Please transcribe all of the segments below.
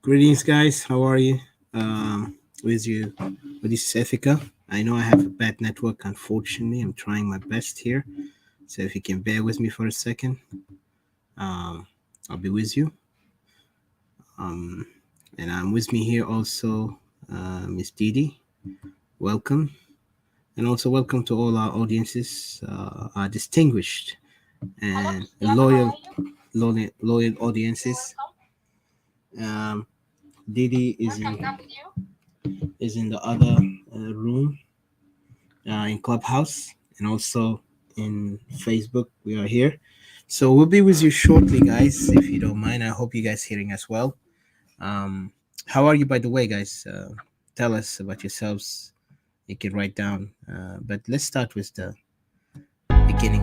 Greetings, guys. How are you? With you, this is Ethica. I know I have a bad network. Unfortunately, I'm trying my best here. So if you can bear with me for a second, I'll be with you. And I'm with me here also, Miss Didi. Welcome, and also welcome to all our audiences, our distinguished and loyal audiences. Didi is in the other room in Clubhouse and also in Facebook. We are here. So we'll be with you shortly, guys, if you don't mind. I hope you guys hearing us well. How are you, by the way, guys? Tell us about yourselves. You can write down. But let's start with the beginning.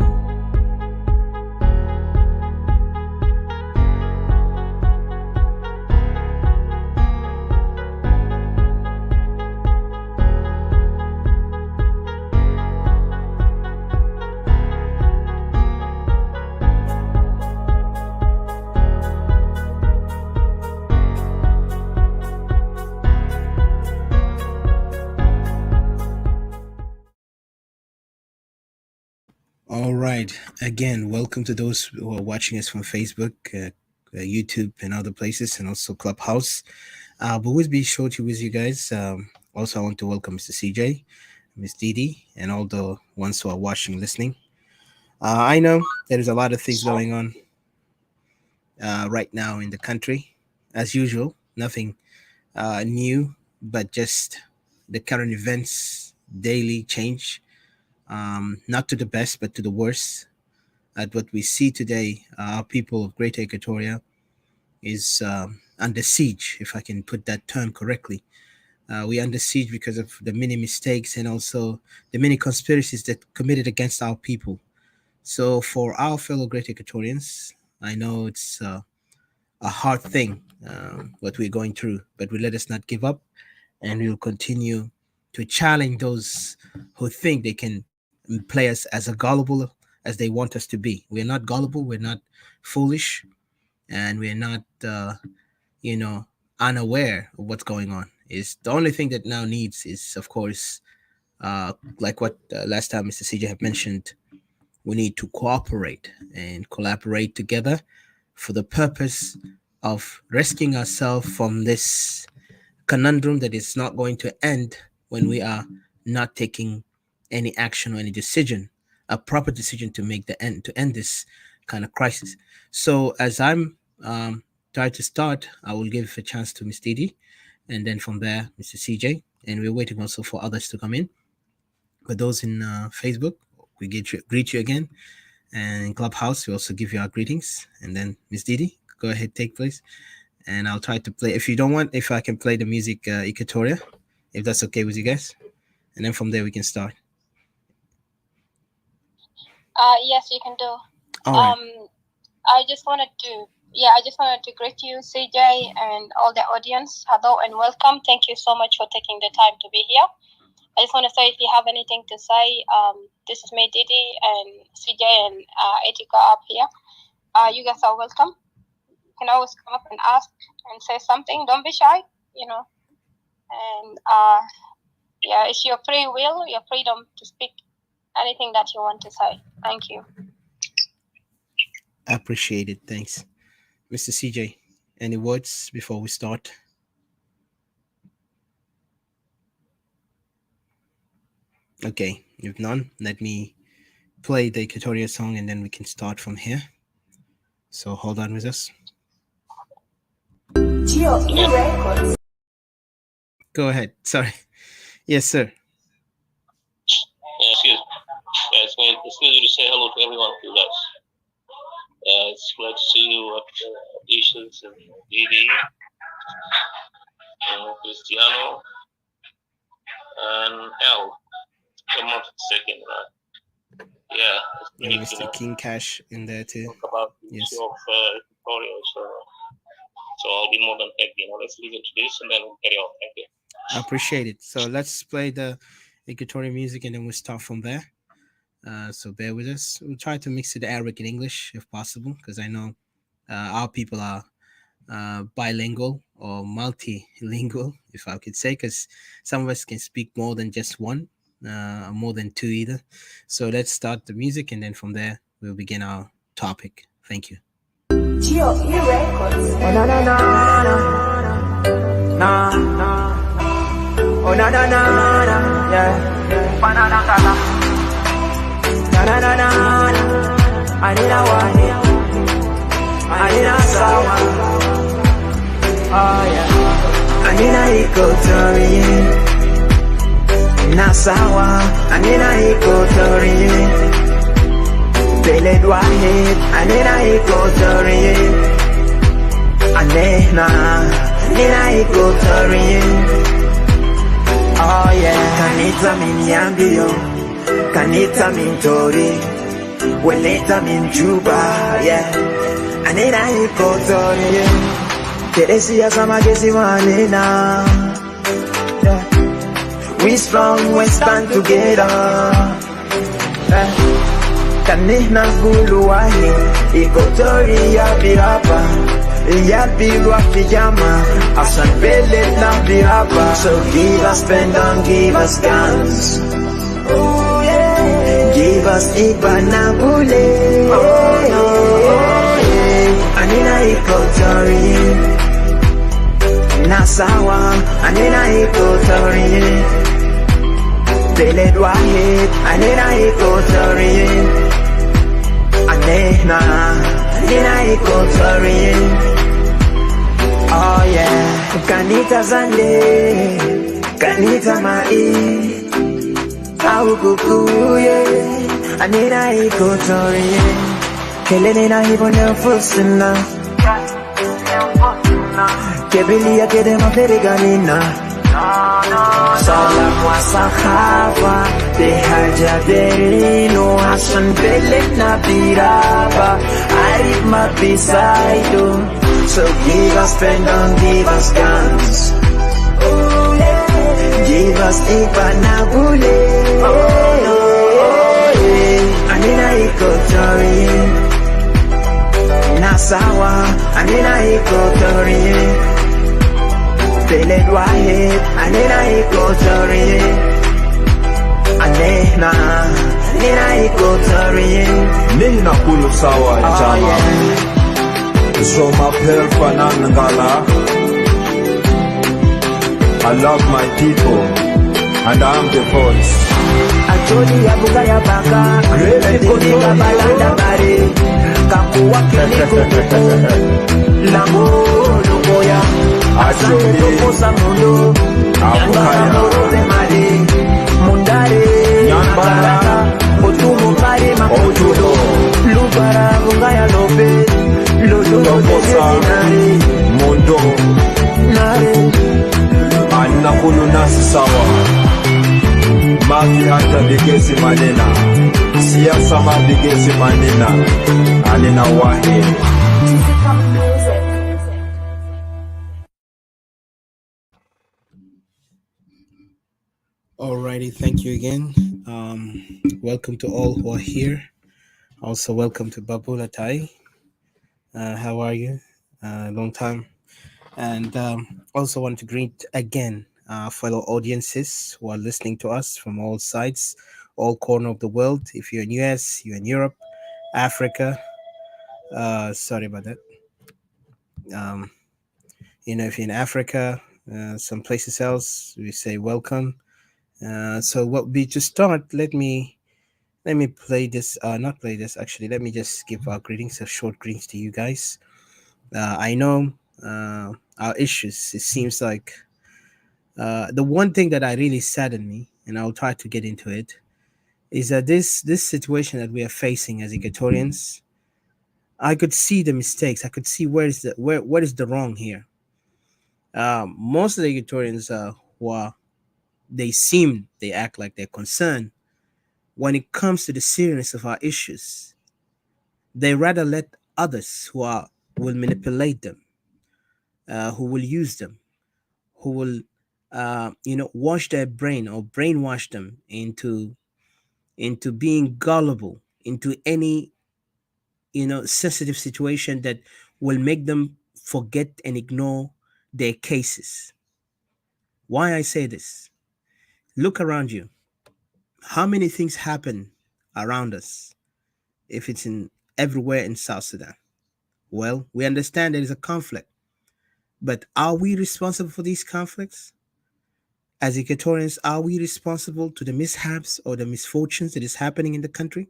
All right. Again, welcome to those who are watching us from Facebook, YouTube, and other places, and also Clubhouse. But we'll be sure to with you guys. Also, I want to welcome Mr. CJ, Miss Didi, and all the ones who are watching, listening. I know there is a lot of things going on right now in the country, as usual. Nothing new, but just the current events daily change, not to the best, but to the worst. At what we see today, our people of Greater Equatoria is under siege, if I can put that term correctly. We under siege because of the many mistakes and also the many conspiracies that committed against our people. So for our fellow Great Equatorians, I know it's a hard thing, what we're going through, but we let us not give up, and we'll continue to challenge those who think they can play us as a gullible as they want us to be. We're not gullible, we're not foolish, and we're not, unaware of what's going on. Is the only thing that now needs is, of course, like what last time Mr. CJ have mentioned, we need to cooperate and collaborate together for the purpose of rescuing ourselves from this conundrum that is not going to end when we are not taking any action or any decision, a proper decision to make to end this kind of crisis. So as I'm trying to start, I will give a chance to Ms. Didi, and then from there, Mr. CJ, and we're waiting also for others to come in. For those in Facebook, we greet you again, and in Clubhouse, we also give you our greetings. And then Ms. Didi, go ahead, take place, and I'll try to play. If I can play the music Equatoria, if that's okay with you guys, and then from there we can start. Yes, you can do. All right. I just wanted to greet you, CJ, and all the audience. Hello and welcome. Thank you so much for taking the time to be here. I just want to say, if you have anything to say, this is me, Didi, and CJ, and Etika up here. You guys are welcome. You can always come up and ask and say something. Don't be shy, And it's your free will, your freedom to speak anything that you want to say. Thank you. Appreciate it. Thanks. Mr. CJ, any words before we start? Okay, if none, let me play the Equatoria song and then we can start from here. So hold on with us. Go ahead. Sorry. Yes, sir. It's good to say hello to everyone who does. It's glad to see you at Issues and Didi, Cristiano, and L. Come on, second, right? Yeah. And Mr. King Cash in there too. Talk about the issue of Equatoria, so I'll be more than happy. Let's listen to this and then we'll carry on. Thank you. I appreciate it. So let's play the Equatorial music and then we'll start from there. So bear with us. We'll try to mix it Arabic and English if possible, because I know our people are bilingual or multilingual, if I could say, because some of us can speak more than just one, more than two either. So let's start the music and then from there we'll begin our topic. Thank you. Oh na na na na, yeah. Banana kala. Na na na na na. Anina wani. Anina sawa. Oh yeah. Anina Equatoria. Na sawa. Anina Equatoria. Bele dwahe. Anina Equatoria. Anina Equatoria. Oh yeah, kanita minyambio, kanita mintori, weleta minchuba, yeah. Anina Equatoria, Teresia samagesi wanina. Yeah. We strong, we stand together. Yeah. Kanina guluwahi, Equatoria birapa. Yapirwa pijama, asan belet na birapa. So give us pen, don't give us guns. Oh yeah. Give us Ibanabule. Anina Equatoria. Nasawa. Anina Equatoria. Beled Wahid. Anina Equatoria. Anina Equatoria. Oh yeah. Kanita Zande. Kanita Mai. Au kukuye. Anina Equatoria. Kelene hivyo fusina. Kebilia kede maferiganina. Salam wa sahaba. Dehaja derino. Hassan bele na biraba. Arif ma beside. So give us pen, don't give us guns. Give us Ibanabule. Anina Equatoria. Nasawa. Anina Equatoria. Beled Wahid. Anina Equatoria. Anina Equatoria. Nina kulu sawa jama. So my fanan ngala. I love my people and I'm the voice. Acholi ya buga ya baka. Kodiga balanda bare. Kakuwa kiliko kuku. Lambo lugoya. Asante toko samundo. Nyangara morobe mare. Mundare. Nyambara. Otumo mare makotudo. Lubara bunga ya lobe. Lodo dezinare. Mondo. Nare. Anakulu nasi sawa. Mafi hata bigesi manena. Siasa ma bigesi manena. Anina Wahid. Alrighty, thank you again. Welcome to all who are here. Also, welcome to Babula Tai. How are you? Long time. And also want to greet again fellow audiences who are listening to us from all sides, all corner of the world. If you're in US, you're in Europe, Africa. Sorry about that. Um, if you're in Africa, some places else, we say welcome. So what we to start, let me play this. Not play this actually. Let me just give our greetings, a short greetings to you guys. I know our issues. It seems like the one thing that I really saddened me, and I'll try to get into it, is that this situation that we are facing as Equatorians, I could see the mistakes. I could see what is the wrong here. Most of the Equatorians who are they act like they're concerned when it comes to the seriousness of our issues. They rather let others will manipulate them, who will use them, who will wash their brain or brainwash them into being gullible into any sensitive situation that will make them forget and ignore their cases. Why I say this? Look around you. How many things happen around us if it's in everywhere in South Sudan? Well, we understand there is a conflict, but are we responsible for these conflicts? As Equatorians, are we responsible to the mishaps or the misfortunes that is happening in the country?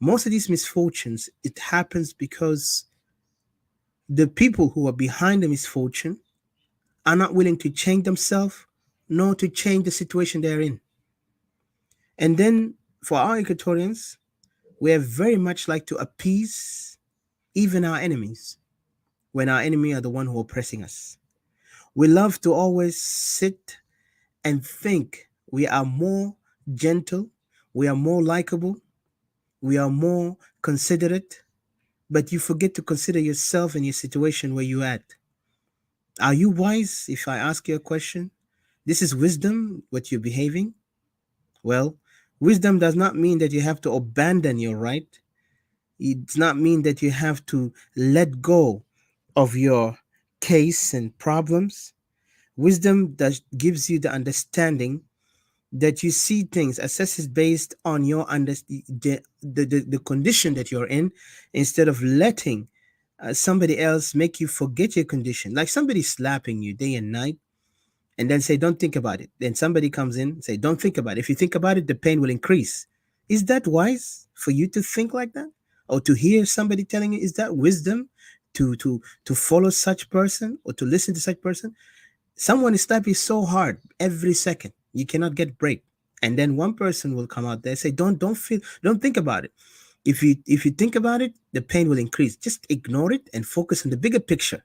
Most of these misfortunes, it happens because the people who are behind the misfortune are not willing to change themselves nor to change the situation they're in. And then for our Equatorians, we are very much like to appease even our enemies when our enemy are the one who are oppressing us. We love to always sit and think we are more gentle, we are more likable, we are more considerate, but you forget to consider yourself and your situation where you at. Are you wise if I ask you a question? This is wisdom, what you're behaving? Well, wisdom does not mean that you have to abandon your right. It does not mean that you have to let go of your case and problems. Wisdom gives you the understanding that you see things, assess it based on your the condition that you're in, instead of letting somebody else make you forget your condition. Like somebody slapping you day and night, and then say, don't think about it. Then somebody comes in, say, don't think about it. If you think about it, the pain will increase. Is that wise for you to think like that? Or to hear somebody telling you, is that wisdom to follow such person or to listen to such person? Someone is slapping you so hard every second, you cannot get break. And then one person will come out there and say, don't think about it. If you think about it, the pain will increase. Just ignore it and focus on the bigger picture,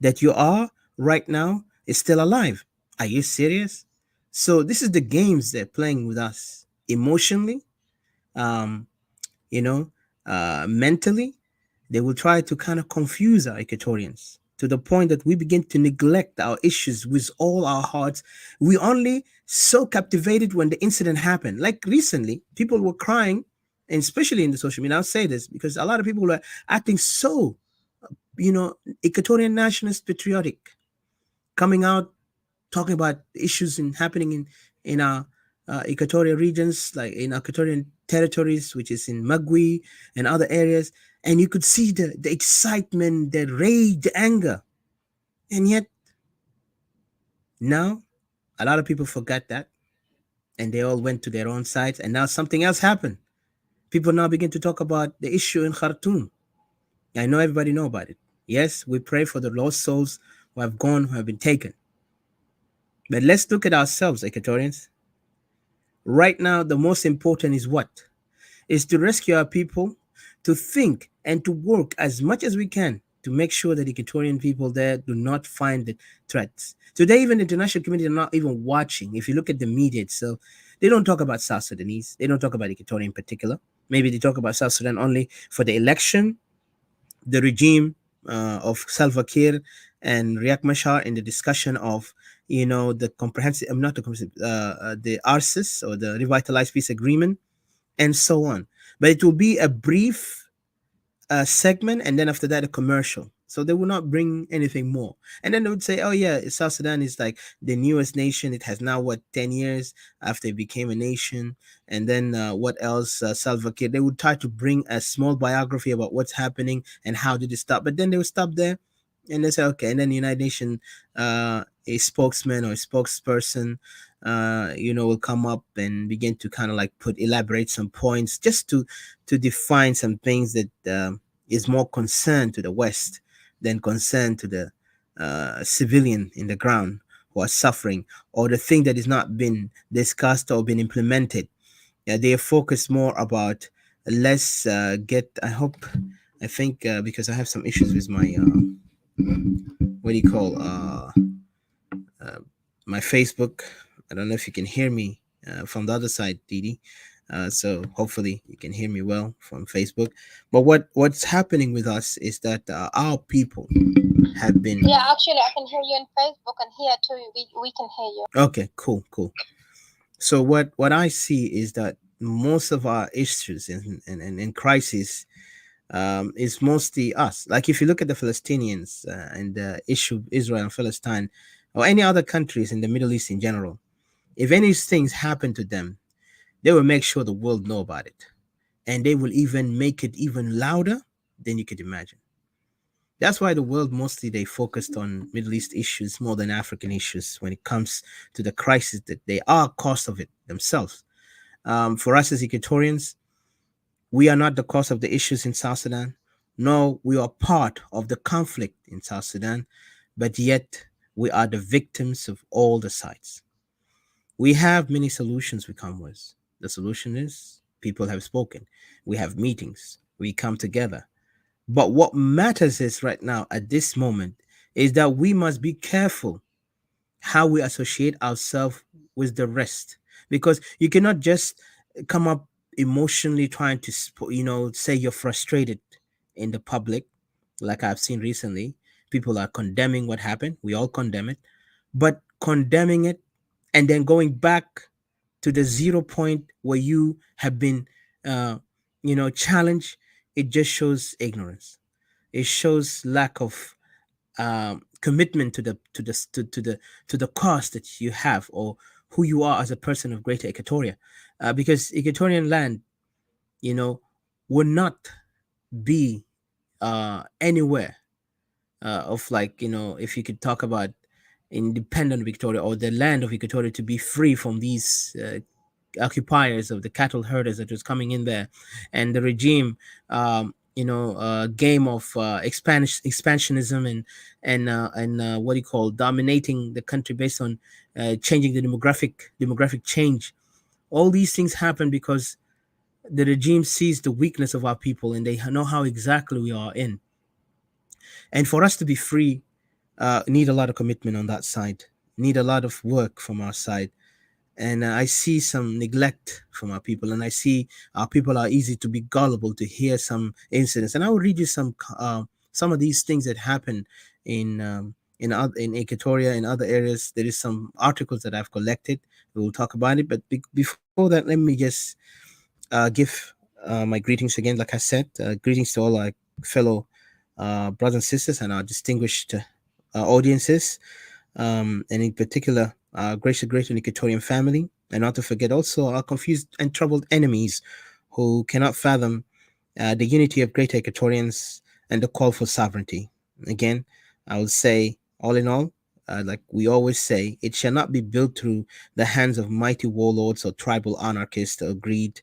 that you are right now is still alive. Are you serious? So this is the games they're playing with us emotionally, um, you know, mentally. They will try to kind of confuse our Equatorians to the point that we begin to neglect our issues with all our hearts. We only so captivated when the incident happened. Like recently, people were crying, and especially in the social media. I'll say this because a lot of people were acting so, Equatorian nationalist patriotic, coming out talking about issues happening in our Equatorial regions, like in Equatorian territories, which is in Magui and other areas, and you could see the excitement, the rage, the anger, and yet now a lot of people forgot that, and they all went to their own sides, and now something else happened. People now begin to talk about the issue in Khartoum. I know everybody know about it. Yes, we pray for the lost souls who have gone, who have been taken. But let's look at ourselves, Equatorians. Right now, the most important is what? Is to rescue our people, to think and to work as much as we can to make sure that the Equatorian people there do not find the threats. Today, even the international community are not even watching. If you look at the media itself, they don't talk about South Sudanese. They don't talk about Equatoria in particular. Maybe they talk about South Sudan only for the election, the regime of Salva Kiir and Riek Machar in the discussion of, the comprehensive, not the comprehensive, the RCIS, or the Revitalized Peace Agreement, and so on. But it will be a brief segment, and then after that, a commercial. So they will not bring anything more. And then they would say, oh, yeah, South Sudan is like the newest nation. It has now, 10 years after it became a nation. And then what else? Salva Kiir. They would try to bring a small biography about what's happening and how did it stop. But then they would stop there and they say, okay. And then the United Nations, a spokesman or a spokesperson, will come up and begin to kind of like elaborate some points just to define some things that is more concerned to the West than concerned to the civilian in the ground who are suffering, or the thing that is not been discussed or been implemented. Yeah, they are focused more about let's get. I think because I have some issues with my what do you call uh, my Facebook. I don't know if you can hear me from the other side, Didi. So hopefully you can hear me well from Facebook. But what's happening with us is that our people have been. Yeah, actually, I can hear you on Facebook, and here too. We can hear you. Okay, cool. So what I see is that most of our issues and crises is mostly us. Like if you look at the Palestinians and the issue Israel and Palestine, or any other countries in the Middle East in general, if any things happen to them, they will make sure the world know about it, and they will even make it even louder than you could imagine. That's why the world mostly they focused on Middle East issues more than African issues when it comes to the crisis that they are cause of it themselves. For us as Equatorians, we are not the cause of the issues in South Sudan. No, we are part of the conflict in South Sudan, but yet we are the victims of all the sides. We have many solutions we come with. The solution is people have spoken. We have meetings. We come together. But what matters is right now at this moment is that we must be careful how we associate ourselves with the rest, because you cannot just come up emotionally trying to say you're frustrated in the public. Like I've seen recently, people are condemning what happened. We all condemn it, but condemning it and then going back to the 0 point where you have been challenged, it just shows ignorance. It shows lack of commitment to the cause that you have, or who you are as a person of Greater Equatoria, because Equatorian land, you know, would not be anywhere of, like, if you could talk about independent Victoria or the land of Equatoria to be free from these occupiers of the cattle herders that was coming in there, and the regime, game of expansionism and what do you call, dominating the country based on changing the demographic change. All these things happen because the regime sees the weakness of our people, and they know how exactly we are in. And for us to be free, need a lot of commitment on that side, need a lot of work from our side. And I see some neglect from our people, and I see our people are easy to be gullible to hear some incidents. And I will read you some of these things that happen in Equatoria, in other areas. There is some articles that I've collected. We will talk about it, but before that, let me just give my greetings again. Like I said, greetings to all our fellow brothers and sisters and our distinguished audiences, and in particular, our gracious great Equatorian family, and not to forget also our confused and troubled enemies who cannot fathom the unity of great Equatorians and the call for sovereignty. Again, I will say, all in all, like we always say, it shall not be built through the hands of mighty warlords or tribal anarchists or greed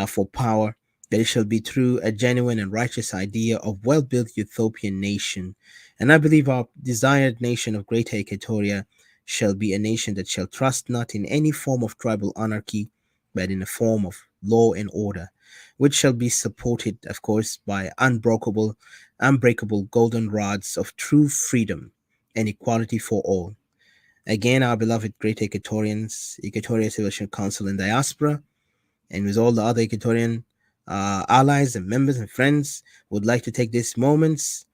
for power, that it shall be through a genuine and righteous idea of well-built utopian nation. And I believe our desired nation of Greater Equatoria shall be a nation that shall trust not in any form of tribal anarchy, but in a form of law and order, which shall be supported, of course, by unbreakable golden rods of true freedom and equality for all. Again, our beloved Great Equatorians, Equatoria Salvation Council and Diaspora, and with all the other Equatorian allies and members and friends, would like to take these moments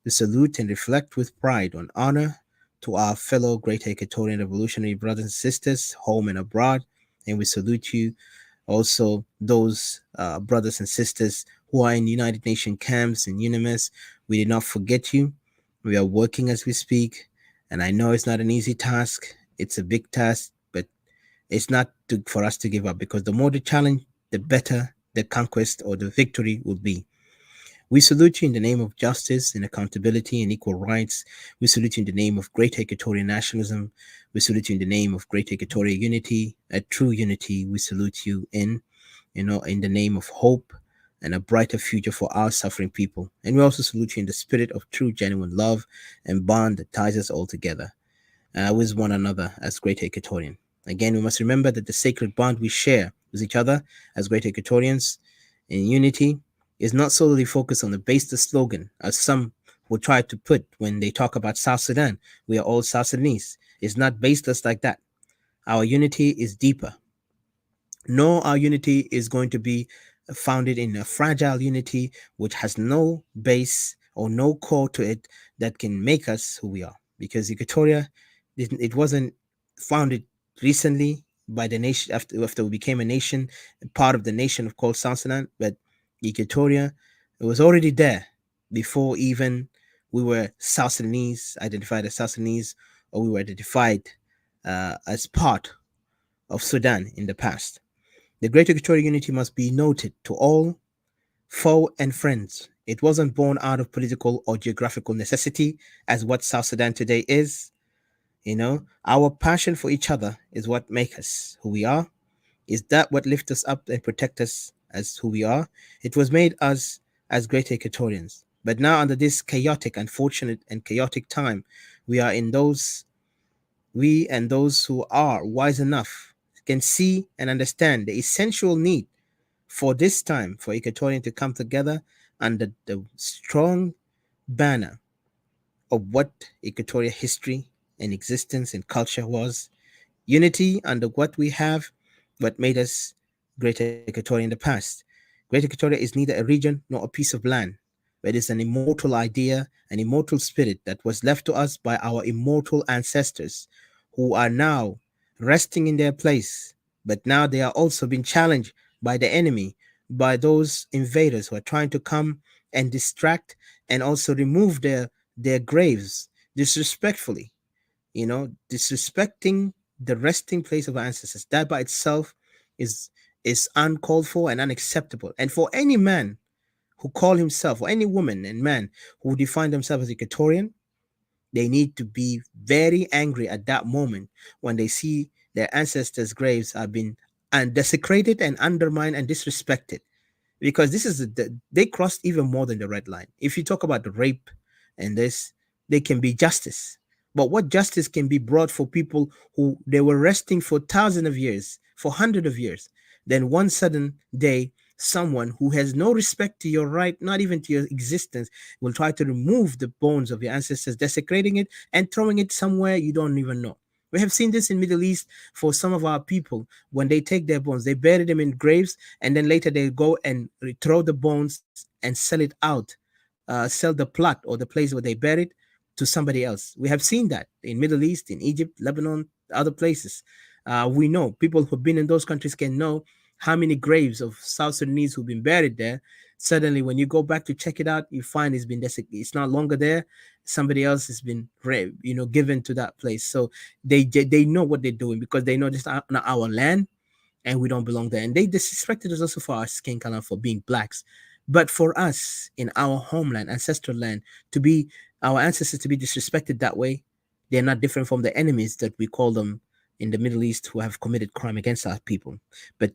to salute and reflect with pride on honor to our fellow Great Equatorian revolutionary brothers and sisters, home and abroad. And we salute you also, those brothers and sisters who are in United Nations camps and UNIMES. We did not forget you. We are working as we speak, and I know it's not an easy task. It's a big task, but it's not for us to give up, because the more the challenge, the better the conquest or the victory will be. We salute you in the name of justice and accountability and equal rights. We salute you in the name of great Equatorial nationalism. We salute you in the name of great Equatorial unity, a true unity. We salute you in the name of hope and a brighter future for our suffering people. And we also salute you in the spirit of true, genuine love and bond that ties us all together with one another as great Equatorian. Again, we must remember that the sacred bond we share with each other as great Equatorians in unity is not solely focused on the baseless slogan, as some will try to put when they talk about South Sudan. We are all South Sudanese. It's not baseless like that. Our unity is deeper. No, our unity is going to be founded in a fragile unity which has no base or no core to it that can make us who we are. Because Equatoria, it wasn't founded recently by the nation after we became a nation, part of the nation of called South Sudan, but Equatoria, it was already there before even we were South Sudanese, identified as South Sudanese, or we were identified as part of Sudan in the past. The Great Equatorial Unity must be noted to all, foe and friends. It wasn't born out of political or geographical necessity, as what South Sudan today is. Our passion for each other is what makes us who we are. Is that what lifts us up and protect us as who we are? It was made us as great Equatorians. But now, under this chaotic, unfortunate, and chaotic time, we are in those we and those who are wise enough can see and understand the essential need for this time for Equatorian to come together under the strong banner of what Equatorial history and existence and culture was. Unity under what we have, what made us Greater Equatoria in the past. Greater Equatoria is neither a region nor a piece of land, but it is an immortal idea, an immortal spirit that was left to us by our immortal ancestors, who are now resting in their place. But now they are also being challenged by the enemy, by those invaders who are trying to come and distract and also remove their graves disrespectfully, disrespecting the resting place of our ancestors. That by itself is is uncalled for and unacceptable. And for any man who call himself, or any woman and man who define themselves as Equatorian, they need to be very angry at that moment when they see their ancestors' graves have been and desecrated and undermined and disrespected, because this is they crossed even more than the red line. If you talk about the rape and this, they can be justice. But what justice can be brought for people who they were resting for thousands of years, for hundreds of years? Then one sudden day, someone who has no respect to your right, not even to your existence, will try to remove the bones of your ancestors, desecrating it and throwing it somewhere you don't even know. We have seen this in Middle East for some of our people. When they take their bones, they bury them in graves, and then later they go and throw the bones and sell it out, sell the plot or the place where they buried to somebody else. We have seen that in Middle East, in Egypt, Lebanon, other places. We know people who've been in those countries can know how many graves of South Sudanese who've been buried there. Suddenly, when you go back to check it out, you find it's not longer there. Somebody else has been given to that place. So they know what they're doing, because they know this is not our land and we don't belong there. And they disrespected us also for our skin color, for being blacks. But for us in our homeland, ancestral land, to be our ancestors to be disrespected that way, they're not different from the enemies that we call them in the Middle East, who have committed crime against our people. But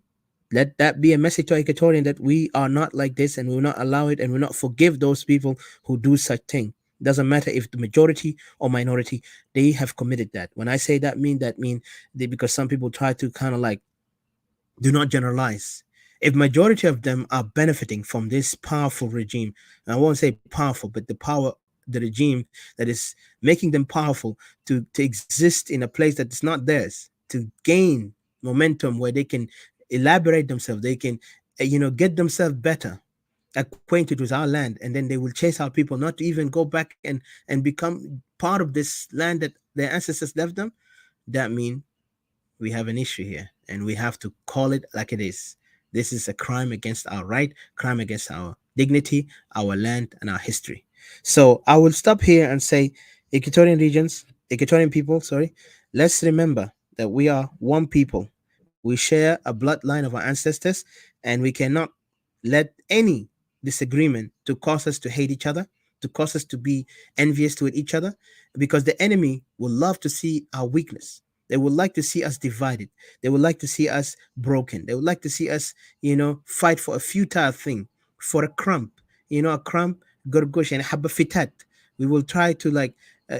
let that be a message to Equatorian, that we are not like this, and we will not allow it, and we will not forgive those people who do such thing. Doesn't matter if the majority or minority, they have committed that. When I say that mean they, because some people try to kind of like do not generalize. If majority of them are benefiting from this powerful regime, and I won't say powerful, but the regime that is making them powerful to exist in a place that is not theirs, to gain momentum where they can elaborate themselves, they can, get themselves better acquainted with our land, and then they will chase our people not to even go back and become part of this land that their ancestors left them. That means we have an issue here, and we have to call it like it is. This is a crime against our right, crime against our dignity, our land, and our history. So I will stop here and say, Equatorian people, sorry, let's remember that we are one people. We share a bloodline of our ancestors, and we cannot let any disagreement to cause us to hate each other, to cause us to be envious to each other, because the enemy will love to see our weakness. They would like to see us divided. They would like to see us broken. They would like to see us, fight for a futile thing, for a crumb, a crumb, gorgosh, and habba fitat. We will try to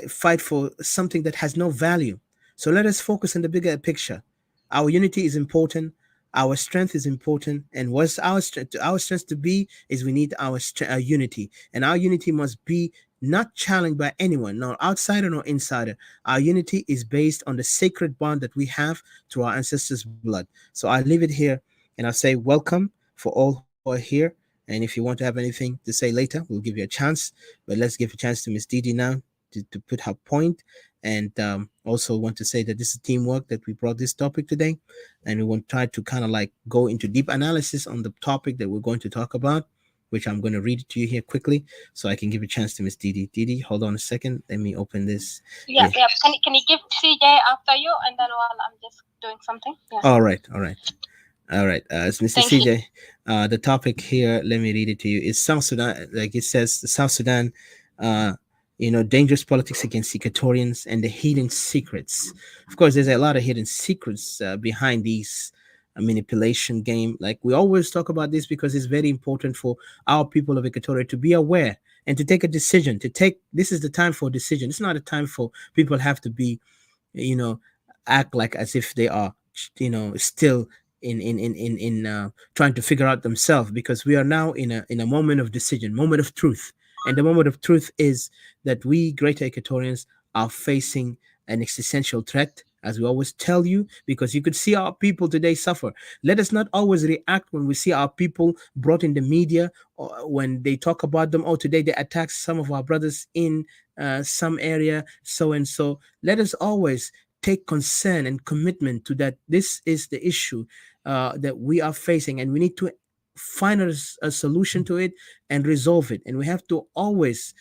fight for something that has no value. So let us focus on the bigger picture. Our unity is important. Our strength is important. And what's our strength? Our strength to be is we need our unity. And our unity must be not challenged by anyone, nor outsider nor insider. Our unity is based on the sacred bond that we have to our ancestors' blood. So I leave it here, and I'll say welcome for all who are here. And if you want to have anything to say later, we'll give you a chance. But let's give a chance to Miss Didi now to put her point. And also want to say that this is teamwork that we brought this topic today. And we want to try to kind of like go into deep analysis on the topic that we're going to talk about, which I'm going to read it to you here quickly so I can give a chance to Miss Didi. Didi, hold on a second. Let me open this. Yeah. Can you give CJ after you, and then while I'm just doing something? Yeah. All right. It's Mr. Thank you. CJ. The topic here, let me read it to you. It's South Sudan. Like it says, the South Sudan, dangerous politics against Equatorians and the hidden secrets. Of course, there's a lot of hidden secrets behind these manipulation game. Like we always talk about this because it's very important for our people of Equatoria to be aware and to take a decision. This is the time for a decision. It's not a time for people have to be, act like as if they are, still in trying to figure out themselves, because we are now in a moment of decision, moment of truth. And the moment of truth is that we greater Equatorians are facing an existential threat, as we always tell you, because you could see our people today suffer. Let us not always react when we see our people brought in the media, or when they talk about them. Oh, today they attacked some of our brothers in some area, so and so. Let us always take concern and commitment to that. This is the issue that we are facing, and we need to find a solution to it and resolve it. And we have to always,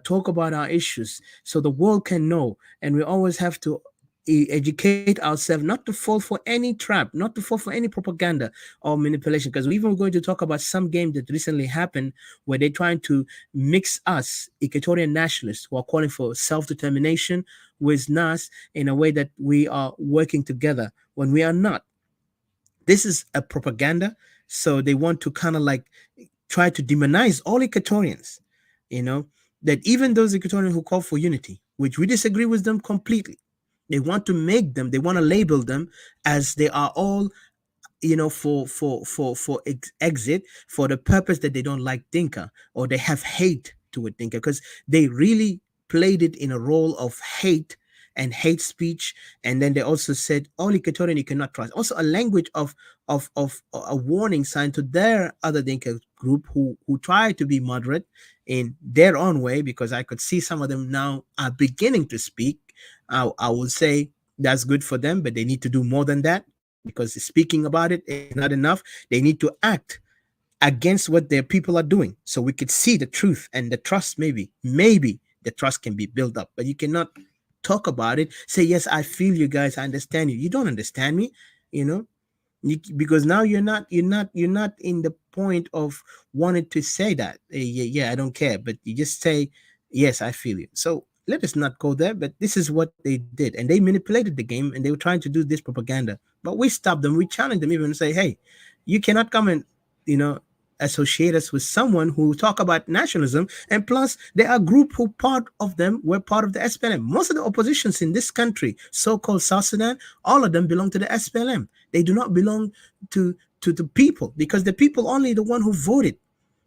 talk about our issues so the world can know. And we always have to, educate ourselves not to fall for any trap, not to fall for any propaganda or manipulation. Because we even going to talk about some game that recently happened where they're trying to mix us, Equatorian nationalists, who are calling for self determination, with NAS in a way that we are working together when we are not. This is a propaganda. So they want to kind of like try to demonize all Equatorians, you know, that even those Equatorians who call for unity, which we disagree with them completely, they want to make them, they want to label them as they are all, for exit, for the purpose that they don't like Dinka or they have hate toward Dinka, because they really played it in a role of hate and hate speech. And then they also said all Equatorian you cannot trust, also a language of a warning sign to their other Dinka group who try to be moderate in their own way, because I could see some of them now are beginning to speak. I will say that's good for them, but they need to do more than that, because speaking about it is not enough. They need to act against what their people are doing so we could see the truth and the trust. Maybe the trust can be built up, but you cannot talk about it, say yes I feel you guys, I understand you. You don't understand me, you know. Because now you're not in the point of wanting to say that, yeah, yeah, I don't care, but you just say yes I feel you. So let us not go there, but this is what they did, and they manipulated the game, and they were trying to do this propaganda, but we stopped them. We challenged them, even say, hey, you cannot come and, you know, associate us with someone who talk about nationalism. And plus there are group who part of them were part of the SPLM. Most of the oppositions in this country, so-called South Sudan, all of them belong to the SPLM. They do not belong to the people, because the people only the one who voted.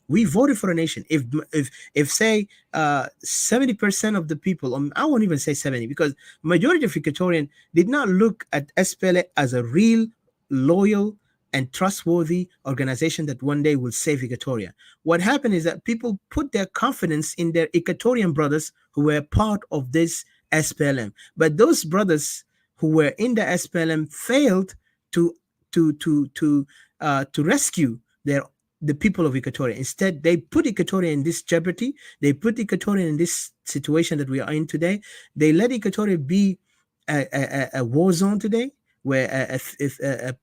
We voted for a nation. If say 70% of the people, I won't even say 70, because majority of Equatorian did not look at SPLA as a real, loyal, and trustworthy organization that one day will save Equatoria. What happened is that people put their confidence in their Equatorian brothers who were part of this SPLM. But those brothers who were in the SPLM failed to to rescue the people of Equatoria. Instead, they put Equatoria in this jeopardy. They put Equatoria in this situation that we are in today. They let Equatoria be a war zone today, where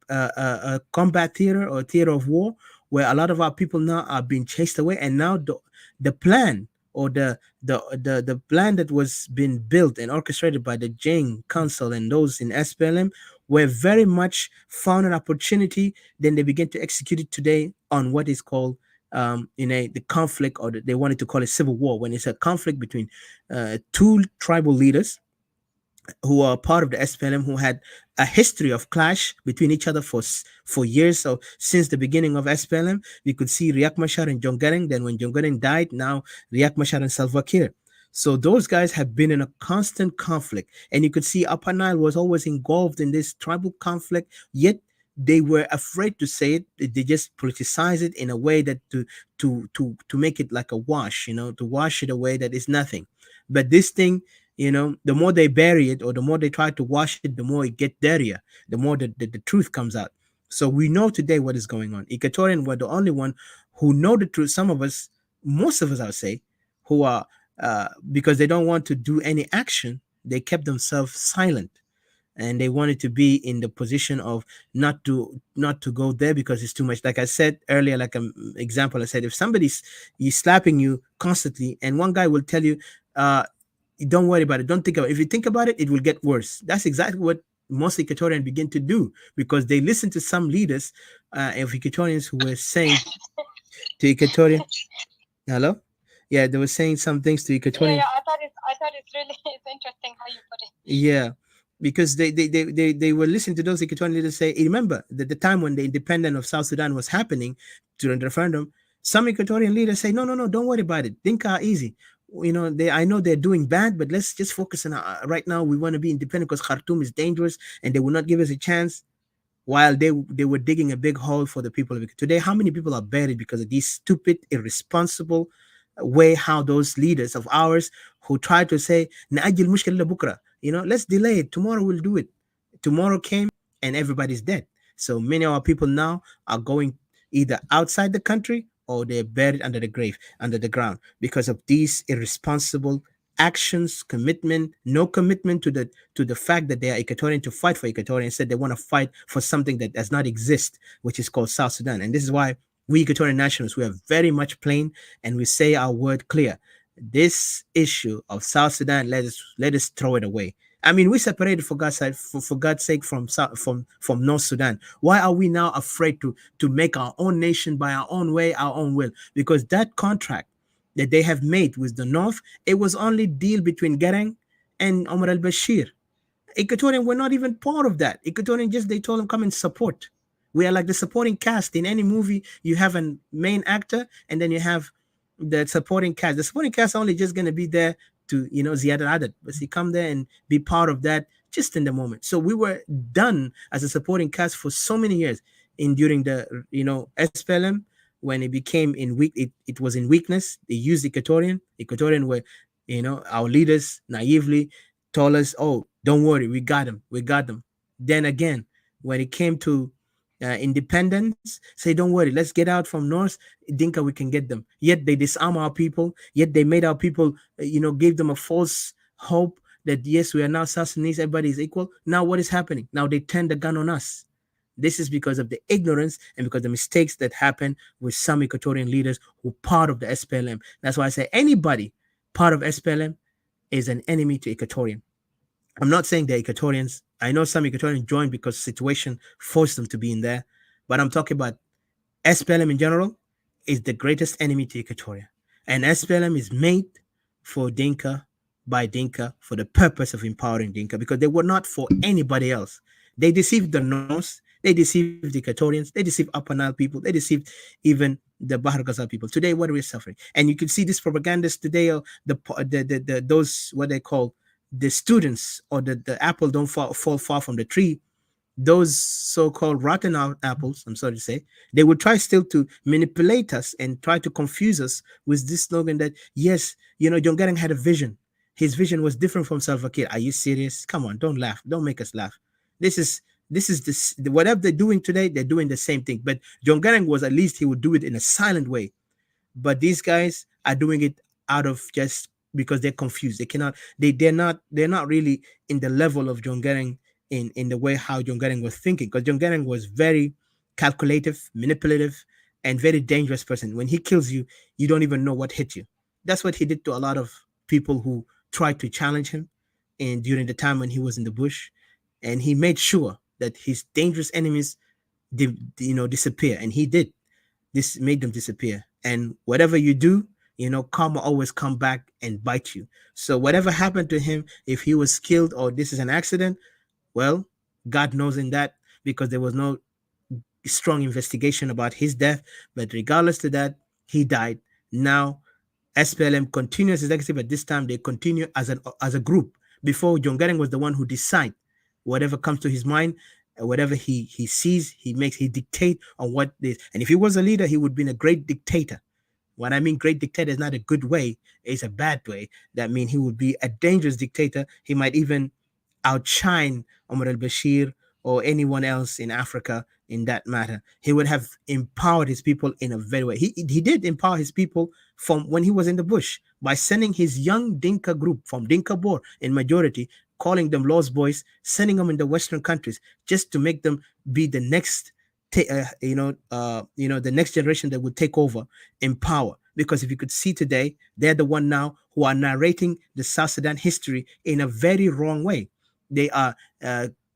a combat theater or theater of war, where a lot of our people now are being chased away. And now the plan, or the plan that was being built and orchestrated by the Jing Council and those in SPLM were very much found an opportunity. Then they began to execute it today on what is called the conflict, or they wanted to call it civil war, when it's a conflict between two tribal leaders who are part of the SPLM, who had a history of clash between each other for years. So since the beginning of SPLM, we could see Riek Machar and Jongareng. Then when Jongareng died, now Riek Machar and Salva Kiir. So those guys have been in a constant conflict, and you could see Upper Nile was always involved in this tribal conflict. Yet they were afraid to say it. They just politicize it in a way that to make it like a wash, to wash it away that is nothing. But this thing, the more they bury it, or the more they try to wash it, the more it get dirtier, the more the truth comes out. So we know today what is going on. Equatorian were the only one who know the truth. Some of us, most of us, I would say, who are because they don't want to do any action, they kept themselves silent, and they wanted to be in the position of not to go there because it's too much. Like I said earlier, like an example, I said, if somebody's slapping you constantly, and one guy will tell you, don't worry about it, don't think about it. If you think about it, it will get worse. That's exactly what most Equatorians begin to do, because they listen to some leaders of Equatorians who were saying to Equatorian, hello? Yeah, they were saying some things to Yeah, Equatorian. yeah. I thought it's really it's interesting how you put it. Yeah, because they were listening to those Equatorian leaders say, remember that the time when the independence of South Sudan was happening during the referendum, some Equatorian leaders say, no, no, no, don't worry about it. Dinka are easy. I know they're doing bad, but let's just focus on right now. We want to be independent because Khartoum is dangerous and they will not give us a chance, while they were digging a big hole for the people of it. Today, how many people are buried because of this stupid, irresponsible way how those leaders of ours who try to say, "نأجل مشكلة لبكرة," let's delay it. Tomorrow we'll do it. Tomorrow came and everybody's dead. So many of our people now are going either outside the country or they're buried under the grave, under the ground, because of these irresponsible actions, commitment, no commitment to the fact that they are Equatorian to fight for Equatoria. Instead, they want to fight for something that does not exist, which is called South Sudan. And this is why we Equatorian nationalists, we are very much plain and we say our word clear. This issue of South Sudan, let us throw it away. I mean, we separated for God's sake, for God's sake from from North Sudan. Why are we now afraid to make our own nation by our own way, our own will? Because that contract that they have made with the North, it was only deal between Garang and Omar al-Bashir. Equatorian were not even part of that. Equatorian just they told them come and support. We are like the supporting cast in any movie. You have a main actor and then you have the supporting cast. The supporting cast only just gonna be there to Ziad Adat, but he come there and be part of that just in the moment. So we were done as a supporting cast for so many years in during the SPLM when it became in weak it was in weakness. They used Equatorian were our leaders naively told us, "Oh, don't worry, we got them, we got them." Then again, when it came to independence, say, "Don't worry, let's get out from North Dinka, we can get them." Yet they disarm our people. Yet they made our people, gave them a false hope that yes, we are now South Sudanese, everybody is equal. Now what is happening? Now they turn the gun on us. This is because of the ignorance and because the mistakes that happen with some Equatorian leaders who part of the SPLM. That's why I say anybody part of SPLM is an enemy to Equatorian. I'm not saying they're Equatorians. I know some Equatorians joined because situation forced them to be in there, but I'm talking about SPLM in general is the greatest enemy to Equatoria. And SPLM is made for Dinka by Dinka for the purpose of empowering Dinka because they were not for anybody else. They deceived the North, they deceived the Equatorians, they deceived Upper Nile people, they deceived even the Bahar Gaza people. Today, what are we suffering? And you can see this propagandists today, the those what they call the students or the apple don't fall far from the tree, those so-called rotten apples, I'm sorry to say, they would try still to manipulate us and try to confuse us with this slogan that, yes, John Garang had a vision. His vision was different from Salva Kiir. Are you serious? Come on, don't laugh. Don't make us laugh. This is this whatever they're doing today, they're doing the same thing. But John Garang was at least he would do it in a silent way. But these guys are doing it out of just because they're confused. They cannot. They're not really in the level of John Garang in the way how John Garang was thinking. Because John Garang was very calculative, manipulative, and very dangerous person. When he kills you, you don't even know what hit you. That's what he did to a lot of people who tried to challenge him, and during the time when he was in the bush, and he made sure that his dangerous enemies, disappear, and he did. This made them disappear. And whatever you do, karma always come back and bite you. So whatever happened to him, if he was killed or this is an accident, well, God knows in that because there was no strong investigation about his death. But regardless to that, he died. Now SPLM continues executive at this time. They continue as a group. Before, John Garang was the one who decide whatever comes to his mind, whatever he sees, he dictate on what this. And if he was a leader, he would be a great dictator. When I mean great dictator is not a good way, it's a bad way. That means he would be a dangerous dictator. He might even outshine Omar al-Bashir or anyone else in Africa in that matter. He would have empowered his people in a very way. He did empower his people from when he was in the bush by sending his young Dinka group from Dinka Bor in majority, calling them Lost Boys, sending them in the Western countries just to make them be the next, the next generation that would take over in power. Because if you could see today, they're the one now who are narrating the South Sudan history in a very wrong way. They are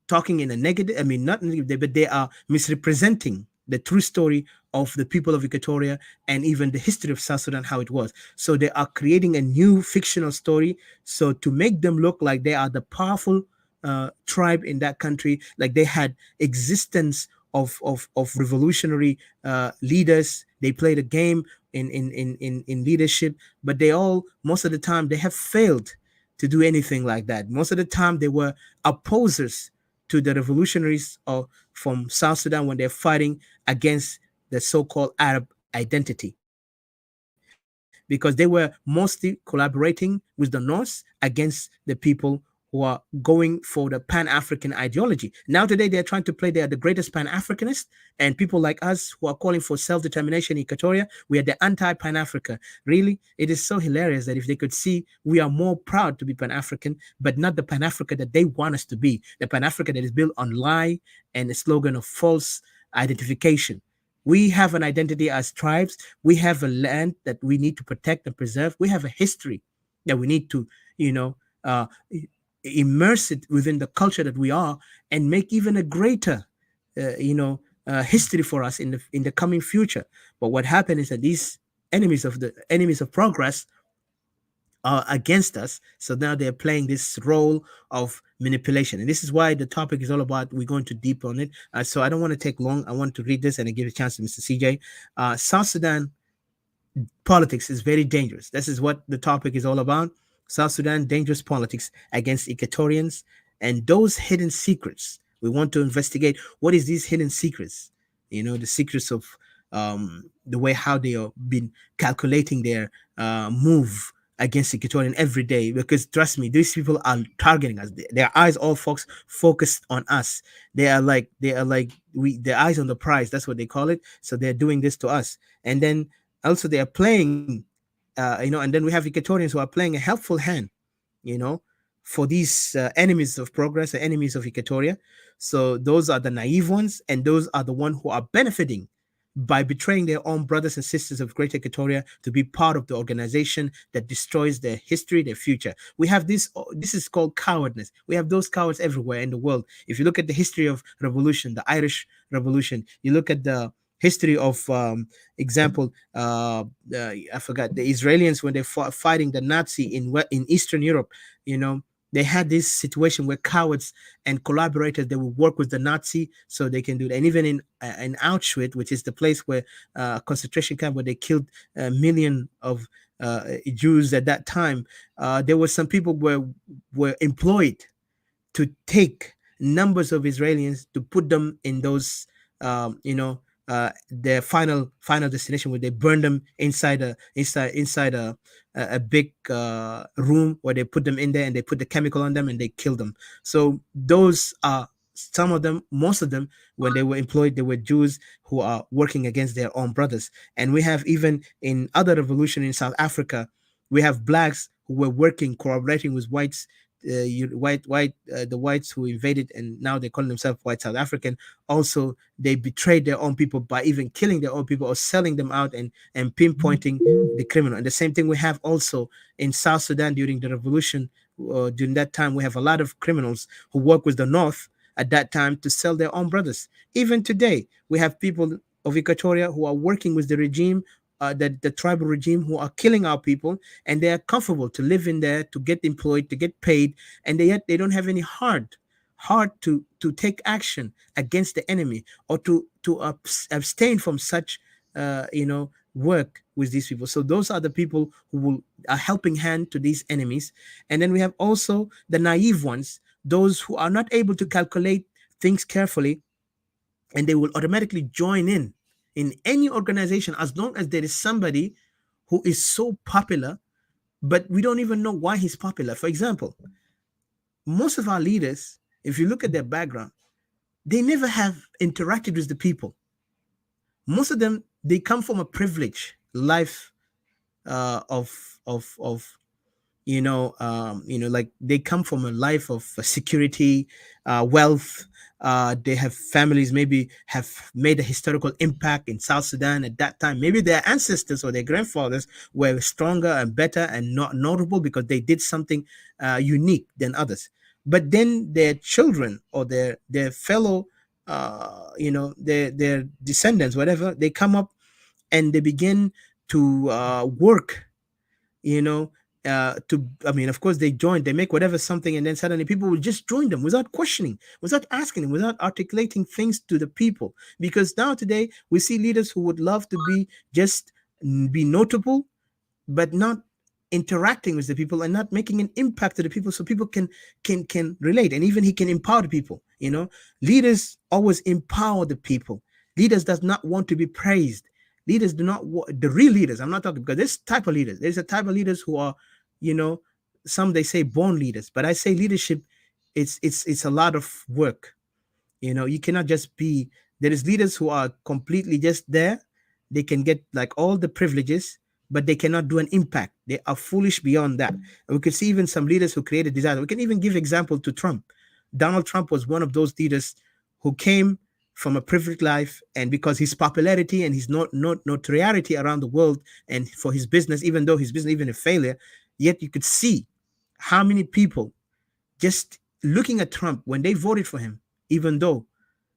talking in a negative, I mean, not negative, but they are misrepresenting the true story of the people of Equatoria and even the history of South Sudan, how it was. So they are creating a new fictional story. So to make them look like they are the powerful tribe in that country, like they had existence of revolutionary leaders. They played a game in leadership, but they all, most of the time, they have failed to do anything like that. Most of the time, they were opposers to the revolutionaries from South Sudan when they're fighting against the so-called Arab identity, because they were mostly collaborating with the North against the people who who are going for the Pan-African ideology. Now today they're trying to play they are the greatest Pan-Africanist, and people like us who are calling for self-determination in Equatoria, we are the anti-Pan-Africa. Really, it is so hilarious that if they could see we are more proud to be Pan-African, but not the Pan-Africa that they want us to be, the Pan-Africa that is built on lie and a slogan of false identification. We have an identity as tribes. We have a land that we need to protect and preserve. We have a history that we need to, you know, immerse it within the culture that we are, and make even a greater, history for us in the coming future. But what happened is that these enemies of progress are against us. So now they're playing this role of manipulation. And this is why the topic is all about, we're going to deep on it. So I don't want to take long. I want to read this and I give a chance to Mr. CJ. South Sudan politics is very dangerous. This is what the topic is all about. South Sudan dangerous politics against Equatorians and those hidden secrets. We want to investigate what is these hidden secrets. The secrets of the way how they have been calculating their move against Equatorian every day. Because trust me, these people are targeting us. Their eyes all focused on us. They are like their eyes on the prize. That's what they call it. So they're doing this to us, and then also they are playing, and then we have Equatorians who are playing a helpful hand, you know, for these enemies of progress, the enemies of Equatoria. So those are the naive ones, and those are the ones who are benefiting by betraying their own brothers and sisters of Greater Equatoria to be part of the organization that destroys their history, their future. We have this is called cowardness. We have those cowards everywhere in the world. If you look at the history of revolution, the Irish Revolution, you look at the history of example, I forgot, the Israelis when they fought fighting the Nazi in Eastern Europe. They had this situation where cowards and collaborators, they would work with the Nazi so they can do that. And even in Auschwitz, which is the place where concentration camp where they killed a million of Jews at that time, there were some people were employed to take numbers of Israelis to put them in those, their final destination, where they burn them inside a big room where they put them in there and they put the chemical on them and they kill them. So those are some of them. Most of them, when they were employed, they were Jews who are working against their own brothers. And we have even in other revolution in South Africa, we have blacks who were working, collaborating with whites, the whites who invaded, and now they call themselves white South African. Also, they betrayed their own people by even killing their own people or selling them out and pinpointing the criminal. And the same thing we have also in South Sudan during the revolution. During that time, we have a lot of criminals who work with the North at that time to sell their own brothers. Even today, we have people of Equatoria who are working with the regime, the tribal regime, who are killing our people, and they are comfortable to live in there, to get employed, to get paid, and yet they don't have any heart to take action against the enemy, or to abstain from such work with these people. So those are the people who are helping hand to these enemies. And then we have also the naive ones, those who are not able to calculate things carefully, and they will automatically join in any organization as long as there is somebody who is so popular, but we don't even know why he's popular. For example, most of our leaders, if you look at their background, they never have interacted with the people. Most of them, they come from a privileged life of like they come from a life of security, wealth. They have families, maybe have made a historical impact in South Sudan at that time. Maybe their ancestors or their grandfathers were stronger and better and not notable because they did something unique than others. But then their children or their fellow, their descendants, whatever, they come up and they begin to work, of course they join, they make whatever something, and then suddenly people will just join them without questioning, without asking them, without articulating things to the people. Because now today we see leaders who would love to be notable, but not interacting with the people and not making an impact to the people so people can relate, and even he can empower the people. Leaders always empower the people. Leaders does not want to be praised. Leaders do not want, the real leaders, I'm not talking, because there's type of leaders. There's a type of leaders who are, some they say born leaders, but I say leadership, it's a lot of work. You know, you cannot just be, there is leaders who are completely just there. They can get like all the privileges, but they cannot do an impact. They are foolish beyond that. And we could see even some leaders who created disaster. We can even give example to Trump. Donald Trump was one of those leaders who came from a privileged life, and because his popularity and his notoriety around the world, and for his business, even though his business even a failure, yet you could see how many people just looking at Trump when they voted for him, even though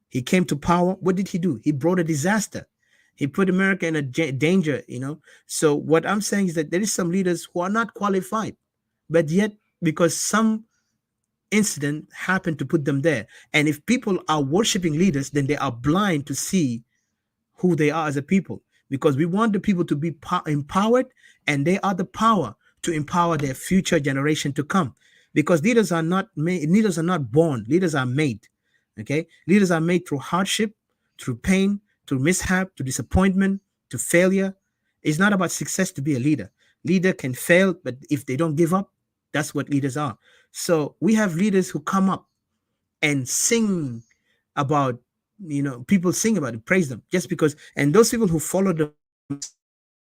he came to power, what did he do? He brought a disaster. He put America in a danger, you know. So what I'm saying is that there is some leaders who are not qualified, but yet because some incident happened to put them there. And if people are worshiping leaders, then they are blind to see who they are as a people, because we want the people to be empowered, and they are the power to empower their future generation to come, because leaders are not made, leaders are not born, leaders are made. Okay, leaders are made through hardship, through pain, through mishap, through disappointment, to failure. It's not about success to be a leader. Leader can fail, but if they don't give up, that's what leaders are. So we have leaders who come up and sing about, you know, people sing about it, praise them, just because. And those people who follow them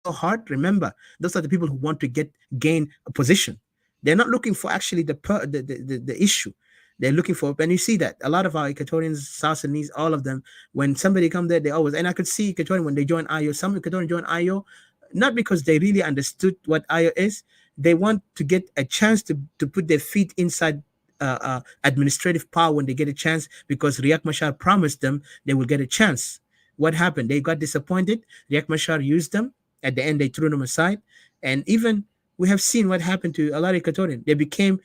so hard, remember, those are the people who want to gain a position. They're not looking for actually the issue. They're looking for, and you see that a lot of our Equatorians, South Sudanese, all of them, when somebody come there, they always, and I could see Equatorian when they join IO, some Equatorian join IO, not because they really understood what IO is. They want to get a chance to put their feet inside administrative power when they get a chance, because Riek Machar promised them they will get a chance. What happened? They got disappointed. Riek Machar used them. At the end, they threw them aside. And even we have seen what happened to a lot of Equatorians. They became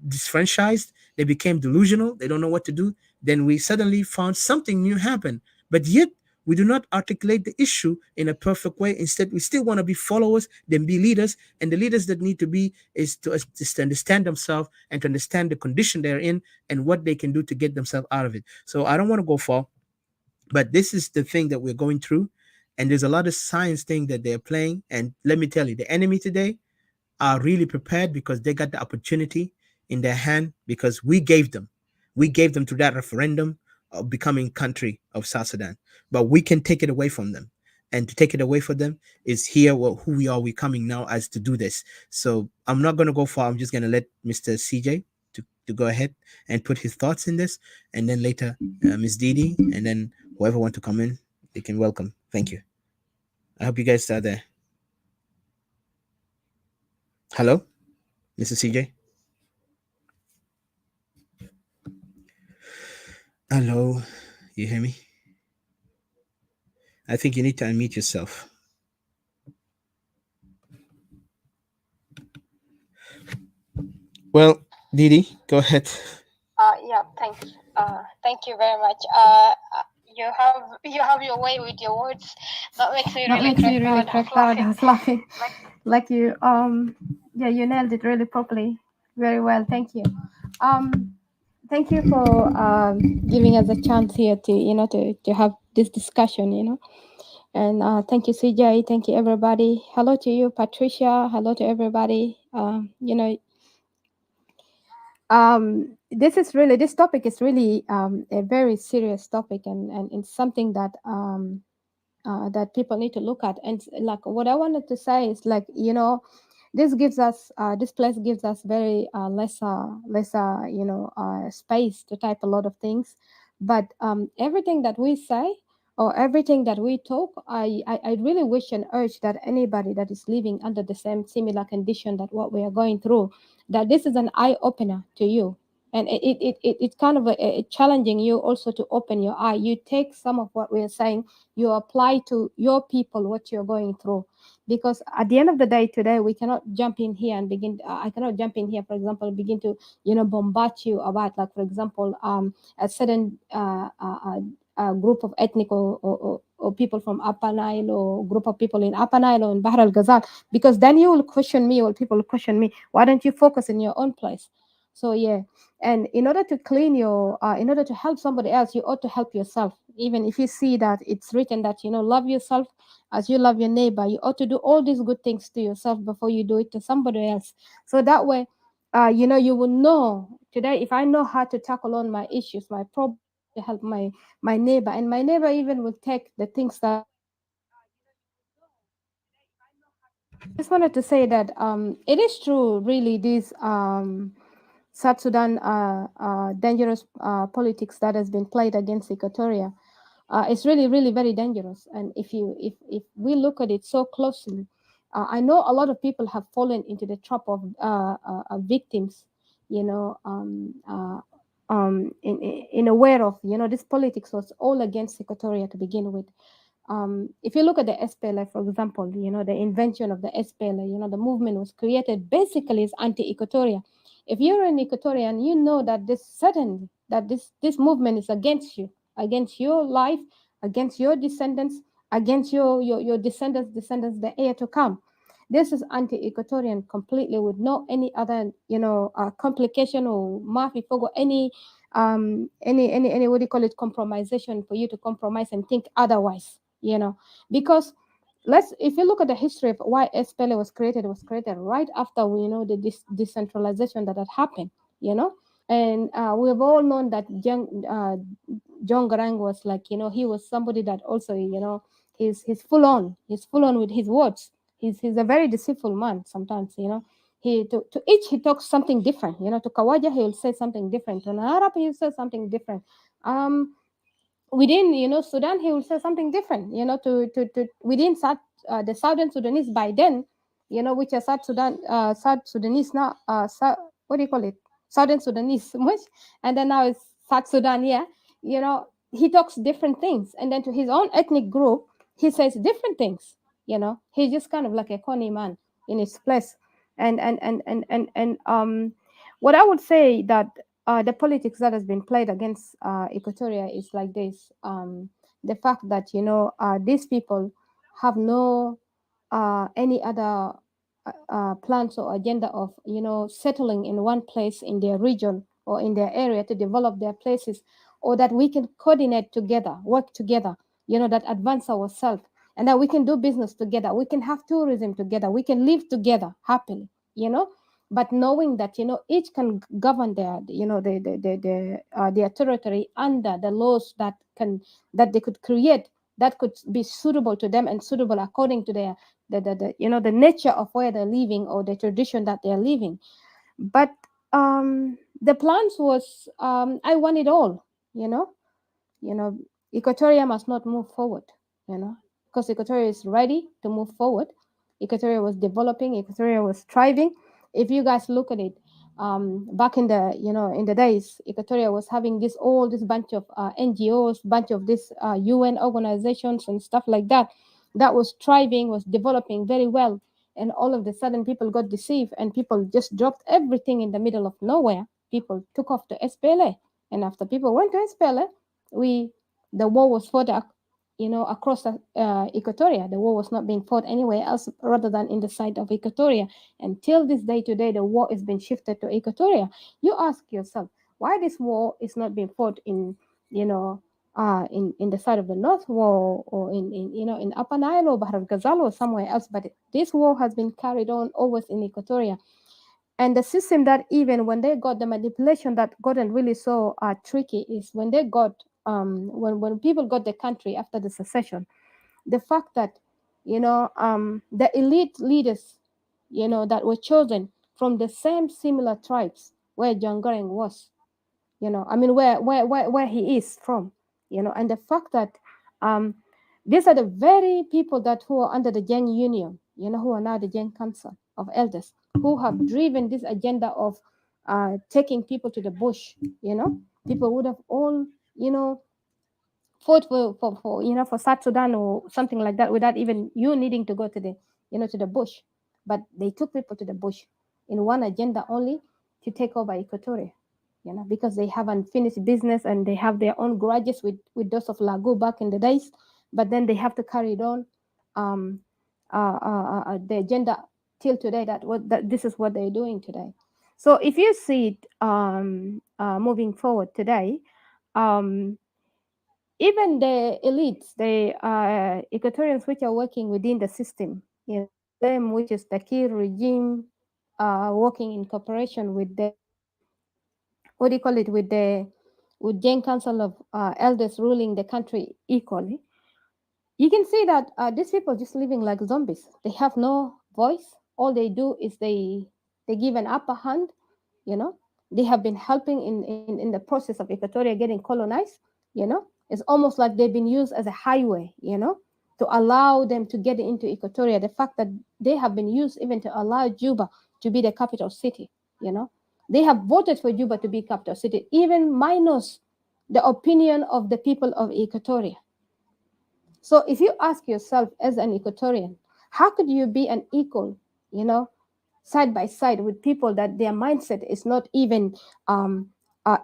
disfranchised. They became delusional. They don't know what to do. Then we suddenly found something new happen. But yet, we do not articulate the issue in a perfect way. Instead, we still want to be followers, then be leaders. And the leaders that need to be is to understand themselves and to understand the condition they're in and what they can do to get themselves out of it. So I don't want to go far, but this is the thing that we're going through. And there's a lot of science thing that they're playing. And let me tell you, the enemy today are really prepared because they got the opportunity in their hand, because we gave them through that referendum of becoming country of South Sudan. But we can take it away from them. And to take it away from them is here, well, who we are, we coming now as to do this. So I'm not going to go far. I'm just going to let Mr. CJ to go ahead and put his thoughts in this. And then later, Ms. Didi, and then whoever want to come in, they can welcome. Thank you. I hope you guys are there. Hello, Mr. CJ. Hello, you hear me? I think you need to unmute yourself. Well, Didi, go ahead. Yeah, thanks. Thank you very much. You have your way with your words. That makes me really crack proud. I was laughing. Like you, yeah, you nailed it really properly. Very well. Thank you. Thank you for giving us a chance here to have this discussion, And thank you, CJ. Thank you, everybody. Hello to you, Patricia. Hello to everybody. This topic is really a very serious topic, and it's something that that people need to look at. And like what I wanted to say is, like, this place gives us very lesser space to type a lot of things, but everything that we say or everything that we talk, I really wish and urge that anybody that is living under the same similar condition that what we are going through, that this is an eye opener to you. And it's kind of challenging you also to open your eye. You take some of what we are saying, you apply to your people what you're going through, because at the end of the day today, we cannot jump in here and begin I cannot jump in here, for example, begin to bombard you about, like, for example, a certain group of ethnic or people from Upper Nile, or group of people in Upper Nile or in Bahr al-Ghazal, because then you will question me, or people will question me, why don't you focus in your own place? So yeah, and in order to clean your in order to help somebody else, you ought to help yourself. Even if you see that it's written that love yourself as you love your neighbor, you ought to do all these good things to yourself before you do it to somebody else. So that way, you will know today if I know how to tackle on my issues, my problems, to help my neighbor, and my neighbor even will take the things that I just wanted to say that it is true, really, this South Sudan dangerous politics that has been played against Equatoria. It's really, really very dangerous. And if we look at it so closely, I know a lot of people have fallen into the trap of victims, you know, in aware of, this politics was all against Equatoria to begin with. If you look at the SPLA, for example, the invention of the SPLA, the movement was created basically as anti-Equatoria. If you're an Equatorian, you know that this movement is against your life, against your descendants, against your descendants, the heir to come. This is anti-Equatorian completely, with no any other, complication or mafia for any what do you call it, compromisation for you to compromise and think otherwise, because if you look at the history of why SPLA was created, it was created right after the decentralization that had happened, and we've all known that John Garang was like, he was somebody that also, he's full on with his words. He's a very deceitful man sometimes, to each he talks something different, to Kawaja he will say something different, to an Arab he will say something different. Within Sudan he will say something different, to within the Southern Sudanese by then, which are South Sudanese now, what do you call it, Southern Sudanese much, and then now it's South Sudan, yeah, he talks different things, and then to his own ethnic group he says different things, he's just kind of like a corny man in his place. And what I would say that the politics that has been played against Equatoria is like this: the fact that these people have no any other plans or agenda of settling in one place in their region or in their area to develop their places, or that we can coordinate together, work together, that advance ourselves, and that we can do business together, we can have tourism together, we can live together happily, but knowing that each can govern their territory under the laws that they could create, that could be suitable to them and suitable according to their the nature of where they're living or the tradition that they're living. But the plans was, I want it all, you know you know Equatoria must not move forward, because Equatoria is ready to move forward. Equatoria was developing, Equatoria was thriving. If you guys look at it, back in the days, Equatoria was having this bunch of NGOs, bunch of this UN organizations and stuff like that was thriving, was developing very well. And all of a sudden people got deceived and people just dropped everything in the middle of nowhere. People took off to SPLA, and after people went to SPLA, we the war was fought across Equatoria. The war was not being fought anywhere else rather than in the side of Equatoria. Until this day today, the war has been shifted to Equatoria. You ask yourself why this war is not being fought in the side of the North War, or in Upper Nile or Bahr al Ghazal or somewhere else, but this war has been carried on always in Equatoria. And the system that, even when they got the manipulation that gotten really so tricky, is when they got when people got the country after the secession, the fact that the elite leaders that were chosen from the same similar tribes where John Garang was, I mean, where he is from, and the fact that um these are the very people that who are under the Gang Union, who are now the Gang Council of Elders, who have driven this agenda of taking people to the bush. People would have all fought for South Sudan or something like that without even you needing to go to the bush. But they took people to the bush in one agenda only: to take over Equatoria. Because they have unfinished business and they have their own grudges with those of Lagu back in the days. But then they have to carry it on, um, the agenda till today. That this is what they're doing today. So if you see it moving forward today, um, even the elites, the Equatorians which are working within the system, them which is the key regime, working in cooperation with the, what do you call it, with Jain Council of Elders ruling the country equally, you can see that these people just living like zombies. They have no voice. All they do is they give an upper hand. You know, they have been helping in the process of Equatoria getting colonized. You know, it's almost like they've been used as a highway. You know, to allow them to get into Equatoria. The fact that they have been used even to allow Juba to be the capital city. You know, they have voted for Juba to be capital city, even minus the opinion of the people of Equatoria. So if you ask yourself as an Equatorian, how could you be an equal, you know, side by side with people that their mindset is not even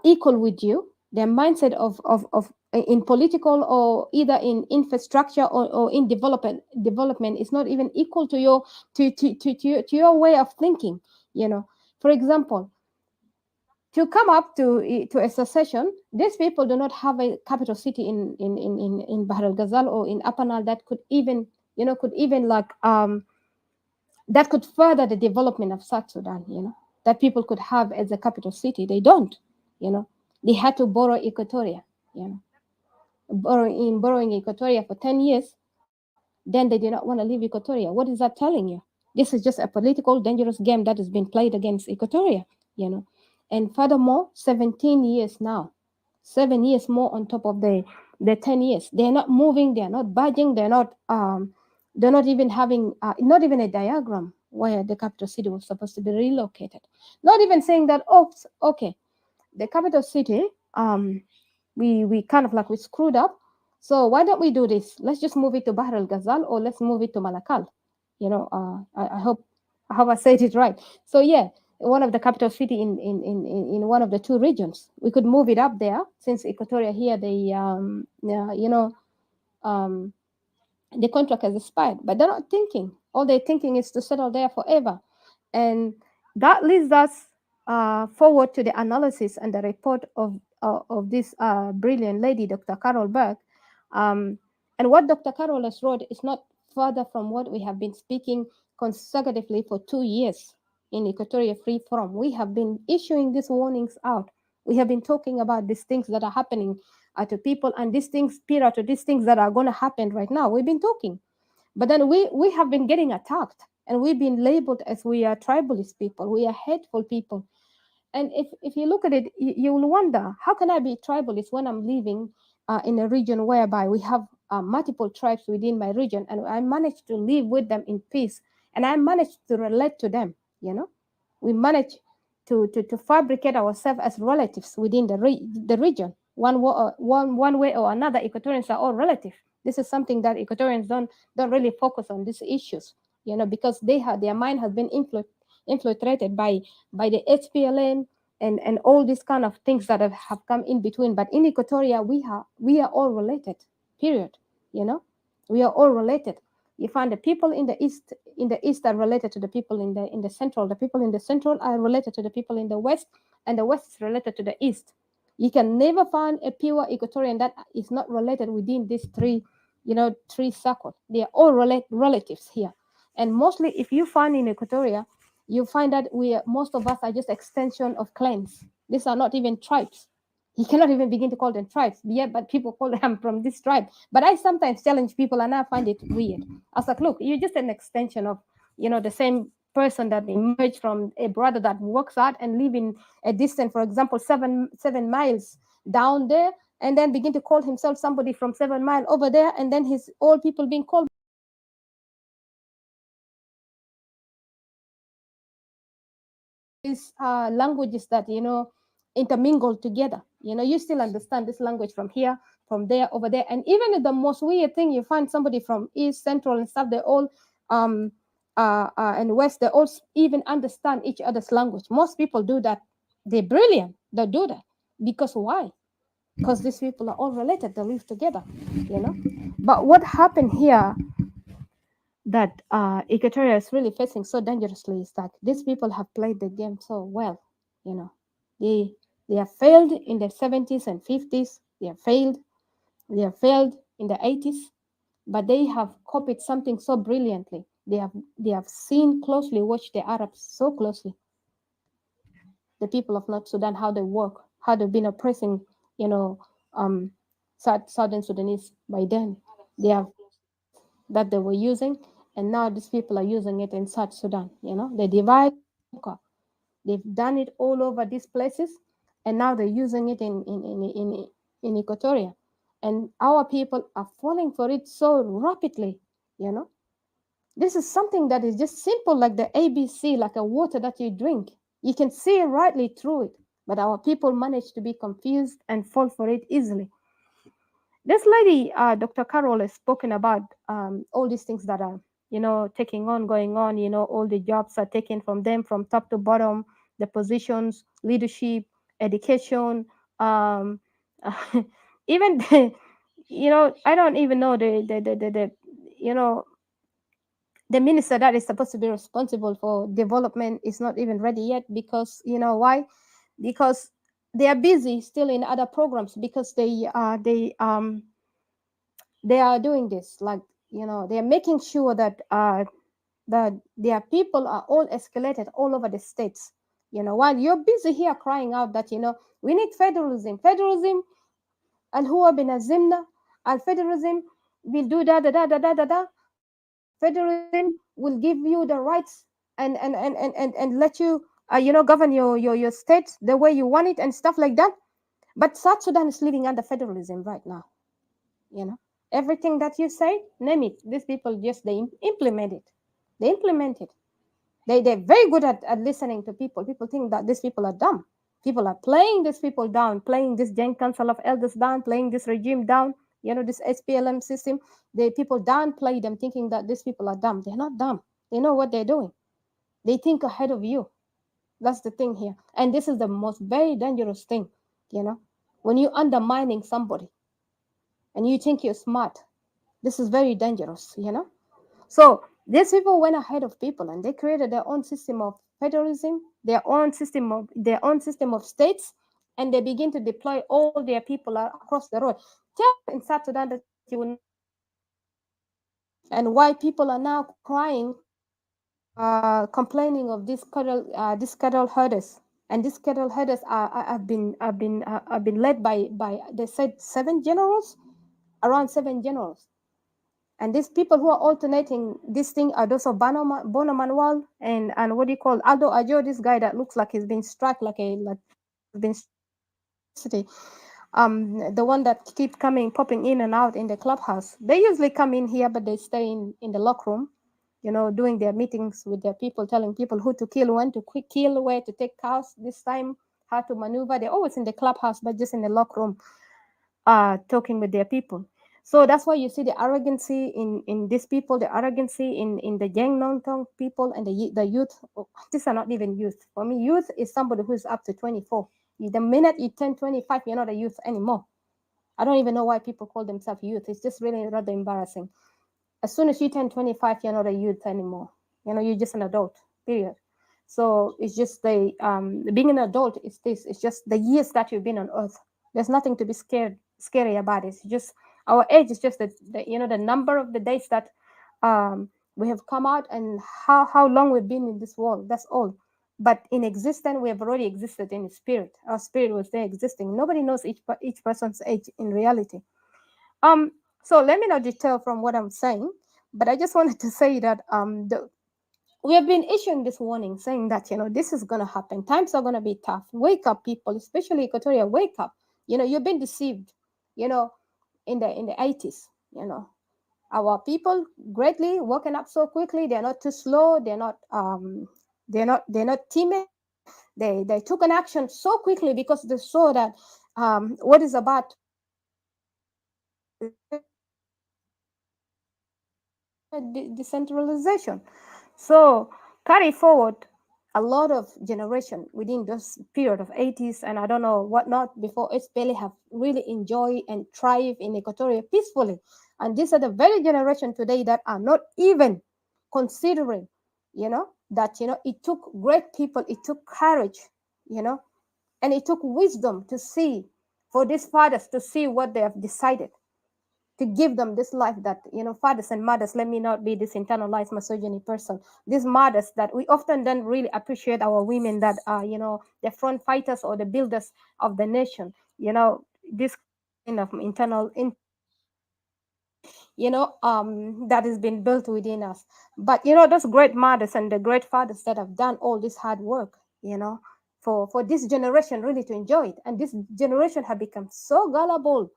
equal with you? Their mindset of in political or either in infrastructure or in development is not even equal to your to your way of thinking. You know, for example, to come up to a secession, these people do not have a capital city in Bahr al Ghazal or in Apanal that could even, you know, could even like that could further the development of South Sudan, you know, that people could have as a capital city. They don't, you know. They had to borrow Equatoria, you know, borrowing Equatoria for 10 years. Then they did not want to leave Equatoria. What is that telling you? This is just a political, dangerous game that has been played against Equatoria, you know. And furthermore, 17 years now, 7 years more on top of the 10 years. They're not moving, they're not budging, they're not even having, not even a diagram where the capital city was supposed to be relocated. Not even saying that, oh, okay, the capital city, we kind of like we screwed up. So why don't we do this? Let's just move it to Bahr al Ghazal or let's move it to Malakal. You know, I hope I said it right. So yeah, one of the capital city in one of the two regions. We could move it up there since Equatoria here they yeah, you know, um the contract has expired, but they're not thinking. All they're thinking is to settle there forever. And that leads us forward to the analysis and the report of this brilliant lady, Dr. Carol Berg. And what Dr. Carol has wrote is not further from what we have been speaking consecutively for 2 years in Equatoria Free Forum. We have been issuing these warnings out. We have been talking about these things that are happening to people and these things, period, to these things that are going to happen right now. We've been talking. But then we have been getting attacked and we've been labeled as we are tribalist people, we are hateful people. And if you look at it, you will wonder, how can I be tribalist when I'm living in a region whereby we have multiple tribes within my region and I managed to live with them in peace and I managed to relate to them, you know? We manage to fabricate ourselves as relatives within the region. One way or another, Equatorians are all relative. This is something that Equatorians don't really focus on these issues, you know, because their mind has been infiltrated by the HPLM and all these kind of things that have come in between. But in Equatoria, we are all related. Period. You know, we are all related. You find the people in the east are related to the people in the central. The people in the central are related to the people in the west, and the west is related to the east. You can never find a pure Equatorian that is not related within these three, you know, three circles. They are all relatives here. And mostly, if you find in Equatoria, you find that most of us are just extension of clans. These are not even tribes. You cannot even begin to call them tribes. Yeah, but people call them from this tribe. But I sometimes challenge people and I find it weird. I was like, look, you're just an extension of, you know, the same person that emerged from a brother that works out and live in a distance, for example, seven miles down there, and then begin to call himself somebody from 7 mile over there, and then his all people being called these languages that, you know, intermingle together. You know, you still understand this language from here, from there, over there. And even the most weird thing, you find somebody from east, central, and stuff, they all and west, they all even understand each other's language. Most people do that. They're brilliant. They do that. Because why? Because these people are all related. They live together, you know. But what happened here that Equatoria is really facing so dangerously is that these people have played the game so well. You know, they have failed in the 70s and 50s. They have failed. They have failed in the 80s, but they have copied something so brilliantly. They have seen closely, watched the Arabs so closely, the people of North Sudan, how they work, how they've been oppressing, you know, um, Southern Sudanese by then. They have that they were using, and now these people are using it in South Sudan. They divide and conquer. They've done it all over these places, and now they're using it in Equatoria, and our people are falling for it so rapidly. You know, this is something that is just simple, like the ABC, like a water that you drink. You can see rightly through it, but our people manage to be confused and fall for it easily. This lady, Dr. Carol, has spoken about all these things that are, taking on, going on. All the jobs are taken from them from top to bottom, the positions, leadership, education, um, even, I don't even know you know, the minister that is supposed to be responsible for development is not even ready yet, because why? Because they are busy still in other programs, because they are doing this, like, they are making sure that their people are all escalated all over the states, while you're busy here crying out that we need federalism and who bin azimna al federalism will do da. Federalism will give you the rights and let you govern your state the way you want it and stuff like that. But South Sudan is living under federalism right now. you know Everything that you say, name it, these people just implement it. They implement it. They're very good at listening to people. People think that these people are dumb. People are playing these people down, playing this Gen Council of Elders down, playing this regime down, this SPLM system. The people downplay them, thinking that these people are dumb. They're not dumb. They know what they're doing. They think ahead of you. That's the thing here. And this is the most very dangerous thing, when you're undermining somebody and you think you're smart. This is very dangerous. So these people went ahead of people and they created their own system of federalism, their own system of states, and they begin to deploy all their people across the road. Tell in South Sudan that you will not see them anymore. And why people are now crying, complaining of these cattle herders. And these cattle herders have been led by they said 7 generals, around 7 generals. And these people who are alternating this thing are those of Bono Manuel and what do you call Aldo Ajo, this guy that looks like he's been struck like he's been struck by electricity. The one that keep popping in and out in the clubhouse. They usually come in here, but they stay in the lock room, doing their meetings with their people, telling people who to kill, when to quick kill, where to take cows this time, how to maneuver. They're always in the clubhouse, but just in the lock room, talking with their people. So that's why you see the arrogancy in these people, the arrogancy in the Jeng Nontong people and the youth. These are not even youth. For me, youth is somebody who is up to 24. The minute you turn 25, you're not a youth anymore. I don't even know why people call themselves youth. It's just really rather embarrassing. As soon as you turn 25, you're not a youth anymore. You're just an adult, period. So it's just being an adult is this. It's just the years that you've been on earth. There's nothing to be scary about it. It's just our age is just the number of the days that we have come out and how long we've been in this world. That's all. But in existence, we have already existed in spirit. Our spirit was there existing. Nobody knows each person's age in reality. So let me not detail from what I'm saying, but I just wanted to say that we have been issuing this warning, saying that this is going to happen. Times are going to be tough. Wake up, people, especially Equatoria. Wake up. You've been deceived. In the 80s. Our people greatly woken up so quickly. They're not too slow. They're not timid. They took an action so quickly because they saw that what is about to decentralization. So carry forward a lot of generation within this period of 80s and I don't know what not before SPLA have really enjoy and thrive in Equatoria peacefully. And these are the very generation today that are not even considering, that it took great people, it took courage, and it took wisdom to see, for these fathers to see what they have decided. to give them this life that, fathers and mothers, let me not be this internalized misogyny person, these mothers that we often don't really appreciate our women that are, the front fighters or the builders of the nation, this kind of internal that has been built within us. But those great mothers and the great fathers that have done all this hard work, for this generation really to enjoy it, and this generation have become so gullible,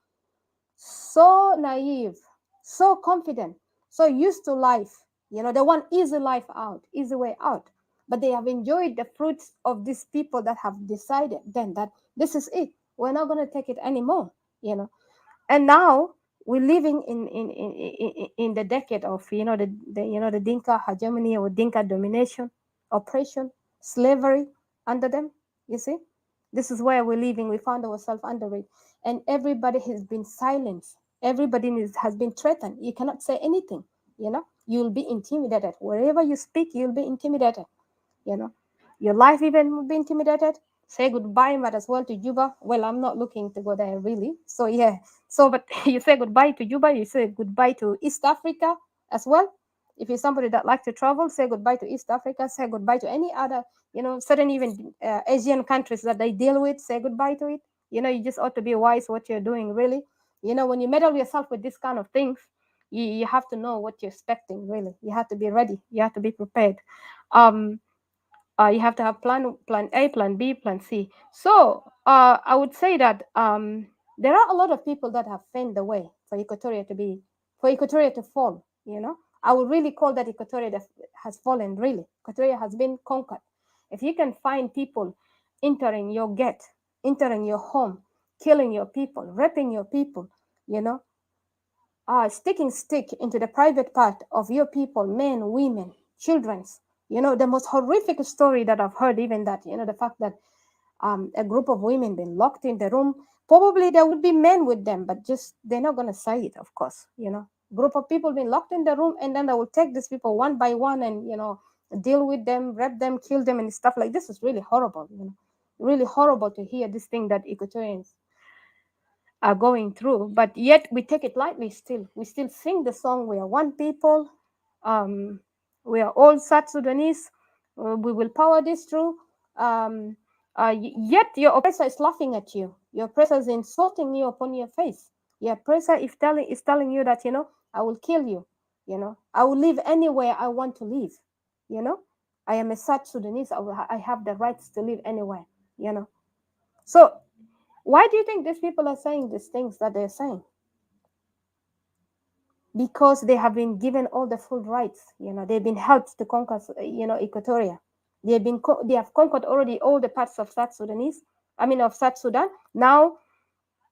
so naive, so confident, so used to life. They want easy life out, easy way out. But they have enjoyed the fruits of these people that have decided then that this is it. We're not going to take it anymore. And now we're living in the decade of the Dinka hegemony or Dinka domination, oppression, slavery under them. You see, this is where we're living. We found ourselves under it, and everybody has been silenced. Everybody has been threatened. You cannot say anything. You'll be intimidated wherever you speak. You'll be intimidated. you know your life even will be intimidated. Say goodbye might as well to Juba. Well, I'm not looking to go there really, so yeah. So but you say goodbye to Juba, you say goodbye to East Africa as well. If you're somebody that like to travel, say goodbye to East Africa, say goodbye to any other, certain even Asian countries that they deal with, say goodbye to it. You just ought to be wise what you're doing really. When you meddle yourself with this kind of things, you have to know what you're expecting really. You have to be ready, you have to be prepared. You have to have plan A, plan B, plan C. So I would say that there are a lot of people that have found the way for Equatoria to fall. I would really call that Equatoria that has fallen. Really, Equatoria has been conquered. If you can find people entering your gate, entering your home, killing your people, raping your people, sticking stick into the private part of your people, men, women, children's. The most horrific story that I've heard, even that, the fact that a group of women been locked in the room. Probably there would be men with them, but just they're not gonna say it, of course. Group of people been locked in the room, and then they will take these people one by one and deal with them, rape them, kill them, and stuff like this. Is really horrible. Really horrible to hear this thing that Equatorians are going through, but yet we take it lightly still. We still sing the song, we are one people, we are all South Sudanese, we will power this through. Yet your oppressor is laughing at you. Your oppressor is insulting you upon your face. Your oppressor is telling you that, I will kill you. I will live anywhere I want to live. I am a South Sudanese. I have the rights to live anywhere. So why do you think these people are saying these things that they're saying? Because they have been given all the full rights. They've been helped to conquer, Equatoria. They have conquered already all the parts of South Sudan. Now,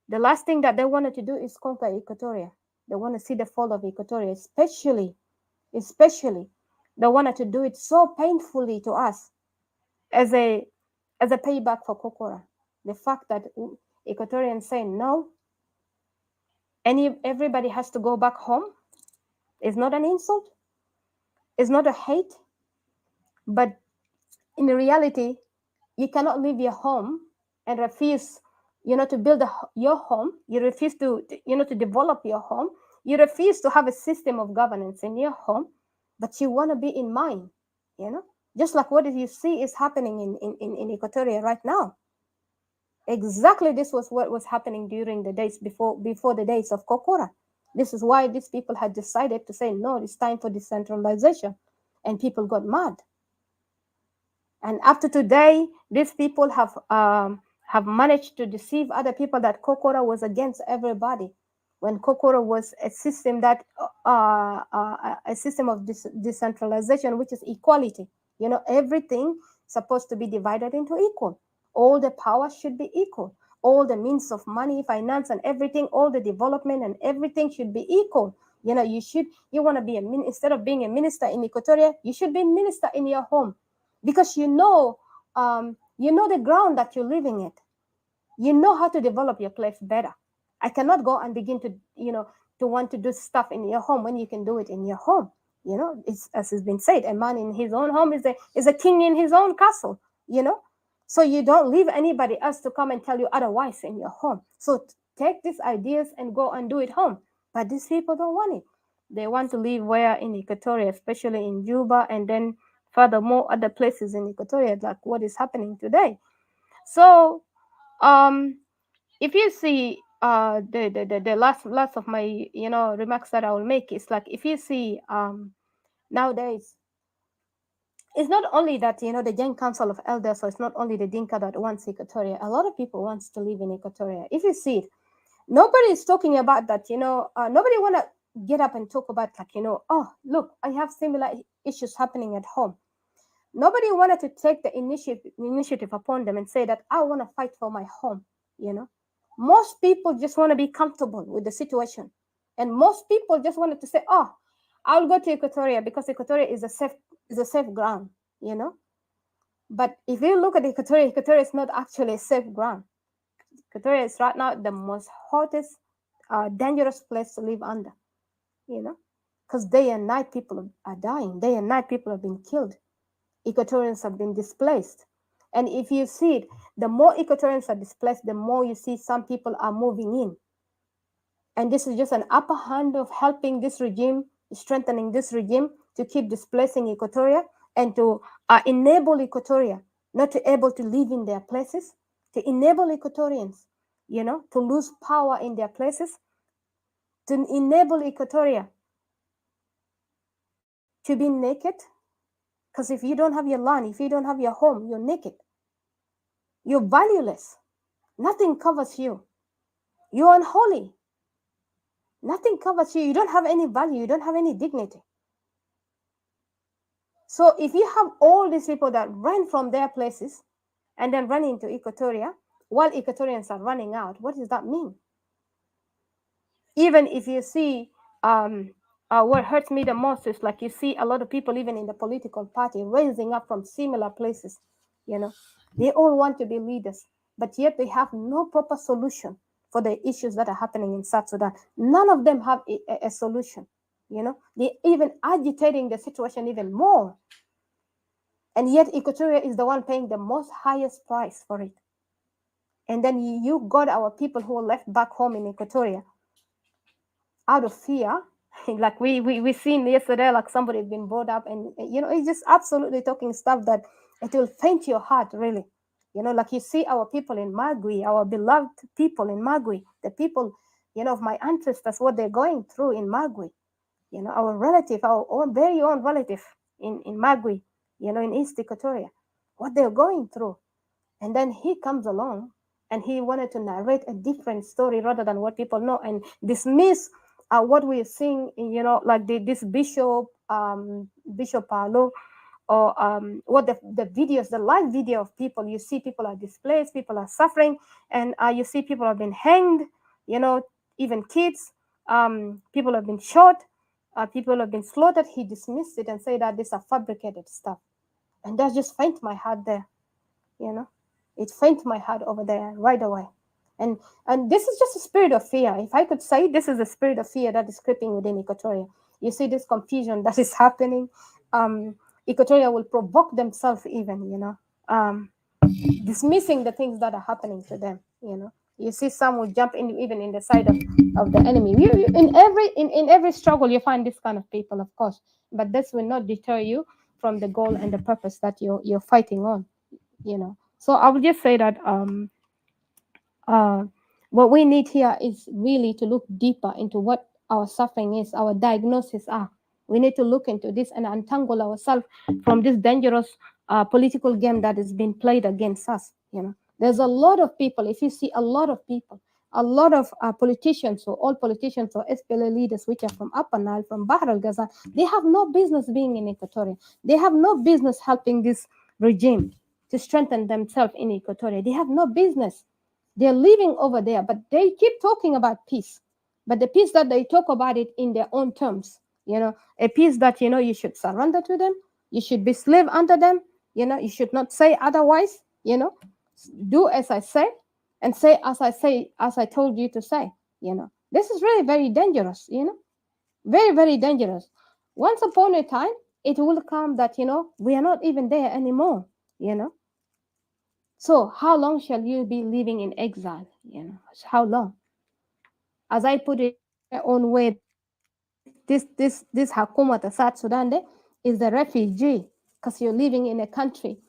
the last thing that they wanted to do is conquer Equatoria. They want to see the fall of Equatoria, especially, they wanted to do it so painfully to us as a payback for Kokora. The fact that Equatorians say no, everybody has to go back home is not an insult, it's not a hate, but in reality, you cannot leave your home and refuse, to build your home. You refuse to develop your home. You refuse to have a system of governance in your home, but you want to be in mine, just like what you see is happening in Equatoria right now. Exactly, this was what was happening during the days before the days of Kokora. This is why these people had decided to say, no, it's time for decentralization. And people got mad. And up to today, these people have managed to deceive other people that Kokora was against everybody. When Kokora was a system that, a system of decentralization, which is equality. Everything supposed to be divided into equal. All the power should be equal. All the means of money, finance, and everything, all the development and everything should be equal. You want to be instead of being a minister in Equatoria, you should be a minister in your home, because the ground that you're living at. You know how to develop your place better. I cannot go and begin to to want to do stuff in your home when you can do it in your home. It's, as has been said, a man in his own home is a king in his own castle. So you don't leave anybody else to come and tell you otherwise in your home. So take these ideas and go and do it home. But these people don't want it. They want to live where in Equatoria, especially in Juba, and then furthermore other places in Equatoria, like what is happening today. So if you see the last of my remarks that I will make is like, if you see nowadays, it's not only that the Young Council of Elders, or it's not only the Dinka that wants Equatoria. A lot of people wants to live in Equatoria. If you see it, nobody is talking about that. Nobody want to get up and talk about, like, oh, look, I have similar issues happening at home. Nobody wanted to take the initiative upon them and say that I want to fight for my home. Most people just want to be comfortable with the situation, and most people just wanted to say, oh, I'll go to Equatoria because Equatoria is a safe ground. But if you look at Equatoria is not actually a safe ground. Equatoria is right now the most hottest, dangerous place to live under. Because day and night people are dying. Day and night people have been killed. Equatorians have been displaced. And if you see it, the more Equatorians are displaced, the more you see some people are moving in. And this is just an upper hand of helping this regime, strengthening this regime to keep displacing Equatoria and to enable Equatoria not to able to live in their places, to enable Equatorians, to lose power in their places, to enable Equatoria to be naked. Because if you don't have your land, if you don't have your home, you're naked. You're valueless. Nothing covers you. You're unholy. Nothing covers you. You don't have any value. You don't have any dignity. So if you have all these people that run from their places and then run into Equatoria, while Equatorians are running out, what does that mean? Even if you see, what hurts me the most is, like, you see a lot of people even in the political party raising up from similar places. They all want to be leaders, but yet they have no proper solution for the issues that are happening in South Sudan. None of them have a solution. They're even agitating the situation even more. And yet Equatoria is the one paying the most highest price for it. And then you got our people who are left back home in Equatoria out of fear. Like we seen yesterday, like somebody been brought up, and it's just absolutely talking stuff that it will faint your heart, really. Like you see our people in Magui, our beloved people in Magui, the people, of my ancestors, what they're going through in Magui. Our relative, our own very own relative in Magui, in East Equatoria, what they're going through. And then he comes along and he wanted to narrate a different story rather than what people know, and dismiss what we're seeing, like this Bishop Paulo, or what the videos, the live video of people. You see people are displaced, people are suffering, and you see people have been hanged, even kids, people have been shot, people have been slaughtered. He dismissed it and said that these are fabricated stuff. And that just faint my heart there, It faint my heart over there right away. And this is just a spirit of fear. If I could say, this is a spirit of fear that is creeping within Equatoria. You see this confusion that is happening. Equatoria will provoke themselves even, dismissing the things that are happening to them. You see some will jump in even in the side of the enemy. In every struggle you find this kind of people, of course, but this will not deter you from the goal and the purpose that you're fighting on. So I would just say that what we need here is really to look deeper into what our suffering is, our diagnosis are. We need to look into this and untangle ourselves from this dangerous political game that is being played against us. There's a lot of people. If you see a lot of people, a lot of politicians, or all politicians or SPLA leaders, which are from Upper Nile, from Bahr al Ghazal, they have no business being in Equatoria. They have no business helping this regime to strengthen themselves in Equatoria. They have no business. They're living over there, but they keep talking about peace. But the peace that they talk about it in their own terms, a peace that, you should surrender to them, you should be slave under them, you should not say otherwise, do as I say and say as I told you to say, This is really very dangerous, very, very dangerous. Once upon a time, it will come that, we are not even there anymore, So how long shall you be living in exile? How long? As I put it own way that this Hakuma, the South Sudan, is a refugee because you're living in a country,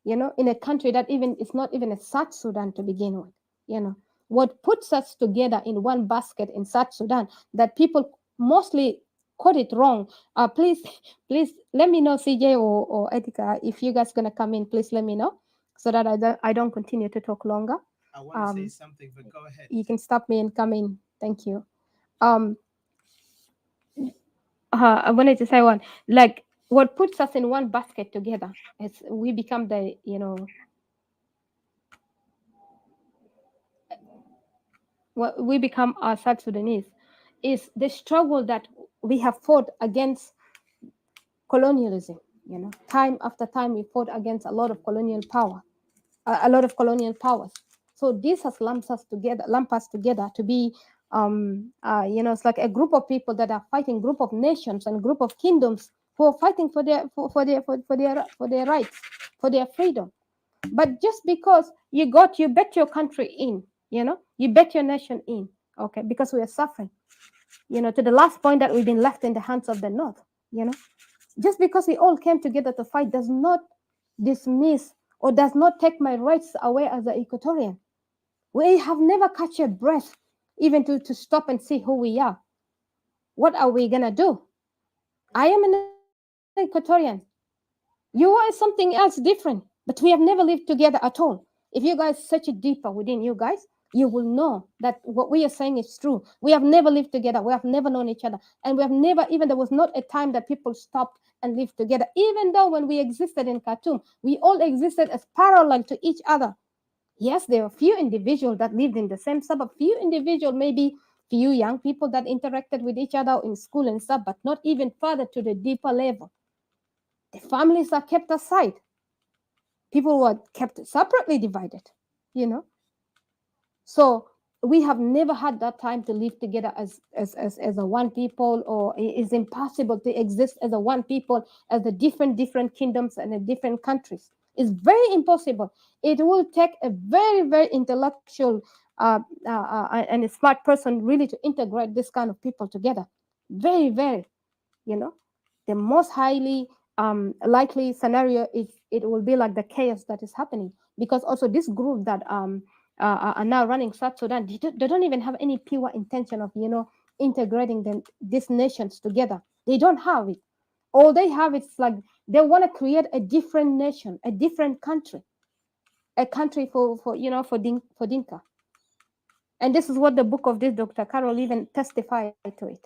in a country that even is not even a South Sudan to begin with. What puts us together in one basket in South Sudan that people mostly caught it wrong. Please, please let me know, CJ or Etika, if you guys gonna come in. Please let me know so that I don't continue to talk longer. I want to say something, but go ahead. You can stop me and come in. Thank you. Um, I wanted to say one, like what puts us in one basket together is we become what we become our South Sudanese is the struggle that we have fought against colonialism. Time after time we fought against a lot of colonial power, a lot of colonial powers. So this has lumped us together to be, it's like a group of people that are fighting, group of nations and group of kingdoms who are fighting for their rights, for their freedom. But just because you bet your country in, you bet your nation in, okay, because we are suffering, to the last point that we've been left in the hands of the North, just because we all came together to fight does not dismiss or does not take my rights away as an Equatorian. We have never catch a breath even to stop and see who we are. What are we gonna do? I am an Equatorian. You are something else different, but we have never lived together at all. If you guys search it deeper within you guys, you will know that what we are saying is true. We have never lived together. We have never known each other. And we have never, even there was not a time that people stopped and lived together. Even though when we existed in Khartoum, we all existed as parallel to each other. Yes, there are few individuals that lived in the same suburb, few individuals, maybe few young people that interacted with each other in school and stuff, but not even further to the deeper level. The families are kept aside. People were kept separately divided, you know. So we have never had that time to live together as a one people, or it is impossible to exist as a one people, as the different kingdoms and the different countries. It's very impossible. It will take a very intellectual and a smart person really to integrate this kind of people together. Very, you know. The most highly likely scenario is it will be like the chaos that is happening, because also this group that are now running South Sudan, they don't even have any pure intention of integrating these nations together. They don't have it. All they have is like they want to create a different nation, a different country, a country for Dinka. And this is what the book of this Dr. Carol even testified to it.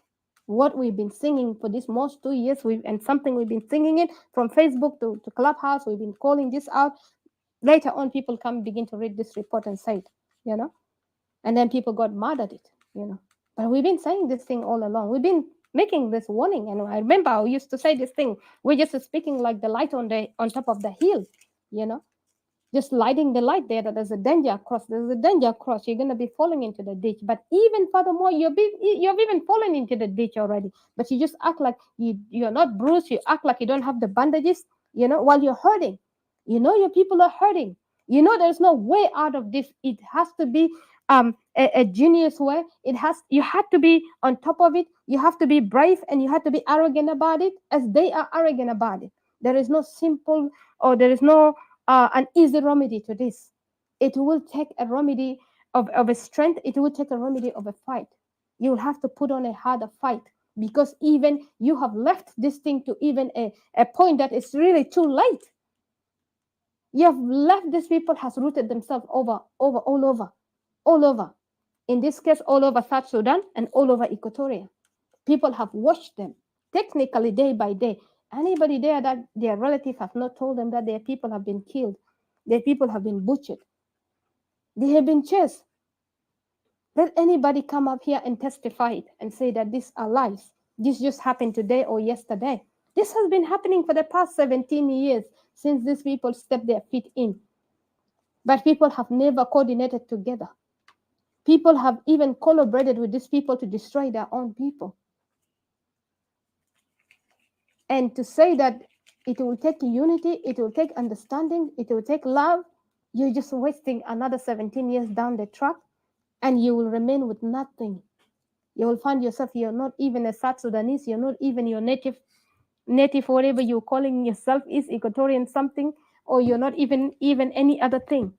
What we've been singing for this most 2 years, and something we've been singing it from Facebook to Clubhouse, we've been calling this out. Later on, people come begin to read this report and say it, and then people got mad at it. But we've been saying this thing all along. We've been making this warning, and I remember I used to say this thing. We're just speaking like the light on top of the hill, just lighting the light there that there's a danger across. There's a danger across. You're going to be falling into the ditch. But even furthermore, you've even fallen into the ditch already. But you just act like you're not bruised. You act like you don't have the bandages, while you're hurting. Your people are hurting. There's no way out of this. It has to be a genius way. You had to be on top of it. You have to be brave, and you have to be arrogant about it, as they are arrogant about it. There is no simple, or there is no an easy remedy to this. It will take a remedy of a strength. It will take a remedy of a fight. You will have to put on a harder fight, because even you have left this thing to even a point that is really too late. You have left these people has rooted themselves all over. In this case, all over South Sudan and all over Equatoria. People have watched them technically day by day. Anybody there that their relative have not told them that their people have been killed, their people have been butchered, they have been chased. Let anybody come up here and testify it and say that these are lies. This just happened today or yesterday. This has been happening for the past 17 years since these people stepped their feet in. But people have never coordinated together. People have even collaborated with these people to destroy their own people. And to say that it will take unity, it will take understanding, it will take love, you're just wasting another 17 years down the track, and you will remain with nothing. You will find yourself, you're not even a South Sudanese, you're not even your native, whatever you're calling yourself is Equatorian something, or you're not even any other thing.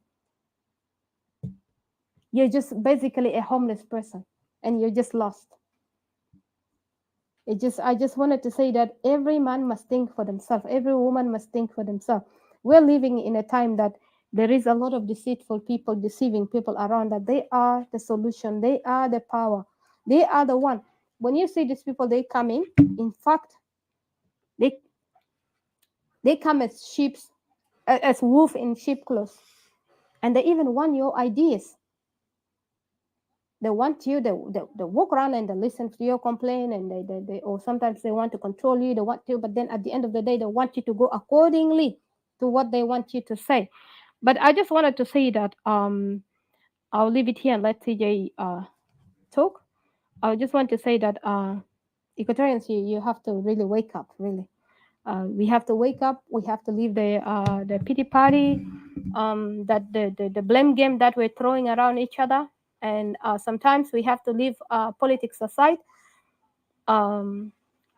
You're just basically a homeless person, and you're just lost. I just wanted to say that every man must think for themselves, every woman must think for themselves. We're living in a time that there is a lot of deceitful people deceiving people around, that they are the solution, they are the power, they are the one. When you see these people, they come in fact, they they come as sheep, as wolf in sheep clothes, and they even want your ideas. They want you, they walk around and they listen to your complaint, and they or sometimes they want to control you, they want to, but then at the end of the day, they want you to go accordingly to what they want you to say. But I just wanted to say that I'll leave it here and let TJ talk. I just want to say that Equatorians, you have to really wake up, really. We have to wake up. We have to leave the pity party, that the blame game that we're throwing around each other, and sometimes we have to leave politics aside.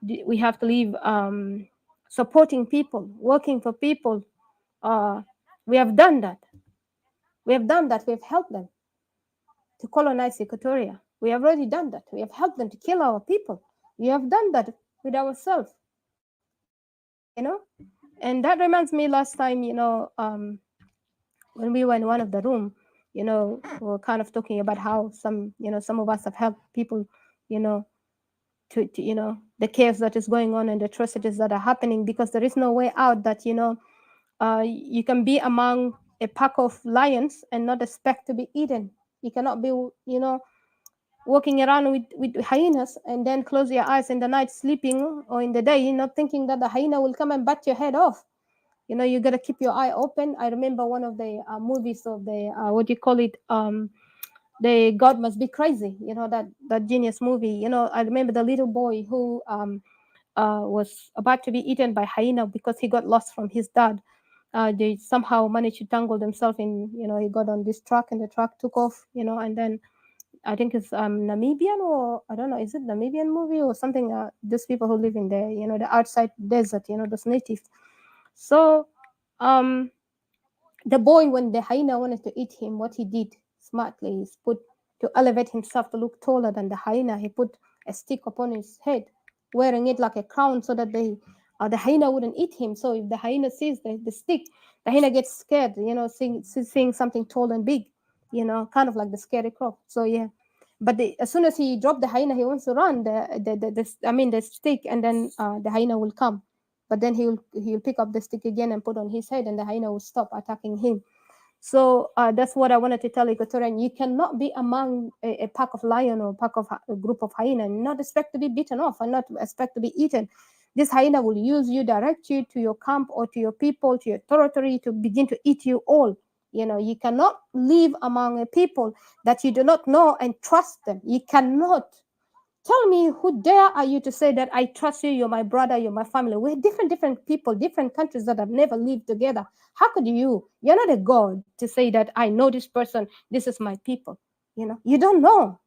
We have to leave supporting people, working for people. We have done that. We have done that. We have helped them to colonize Equatoria. We have already done that. We have helped them to kill our people. We have done that with ourselves, you know. And that reminds me last time, when we were in one of the room, we were kind of talking about how some of us have helped people, you know, to the chaos that is going on and the atrocities that are happening, because there is no way out that, you can be among a pack of lions and not expect to be eaten. You cannot be, walking around with hyenas and then close your eyes in the night sleeping, or in the day, not thinking that the hyena will come and bat your head off. You got to keep your eye open. I remember one of the movies of the what do you call it, the God Must Be Crazy, that genius movie. I remember the little boy who was about to be eaten by hyena because he got lost from his dad. They somehow managed to tangle themselves in, he got on this truck and the truck took off, and then I think it's Namibian, or I don't know, is it Namibian movie or something? Those people who live in the outside desert, those natives. So um, the boy, when the hyena wanted to eat him, what he did smartly is to elevate himself to look taller than the hyena, he put a stick upon his head, wearing it like a crown so that the hyena wouldn't eat him. So if the hyena sees the stick, the hyena gets scared, seeing something tall and big, kind of like the scary crow. So yeah. But as soon as he dropped the hyena, he wants to run the stick, and then the hyena will come. But then he'll pick up the stick again and put on his head, and the hyena will stop attacking him. So that's what I wanted to tell Equatorian. You cannot be among a pack of lion or a group of hyena and not expect to be beaten off and not expect to be eaten. This hyena will use you, direct you to your camp or to your people, to your territory, to begin to eat you all. You cannot live among a people that you do not know and trust them. You cannot. Tell me, who dare are you to say that I trust you, you're my brother, you're my family? We're different people, different countries that have never lived together. How could you're not a god to say that I know this person, this is my people. You don't know.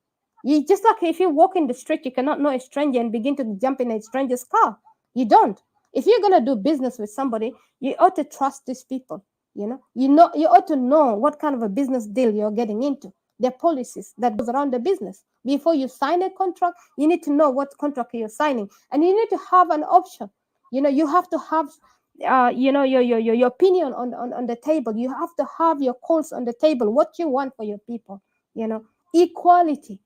You just, like if you walk in the street, you cannot know a stranger and begin to jump in a stranger's car. You don't. If you're gonna do business with somebody, you ought to trust these people. You ought to know what kind of a business deal you're getting into, their policies that goes around the business. Before you sign a contract, you need to know what contract you're signing, and you need to have an option. You have to have your opinion on the table. You have to have your calls on the table, what you want for your people. Equality.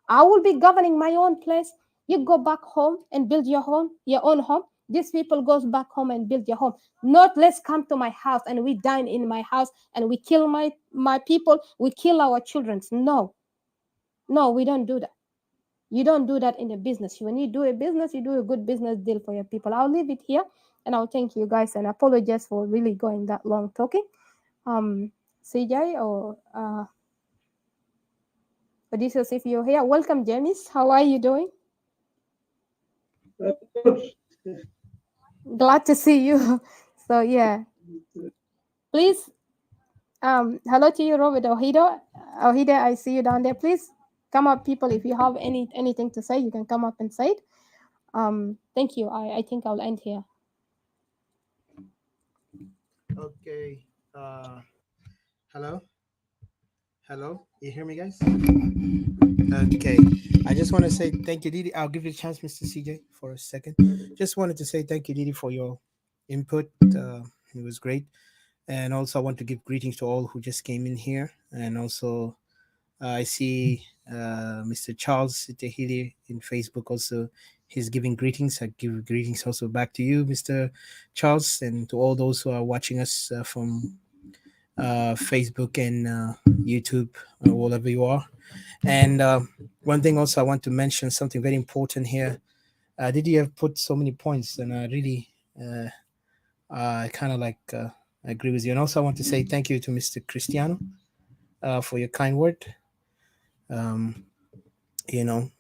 I will be governing my own place. You go back home and build your own home. These people goes back home and build your home. Not let's come to my house and we dine in my house and we kill my people, we kill our children. No, we don't do that. You don't do that in a business. When you do a business, you do a good business deal for your people. I'll leave it here, and I'll thank you guys and apologize for really going that long talking. CJ or Odysseus, if you're here, welcome, James. How are you doing? Glad to see you. So yeah, please, hello to you, Robert Ojeda. Ojeda, I see you down there. Please Come up, people. If you have anything to say, you can come up and say it. Thank you. I think I'll end here. Okay. Hello, hello. You hear me, guys? Okay. I just want to say thank you, Didi. I'll give you a chance, Mr. CJ, for a second. Just wanted to say thank you, Didi, for your input. It was great. And also, I want to give greetings to all who just came in here. And also, I see Mr. Charles Tehili in Facebook also. He's giving greetings. I give greetings also back to you, Mr. Charles, and to all those who are watching us from Facebook and YouTube, or wherever you are. And one thing also, I want to mention something very important here. Did you have put so many points, and I really kind of like agree with you. And also, I want to say thank you to Mr. Cristiano for your kind word. Um, you know,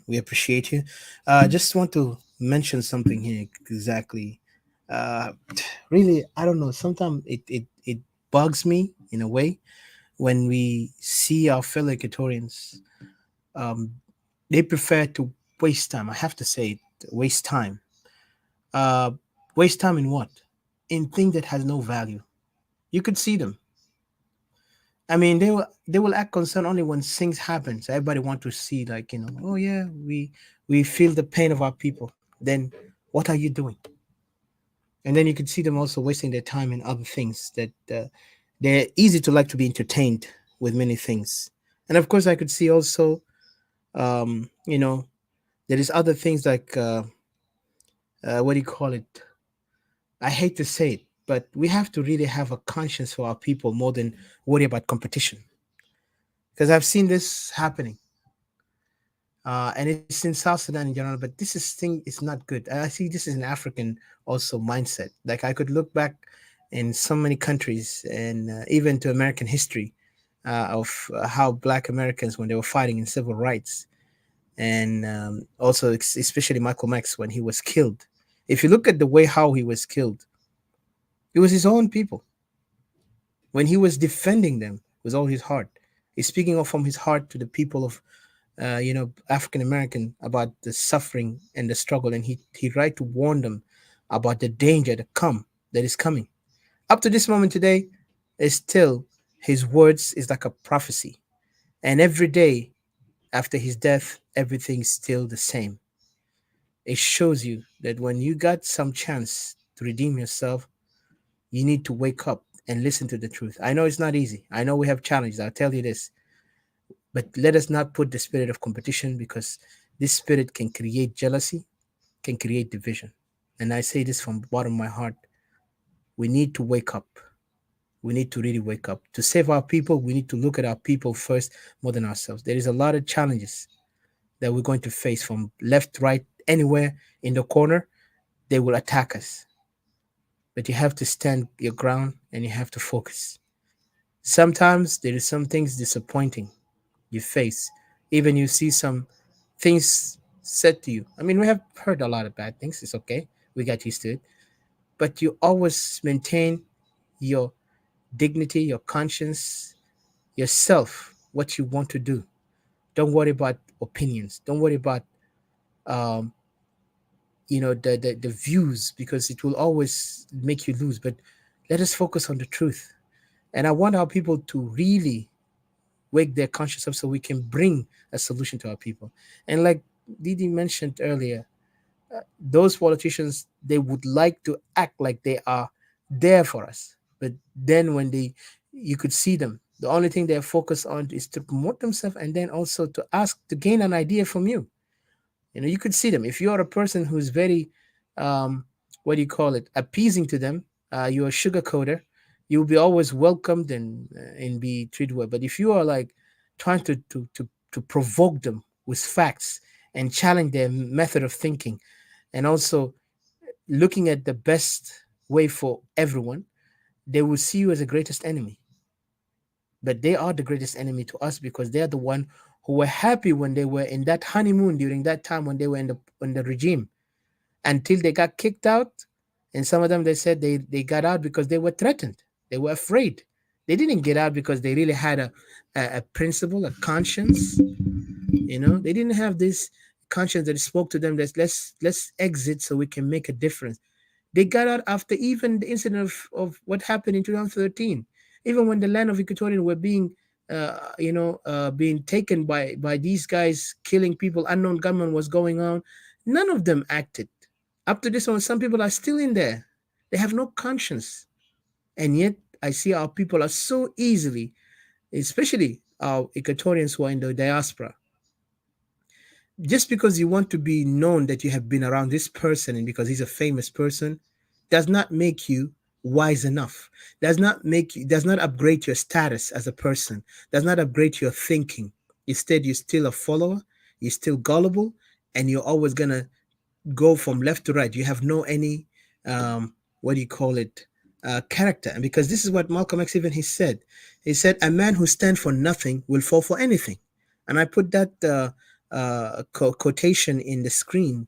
we appreciate you. I just want to mention something here exactly. Uh, really, I don't know. Sometimes it bugs me in a way when we see our fellow Equatorians. Um, they prefer to waste time. I have to say it, waste time. Uh, Waste time in what? In thing that has no value. You could see them. I mean, they will act concerned only when things happen. So everybody want to see, like, oh yeah, we feel the pain of our people. Then what are you doing? And then you could see them also wasting their time in other things that they're easy to like to be entertained with many things. And of course, I could see also, you know, there is other things like what do you call it? I hate to say it, but we have to really have a conscience for our people more than worry about competition. Because I've seen this happening, and it's in South Sudan in general. But this is thing is not good. And I see this is an African also mindset. Like I could look back in so many countries and even to American history of how Black Americans when they were fighting in civil rights, and also especially Michael X when he was killed. If you look at the way how he was killed, it was his own people. When he was defending them with all his heart, he's speaking of from his heart to the people of African American about the suffering and the struggle, and he tried to warn them about the danger that is coming. Up to this moment today, is still his words is like a prophecy, and every day after his death, everything's still the same. It shows you that when you got some chance to redeem yourself, you need to wake up and listen to the truth. I know it's not easy. I know we have challenges. I'll tell you this. But let us not put the spirit of competition because this spirit can create jealousy, can create division. And I say this from the bottom of my heart. We need to wake up. We need to really wake up. To save our people, we need to look at our people first more than ourselves. There is a lot of challenges that we're going to face from left, right, anywhere in the corner. They will attack us. But you have to stand your ground and you have to focus. Sometimes there is some things disappointing you face. Even you see some things said to you. I mean, we have heard a lot of bad things. It's okay. We got used to it. But you always maintain your dignity, your conscience, yourself, what you want to do. Don't worry about opinions. Don't worry about um, the views because it will always make you lose. But let us focus on the truth. And I want our people to really wake their conscience up so we can bring a solution to our people. And like Didi mentioned earlier, those politicians they would like to act like they are there for us, but then when you could see them, the only thing they're focused on is to promote themselves and then also to ask to gain an idea from you. You could see them if you are a person who's very what do you call it, appeasing to them. You're a sugar coater, you'll be always welcomed and be treated well. But if you are like trying to provoke them with facts and challenge their method of thinking, and also looking at the best way for everyone, they will see you as the greatest enemy. But they are the greatest enemy to us because they are the one who were happy when they were in that honeymoon during that time when they were in the regime until they got kicked out. And some of them they said they got out because they were threatened. They were afraid. They didn't get out because they really had a principle, a conscience. They didn't have this conscience that spoke to them that let's exit so we can make a difference. They got out after even the incident of what happened in 2013. Even when the land of Equatoria were being taken by these guys, killing people, unknown gunman was going on. None of them acted. Up to this one, some people are still in there. They have no conscience. And yet, I see our people are so easily, especially our Equatorians who are in the diaspora, just because you want to be known that you have been around this person and because he's a famous person does not make you wise enough, does not upgrade your status as a person, does not upgrade your thinking. Instead, you're still a follower, you're still gullible, and you're always gonna go from left to right. You have no any what do you call it, character. And because this is what Malcolm X even he said a man who stands for nothing will fall for anything. And I put that quotation in the screen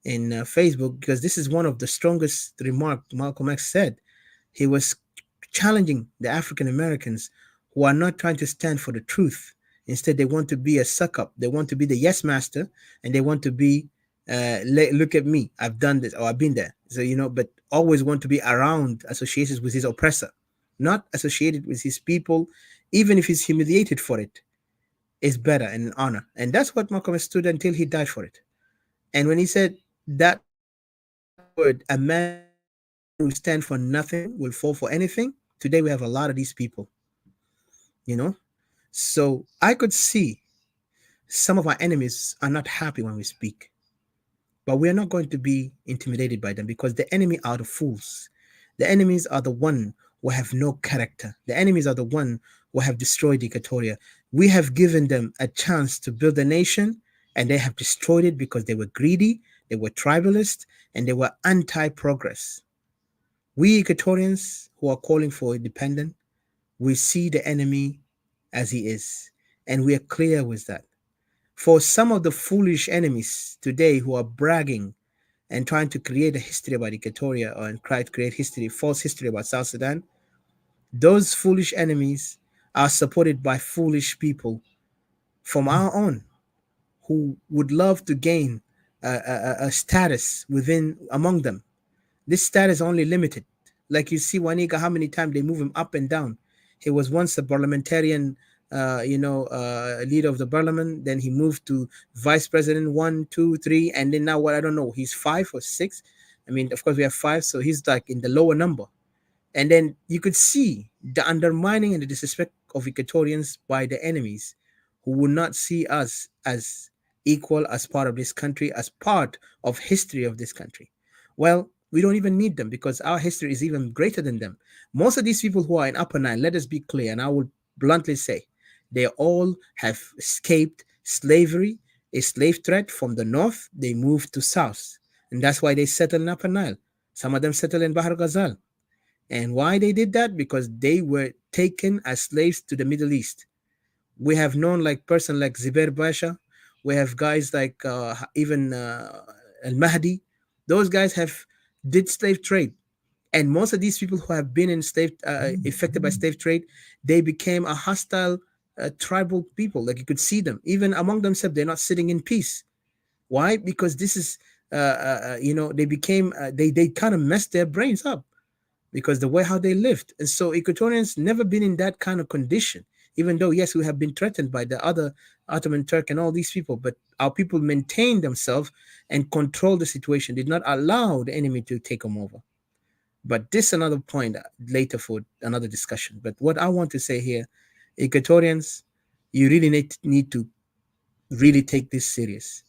in Facebook because this is one of the strongest remark Malcolm X said. He was challenging the African Americans who are not trying to stand for the truth. Instead, they want to be a suck up. They want to be the yes master, and they want to be, look at me, I've done this or I've been there. So, but always want to be around associations with his oppressor, not associated with his people, even if he's humiliated for it, is better and an honor. And that's what Malcolm stood until he died for it. And when he said that word, a man who stands for nothing will fall for anything, today we have a lot of these people, you know. So I could see some of our enemies are not happy when we speak, but we are not going to be intimidated by them because the enemy are the fools. The enemies are the one who have no character. The enemies are the one who have destroyed Equatoria. We have given them a chance to build a nation, and they have destroyed it because they were greedy, they were tribalist, and they were anti-progress. We Equatorians who are calling for independence, we see the enemy as he is, and we are clear with that. For some of the foolish enemies today who are bragging and trying to create a history about Equatoria or and try to create history, false history about South Sudan, those foolish enemies are supported by foolish people from our own who would love to gain a status within among them. This status is only limited. Like you see Waniga, how many times they move him up and down. He was once a parliamentarian, leader of the parliament. Then he moved to vice president, one, two, three, and then now what? I don't know. He's five or six. I mean, of course we have five, so he's like in the lower number. And then you could see the undermining and the disrespect of Equatorians by the enemies who would not see us as equal, as part of this country, as part of history of this country. Well, we don't even need them because our history is even greater than them. Most of these people who are in Upper Nile, let us be clear, and I will bluntly say, they all have escaped slavery, a slave threat from the north. They moved to south, and that's why they settled in Upper Nile. Some of them settled in Bahar Ghazal. And why they did that? Because they were taken as slaves to the Middle East. We have known like person like Ziber Basha. We have guys like even Al Mahdi. Those guys have did slave trade, and most of these people who have been in slave affected by slave trade, they became a hostile tribal people. Like you could see them even among themselves. They're not sitting in peace. Why? Because this is they became they kind of messed their brains up because the way how they lived. And so Equatorians never been in that kind of condition, even though, yes, we have been threatened by the other Ottoman Turk and all these people, but our people maintained themselves and controlled the situation, did not allow the enemy to take them over. But this is another point later for another discussion. But what I want to say here, Equatorians, you really need to really take this serious.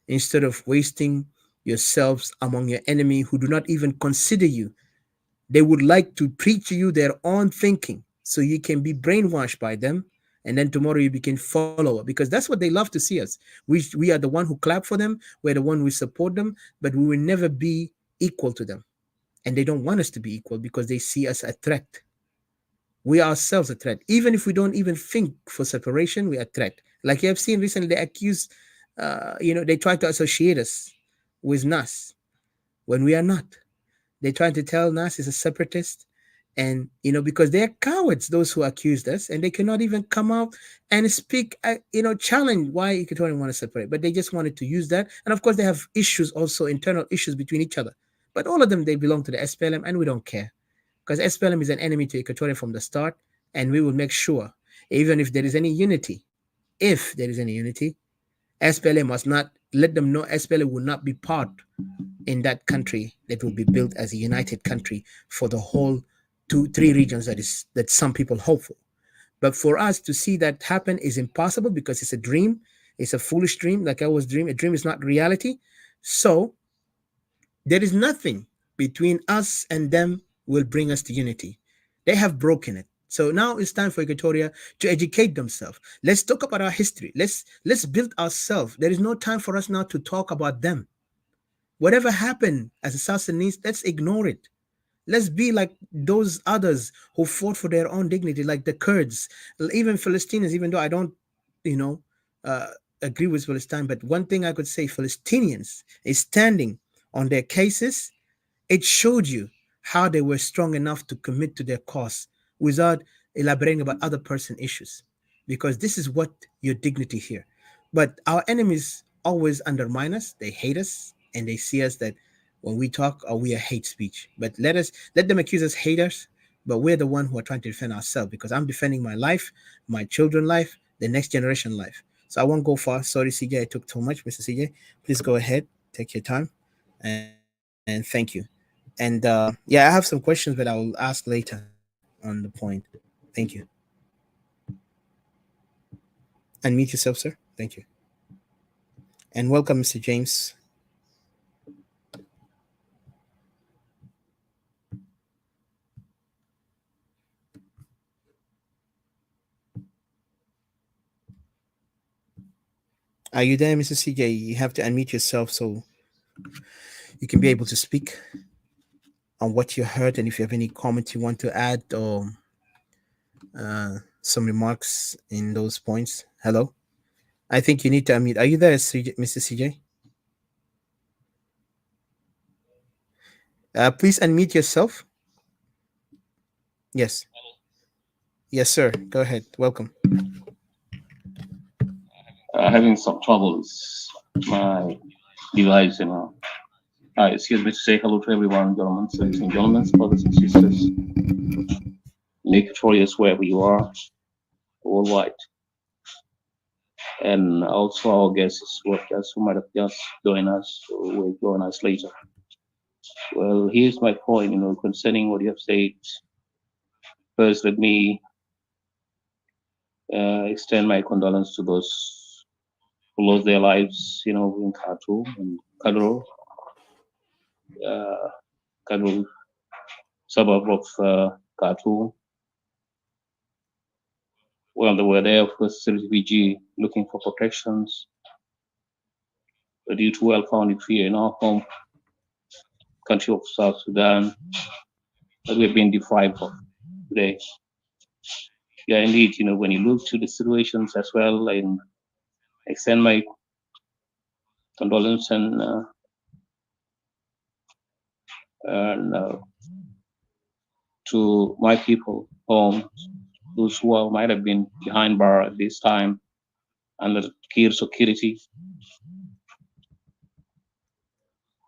Instead of wasting yourselves among your enemy who do not even consider you, they would like to preach to you their own thinking so you can be brainwashed by them. And then tomorrow you become follower because that's what they love to see us. We are the one who clap for them. We're the one who support them, but we will never be equal to them. And they don't want us to be equal because they see us a threat. We ourselves a threat. Even if we don't even think for separation, we are a threat. Like you have seen recently, they accuse, they try to associate us with NAS when we are not. They try to tell NAS is a separatist. And because they're cowards, those who accused us, and they cannot even come out and speak, challenge why Equatorian want to separate, but they just wanted to use that. And of course, they have issues, also internal issues between each other. But all of them, they belong to the SPLM, and we don't care, because SPLM is an enemy to Equatoria from the start, and we will make sure, even if there is any unity, SPLM must not let them know. SPLM will not be part in that country that will be built as a united country for the whole 2 3 regions that some people hope for. But for us to see that happen is impossible, because it's a dream. It's a foolish dream, like I was dreaming. A dream is not reality. So there is nothing between us and them will bring us to unity. They have broken it. So now it's time for Equatoria to educate themselves. Let's talk about our history. Let's build ourselves. There is no time for us now to talk about them. Whatever happened as a South Sudanese, let's ignore it. Let's be like those others who fought for their own dignity, like the Kurds, even Palestinians, even though I don't, you know, uh, agree with Palestine. But one thing I could say, Palestinians is standing on their cases. It showed you how they were strong enough to commit to their cause without elaborating about other person issues, because this is what your dignity here. But our enemies always undermine us. They hate us, and they see us that when we talk, or we are hate speech. But let them accuse us haters, but we're the one who are trying to defend ourselves, because I'm defending my life, my children's life, the next generation life. So I won't go far. Sorry, CJ, I took too much. Mr. CJ, please go ahead, take your time, and thank you. And yeah, I have some questions, but I will ask later on the point. Thank you. Unmute yourself, sir. Thank you. And welcome, Mr. James. Are you there, Mr. CJ? You have to unmute yourself so you can be able to speak on what you heard, and if you have any comment you want to add, or some remarks in those points. Hello? I think you need to unmute. Are you there, CJ, Mr. CJ? Please unmute yourself. Yes. Yes, sir. Go ahead. Welcome. Having some troubles with my device, excuse me to say hello to everyone, gentlemen, ladies and gentlemen, brothers and sisters, Equatoria, wherever you are, worldwide, and also our guests, workers who might have just joined us or will join us later. Well, here's my point, concerning what you have said. First, let me extend my condolence to those who lost their lives, in Khartoum and uh, Kadrul suburb of Khartoum. Well, they were there, of course, refugee looking for protections, but due to well-founded fear in our home country of South Sudan that we've been deprived of today. Yeah, indeed, when you look to the situations as well, and extend my condolence and to my people home, those who might have been behind bar at this time under Kir security,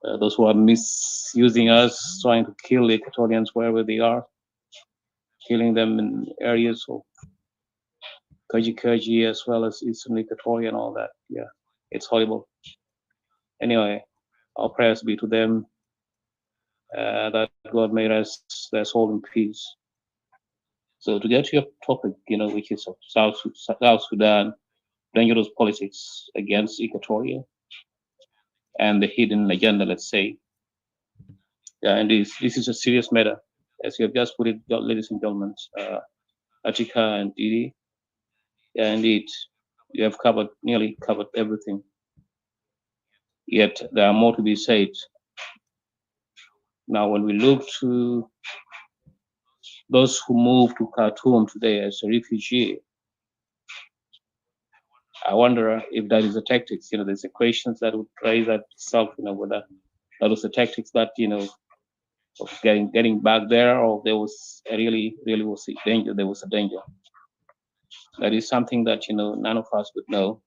those who are misusing us, trying to kill Equatorians wherever they are, killing them in areas of Kaji as well as Eastern Equatoria and all that. Yeah, it's horrible. Anyway, our prayers be to them, that God may rest their soul in peace. So to get to your topic, which is of South Sudan, dangerous politics against Equatoria and the hidden agenda, let's say. Yeah, and this is a serious matter, as you have just put it, ladies and gentlemen, Atika and Didi. Yeah, indeed, you have nearly covered everything. Yet there are more to be said. Now, when we look to those who moved to Khartoum today as a refugee, I wonder if that is a tactics. There's a questions that would raise that itself, whether that was the tactics that, of getting back there, or there was a really was a danger. There was a danger. That is something that none of us would know.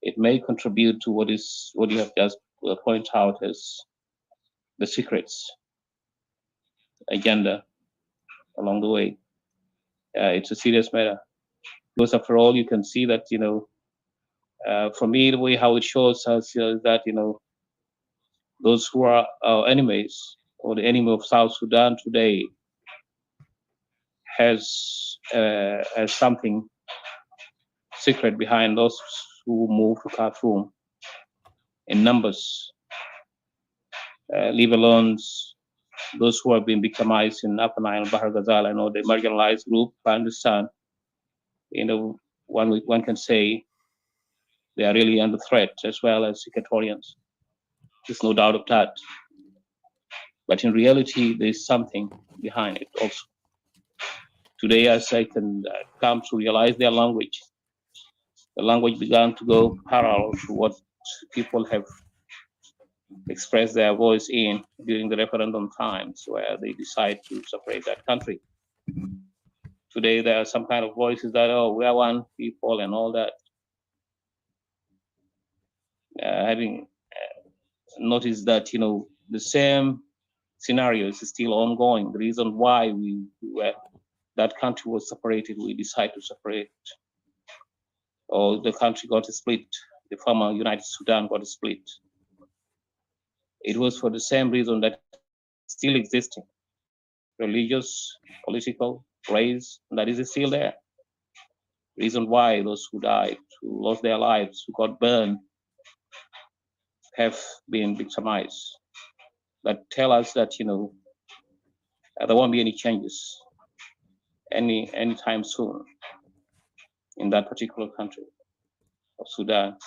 It may contribute to what you have just pointed out as the secrets agenda along the way. It's a serious matter because after all, you can see that for me, the way how it shows us is that those who are our enemies or the enemy of South Sudan today has something secret behind those who move to Khartoum in numbers, leave alone those who have been victimized in Upper Nile, Bahar Ghazal, the marginalized group. I understand, one can say they are really under threat as well as Equatorians. There's no doubt of that. But in reality, there's something behind it also. Today, as I can come to realize their language, the language began to go parallel to what people have expressed their voice in during the referendum times, where they decide to separate that country. Today, there are some kind of voices that, oh, we are one people and all that. Having noticed that, the same scenario is still ongoing. The reason why that country was separated, we decided to separate, or the country got split, the former United Sudan got split. It was for the same reason that still existing, religious, political, race, that is still there. Reason why those who died, who lost their lives, who got burned, have been victimized. That tell us that there won't be any changes anytime soon in that particular country of Sudan,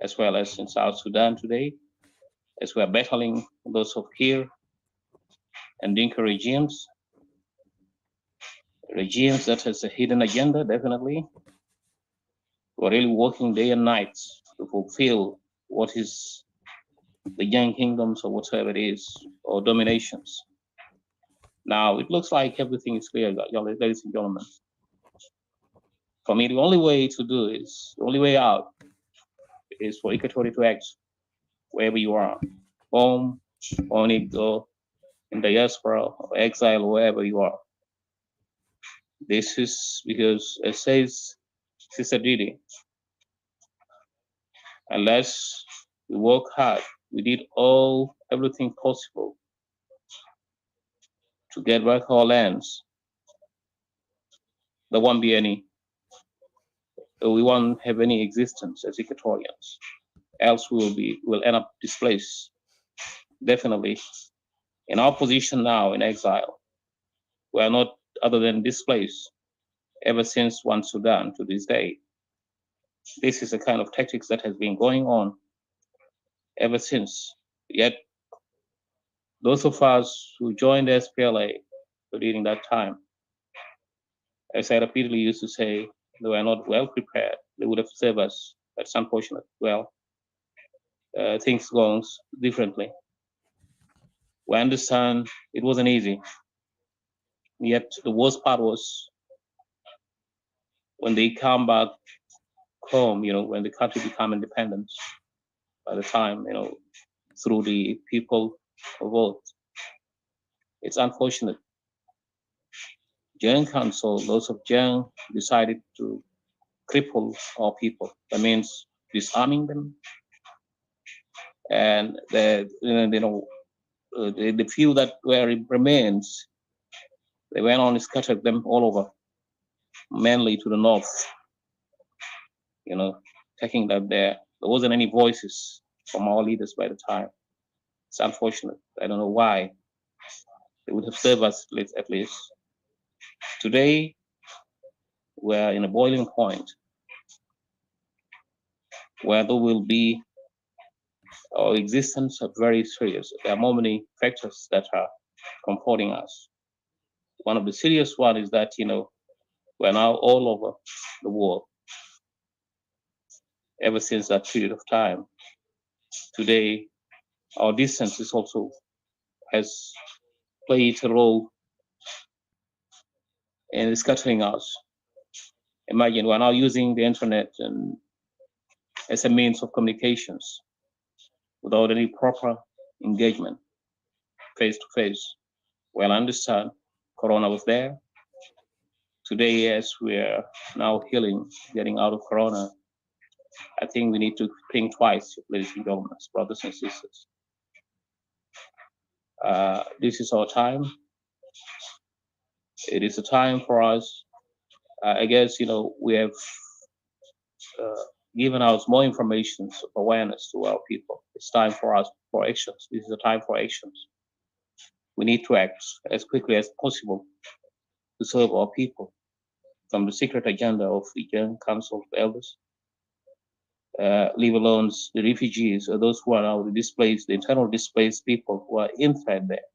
as well as in South Sudan today, as we are battling those of Kir and Dinka regimes that has a hidden agenda, definitely. We're really working day and night to fulfill what is the young kingdoms or whatever it is, or dominations. Now, it looks like everything is clear, ladies and gentlemen. For me, the only way out is for Equatoria to act wherever you are, home, on it, or in diaspora, or exile, wherever you are. This is because, as says Sister Didi, unless we work hard, we did everything possible to get back our lands, there won't be any, we won't have any existence as Equatorians. Else we'll end up displaced. Definitely. In our position now in exile, we are not other than displaced ever since one Sudan to this day. This is a kind of tactics that has been going on ever since. Yet, those of us who joined the SPLA during that time, as I repeatedly used to say, they were not well prepared. They would have served us. That's unfortunate. Well, things go differently. We understand it wasn't easy. Yet the worst part was when they come back home, when the country became independent, by the time, through the people vote. It's unfortunate. Young Council, those of Young, decided to cripple our people. That means disarming them, and the few that remains, they went on and scattered them all over, mainly to the north. Taking that there wasn't any voices from our leaders by the time. It's unfortunate. I don't know why. They would have served us at least. Today, we're in a boiling point where there will be our existence are very serious. There are many factors that are comforting us. One of the serious one is that, we're now all over the world ever since that period of time. Today, our distance is also has played a role in scattering us. Imagine we're now using the internet and as a means of communications without any proper engagement, face to face. Well, I understand Corona was there. Today, as we're now healing, getting out of Corona, I think we need to think twice, ladies and gentlemen, brothers and sisters. This is our time. It is a time for us. I guess, we have uh, given out more information of awareness to our people. It's time for us for actions. This is a time for actions. We need to act as quickly as possible to serve our people. From the secret agenda of the Young Council of Elders, leave alone the refugees or those who are now displaced, the internal displaced people who are inside there.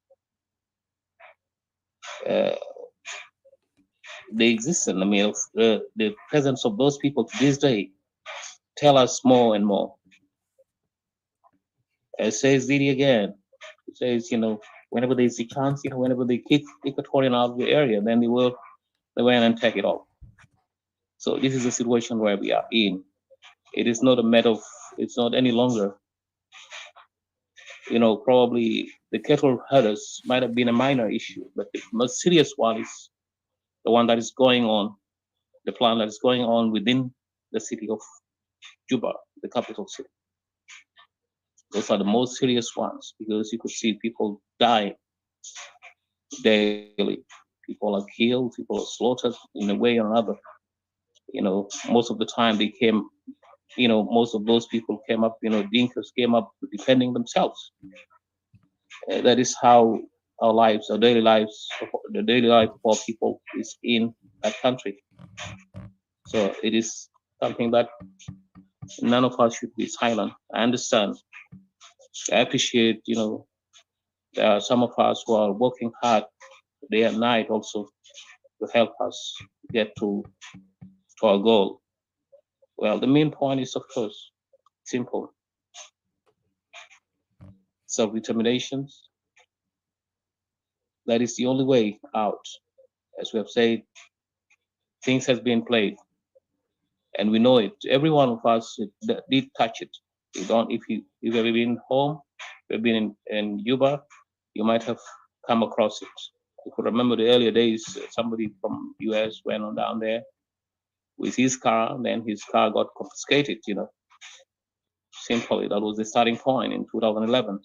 The existence, of the presence of those people to this day tell us more and more. As says Didi again, it says, whenever there's a chance, whenever they kick Equatorian out of the area, then they went and take it off. So this is the situation where we are in. It is not a matter of, it's not any longer, probably the cattle herders might have been a minor issue, but the most serious one is the one that is going on, the plan that is going on within the city of Juba, the capital city. Those are the most serious ones because you could see people dying daily. People are killed, people are slaughtered in a way or another. Most of the time they came, most of those people came up, Dinkas came up defending themselves. That is how our lives, our daily lives, the daily life of our people is in that country. So it is something that none of us should be silent. I understand. I appreciate, there are some of us who are working hard day and night also to help us get to our goal. Well, the main point is, of course, simple. Self-determination. That is the only way out. As we have said, things has been played, and we know it. Every one of us did touch it. If you've ever been home, you've been in Juba, you might have come across it. You could remember the earlier days. Somebody from US went on down there with his car, and then his car got confiscated. Simply that was the starting point in 2011.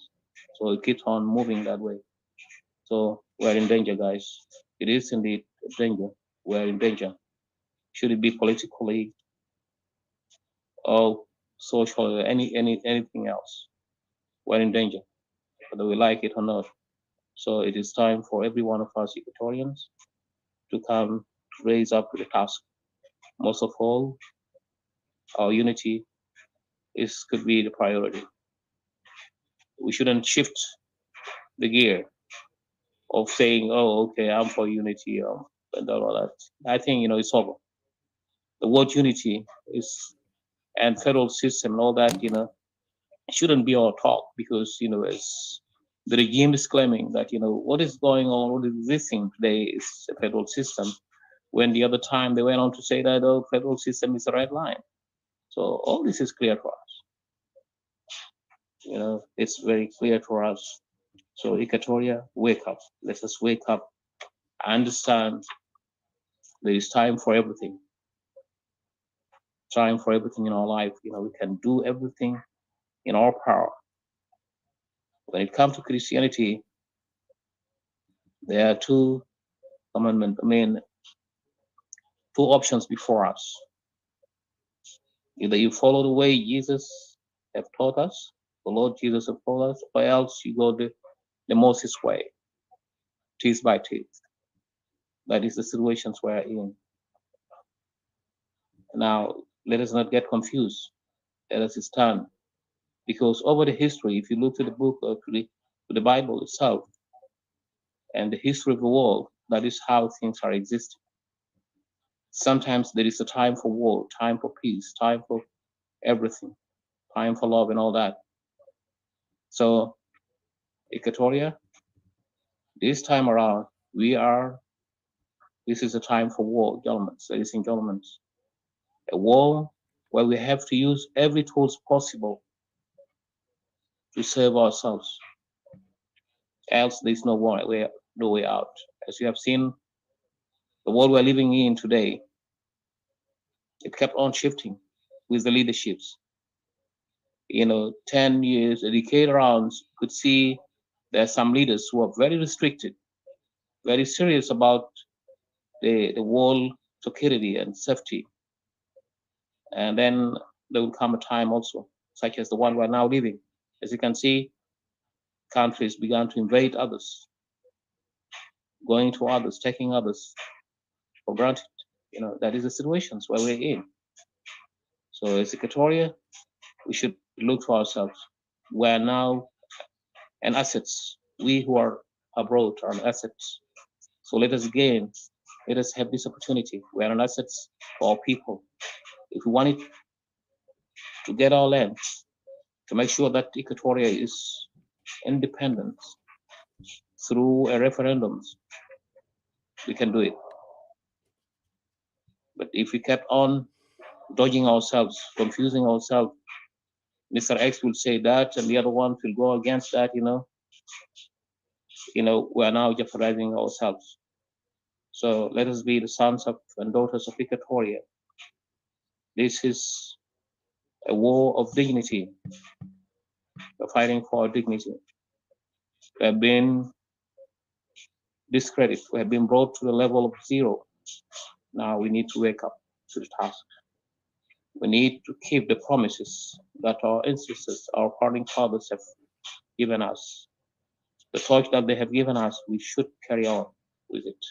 So it keeps on moving that way. So we're in danger, guys. It is indeed danger. We're in danger. Should it be politically or social or anything else? We're in danger, whether we like it or not. So it is time for every one of us Equatorians to come raise up to the task. Most of all, our unity could be the priority. We shouldn't shift the gear of saying, "Oh, okay, I'm for unity," and all that. I think it's over. The word unity and federal system and all that shouldn't be our talk because as the regime is claiming that what is going on, what is existing today is a federal system, when the other time they went on to say that federal system is a red line. So all this is clear for us. It's very clear for us. So Equatoria, wake up. Let us wake up. I understand there is time for everything. Time for everything in our life. We can do everything in our power. When it comes to Christianity, there are two commandments. Two options before us. Either you follow the way Jesus have taught us, the Lord Jesus have taught us, or else you go the Moses way, teeth by teeth. That is the situations we're in. Now, let us not get confused. Let us stand. Because over the history, if you look to the book of the Bible itself and the history of the world, that is how things are existing. Sometimes there is a time for war, time for peace, time for everything, time for love and all that. So, Equatoria, This time around, this is a time for war, gentlemen, ladies and gentlemen. A war where we have to use every tools possible to save ourselves. Else there's no way out. As you have seen, the world we're living in today, it kept on shifting with the leaderships. 10 years, a decade around, could see there are some leaders who are very restricted, very serious about the world security and safety. And then there will come a time also, such as the one we're now living. As you can see, countries began to invade others, going to others, taking others for granted. That is the situations where we're in. So as Equatoria, we should look to ourselves. We're now an assets. We who are abroad are an assets. So let us have this opportunity. We are an assets for our people. If we wanted to get our land, to make sure that Equatoria is independent through a referendum, we can do it. But if we kept on dodging ourselves, confusing ourselves, Mr. X will say that, and the other one will go against that. We are now jeopardizing ourselves. So let us be the sons of and daughters of Equatoria. This is a war of dignity. We're fighting for our dignity. We have been discredited. We have been brought to the level of zero. Now we need to wake up to the task. We need to keep the promises that our ancestors, our founding fathers have given us. The torch that they have given us, we should carry on with it.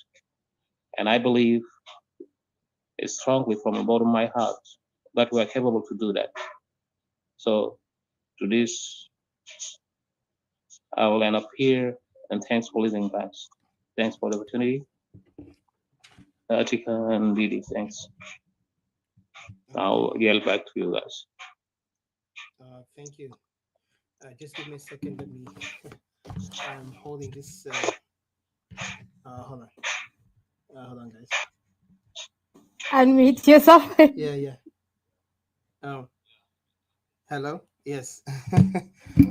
And I believe strongly from the bottom of my heart that we are capable to do that. So to this, I will end up here, and thanks for listening, guys. Thanks for the opportunity. Atika and Didi, thanks. I'll yell back to you guys. Thank you. Just give me a second. Let me. I'm holding this. Hold on. Hold on, guys. Unmute yourself. Yeah, yeah. Hello. Yes.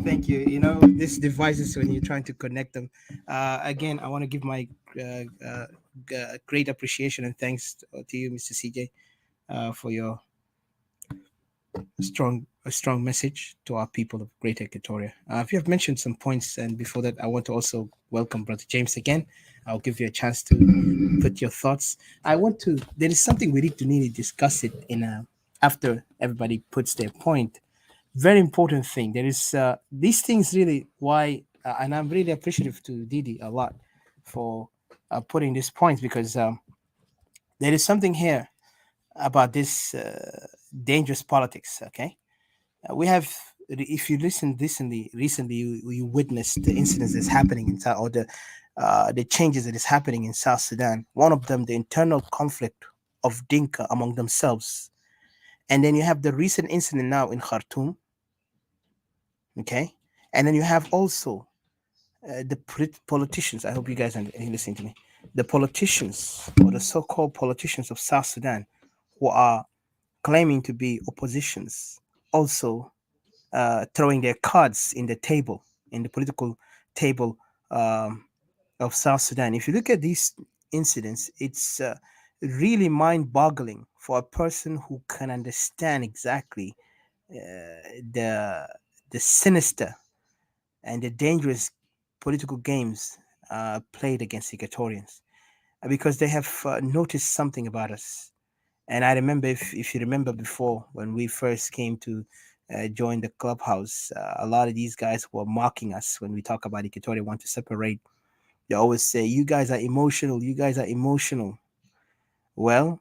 Thank you. These devices when you're trying to connect them. Again, I want to give my great appreciation and thanks to you, Mr. CJ, for your strong message to our people of Greater Equatoria. If you have mentioned some points, and before that, I want to also welcome Brother James again. I'll give you a chance to put your thoughts. There is something we need to discuss it after everybody puts their point. Very important thing. There is these things really why, and I'm really appreciative to Didi a lot for putting these points, because there is something here about this dangerous politics. Okay, we have. If you listen recently, you witnessed the incidents that's happening in South, or the changes that is happening in South Sudan. One of them, the internal conflict of Dinka among themselves, and then you have the recent incident now in Khartoum. Okay, and then you have also the politicians. I hope you guys are listening to me. The politicians, or the so-called politicians of South Sudan, who are claiming to be oppositions, also throwing their cards in the political table of South Sudan. If you look at these incidents, it's really mind-boggling for a person who can understand exactly the sinister and the dangerous political games played against Equatorians, because they have noticed something about us. And I remember, if you remember before, when we first came to join the clubhouse, a lot of these guys were mocking us when we talk about Equatoria want to separate. They always say, "You guys are emotional. You guys are emotional." Well,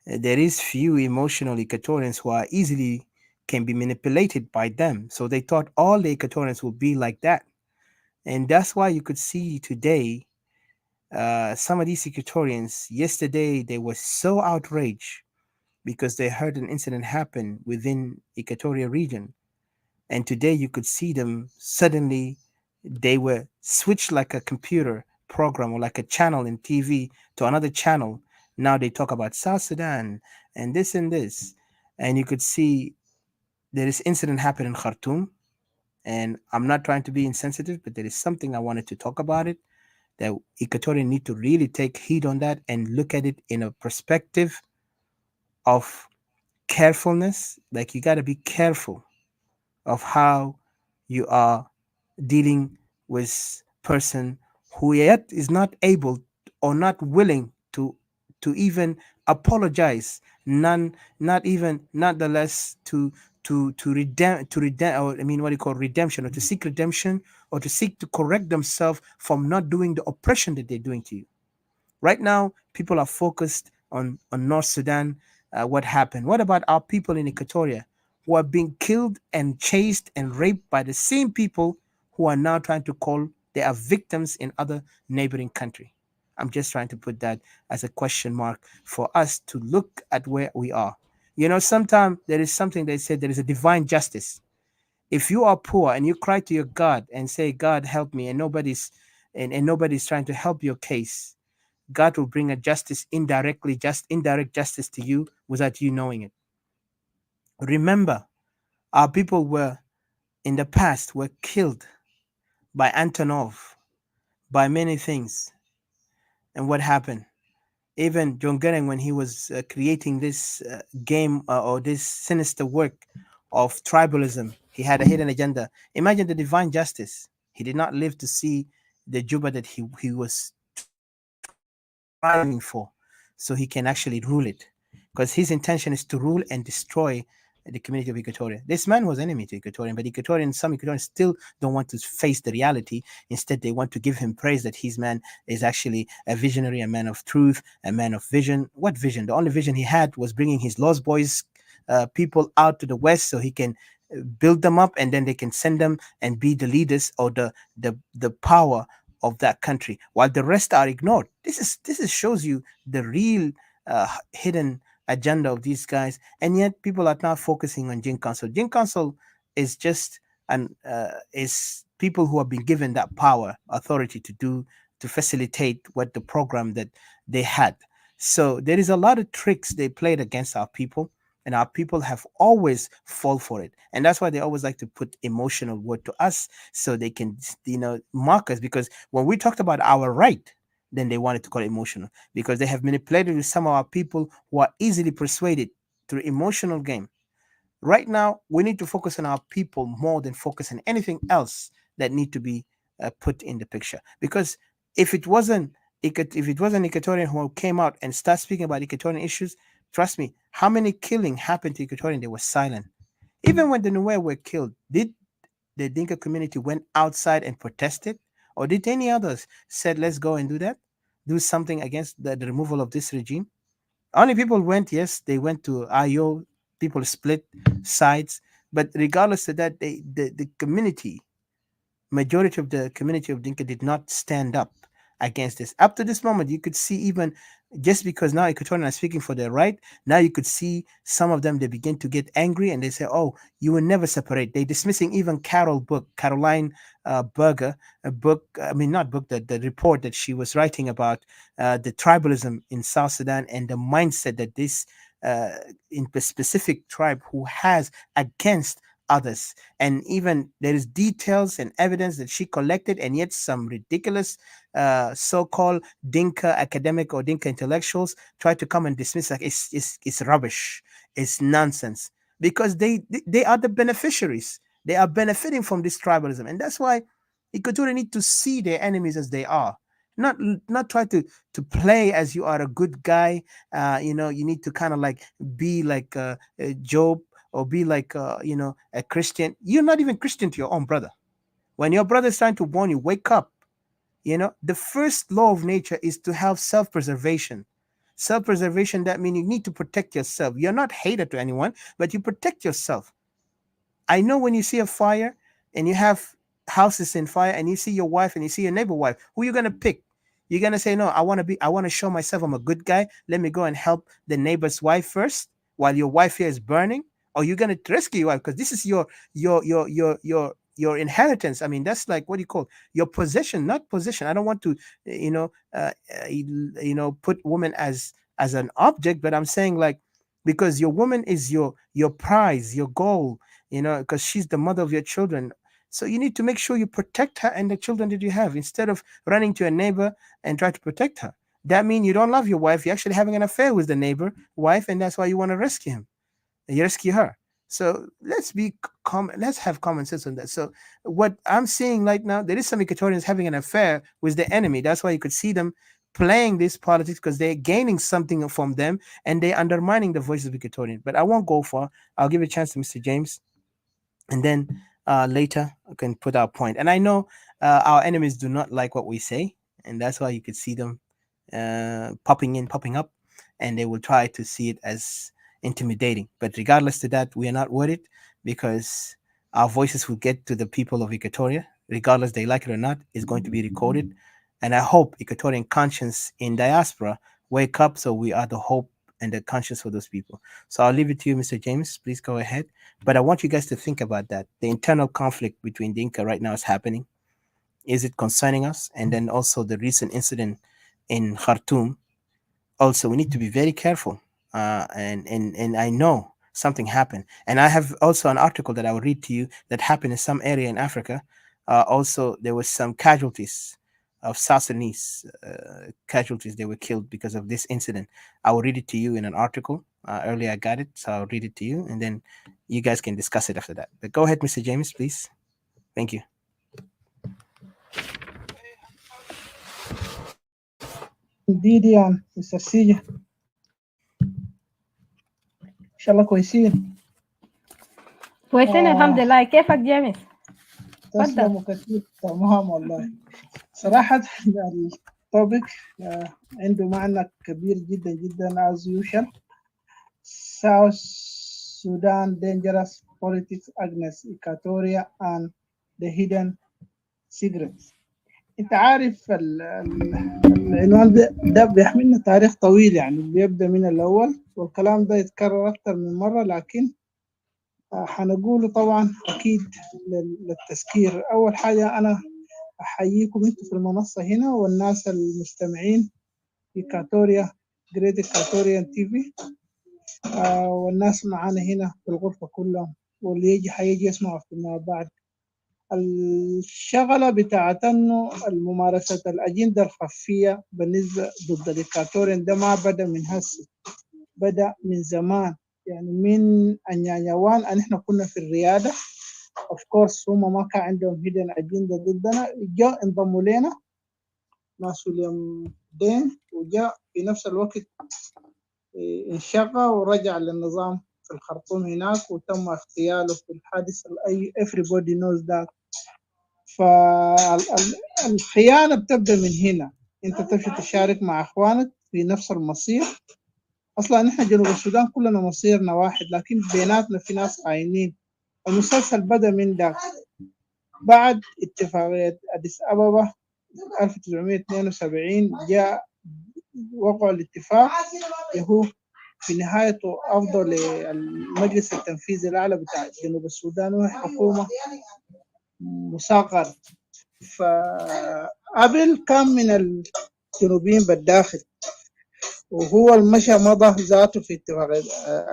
there is few emotional Equatorians who are easily can be manipulated by them. So they thought all the Equatorians would be like that. And that's why you could see today some of these Equatorians, yesterday, they were so outraged because they heard an incident happen within Equatoria region. And today you could see them suddenly, they were switched like a computer program or like a channel in TV to another channel. Now they talk about South Sudan and this and this. And you could see there is incident happened in Khartoum. And I'm not trying to be insensitive, but there is something I wanted to talk about it, that Equatorian need to really take heed on that and look at it in a perspective of carefulness. Like you got to be careful of how you are dealing with person who yet is not able or not willing to even apologize, none, not even not the less to redeem, or I mean what you call redemption, or to seek redemption, or to seek to correct themselves from not doing the oppression that they're doing to you. Right now, people are focused on North Sudan. What happened? What about our people in Equatoria who are being killed and chased and raped by the same people who are now trying to call they are victims in other neighboring country? I'm just trying to put that as a question mark for us to look at where we are. You know, sometimes there is something they said there is a divine justice. If you are poor and you cry to your God and say, God help me, and nobody's trying to help your case, God will bring a justice indirectly, just indirect justice to you without you knowing it. Remember, our people were in the past were killed by Antonov, by many things. And what happened? Even John Gering, when he was creating this game or this sinister work of tribalism, he had a hidden agenda. Imagine the divine justice. He did not live to see the Juba that he was striving for, so he can actually rule it. Because his intention is to rule and destroy the community of Equatoria. This man was enemy to Equatorian, but some Equatorians still don't want to face the reality. Instead, they want to give him praise that his man is actually a visionary, a man of truth, a man of vision. What vision? The only vision he had was bringing his Lost Boys people out to the west so he can build them up, and then they can send them and be the leaders or the power of that country, while the rest are ignored. This shows you the real hidden agenda of these guys, and yet people are not focusing on Jin Council. Jin Council is just an is people who have been given that power, authority to facilitate what the program that they had. So there is a lot of tricks they played against our people, and our people have always fall for it, and that's why they always like to put emotional word to us so they can mark us, because when we talked about our right, then they wanted to call it emotional, because they have manipulated with some of our people who are easily persuaded through emotional game. Right now, we need to focus on our people more than focus on anything else that need to be put in the picture. Because if it wasn't if it wasn't Equatorian who came out and start speaking about Equatorian issues, trust me, how many killing happened to Equatorian? They were silent. Even when the Nuer were killed, did the Dinka community went outside and protested, or did any others said, "Let's go and do that, do something against the removal of this regime"? Only people went, yes, they went to IO. People split sides, but regardless of that, the community, majority of the community of Dinka did not stand up against this. Up to this moment, you could see, even just because now Equatorians are speaking for their right, now you could see some of them, they begin to get angry and they say, oh, you will never separate. They dismissing even Caroline Berger, a book, I mean, not book, the report that she was writing about the tribalism in South Sudan and the mindset that this uh, in the specific tribe who has against others. And even there is details and evidence that she collected, and yet some ridiculous so-called Dinka academic or Dinka intellectuals try to come and dismiss, like it's rubbish, it's nonsense, because they are the beneficiaries. They are benefiting from this tribalism, and that's why Equatorial need to see their enemies as they are. Not try to play as you are a good guy. You need to kind of like be like Job, or be like a Christian. You're not even Christian to your own brother. When your brother is trying to warn you, wake up. The first law of nature is to have self-preservation. Self-preservation, that means you need to protect yourself. You're not hater to anyone, but you protect yourself. I know when you see a fire and you have houses in fire and you see your wife and you see your neighbor wife, who are you gonna pick? You're gonna say, no, I want to show myself I'm a good guy. Let me go and help the neighbor's wife first while your wife here is burning. Or you're gonna rescue your wife, because this is your your inheritance. I mean, that's like, what do you call, your possession, not position. I don't want to, put woman as an object, but I'm saying, like, because your woman is your prize, your goal, because she's the mother of your children. So you need to make sure you protect her and the children that you have, instead of running to a neighbor and try to protect her. That means you don't love your wife. You're actually having an affair with the neighbor wife, and that's why you want to rescue him. You rescue her. So let's have common sense on that. So what I'm seeing right now, there is some Equatorians having an affair with the enemy. That's why you could see them playing this politics, because they're gaining something from them and they're undermining the voice of Equatorian. But I won't go far. I'll give a chance to Mr. James, and then later I can put our point. And I know our enemies do not like what we say, and that's why you could see them popping up, and they will try to see it as intimidating. But regardless to that, we are not worried, because our voices will get to the people of Equatoria, regardless they like it or not. Is going to be recorded, and I hope Equatorian conscience in diaspora wake up, so we are the hope and the conscience for those people. So I'll leave it to you, Mr. James. Please go ahead. But I want you guys to think about that. The internal conflict between Dinka right now is happening. Is it concerning us? And then also the recent incident in Khartoum. Also, we need to be very careful. And I know something happened. And I have also an article that I will read to you that happened in some area in Africa. Also, there was some casualties of South Sudanese casualties. They were killed because of this incident. I will read it to you in an article. Earlier I got it, so I'll read it to you, and then you guys can discuss it after that. But go ahead, Mr. James, please. Thank you. indeed يعني مستر سيجا ان شاء الله كويسين. كويسين الحمد لله. كيفك جيمس؟ تسلموا كثير. تمام والله. صراحة التوبيك عنده معنى كبير جدا جدا as usual. South Sudan Dangerous Politics against Equatoria and the Hidden Secrets. انت عارف العنوان ده بيحملنا تاريخ طويل، يعني بيبدأ من الأول، والكلام ده يتكرر أكثر من مرة، لكن حنقوله طبعا أكيد للتذكير. أول حاجة أنا أحييكم أنتم في المنصة هنا والناس المستمعين في إيكاتوريا جريت إيكاتوريان تي في، والناس معانا هنا في الغرفة كلهم، واللي حيجي يسمعوا فيما بعد. الشغلة بتاعت انه الممارسة الأجندة الخفية بالنسبة ضد الإيكاتوريين ده ما بدأ من هسه، بدأ من زمان، يعني من النيانيوان أن احنا كنا في الريادة. of course هم ما كان عندهم هيدن أجندة ضدنا، جاء انضموا لنا ناس ويليام دين، وجاء في نفس الوقت انشغل ورجع للنظام في الخرطوم هناك، وتم اغتياله في الحادث. everybody knows that. فالخيانة بتبدأ من هنا، انت تمشي تشارك مع اخوانك في نفس المصير. اصلا نحن جنوب السودان كلنا مصيرنا واحد، لكن بيناتنا في ناس عاينين. المسلسل بدأ من ده بعد اتفاقية أديس أبابا 1972، جاء وقع الاتفاق هو في نهايته أفضل للمجلس التنفيذي الأعلى بتاع جنوب السودان، وهي حكومة مصغرة. فقبل كان من الجنوبيين بالداخل، وهو المشى مضى ذاته في اتفاقية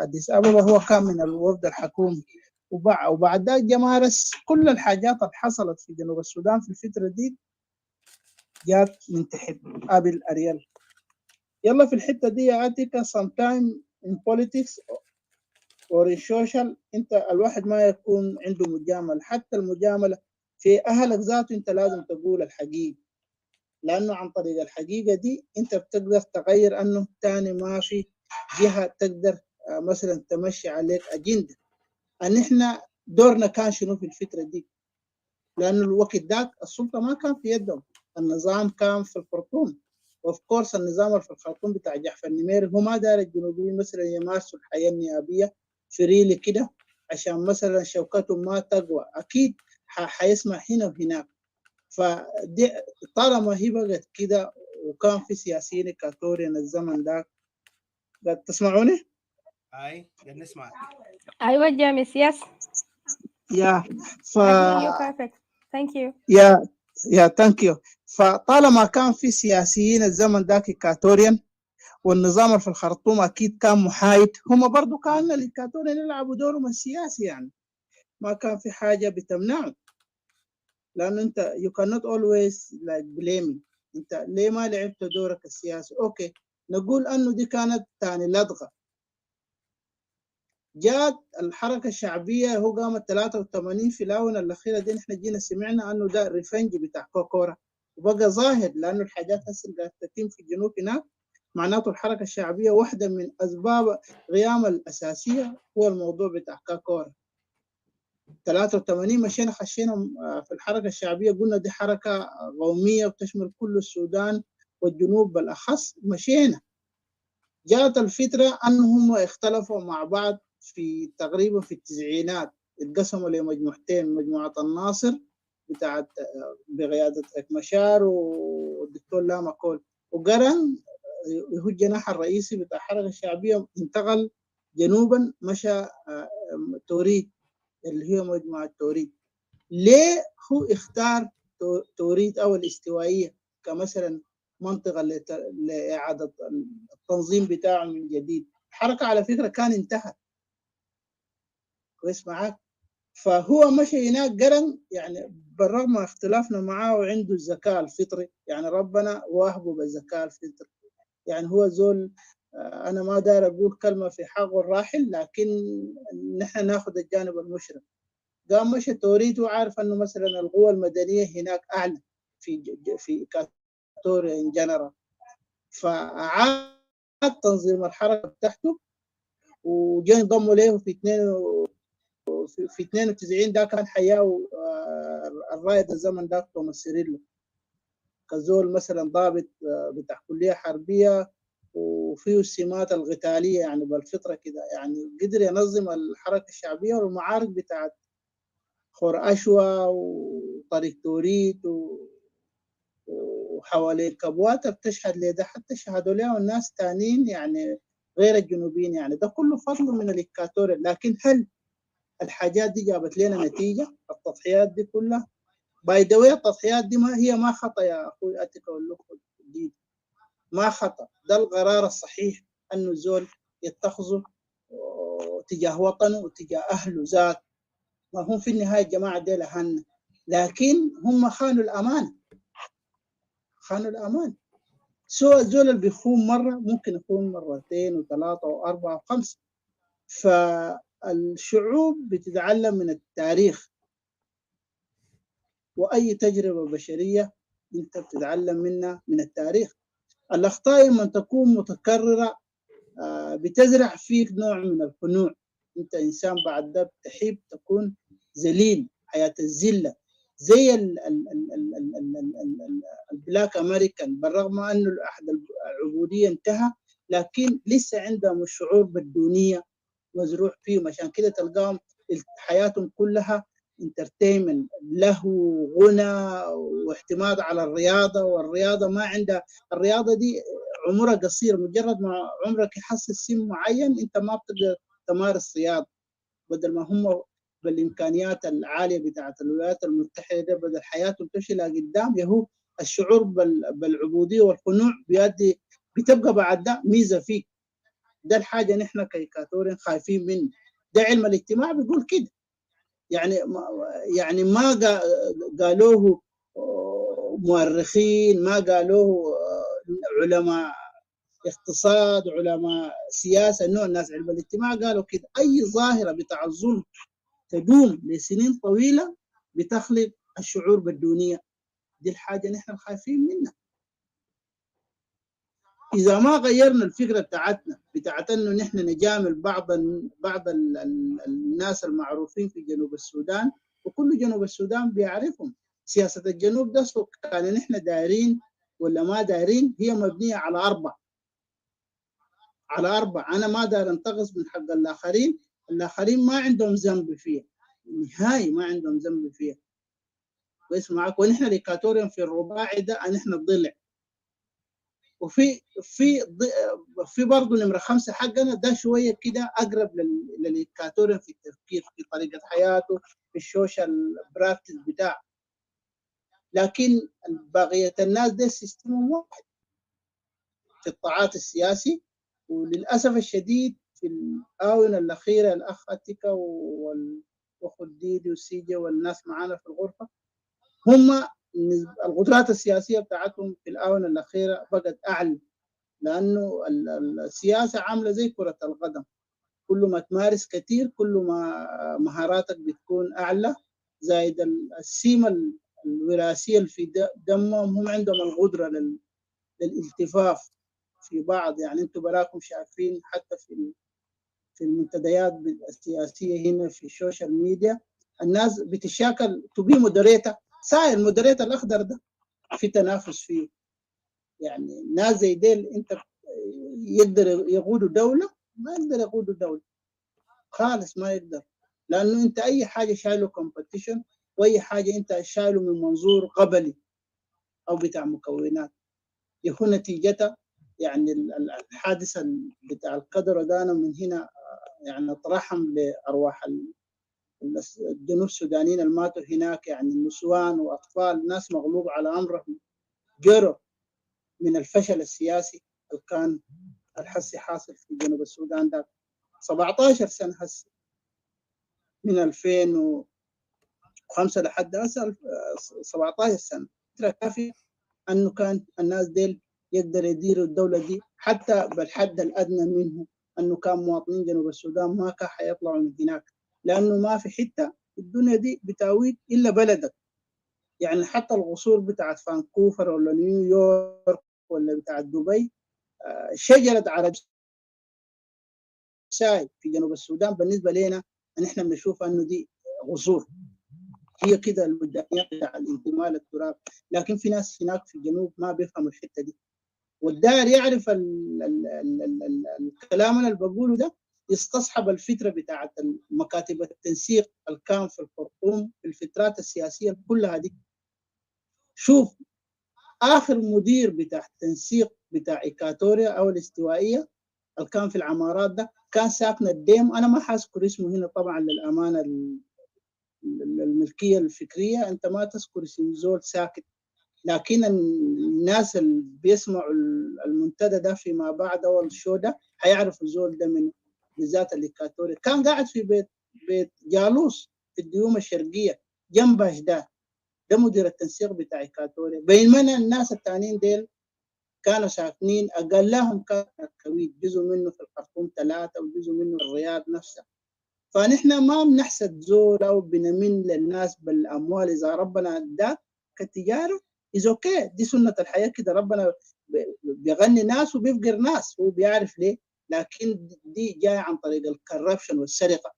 أديس أبابا، هو كان من الوفد الحكومي. وبعد ذلك مارس كل الحاجات اللي حصلت في جنوب السودان في الفترة دي جات من تحت قابل أريال. يلا في الحتة دي يا عاتكة sometime in politics or in social، انت الواحد ما يكون عنده مجاملة. حتى المجاملة في أهلك ذاته انت لازم تقول الحقيقة، لأنه عن طريق الحقيقة دي انت بتقدر تغير أنه تاني ما في جهة تقدر مثلا تمشي عليك أجندة. أن احنا دورنا كان شنو في الفترة دي، لأنه الوقت ذاك السلطة ما كان في يدهم، النظام كان في الخرطوم. اوف كورس النظام في الخرطوم بتاع جعفر النميري هو ما دار الجنوبيين مثلا يمارسوا الحياة النيابية فريلي كده عشان مثلا شوكتهم ما تقوى، أكيد حيسمع هنا وهناك. فدي طالما هي بقت كده، وكان في سياسيين إيكاتوريين الزمن ذاك. تسمعوني؟ أي نسمع. أيوة جامس يس. يا ف I hear you perfect. Thank you. يا ثانك يو. فطالما كان في سياسيين الزمن ذاك إيكاتوريان، والنظام اللي في الخرطوم أكيد كان محايد، هم برضو كان الإيكاتوريان يلعبوا دورهم السياسي، يعني ما كان في حاجة بتمنعهم. لأنه أنت you cannot always like blaming. أنت ليه ما لعبت دورك السياسي؟ أوكي، نقول أنه دي كانت تاني لدغة. جات الحركة الشعبية هو قامت 83 في الآونة الأخيرة دي، نحن جينا سمعنا أنه ده ريفنج بتاع كوكورا، وبقى ظاهر لأنه الحاجات هسه قاعدة تتم في الجنوب هناك. معناته الحركة الشعبية واحدة من أسباب قيامها الأساسية هو الموضوع بتاع كوكورا. 83 مشينا خشينا في الحركة الشعبية، قلنا دي حركة قومية وتشمل كل السودان والجنوب بالأخص. مشينا، جاءت الفترة أنهم اختلفوا مع بعض في تقريبا في التسعينات، اتقسموا لمجموعتين، مجموعة الناصر بتاعت بقيادة ريك مشار والدكتور لاما كول، وقرن هو الجناح الرئيسي بتاع الحركة الشعبية انتقل جنوبا، مشى توريد اللي هي مجموعة توريد. ليه هو اختار توريد أو الاستوائية كمثلا منطقة لإعادة التنظيم بتاعه من جديد؟ الحركة على فكرة كان انتهت كويس معاك. فهو مشى هناك قرن، يعني بالرغم من اختلافنا معاه وعنده الذكاء الفطري، يعني ربنا واهبه بالذكاء الفطري. يعني هو زول أنا ما داير أقول كلمة في حقه الراحل، لكن نحن ناخذ الجانب المشرق. قام مشى توريد وعارف انه مثلا القوى المدنيه هناك اعلى في إيكاتوريا ان جنرال، فعاد تنظيم الحركه بتاعته وجاء انضموا له في 92. ده كان حياه الرائد الزمن ده توماس سيريلو، كزول مثلا ضابط بتاع كليه حربيه وفيه السمات القتاليه يعني بالفطره كده، يعني قدر ينظم الحركه الشعبيه والمعارك بتاعت خور أشوى وطريق توريت وحوالين كبوات بتشهد لي ده، حتى شهدوا له الناس تانيين يعني غير الجنوبيين. يعني ده كله فضل من الإيكاتوريا. لكن هل الحاجات دي جابت لنا نتيجة؟ التضحيات دي كلها باي ذا واي، التضحيات دي ما خطأ يا أخوي أتيكا واللوكو دي، ما خطأ. ده القرار الصحيح أنه الزول يتخذه تجاه وطنه وتجاه أهله ذات. ما هم في النهاية الجماعة دي لهن، لكن هم خانوا الأمان، خانوا الأمان. سوى الزول اللي بيخون مرة ممكن يخون مرتين وثلاثة وأربعة وخمسة. فالشعوب بتتعلم من التاريخ، وأي تجربة بشرية أنت بتتعلم منها من التاريخ. الأخطاء من تكون متكررة بتزرع فيك نوع من الخنوع. أنت إنسان بعد ده بتحب تكون ذليل، حياة الذلة زي البلاك أمريكان. بالرغم أنه العهد العبودية انتهى، لكن لسه عندهم الشعور بالدونية مزروع فيهم. عشان كده تلقاهم حياتهم كلها انترتينمنت، له غنى واعتماد على الرياضة. والرياضة ما عندها، الرياضة دي عمرها قصير، مجرد ما عمرك يحصل سن معين انت ما بتقدر تمارس رياضة. بدل ما هم بالامكانيات العاليه بتاعت الولايات المتحده، بدل حياتهم تمشي لقدام، يهو الشعور بالعبوديه والخنوع بيؤدي بتبقى بعد ده ميزه فيك. ده الحاجه نحن كايكاتوريين خايفين منه. ده علم الاجتماع بيقول كده. يعني ما قالوه مؤرخين، ما قالوه علماء اقتصاد، علماء سياسه، نوع الناس علم الاجتماع قالوا كده. اي ظاهره بتاع الظلم تدوم لسنين طويله بتخلق الشعور بالدونيه. دي الحاجه نحن خايفين منها. اذا ما غيرنا الفكره بتاعت انه نحن نجامل بعض الناس المعروفين في جنوب السودان، وكل جنوب السودان بيعرفهم. سياسه الجنوب ده كان نحن دايرين ولا ما دايرين، هي مبنيه على أربعة. أنا ما داير أنتقص من حق الآخرين ما عندهم ذنب فيها، نهائي ما عندهم ذنب فيها. كويس معك. ونحن الإيكاتوريين في الرباعي ده نحن الضلع. وفي برضه نمرة 5 حقنا ده شوية كده أقرب للإيكاتوريين في التفكير، في طريقة حياته، في السوشيال براكتس بتاع، لكن بقية الناس ده سيستم واحد في الطاعات السياسي. وللأسف الشديد في الآونة الأخيرة الأخ أتيكا وخديدي وسيجي والناس معانا في الغرفة، هم القدرات السياسية بتاعتهم في الآونة الأخيرة بقت أعلى، لأنه السياسة عاملة زي كرة القدم، كل ما تمارس كتير كل ما مهاراتك بتكون أعلى. زائد السيمة الوراثية اللي في دمهم، هم عندهم القدرة للالتفاف في بعض. يعني انتم براكم شايفين حتى في المنتديات السياسية هنا في السوشيال ميديا، الناس بتشاكل تبي مودريتا، ساي المودريتا الأخضر ده في تنافس فيه. يعني ناس زي ديل انت يقدر يقودوا دولة؟ ما يقدر يقودوا دولة خالص، ما يقدر، لأنه انت أي حاجة شايله كومبetition، وأي حاجة انت شايله من منظور قبلي أو بتاع مكونات، يكون نتيجتها يعني الحادثة بتاع القدر ده. أنا من هنا يعني أترحم لأرواح الجنوب السودانيين اللي ماتوا هناك، يعني نسوان وأطفال، ناس مغلوب على أمرهم، جروا من الفشل السياسي اللي كان الحسي حاصل في جنوب السودان ده 17 سنة هسه، من 2005 لحد هسه 17 سنة، فترة كافية أنه كان الناس ديل يقدر يديروا الدولة دي حتى بالحد الأدنى منه، أنه كان مواطنين جنوب السودان ما كان حيطلعوا من هناك، لأنه ما في حتة في الدنيا دي بتاويك إلا بلدك. يعني حتى القصور بتاعت فانكوفر ولا نيويورك ولا بتاعت دبي، شجرة عرب ساي في جنوب السودان بالنسبة لنا نحن بنشوف أنه دي قصور، هي كده المدعيات بتاع الانتماء للتراب. لكن في ناس هناك في الجنوب ما بيفهموا الحتة دي، والداير يعرف الكلام اللي بقوله ده يستصحب الفترة بتاعت مكاتب التنسيق اللي كان في الخرطوم في الفترات السياسية كلها دي. شوف آخر مدير بتاع التنسيق بتاع إيكاتوريا أو الاستوائية اللي كان في العمارات ده كان ساكن الديم، أنا ما حاذكر اسمه هنا طبعا للأمانة الملكية الفكرية، أنت ما تذكر اسم زول ساكت، لكن الناس اللي بيسمعوا المنتدى ده فيما بعد أو الشو ده هيعرفوا الزول ده منه، بالذات الإيكاتوري. كان قاعد في بيت جالوس في الديوم الشرقية جنب أجداد، ده مدير التنسيق بتاع إيكاتوري، بينما الناس التانيين ديل كانوا ساكنين أقل لهم كان الكويت، جزء منه في الخرطوم 3 وجزء منه في الرياض نفسه. فنحن ما بنحسد زول أو بنمن للناس بالأموال، إذا ربنا اداك كتجارة إذا أوكي، دي سنة الحياة كده، ربنا بيغني ناس وبيفقر ناس، هو بيعرف ليه، لكن دي جاي عن طريق الكربشن والسرقة.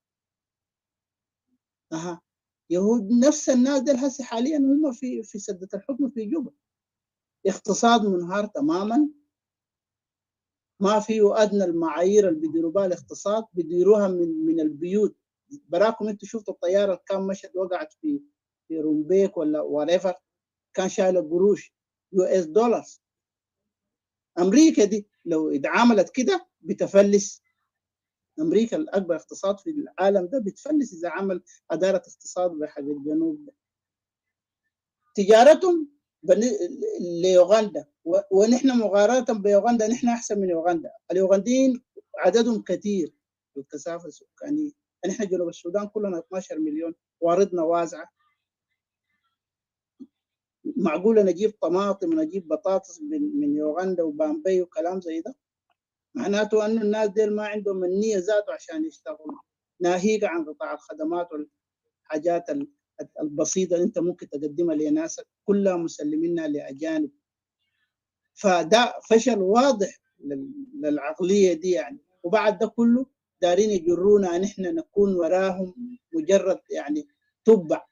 يهود نفس الناس دي هسه حاليا هم في سدة الحكم في جوبا، اقتصاد منهار تماما، ما فيه ادنى المعايير اللي بيديروا بها الاقتصاد، بيديروها من البيوت. براكم انتوا شفتوا الطياره اللي كان مشت وقعت في رومبيك ولا وريفر، كان شايله قروش US$. امريكا دي لو اتعاملت كده بتفلس، امريكا الاكبر اقتصاد في العالم ده بتفلس اذا عمل اداره اقتصاد بحق الجنوب ده. تجارتهم ليوغندا، ونحن مقارنه بيوغندا نحن احسن من يوغندا. اليوغنديين عددهم كثير في الكثافه السكانيه، نحن جنوب السودان كلنا 12 مليون، واردنا واسعه، معقوله نجيب طماطم ونجيب بطاطس من يوغندا وبامبي وكلام زي ده؟ معناته انه الناس ديل ما عندهم النيه ذاته عشان يشتغلوا، ناهيك عن قطاع الخدمات والحاجات البسيطه اللي انت ممكن تقدمها لناسك، كلها مسلمينها لاجانب. فده فشل واضح للعقليه دي يعني. وبعد ده كله دارين يجرونا نحن نكون وراهم مجرد يعني تبع،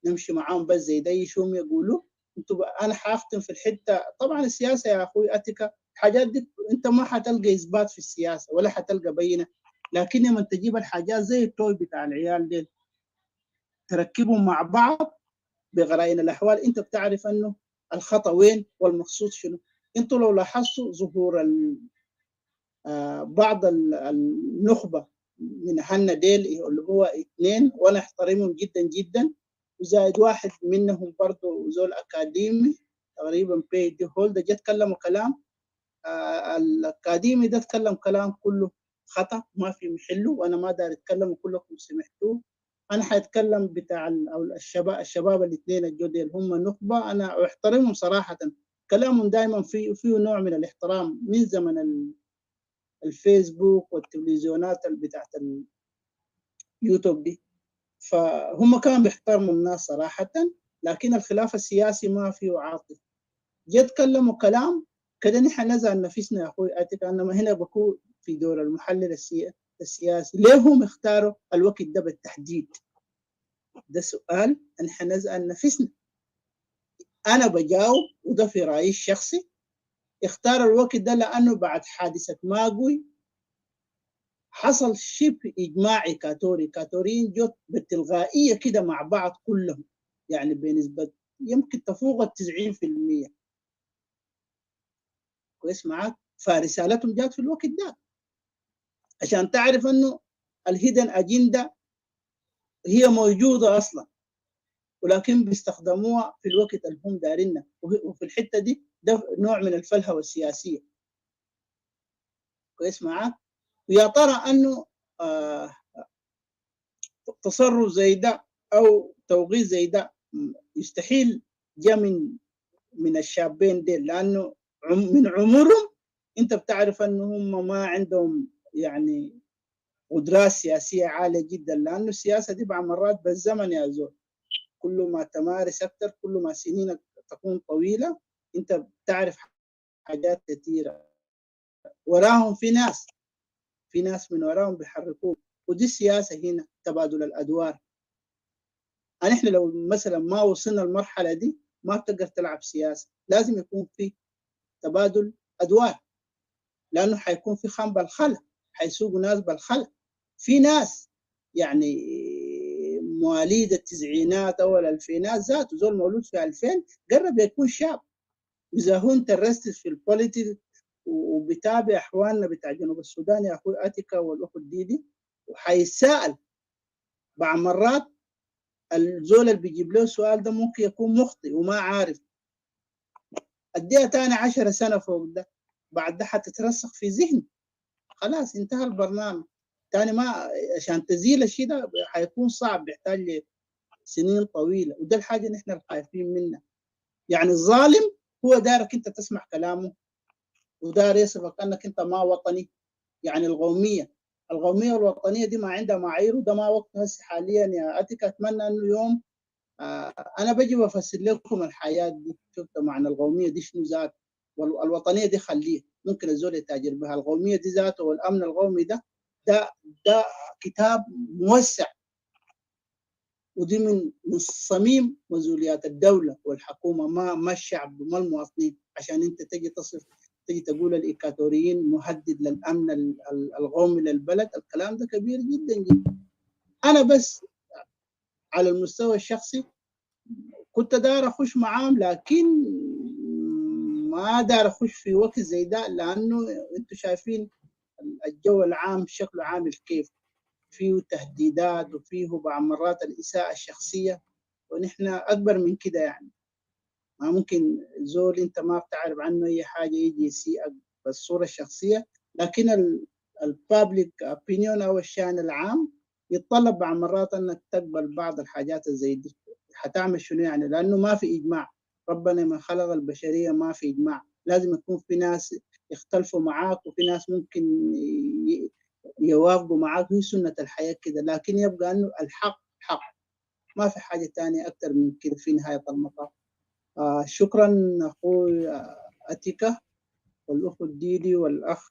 نمشي معاهم بس زي ده يشوم يقولوا انتوا. انا حاختم في الحته، طبعا السياسه يا اخوي اتيكا الحاجات دي انت ما حتلقى اثبات في السياسه ولا حتلقى بينه، لكن لما تجيب الحاجات زي التوي بتاع العيال دي تركبهم مع بعض بغرائن الاحوال، انت بتعرف انه الخطا وين والمقصود شنو. انتوا لو لاحظتوا ظهور بعض النخبه من أهلنا ديل اللي هو 2 وأنا أحترمهم جدا جدا، وزائد واحد منهم برضه زول أكاديمي تقريبا بي هولد جا تكلموا كلام. الأكاديمي ده تكلم كلام كله خطأ ما في محله، وأنا ما داري أتكلم وكلكم سمعتوه. أنا حأتكلم بتاع الشباب الاثنين الجديد هم نخبة، أنا أحترمهم صراحة، كلامهم دائما فيه نوع من الاحترام من زمن الفيسبوك والتلفزيونات بتاعت اليوتيوب دي، فهم كانوا بيحترموا الناس صراحة. لكن الخلاف السياسي ما فيه عاطفة، جا تكلموا كلام كده نحن نزعل نفسنا يا أخوي أتك. أنا هنا بكون في دور المحلل السياسي، ليه هم اختاروا الوقت ده بالتحديد؟ ده سؤال نحن نزعل نفسنا. أنا بجاوب وده في رأيي الشخصي، اختار الوقت ده لأنه بعد حادثة ماقوي حصل شبه إجماع إيكاتوريين جت بالتلغائية كده مع بعض كلهم، يعني بنسبة يمكن تفوق 90%. كويس معاك؟ فرسالتهم جات في الوقت ده عشان تعرف انه الهيدن اجنده هي موجوده اصلا، ولكن بيستخدموها في الوقت اللي هم دارينها، وفي الحته دي ده نوع من الفلهوه السياسيه. كويس معاك؟ ويا ترى انه تصرف زي ده او توقيت زي ده يستحيل جاء من الشابين دي، لانه من عمرهم انت بتعرف انه هم ما عندهم يعني قدرات سياسيه عاليه جدا، لانه السياسه دي بعض مرات بالزمن يا زول، كل ما تمارس اكثر كل ما سنينك تكون طويله انت بتعرف حاجات كثيره. وراهم في ناس من وراهم بيحركوه، ودي السياسه هنا تبادل الادوار. احنا لو مثلا ما وصلنا المرحله دي ما بتقدر تلعب سياسه، لازم يكون في تبادل ادوار، لانه حيكون في خام بالخلا، حيسوقوا ناس بالخلا. في ناس يعني مواليد التسعينات او الالفينات ذاته، زول مولود في 2000 قرب يكون شاب، اذا هو انترست في البوليتيك وبتابع احوالنا بتاع جنوب السودان يا اخوي اتيكا والاخو الديدي، وحيسال بعض مرات الزول اللي بيجيب له السؤال ده ممكن يكون مخطئ وما عارف. اديها تاني 10 سنه فوق ده، بعد ده حتترسخ في ذهنه، خلاص انتهى البرنامج. تاني ما عشان تزيل الشيء ده حيكون صعب، بيحتاج سنين طويله، وده الحاجه نحن خايفين منها. يعني الظالم هو دارك انت تسمع كلامه ودار يصفك انك انت ما وطني. يعني القوميه والوطنيه دي ما عندها معايير، وده ما وقتها هسه حاليا يا اتيكا. اتمنى انه يوم انا بجي بفسر لكم الحياه دي، شفت معنى القوميه دي شنو ذات، والوطنيه دي خليه ممكن الزول يتاجر بها. القوميه دي ذاته والامن القومي ده كتاب موسع، ودي من صميم مسؤوليات الدوله والحكومه، ما الشعب وما المواطنين. عشان انت تجي تقول الايكاتوريين مهدد للامن القومي للبلد، الكلام ده كبير جدا جدا. انا بس على المستوى الشخصي كنت داير اخش معاهم، لكن ما داير اخش في وقت زي ده، لانه انتم شايفين الجو العام شكله عامل كيف، فيه تهديدات وفيه بعض مرات الاساءة الشخصية، ونحن اكبر من كده. يعني ما ممكن زول انت ما بتعرف عنه اي حاجة يجي يسيئك بالصورة الشخصية، لكن البابليك اوبينيون او الشأن العام يتطلب بعض مرات انك تقبل بعض الحاجات زي دي. حتعمل شنو يعني؟ لانه ما في اجماع، ربنا ما خلق البشريه ما في اجماع، لازم يكون في ناس يختلفوا معاك وفي ناس ممكن يوافقوا معاك، هي سنه الحياه كده. لكن يبقى انه الحق حق، ما في حاجه ثانيه اكثر من كده في نهايه المطاف. شكرا اخوي اتيكا والاخ الديدي والاخ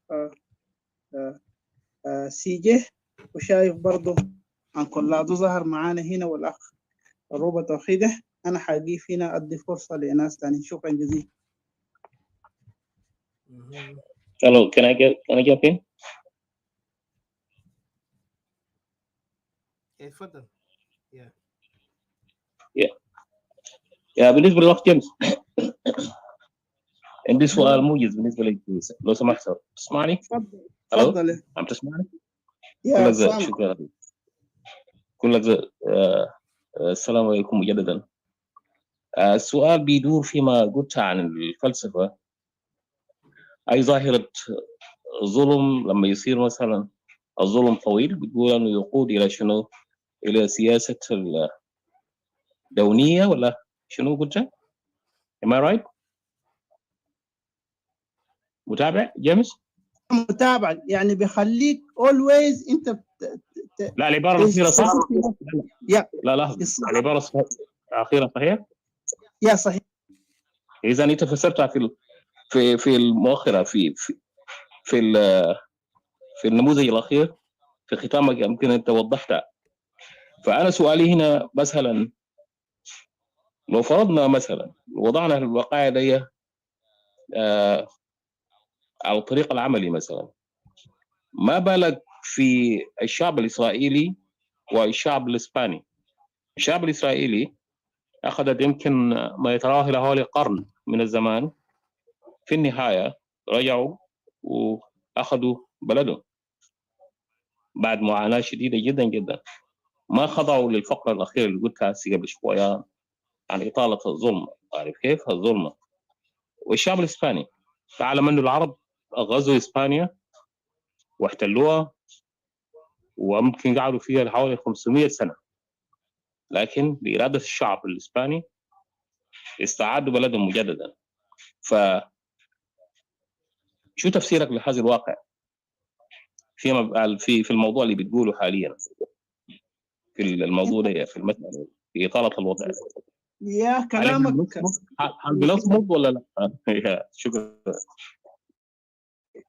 سيجي، وشايف برضه عن كولادو ظهر معانا هنا، والاخ روبرت وخيده. انا حاجيف هنا ادي فرصه لناس ثانيين. شكرا جزيلا. Hello, can I jump in? اتفضل. يا بالنسبه للاخ جيمس عندي سؤال موجز بالنسبه لك لو سمحت تسمعني؟ تفضل الو تفضل. عم تسمعني؟ يا كلك سامع. شكرا. كلك السلام عليكم مجددا. السؤال بيدور فيما قلت عن الفلسفة. أي ظاهرة ظلم لما يصير مثلا الظلم طويل بتقول أنه يقود إلى شنو؟ إلى سياسة الدونية ولا شنو قلت؟ Am I right؟ متابع جيمس؟ متابع يعني بيخليك always انت لا العبارة الأخيرة صح؟ يا لا لحظة، العبارة الأخيرة صحيح؟ يا صحيح. إذا أنت فسرتها في المؤخرة في في النموذج الأخير في ختامك يمكن أنت وضحتها. فأنا سؤالي هنا مثلا لو فرضنا مثلا وضعنا الوقائع دي على الطريق العملي مثلا، ما بالك في الشعب الإسرائيلي والشعب الإسباني. الشعب الإسرائيلي أخذت يمكن ما يتراوح إلى حوالي قرن من الزمان، في النهاية رجعوا وأخذوا بلدهم بعد معاناة شديدة جدا جدا. ما خضعوا للفقرة الأخيرة اللي قلتها هسه قبل شوية عن إطالة الظلم. عارف كيف الظلم؟ والشعب الإسباني تعلم أن العرب غزوا إسبانيا واحتلوها وممكن قعدوا فيها حوالي 500 سنة، لكن بإرادة الشعب الإسباني استعادوا بلدهم مجددا. فشو تفسيرك لهذا الواقع في الموضوع اللي بتقوله حاليا، في الموضوع ده، في المسألة، في إطالة الوضع؟ يا كلامك هل بنصمد ولا لا؟ شكرا.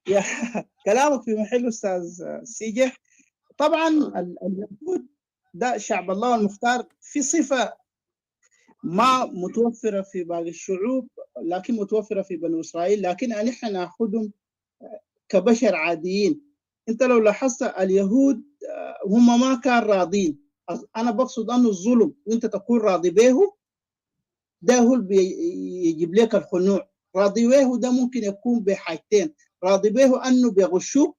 يا كلامك في محله استاذ سيجي. طبعا اليهود ده شعب الله المختار في صفه ما متوفره في باقي الشعوب، لكن متوفره في بني اسرائيل، لكن نحن ناخذهم كبشر عاديين. انت لو لاحظت اليهود هم ما كانوا راضين. انا بقصد انه الظلم وانت تكون راضي به ده هو اللي يجيب لك الخنوع. راضي به ده ممكن يكون بحاجتين: راضي به انه بيغشوك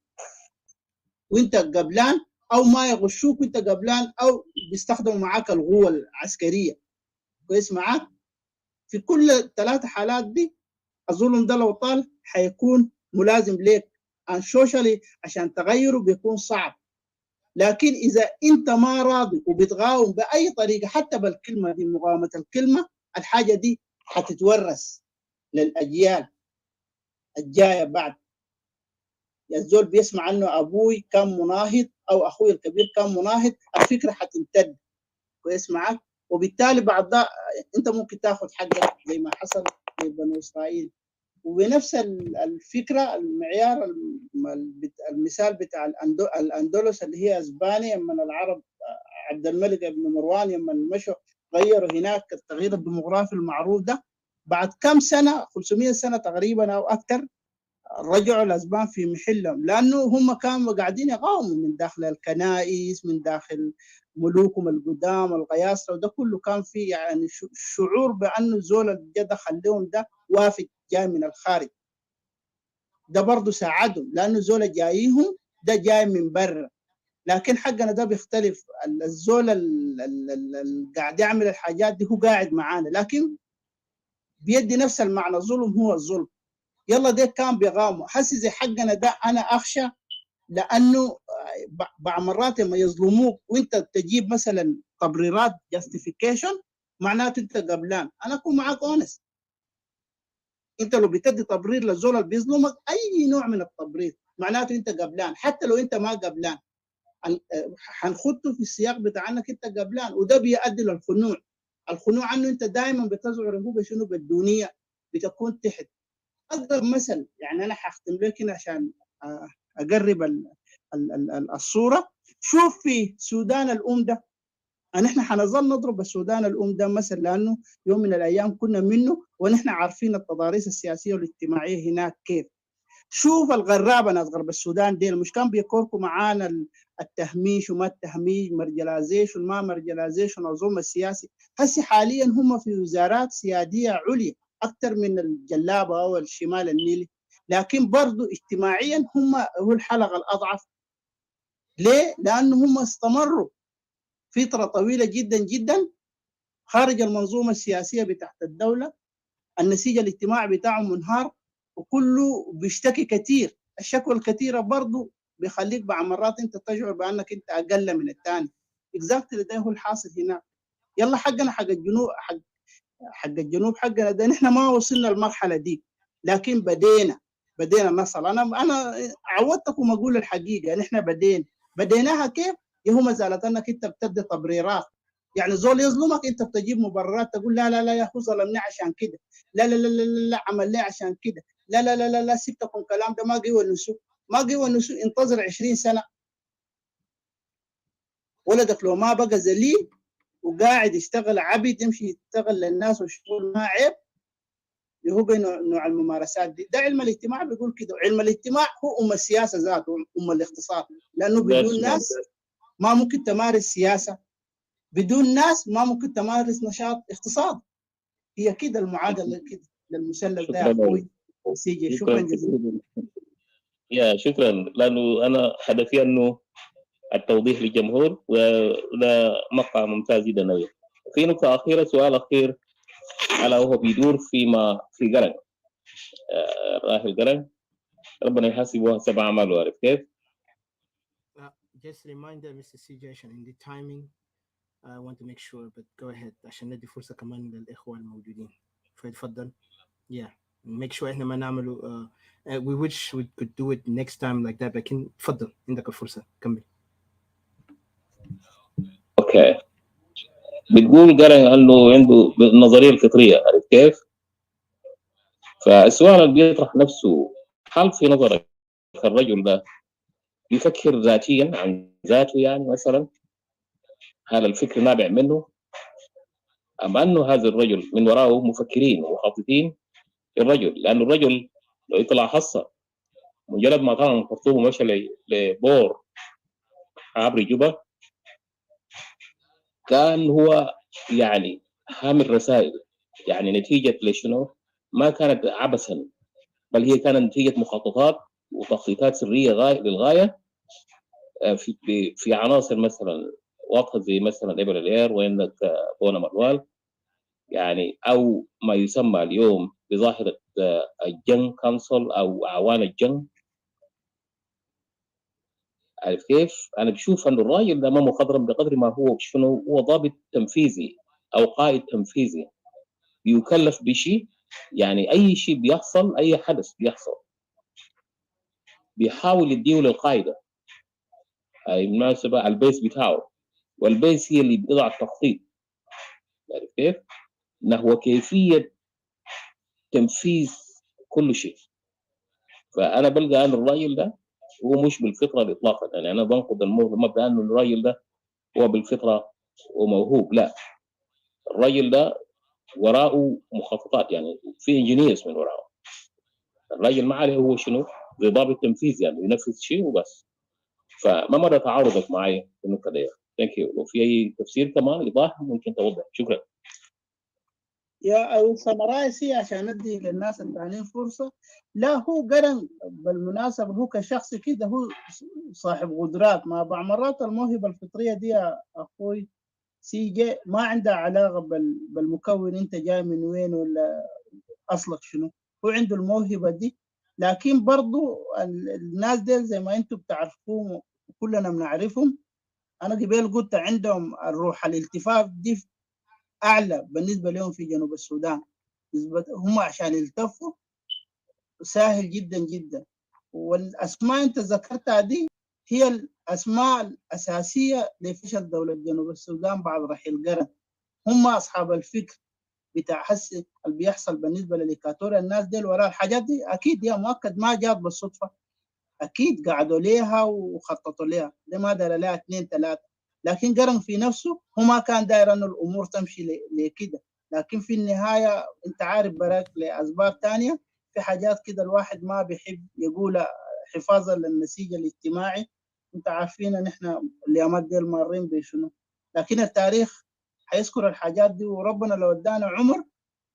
وانت قبلان، او ما يغشوك وانت قبلان، او بيستخدموا معاك القوه العسكريه. كويس معاك؟ في كل الثلاث حالات دي الظلم ده لو طال حيكون ملازم لك عن سوشيالي، عشان تغيره بيكون صعب. لكن اذا انت ما راضي وبتقاوم باي طريقه حتى بالكلمه دي، مقاومه الكلمه، الحاجه دي حتتورث للاجيال الجايه بعد. الزول بيسمع عنه ابوي كان مناهض او اخوي الكبير كان مناهض، الفكره حتمتد. كويس معك؟ وبالتالي بعد ده انت ممكن تاخذ حقك زي ما حصل لبني اسرائيل. وبنفس الفكره المعيار المثال بتاع الاندلس اللي هي اسبانيا، من العرب عبد الملك بن مروان لما مشوا غيروا هناك التغيير الديموغرافي المعروف ده، بعد كم سنه 500 سنه تقريبا او اكثر رجعوا الاسبان في محلهم، لانه هم كانوا قاعدين يقاوموا من داخل الكنائس، من داخل ملوكهم القدام القياصره، وده كله كان في يعني شعور بانه الزول اللي دخل لهم ده وافد جاي من الخارج. ده برضه ساعدهم لانه الزول جايهم ده جاي من برا. لكن حقنا ده بيختلف، الزول اللي قاعد يعمل الحاجات دي هو قاعد معانا، لكن بيدي نفس المعنى. الظلم هو الظلم. يلا ده كان بيغاموا حسي زي حقنا ده. انا اخشى لانه بعض مرات لما يظلموك وانت تجيب مثلا تبريرات جاستيفيكيشن، معناته انت قبلان. انا اكون معاك اونست، انت لو بتدي تبرير للزول اللي بيظلمك اي نوع من التبرير معناته انت قبلان. حتى لو انت ما قبلان حنخطه في السياق بتاع انك انت قبلان، وده بيؤدي للخنوع. الخنوع انه انت دائما بتزعر هو بشنو؟ بالدونيه، بتكون تحت. اقرب مثل يعني انا حختم لك هنا عشان اقرب الصوره. شوف في سودان الام ده، نحن حنظل نضرب السودان الام ده مثل، لانه يوم من الايام كنا منه ونحن عارفين التضاريس السياسيه والاجتماعيه هناك كيف. شوف الغرابه ناس غرب السودان دي مش كان بيكوركوا معانا التهميش وما التهميش، مرجلازيشن ما مرجلازيشن، الظلم السياسي. هسه حاليا هم في وزارات سياديه عليا اكثر من الجلابه او الشمال النيلي، لكن برضو اجتماعيا هم هو الحلقه الاضعف. ليه؟ لأنه هم استمروا فترة طويلة جدا جدا خارج المنظومة السياسية بتاعت الدولة. النسيج الاجتماعي بتاعهم منهار وكله بيشتكي كتير. الشكوى الكثيرة برضو بيخليك بعض مرات انت تشعر بانك انت اقل من الثاني. اكزاكتلي ده هو الحاصل هنا. يلا حقنا حق الجنوب، حق الجنوب حقنا ده نحن ما وصلنا المرحلة دي، لكن بدينا نصل. انا عودتكم اقول الحقيقة، نحن بديناها كيف؟ هو ما زالت انك انت بتدي تبريرات. يعني زول يظلمك انت بتجيب مبررات تقول لا لا لا يا اخو ظلمني عشان كده، لا لا لا لا لا عمل لي عشان كده، لا لا لا لا لا سبتكم كلام ده ما قوى النسوء، ما قوى النسوء. انتظر 20 سنة ولدك لو ما بقى ذليل وقاعد يشتغل عبيد يمشي يشتغل للناس والشغل ما عيب، اللي هو نوع الممارسات دي. ده علم الاجتماع بيقول كده. علم الاجتماع هو السياسة ذاته، الاقتصاد، لأنه بدون ناس ما ممكن تمارس سياسة، بدون ناس ما ممكن تمارس نشاط اقتصاد. هي كده المعادلة كده للمثلث ده يا أخوي سيجي. شكرا جزيلا. شكرا، لأنه أنا هدفي أنه التوضيح للجمهور، وده مقطع ممتاز جدا. في نقطة أخيرة، سؤال أخير، ألا وهو بيدور في قرن، راهل قرن، ربنا يحاسبه حسب أعماله. عارف كيف؟ Just reminder Mr. CJ عشان in the timing I want to make sure, but go ahead عشان ندي فرصة كمان للإخوة الموجودين. فيتفضل. Yeah. Make sure إحنا ما نعمله we wish we could do it next time like that. لكن تفضل عندك الفرصة كمل. أوكي. بتقول قرن أنه عنده النظرية الفطرية. عارف كيف؟ فالسؤال اللي بيطرح نفسه، هل في نظرك الرجل ده يفكر ذاتيا عن ذاته؟ يعني مثلا هل الفكر نابع منه، أم أنه هذا الرجل من وراءه مفكرين ومخططين الرجل؟ لأنه الرجل لو يطلع حصة مجرد ما كان من خرطوم ومشى لبور عبر جوبا، كان هو يعني حامل رسائل، يعني نتيجة لشنو؟ ما كانت عبثا، بل هي كانت نتيجة مخططات وتخطيطات سرية للغاية في عناصر مثلا واضحة زي مثلا إبر الإير وعندك بونا مروال، يعني أو ما يسمى اليوم بظاهرة الجنگ كونسل أو أعوان الجنگ. عارف كيف؟ أنا بشوف أن الراجل ده ما مخضرم بقدر ما هو شنو، هو ضابط تنفيذي أو قائد تنفيذي يكلف بشيء. يعني أي شيء بيحصل، أي حدث بيحصل بيحاول يديه للقاعدة. بالمناسبة البيس بتاعه، والبيس هي اللي بتضع التخطيط. عارف كيف؟ نحو كيفية تنفيذ كل شيء. فأنا بلقى أن الراجل ده هو مش بالفطرة إطلاقا. يعني أنا بنقد المبدأ أن الراجل ده هو بالفطرة وموهوب، لا، الراجل ده وراءه مخططات، يعني في انجينيرز من وراءه. الراجل ما عليه هو شنو، زي ضابط تنفيذ، يعني ينفذ شيء وبس. فما مدى تعارضك معي في النقطة دي؟ ثانك يو. وفي أي تفسير كمان إيضاح ممكن توضح؟ شكرا. يا سمرايسي عشان ادي للناس الثانيين فرصه. لا هو قرن بالمناسبه هو كشخص كده هو صاحب قدرات. ما بعض مرات الموهبه الفطريه دي يا اخوي سي جي ما عندها علاقه بالمكون انت جاي من وين ولا اصلك شنو. هو عنده الموهبه دي، لكن برضو الناس دي زي ما انتم بتعرفوهم وكلنا بنعرفهم. انا قبل قلت عندهم الروح الالتفاف دي اعلى بالنسبه لهم في جنوب السودان. هم عشان يلتفوا سهل جدا جدا. والاسماء انت ذكرتها دي هي الاسماء الاساسيه لفشل دوله جنوب السودان بعد رحيل قرن. هم اصحاب الفكر بتاع حس اللي بيحصل بالنسبه للإيكاتوريا. الناس دي وراء الحاجات دي اكيد يا مؤكد ما جات بالصدفه، اكيد قعدوا ليها وخططوا ليها. ده ما دار لها 2 3. لكن قرن في نفسه هو ما كان داير انه الامور تمشي لكده. لكن في النهايه انت عارف براك لاسباب ثانيه، في حاجات كده الواحد ما بيحب يقولها حفاظا للنسيج الاجتماعي. انت عارفين ان احنا اليومات دي مارين بشنو، لكن التاريخ هيذكر الحاجات دي. وربنا لو ادانا عمر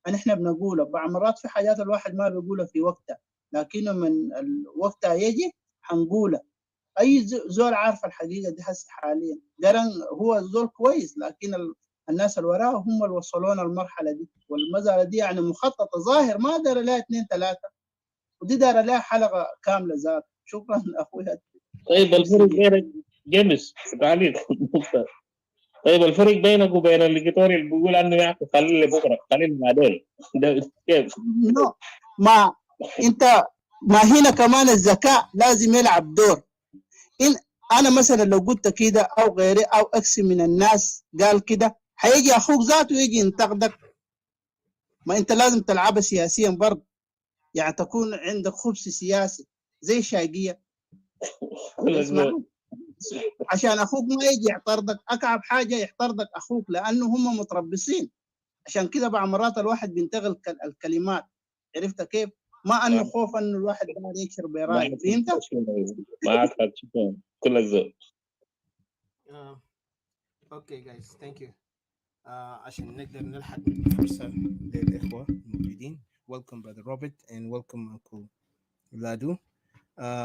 ان احنا بنقولها. بعض مرات في حاجات الواحد ما بيقولها في وقتها، لكن من وقتها يجي حنقولها. اي زول عارف الحقيقه دي هسه حاليا. قرن هو زول كويس، لكن الناس اللي وراه هم اللي وصلونا المرحله دي، والمساله دي يعني مخططه ظاهر، ما دار لها 2 3، ودي دار لها حلقه كامله ذات. شكرا اخويا. طيب الفرق بينك جيمس تعليق نقطة. طيب الفرق بينك وبين الإكواتوري اللي بيقول عنه يا أخي خليه لبكرة خليه مع دول ده كيف؟ نو، ما انت، ما هنا كمان الذكاء لازم يلعب دور. إن انا مثلا لو قلت كده او غيري او اكس من الناس قال كده، هيجي اخوك ذاته يجي ينتقدك. ما انت لازم تلعبها سياسيا برضه، يعني تكون عندك خبز سياسي زي شاقية. اسمع، عشان اخوك ما يجي يعترضك، اكعب حاجه يعترضك اخوك، لانه هم متربصين. عشان كده بعض مرات الواحد بينتقل الكلمات، عرفت كيف؟ ما انه خوف انه الواحد ما يكسر برايه، فهمت؟ معك حق شكرا كل الذوق. اوكي جايز ثانك يو. عشان نقدر نلحق فرصة للإخوة الموجودين. Welcome brother Robert and welcome uncle Ladu.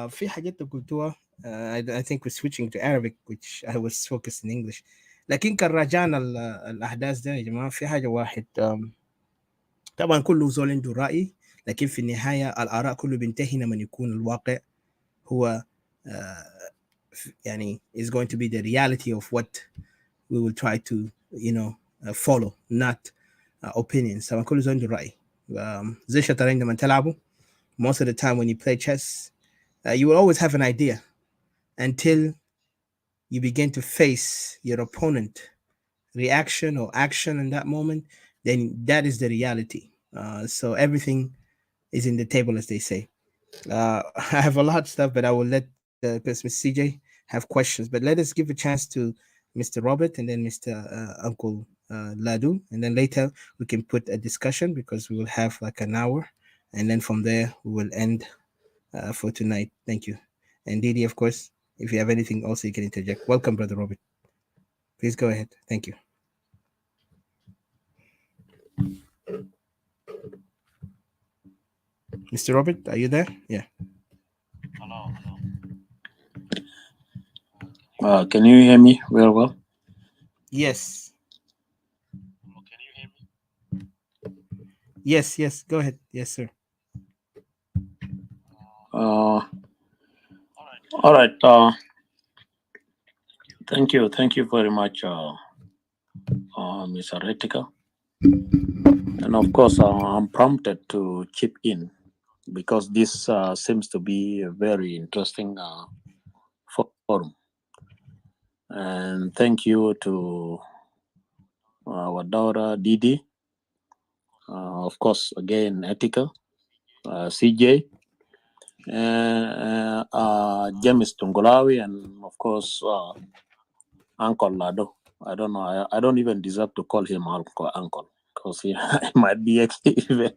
في حاجات قلتوها. I think we're switching to Arabic which I was focused in English. لكن كان راجعنا الأحداث ده يا جماعة في حاجة واحد. طبعا كل زول عنده رأي، لكن في النهاية الآراء كله بينتهي لما يكون الواقع هو يعني is going to be the reality of what we will try to follow, not opinions. طبعا كل زول عنده رأي. زي الشطرنج لما تلعبه most of the time when you play chess you will always have an idea until you begin to face your opponent reaction or action in that moment, then that is the reality. So everything is in the table, as they say. I have a lot of stuff, but I will let Mr. CJ have questions. But let us give a chance to Mr. Robert and then Mr. Uncle Ladu, and then later we can put a discussion because we will have like an hour, and then from there we will end for tonight. Thank you. And Didi, of course, if you have anything also you can interject. Welcome, Brother Robert. Please go ahead. Thank you. Mr. Robert, are you there? Yeah. Hello. Can you hear me very well? Yes. Can you hear me? Yes. Go ahead. Yes, sir. All right. Thank you very much, Mr. Retica. And of course, I'm prompted to chip in because this seems to be a very interesting forum. And thank you to our daughter Didi, of course, again, Etica, CJ, James Tungolawi, and of course, Uncle Lado. I don't know. I don't even deserve to call him uncle because he might be even,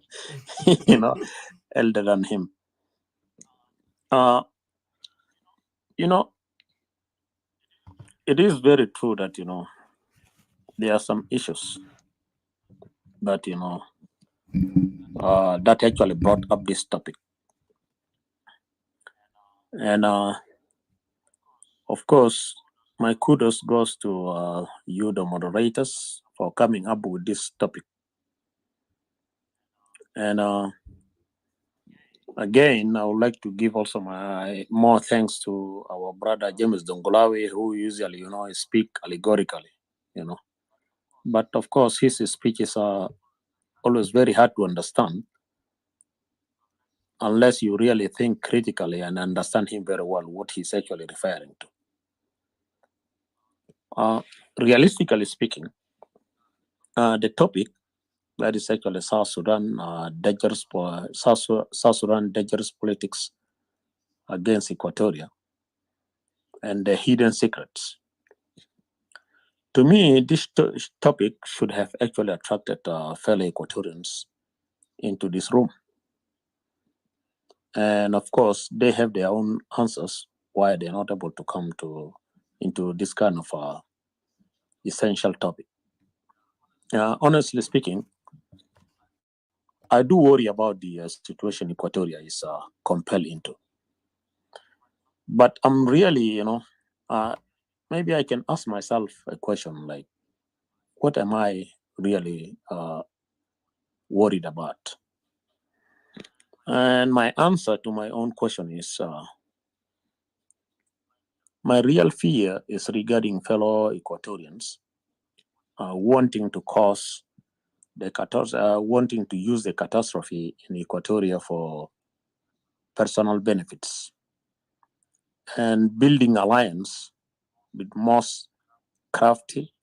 elder than him. It is very true that there are some issues that that actually brought up this topic, and of course, my kudos goes to you, the moderators, for coming up with this topic. And again, I would like to give also my more thanks to our brother James Dongolawi, who usually, speak allegorically, But of course, his speeches are always very hard to understand unless you really think critically and understand him very well, what he's actually referring to. Realistically speaking, the topic that is actually South Sudan dangerous politics against Equatoria and the hidden secrets. To me, this topic should have actually attracted fellow Equatorians into this room. And of course, they have their own answers why they're not able to come into this kind of essential topic. Honestly speaking, I do worry about the situation Equatoria is compelled into. But I'm really, maybe I can ask myself a question like, what am I really worried about? And my answer to my own question is my real fear is regarding fellow Equatorians wanting to cause wanting to use the catastrophe in Equatoria for personal benefits and building alliance with most crafty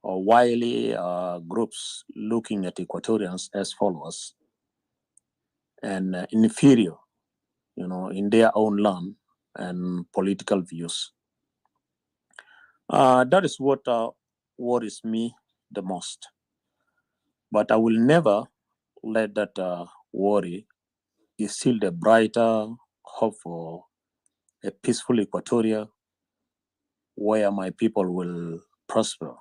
or wily groups looking at Equatorians as followers and inferior, in their own land and political views. That is what worries me the most. But I will never let that worry steal the brighter hope for a peaceful Equatoria where my people will prosper.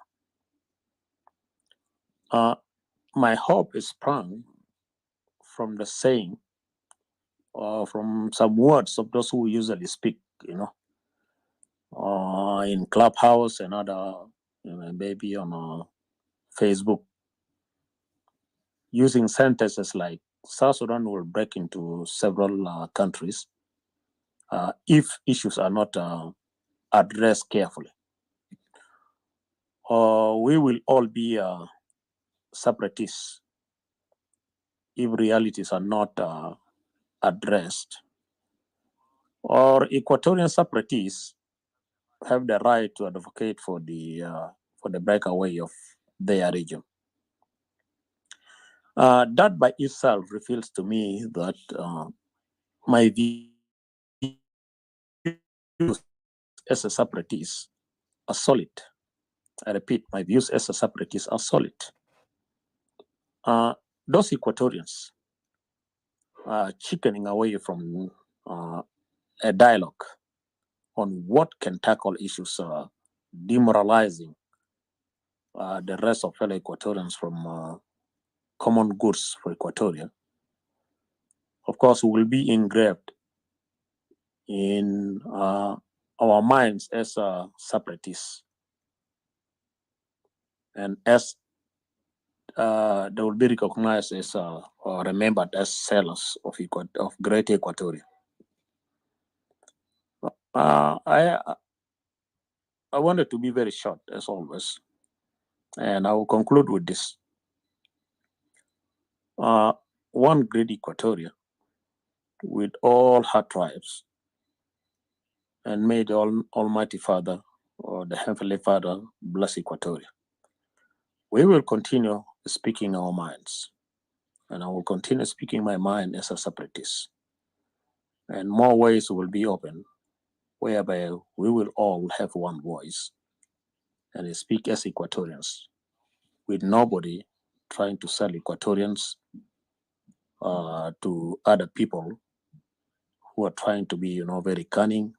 My hope is sprung from the saying or from some words of those who usually speak, in Clubhouse and other, maybe on Facebook, using sentences like South Sudan will break into several countries if issues are not addressed carefully. We will all be separatists if realities are not addressed. Or Equatorian separatists have the right to advocate for the breakaway of their region. That by itself reveals to me that my views as a separatist are solid. I repeat, my views as a separatist are solid. Those Equatorians are chickening away from a dialogue on what can tackle issues demoralizing the rest of fellow Equatorians from common goods for Equatoria, of course, will be engraved in our minds as separatists, and as they will be recognized as or remembered as sellers of Great Equatoria. I wanted to be very short, as always, and I will conclude with this. One great Equatoria with all her tribes, and may the Almighty Father or the Heavenly Father bless Equatoria. We will continue speaking our minds, and I will continue speaking my mind as a separatist. And more ways will be open, whereby we will all have one voice and speak as Equatorians, with nobody trying to sell Equatorians to other people who are trying to be, very cunning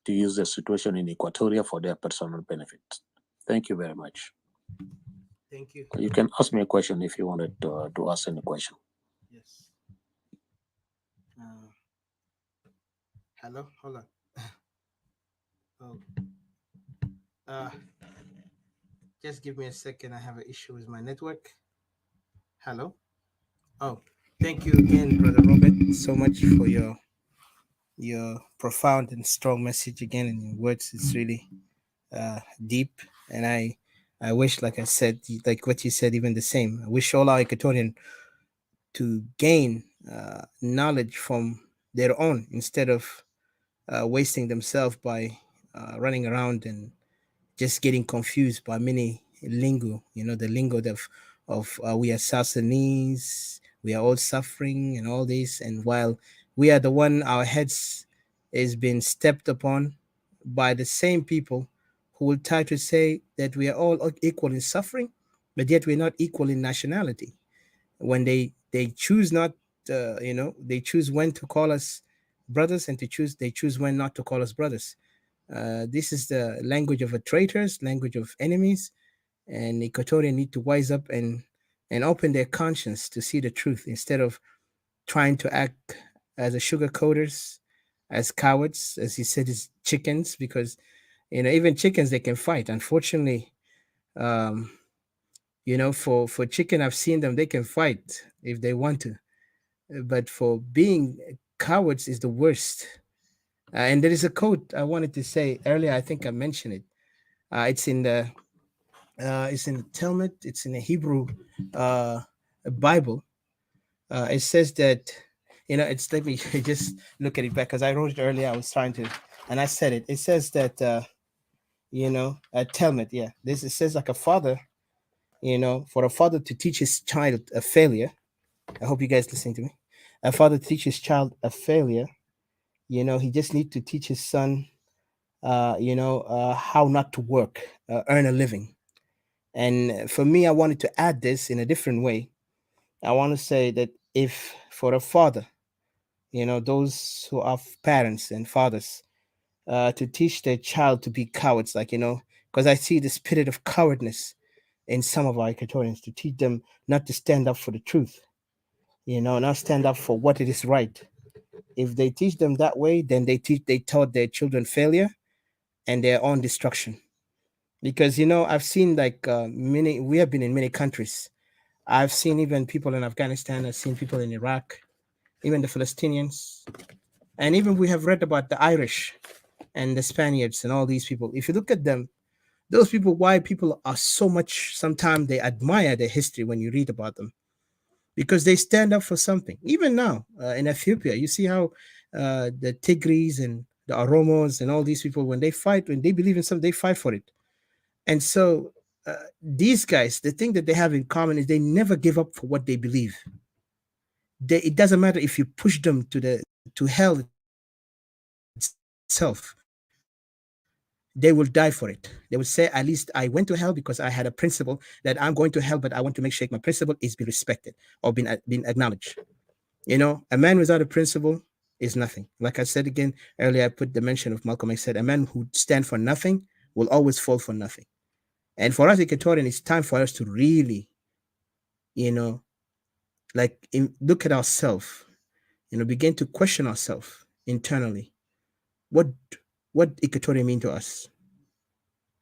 to use the situation in Equatoria for their personal benefit. Thank you very much. Thank you. You can ask me a question if you wanted to ask any question. Yes. Hello, hold on. Oh. Just give me a second. I have an issue with my network. Hello. Oh, thank you again, Brother Robert, so much for your profound and strong message again, and your words. It's really deep, and I wish, like I said, like what you said, even the same. I wish all our Equatorian to gain knowledge from their own instead of wasting themselves by running around and just getting confused by many lingo, the lingo of we are South Sudanese, we are all suffering and all this. And while we are the one, our heads is being stepped upon by the same people who will try to say that we are all equal in suffering, but yet we're not equal in nationality. When they choose not, they choose when to call us brothers, and they choose when not to call us brothers. This is the language of a traitors, language of enemies, and Equatorians need to wise up and open their conscience to see the truth instead of trying to act as a sugar coaters as cowards, as he said, as chickens, because even chickens, they can fight. Unfortunately, um, for chicken, I've seen them; they can fight if they want to. But for being cowards is the worst. And there is a quote I wanted to say earlier. I think I mentioned it. It's in the Talmud. It's in the Hebrew uh, Bible. It says that it's let me just look at it back because I wrote it earlier. I was trying to, and I said it. It says that Talmud. Yeah, this it says like a father. For a father to teach his child a failure. I hope you guys listening to me. A father to teach his child a failure. He just need to teach his son how not to work, earn a living. And for me, I wanted to add this in a different way. I want to say that if for a father, those who are parents and fathers, to teach their child to be cowards, like, because I see the spirit of cowardness in some of our Equatorians, to teach them not to stand up for the truth, not stand up for what it is right. If they teach them that way, then they taught their children failure and their own destruction. Because I've seen like many. We have been in many countries. I've seen even people in Afghanistan. I've seen people in Iraq, even the Palestinians, and even we have read about the Irish and the Spaniards and all these people. If you look at them, those people, why people are so much. Sometimes they admire their history when you read about them, because they stand up for something. Even now in Ethiopia, you see how the Tigris and the Oromos and all these people, when they fight, when they believe in something, they fight for it. And so these guys, the thing that they have in common is they never give up for what they believe. It doesn't matter if you push them to hell itself, they will die for it. They will say, at least I went to hell because I had a principle that I'm going to hell, but I want to make sure my principle is being respected or being acknowledged. A man without a principle is nothing. Like I said again earlier, I put the mention of Malcolm X said, a man who stand for nothing will always fall for nothing. And for us Equatorian, it's time for us to really, you know, look at ourselves, begin to question ourselves internally. What Equatoria mean to us?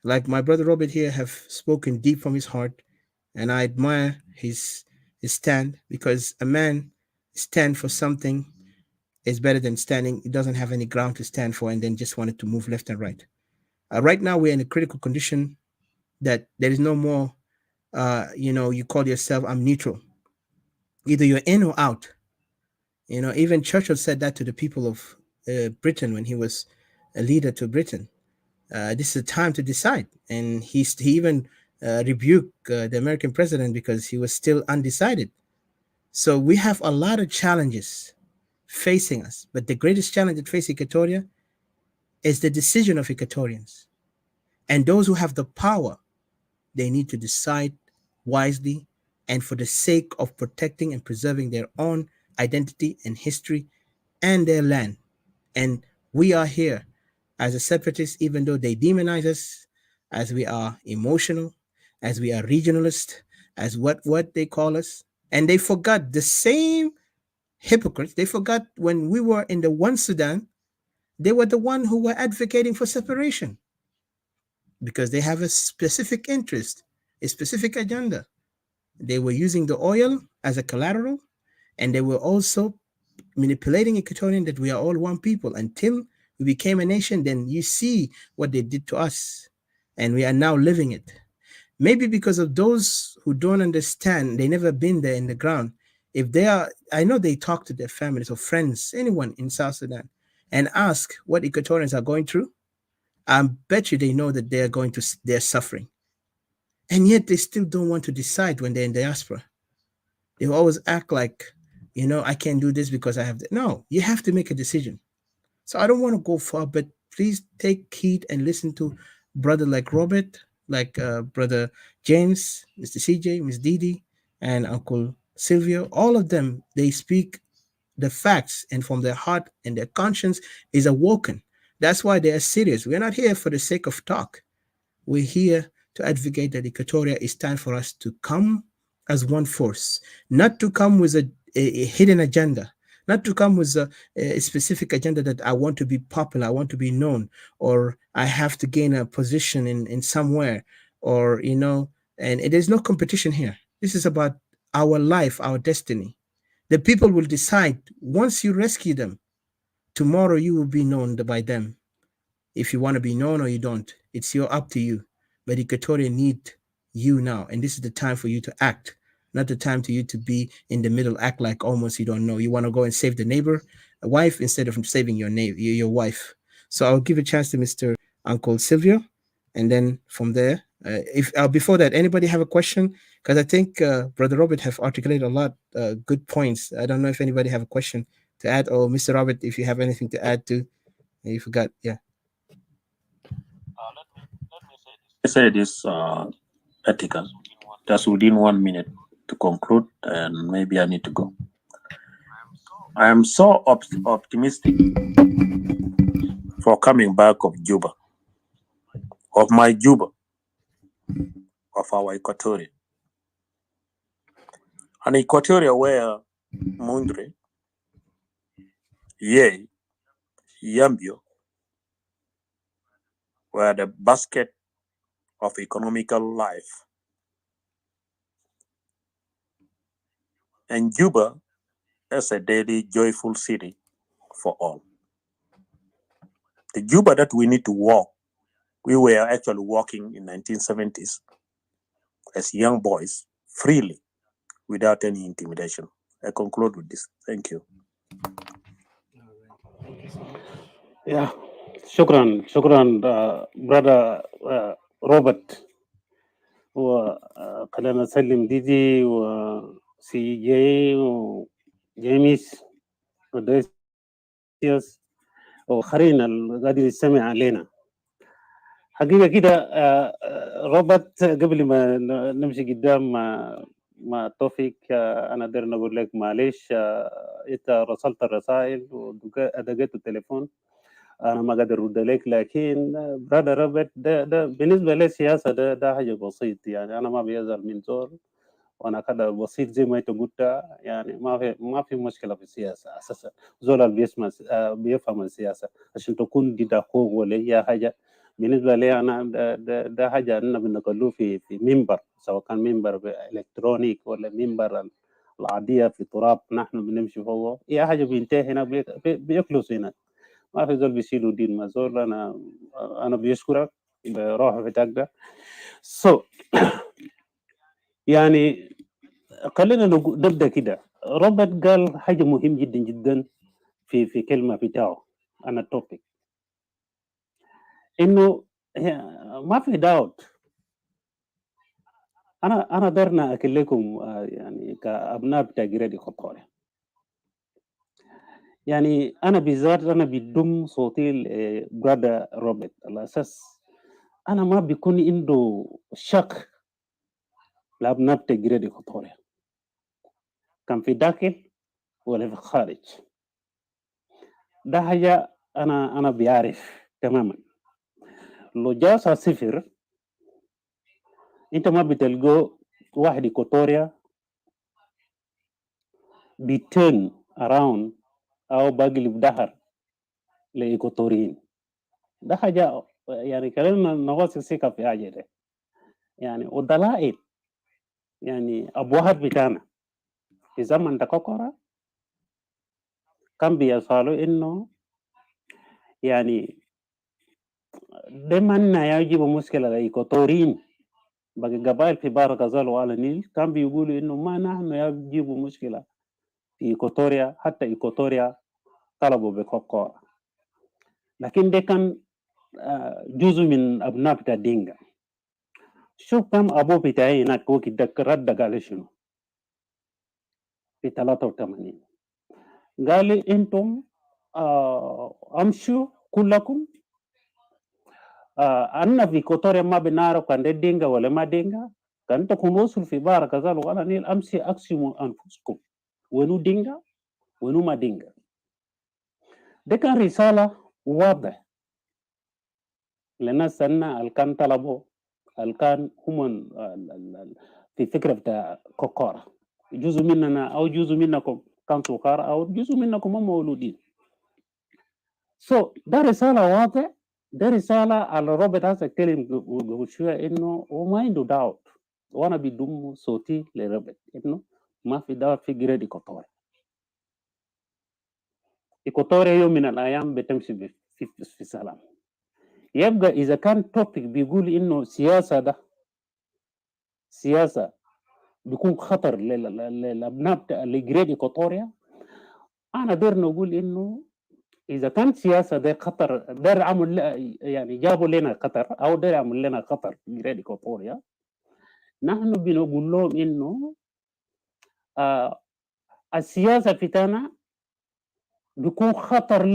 Like my brother Robert here have spoken deep from his heart, and I admire his stand, because a man stand for something is better than standing. It doesn't have any ground to stand for and then just wanted to move left and right. Right now we're in a critical condition that there is no more. You call yourself, I'm neutral. Either you're in or out. Even Churchill said that to the people of Britain when he was a leader to Britain. This is a time to decide. And he even rebuked the American president because he was still undecided. So we have a lot of challenges facing us. But the greatest challenge that faces Equatoria is the decision of Equatorians. And those who have the power, they need to decide wisely and for the sake of protecting and preserving their own identity and history and their land. And we are here as a separatist, even though they demonize us, as we are emotional, as we are regionalist, as what they call us. And they forgot the same hypocrites. They forgot when we were in the one Sudan, they were the one who were advocating for separation because they have a specific interest, a specific agenda. They were using the oil as a collateral, and they were also manipulating Equatorian that we are all one people until we became a nation. Then you see what they did to us, and we are now living it. Maybe because of those who don't understand, they never been there in the ground. If they are, I know they talk to their families or friends, anyone in South Sudan, and ask what Equatorians are going through. I bet you they know that they're suffering, and yet they still don't want to decide when they're in diaspora. They always act like, I can't do this because I have. No, you have to make a decision. So I don't want to go far, but please take heed and listen to brother like Robert, like brother James, Mr. CJ, Miss Didi, and Uncle Silvio. All of them, they speak the facts, and from their heart and their conscience is awoken. That's why they are serious. We're not here for the sake of talk. We're here to advocate that Equatoria is time for us to come as one force, not to come with a hidden agenda, not to come with a specific agenda that I want to be popular, I want to be known, or I have to gain a position in somewhere, or and it is no competition here. This is about our life, our destiny. The people will decide once you rescue them. Tomorrow you will be known by them. If you want to be known or you don't, it's up to you. But Equatoria need you now, and this is the time for you to act, not the time to you to be in the middle, act like almost you don't know. You want to go and save the neighbor, a wife, instead of saving your wife. So I'll give a chance to Mr. Uncle Silvio, and then from there, if before that, anybody have a question? Because I think Brother Robert have articulated a lot good points. I don't know if anybody have a question to add, or Mr. Robert, if you have anything to add to. You forgot, yeah. Let me say this, ethical, just within 1 minute to conclude, and maybe I need to go. I am so optimistic for coming back of Juba, of my Juba, of our Equatoria. An Equatoria where Mundre, Ye, Yambio were the basket of economical life. And Juba as a daily joyful city for all. The Juba that we need to walk, we were actually walking in 1970s as young boys freely without any intimidation. I conclude with this. Thank you. Yeah, shukran, brother Robert. وخلينا نسلم ديدي وسي جي وجيميس وديسيوس وخرين اللي قاعدين يستمع علينا. حقيقة كده روبرت، قبل ما نمشي قدام مع توفيق، أنا أقدر نقول لك معلش، أنت رسلت الرسائل ودقيت التليفون، أنا ما قادر أرد لك، لكن برادر روبرت ده بالنسبة للسياسة ده حاجة بسيط، يعني أنا ما بيزعل من زول، وانا كده بسيط زي ما انت قلت، يعني ما في مشكله في السياسه اساسا. زول اللي بيسمع بيفهم السياسه عشان تكون ضد اخوك ولا هي حاجه. بالنسبه لي انا ده حاجه انا بنقولوه في منبر، سواء كان منبر الكترونيك ولا منبر العاديه في تراب نحن بنمشي فوقه، هي حاجه بينتهي هنا بيخلص هنا، ما في زول بيشيلوا دين ما زول. انا بيشكرك بروح بتاعك ده. يعني خلينا نبدا كده. روبرت قال حاجه مهم جدا جدا في كلمه بتاعه انا التوبيك، انه ما في داوت. انا دارنا اكلكم يعني كابناء بتاع جريدي خطوري، يعني انا بالذات انا بدم صوتي لبرادا روبرت على اساس انا ما بيكون عنده شك لابناء بتاع جريدي خطوري، كان في داخل ولا في الخارج. ده حاجه انا بيعرف تماما. لو جاسا صفر انت ما بتلقوا واحد إيكوتوريا بيتن around او بقلب ظهر لإيكوتوريين. ده حاجه يعني كلامنا نواصل ثقه في حاجه ده يعني. والدلائل يعني ابوهات بتاعنا في زمن تكوكورا كان بيصالوا انه يعني دايما يجيبوا مشكله لإيكوتوريين. باقي قبائل في بحر غزال وعلى النيل كان بيقولوا انه ما نحن يجيبوا مشكله في إيكوتوريا، حتى إيكوتوريا طلبوا بكوكورا. لكن ده كان جزء من ابناء بتاع دينجا. شوف كم ابو بتاعي هناك وقت ده رد قال شنو في 83، قال لي انتم امشوا كلكم، أنا في إيكوتوريا ما بنعرف كان ده دينجا ولا ما دينجا، كان تكون وصل في بحر غزال وعلى النيل امشي اقسموا انفسكم ونو دينجا ونو ما دينجا. ده كان رساله واضحه للناس اللي كان طلبوا، اللي كان هم في فكره بتاع كوكورا. جزء مننا او جزء منكم كان سكر أو جزء منكم هم مولودين. So ده رسالة واضح، ده رسالة على روبرت هذا الكلم قبل شوية إنه هو ما عنده داوت، وأنا بيضم صوتي لروبرت إنه ما في داوت في جريد إيكوتوريا. إيكوتوريا يوم من الأيام بتمشي في سلام. يبقى إذا كان توبيك بيقول إنه سياسة بيكون خطر للأبناء بتاع لجريد إيكوتوريا، أنا داير نقول إنه إذا كان سياسة ده خطر، داير عمل يعني جابوا لنا خطر أو داير يعمل لنا خطر في جريد إيكوتوريا، نحن بنقول لهم إنه السياسة بتاعنا بيكون خطر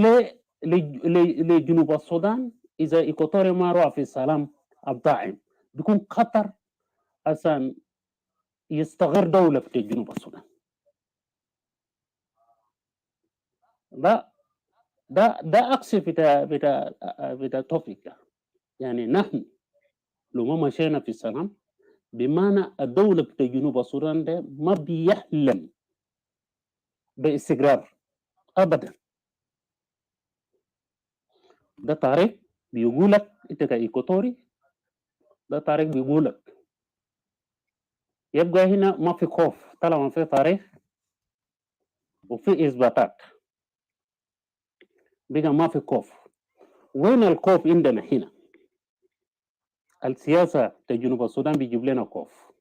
لجنوب السودان إذا إيكوتوريا ما روح في السلام الداعم، بيكون خطر عشان يستغر دولة في جنوب السودان. ده أقصي بتاع توفيق. يعني نحن لو ما مشينا في السلام بمعنى الدولة في جنوب السودان ده ما بيحلم باستقرار أبدا. ده تاريخ بيقولك أنت كإيكوتوري، ده تاريخ بيقولك. يبقى هنا ما في خوف طالما في تاريخ وفي إثباتات، بقى ما في خوف. وين الخوف عندنا هنا؟ السياسة في جنوب السودان بيجيب لنا خوف.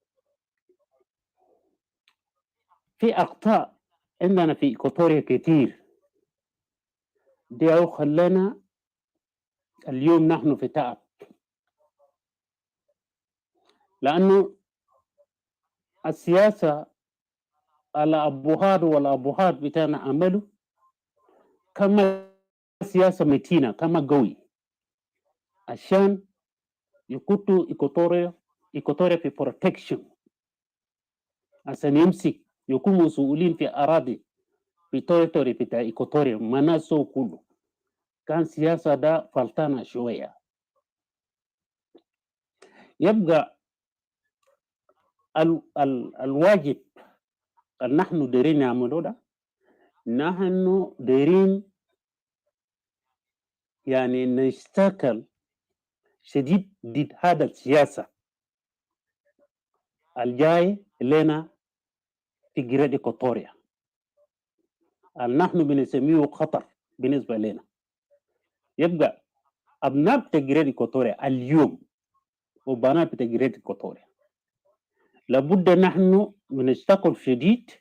في أخطاء عندنا في إيكوتوريا كتير، دي خلانا اليوم نحن في تعب، لأنه السياسة الأبوهات والأبوهات بتاعنا عملوا كما سياسة متينة كما قوي عشان يكتوا إيكوتوريا في بروتكشن، عشان يمسك يكون مسؤولين في أراضي في توريتوري بتاع إيكوتوريا مناسو كله. كان سياسة ده فلتانة شوية. يبقى الواجب اللي نحن دايرين نعمله ده، نحن دايرين يعني نشتغل شديد ضد هذا السياسة الجاي لنا في جريد إيكوتوريا، اللي نحن بنسميه خطر بالنسبة لنا. يبقى أبناء بتاع جريد إيكوتوريا اليوم وبنات بتاع جريد إيكوتوريا لابد نحن بنشتغل شديد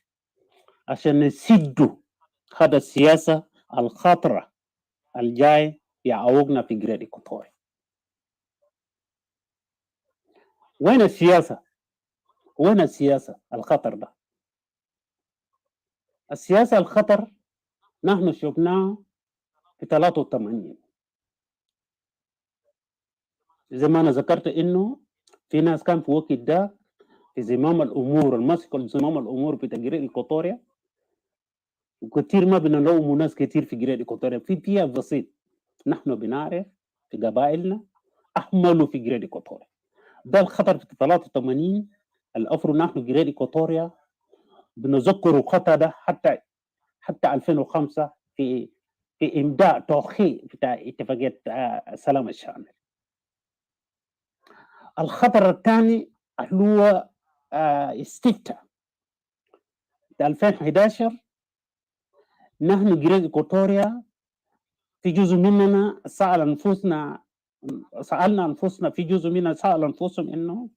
عشان نسدوا هذا السياسة الخطرة الجاي يعوقنا في جريد إيكوتوريا. وين السياسة؟ وين السياسة الخطر ده؟ السياسة الخطر نحن شفناه في 83 زي ما أنا ذكرت إنه في ناس كان في وقت ده في زمام الأمور المسكوا زمام الأمور في جريد إيكوتوريا، وكثير ما بنلوم ناس كثير في جريد إيكوتوريا فيها بسيط. نحن بنعرف في قبائلنا أحملوا في جريد إيكوتوريا. ده الخطر في 83 الأفرو نحن جريد إيكوتوريا بنذكر الخطر ده حتى 2005 في إمداء توخي بتاع اتفاقية السلام الشامل. الخطر الثاني هو استفتاء 2011. نحن جريد إيكوتوريا في جزء مننا سألنا أنفسنا في جزء مننا سأل أنفسهم إنه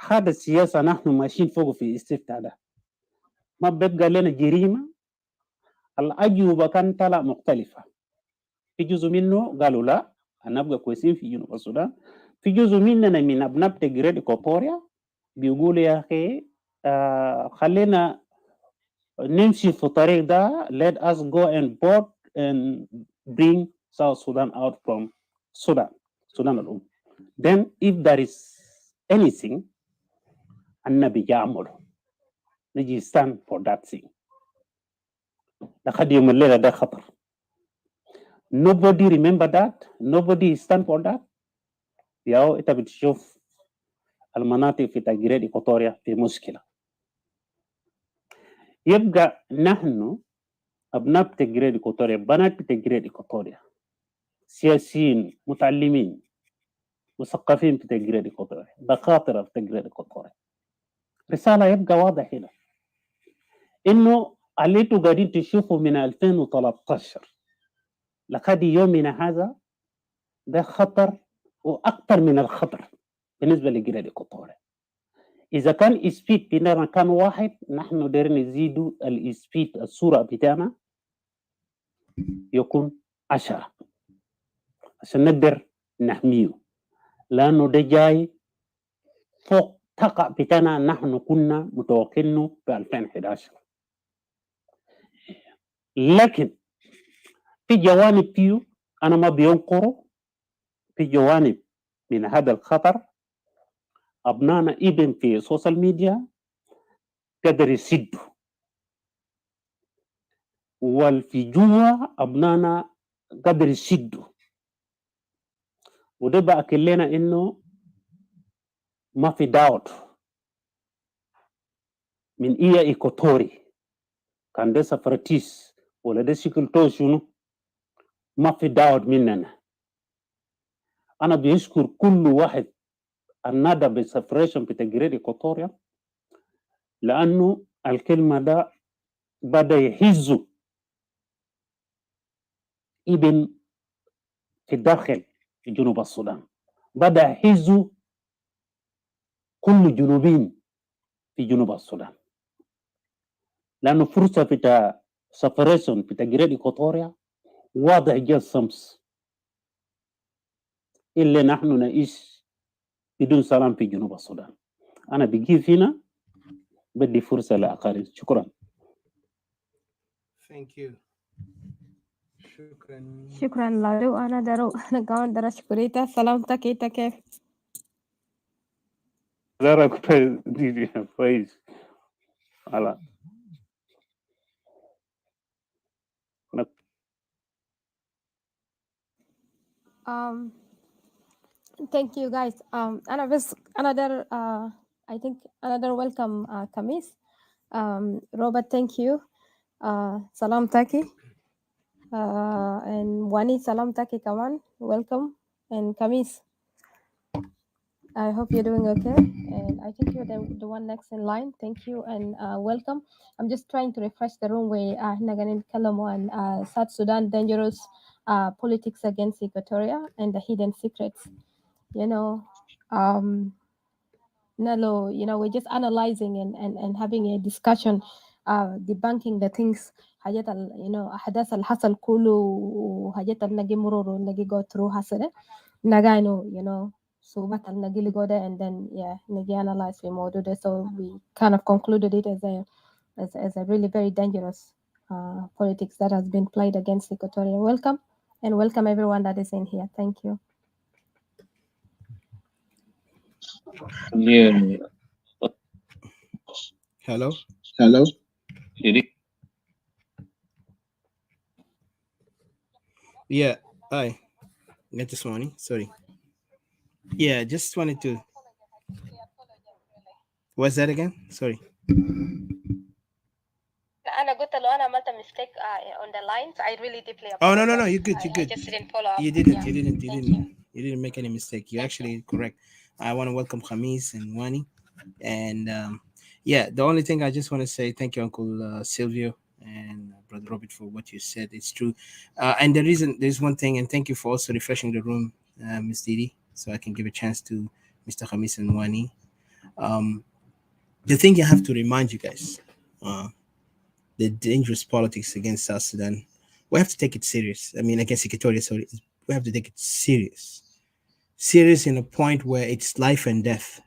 هذا السياسة نحن ماشيين فوق في الاستفتاء ده ما بيبقى لنا جريمة. الأجوبة كانت طلع مختلفة. في جزء منه قالوا لا هنبقى كويسين في جنوب السودان. في جزء مننا من أبناء جريد إيكوتوريا بيقول يا أخي خلينا نمشي في الطريق ده. Let us go and vote and bring South Sudan out from Sudan الأم. Then if there is anything النبي يعمله نجي stand for that thing. لقد يوم الليلة ده خطر. Nobody remember that. Nobody stand for that. ياو انت بتشوف المناطق في جريد إيكوتوريا في مشكلة. يبقى نحن أبناء بتجريد إيكوتوريا، بنات بتجريد إيكوتوريا، سياسيين متعلمين مثقفين بتجريد إيكوتوريا، دكاترة بتجريد إيكوتوريا، رسالة يبقى واضح هنا إنه اللي انتوا قاعدين تشوفوا من 2013 لحد يومنا هذا ده خطر وأكثر من الخطر بالنسبة لجريد إيكوتوريا. إذا كان إسبيت بيننا كان واحد، نحن دايرين نزيدوا الإسبيت الصورة بتاعنا يكون 10 عشان نقدر نحميه، لأنه ده جاي فوق تقع بتاعنا نحن كنا متوقعينه في 2011. لكن في جوانب فيه أنا ما بينقروا، في جوانب من هذا الخطر أبنائنا إبن في السوشيال ميديا قدر يسدوا، والفي جوا أبنائنا قدر يسدوا، وده بأكد لنا إنه ما في داوت من إيكوتوري كان ده سفرتيس ولا ده شكل شنو، ما في داوت مننا. أنا بيشكر كل واحد الندى بسفريشن بتجريد إيكوتوريا، لأنه الكلمة ده بدأ يهزوا ابن في الداخل في جنوب السودان، بدأ يهزوا كل جنوبين في جنوب السودان، لأنه فرصة بتاع سفريشن بتجريد إيكوتوريا واضح جا الشمس، إلا نحن نعيش بدون سلام في جنوب السودان. أنا بجيب هنا بدي فرصة لآخرين. شكرا. Thank you. شكرا. شكرا لارو. أنا كمان دارو شكريتا. سلامتك، إنت كيف؟ زارك كويس. على Thank you guys. أنا بس another I think another welcome Kamis. Robert, thank you. Salam Taki. And Wani Salam Taki Kaman. Welcome. And Kamis, I hope you're doing okay. And I think you're the one next in line. Thank you and welcome. I'm just trying to refresh the room where Naganin Kalamo and S.Sudan Dangerous Politics against Equatoria and the Hidden Secrets. You know, Nalo, you know, we're just analyzing and having a discussion, debunking the things. حاجات you know أحداث اللي حصل كله وحاجات اللي نجي مرور ونجي go through حصلت نجاينو you know صعوبات اللي نجي go there and then yeah نجي analyze في الموضوع ده, so we kind of concluded it as a really very dangerous politics that has been played against Equatoria. Welcome and welcome everyone that is in here. Thank you. Yeah. Hello. Yeah. Hi. Get this morning. Sorry. Yeah, just wanted to. What's that again? Sorry. أنا قلت له أنا عملت mistake on the lines. I really deeply apologize. Oh no, you're good. You're good. I just didn't follow up. You didn't. Yeah. You didn't make any mistake. You're actually correct. I want to welcome Khamis and Wani, and yeah, the only thing I just want to say thank you, Uncle Silvio and Brother Robert, for what you said. It's true, and the reason there's one thing, and thank you for also refreshing the room, Miss Didi, so I can give a chance to Mr. Khamis and Wani. The thing you have to remind you guys, the dangerous politics against South Sudan, we have to take it serious. I mean, against Equatoria, sorry, we have to take it serious in a point where it's life and death.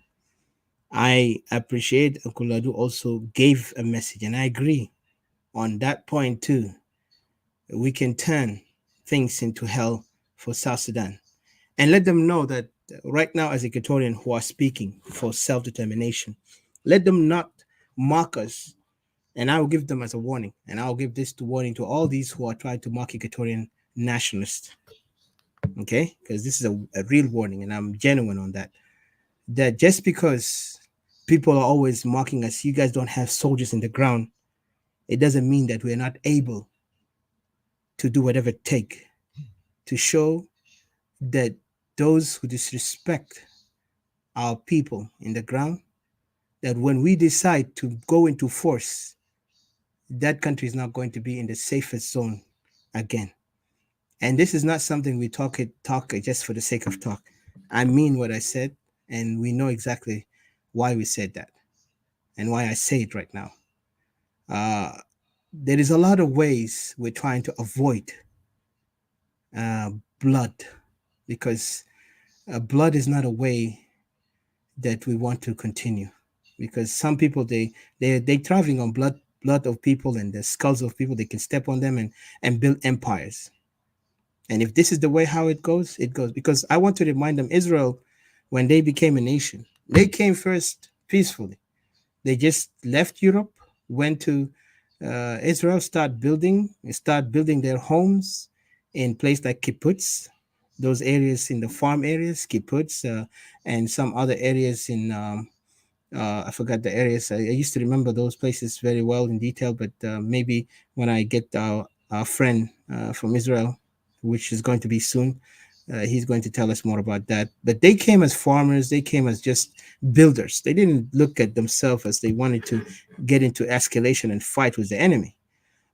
I appreciate Uncle Ladu also gave a message, and I agree on that point too. We can turn things into hell for South Sudan and let them know that right now, as Equatorian who are speaking for self-determination, let them not mock us. And I will give them as a warning, and I'll give this warning to all these who are trying to mock Equatorian nationalists. Okay, because this is a real warning, and I'm genuine on that. That just because people are always mocking us, you guys don't have soldiers in the ground it doesn't mean that we're not able to do whatever it takes to show that those who disrespect our people in the ground, that when we decide to go into force, that country is not going to be in the safest zone again. And this is not something we talk just for the sake of talk. I mean what I said, and we know exactly why we said that and why I say it right now. Uh, there is a lot of ways we're trying to avoid uh, blood, because blood is not a way that we want to continue. Because some people they thriving on blood of people and the skulls of people. They can step on them and build empires. And if this is the way how it goes, it goes. Because I want to remind them, Israel, when they became a nation, they came first peacefully. They just left Europe, went to Israel, start building their homes in places like kibbutz, those areas in the farm areas, kibbutz, and some other areas in I forgot the areas. I used to remember those places very well in detail, but maybe when I get our friend from Israel, which is going to be soon, he's going to tell us more about that. But they came as farmers, they came as just builders. They didn't look at themselves as they wanted to get into escalation and fight with the enemy.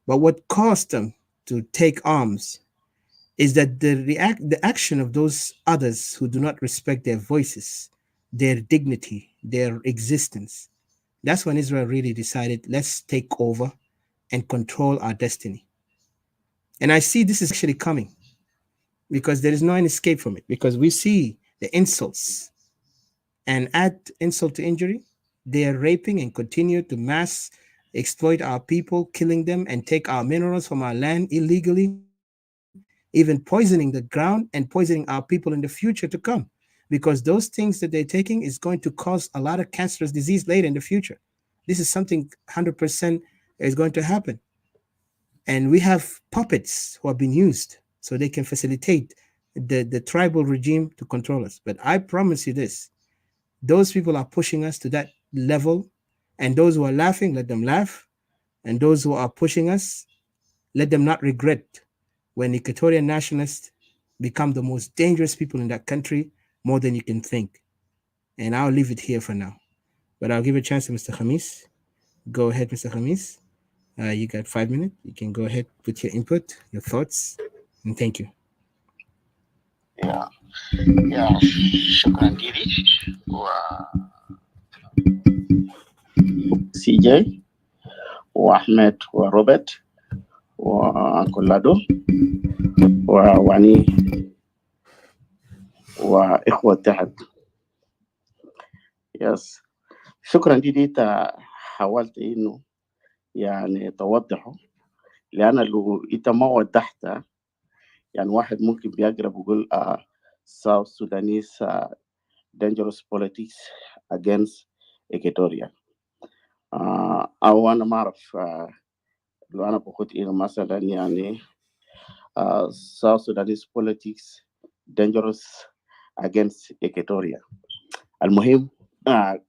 But what caused them to take arms is that the action of those others who do not respect their voices, their dignity, their existence. That's when Israel really decided, let's take over and control our destiny. And I see this is actually coming because there is no escape from it, because we see the insults, and add insult to injury, they are raping and continue to mass exploit our people, killing them and take our minerals from our land illegally, even poisoning the ground and poisoning our people in the future to come. Because those things that they're taking is going to cause a lot of cancerous disease later in the future. This is something 100% is going to happen. And we have puppets who have been used so they can facilitate the tribal regime to control us. But I promise you this, those people are pushing us to that level. And those who are laughing, let them laugh. And those who are pushing us, let them not regret when Equatorian nationalists become the most dangerous people in that country, more than you can think. And I'll leave it here for now. But I'll give a chance to Mr. Khamis. Go ahead, Mr. Khamis. You got 5 minutes. You can go ahead, put your input, your thoughts, and thank you. Yeah, yeah. شكرا ديدي و سي جي واحمد وروبرت وكولادو وواني واخوة تحت. يس شكرا ديدي. تا حاولت انه يعني توضحه، لان لو انت ما وضحت يعني واحد ممكن بيقرب ويقول South Sudanese dangerous politics against Equatoria. أو أنا ما أعرف لو أنا بخد إنه مثلا يعني South Sudanese politics dangerous against Equatoria. المهم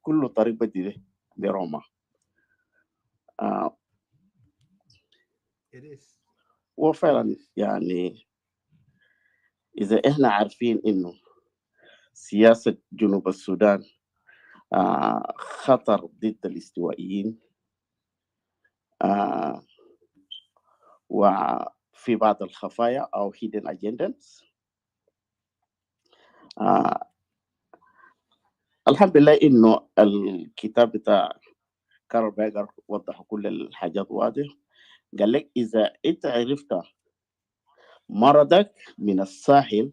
كل طريق بدي لروما. وفعلا يعني إذا إحنا عارفين إنه سياسة جنوب السودان خطر ضد الاستوائيين، وفي بعض الخفايا أو hidden agendas. الحمد لله إنه الكتاب بتاع كارل بيجر وضح كل الحاجات واضح. قال لك إذا أنت عرفت مرضك من الساحل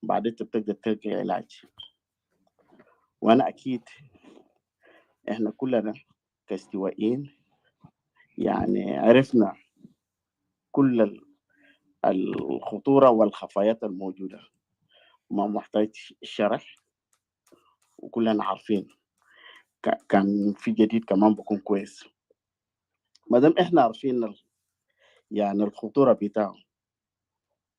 بعد أنت بتقدر تلقى علاج. وأنا أكيد إحنا كلنا كاستوائيين يعني عرفنا كل الخطورة والخفايات الموجودة، ما محتاج شرح وكلنا عارفين. كان في جديد كمان بكون كويس. ما دام إحنا عارفين يعني الخطورة بتاعه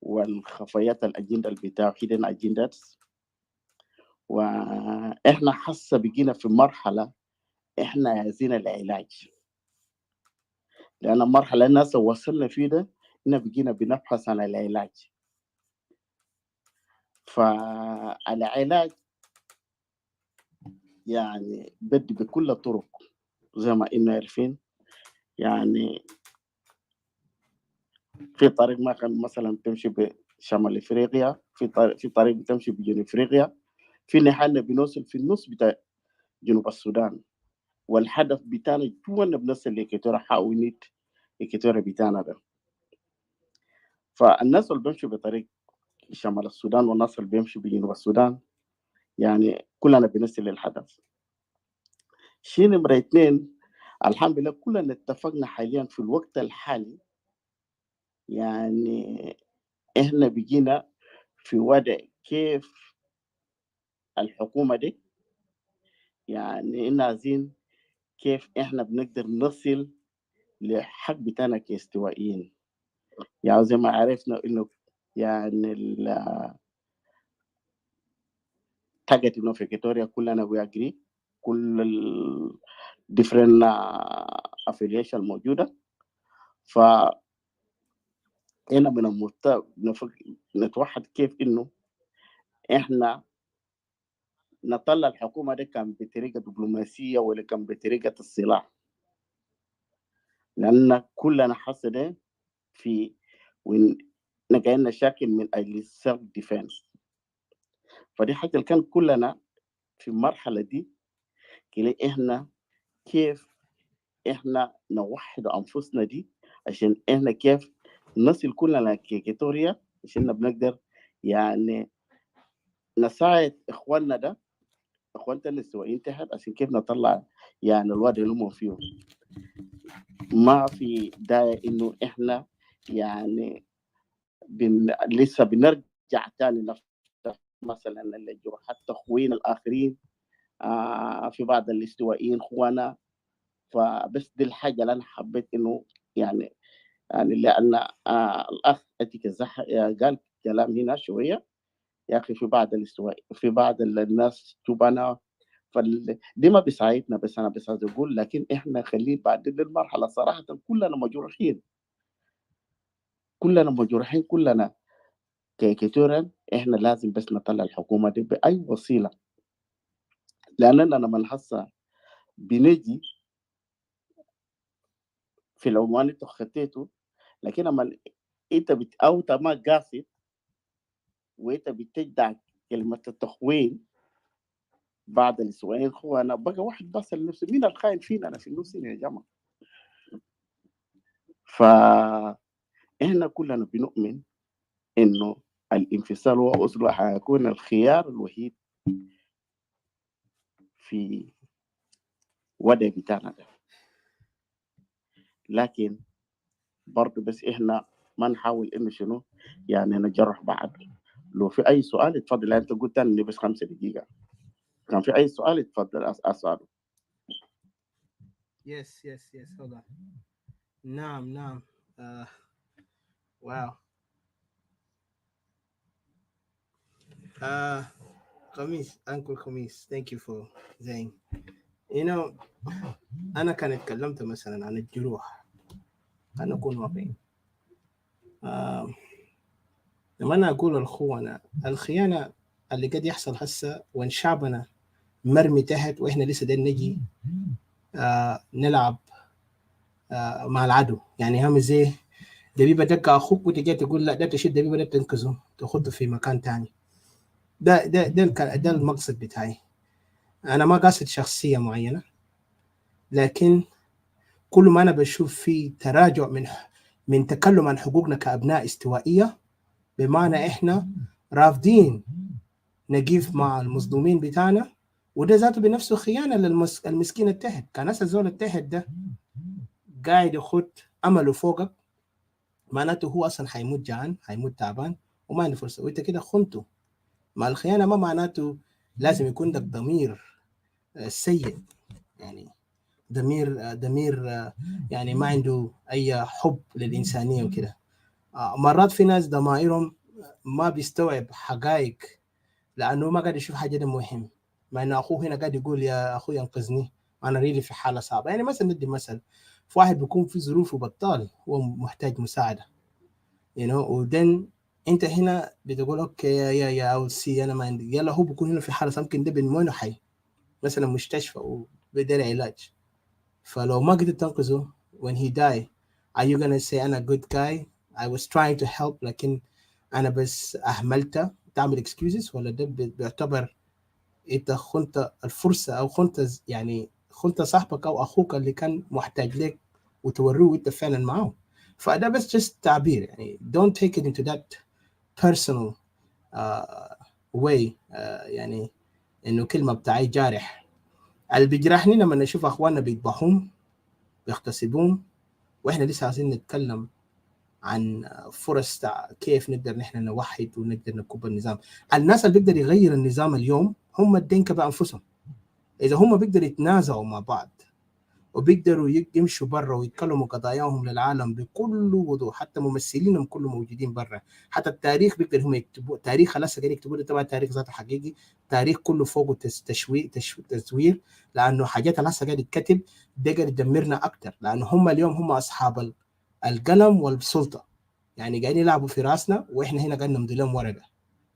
والخفايات الأجندة بتاعه hidden agendas، وإحنا حاسة بقينا في مرحلة إحنا عايزين العلاج. لأن المرحلة الناس وصلنا فيه ده إحنا بقينا بنبحث عن العلاج. فالعلاج يعني بدي بكل الطرق زي ما إحنا عارفين. يعني في طريق ما كان مثلا تمشي بشمال افريقيا، في طريق بتمشي بجنوب افريقيا، في نحن بنوصل في النص بتاع جنوب السودان. والهدف بتاعنا جوانا بنوصل لإكواتوريا، حاولت إكواتوريا بتاعنا ده. فالناس اللي بيمشوا بطريق شمال السودان والناس اللي بيمشوا بجنوب السودان يعني كلنا بنوصل للهدف. شيء نمرة 2، الحمد لله كلنا اتفقنا حاليا في الوقت الحالي يعني احنا بقينا في وضع كيف الحكومة دي يعني إحنا عايزين كيف إحنا بنقدر نصل لحق بتاعنا كاستوائيين. يعني زي ما عرفنا إنه يعني الحاجة إنه في إكواتوريا كلنا we agree كل ال different affiliation الموجودة. فهنا من نتوحد كيف إنه إحنا نطلع الحكومة دي كان بطريقة دبلوماسية ولا كان بطريقة السلاح، لأن كلنا حصل في نقلنا شاكل من أجل السيلف ديفense. فدي حاجة اللي كان كلنا في المرحلة دي كده إحنا كيف إحنا نوحد أنفسنا دي عشان إحنا كيف نصل كلنا كإكواتوريا عشان بنقدر يعني نساعد إخواننا ده إخواننا الاستوائيين تحت عشان كيف نطلع يعني الوضع اللي هم فيه. ما في داعي إنه إحنا يعني لسه بنرجع تاني نفتح مثلا الجروحات تخوين الآخرين في بعض الاستوائيين إخوانا. فبس دي الحاجة اللي أنا حبيت إنه يعني لأن الأخ أتيك قال كلام هنا شوية يا أخي في بعض الاستواء في بعض الناس شوفنا دي ما بيساعدنا. بس أنا بس عايز أقول لكن إحنا خليه بعدين للمرحلة صراحة كلنا مجروحين، كلنا مجروحين، كلنا كإكواتوريان. إحنا لازم بس نطلع الحكومة دي بأي وسيلة، لأننا لما هسه بنجي في العنوان اللي خطيته، لكن لما أنت أو ما قاصد وأنت بتجدع كلمة التخوين بعد الأسبوعين هو أنا بقى واحد بسأل نفسه مين الخاين فينا؟ أنا في النص يا جماعة. فإحنا كلنا بنؤمن إنه الانفصال وأصله حيكون الخيار الوحيد في وضع بتاعنا ده. لكن برضه بس إحنا ما نحاول إنه شنو يعني نجرح بعض. لو في أي سؤال اتفضل. أنت قلت أني بس 5 دقيقة، كان في أي سؤال اتفضل أسأله. Yes, hold on. نعم. Wow. Khamis, Uncle Khamis, thank you for saying. You know, أنا كان اتكلمت مثلا عن الجروح، أنا أكون واقعي. لما أنا أقول الخيانة اللي قد يحصل هسه وإن شعبنا مرمي تحت وإحنا لسه دين نجي نلعب مع العدو. يعني هم زي دبيبة دقة أخوك وتجي تقول لا ده تشد دبيبة ده تنقذه تاخده في مكان تاني. ده المقصد بتاعي. أنا ما قاصد شخصية معينة، لكن كل ما أنا بشوف في تراجع من تكلم عن حقوقنا كأبناء استوائية، بمعنى إحنا رافضين نقيف مع المظلومين بتاعنا، وده ذاته بنفسه خيانة للمسكين التحت. كان هسه الزول التحت ده قاعد يخد أمله فوقك، معناته هو أصلا حيموت جعان حيموت تعبان وما عنده فرصة، وإنت كده خنته. مع الخيانة ما معناته لازم يكون لك ضمير سيء، يعني ضمير يعني ما عنده أي حب للإنسانية وكده. مرات في ناس ضمائرهم ما بيستوعب حقائق لأنه ما قاعد يشوف حاجة ده مهم، مع إنه أخوه هنا قاعد يقول يا أخوي أنقذني، انا ريلي في حاله صعبه. يعني مثلا ندي مثل، في واحد بيكون في ظروف وبطال، هو محتاج مساعده ودن انت هنا بتقول اوكي يا او سي انا ما عندي، يلا هو بيكون هنا في حاله ممكن ده من وينه حي مثلا مستشفى وبدل علاج، فلو ما قدرت تنقذه when he die are you gonna say أنا good guy I was trying to help لكن أنا بس أهملته تعمل excuses، ولا ده بيعتبر أنت خنت الفرصة أو خنت يعني خنت صاحبك أو أخوك اللي كان محتاج لك وتوريه أنت فعلا معه. فده بس just تعبير يعني don't take it into that personal way يعني إنه كلمة بتاعي جارح. اللي بيجرحني لما نشوف أخواننا بيذبحون بيغتصبون، واحنا لسه عايزين نتكلم عن فرص كيف نقدر نحن نوحد ونقدر نكب النظام. الناس اللي بيقدر يغير النظام اليوم هم الدينكا بانفسهم. اذا هم بيقدروا يتنازعوا مع بعض وبيقدروا يمشوا برا ويتكلموا قضاياهم للعالم بكل وضوح، حتى ممثلينهم كلهم موجودين برا، حتى التاريخ بيقدر هم يكتبوا تاريخ خلاص قاعدين يكتبوا طبعا التاريخ ذاته حقيقي، تاريخ كله فوقه تزوير، لانه حاجات اللي هسه قاعد يتكتب ده قاعد يدمرنا اكثر، لانه هم اليوم هم اصحاب القلم والسلطه، يعني قاعدين يلعبوا في راسنا واحنا هنا قاعدين نمضي لهم ورقه،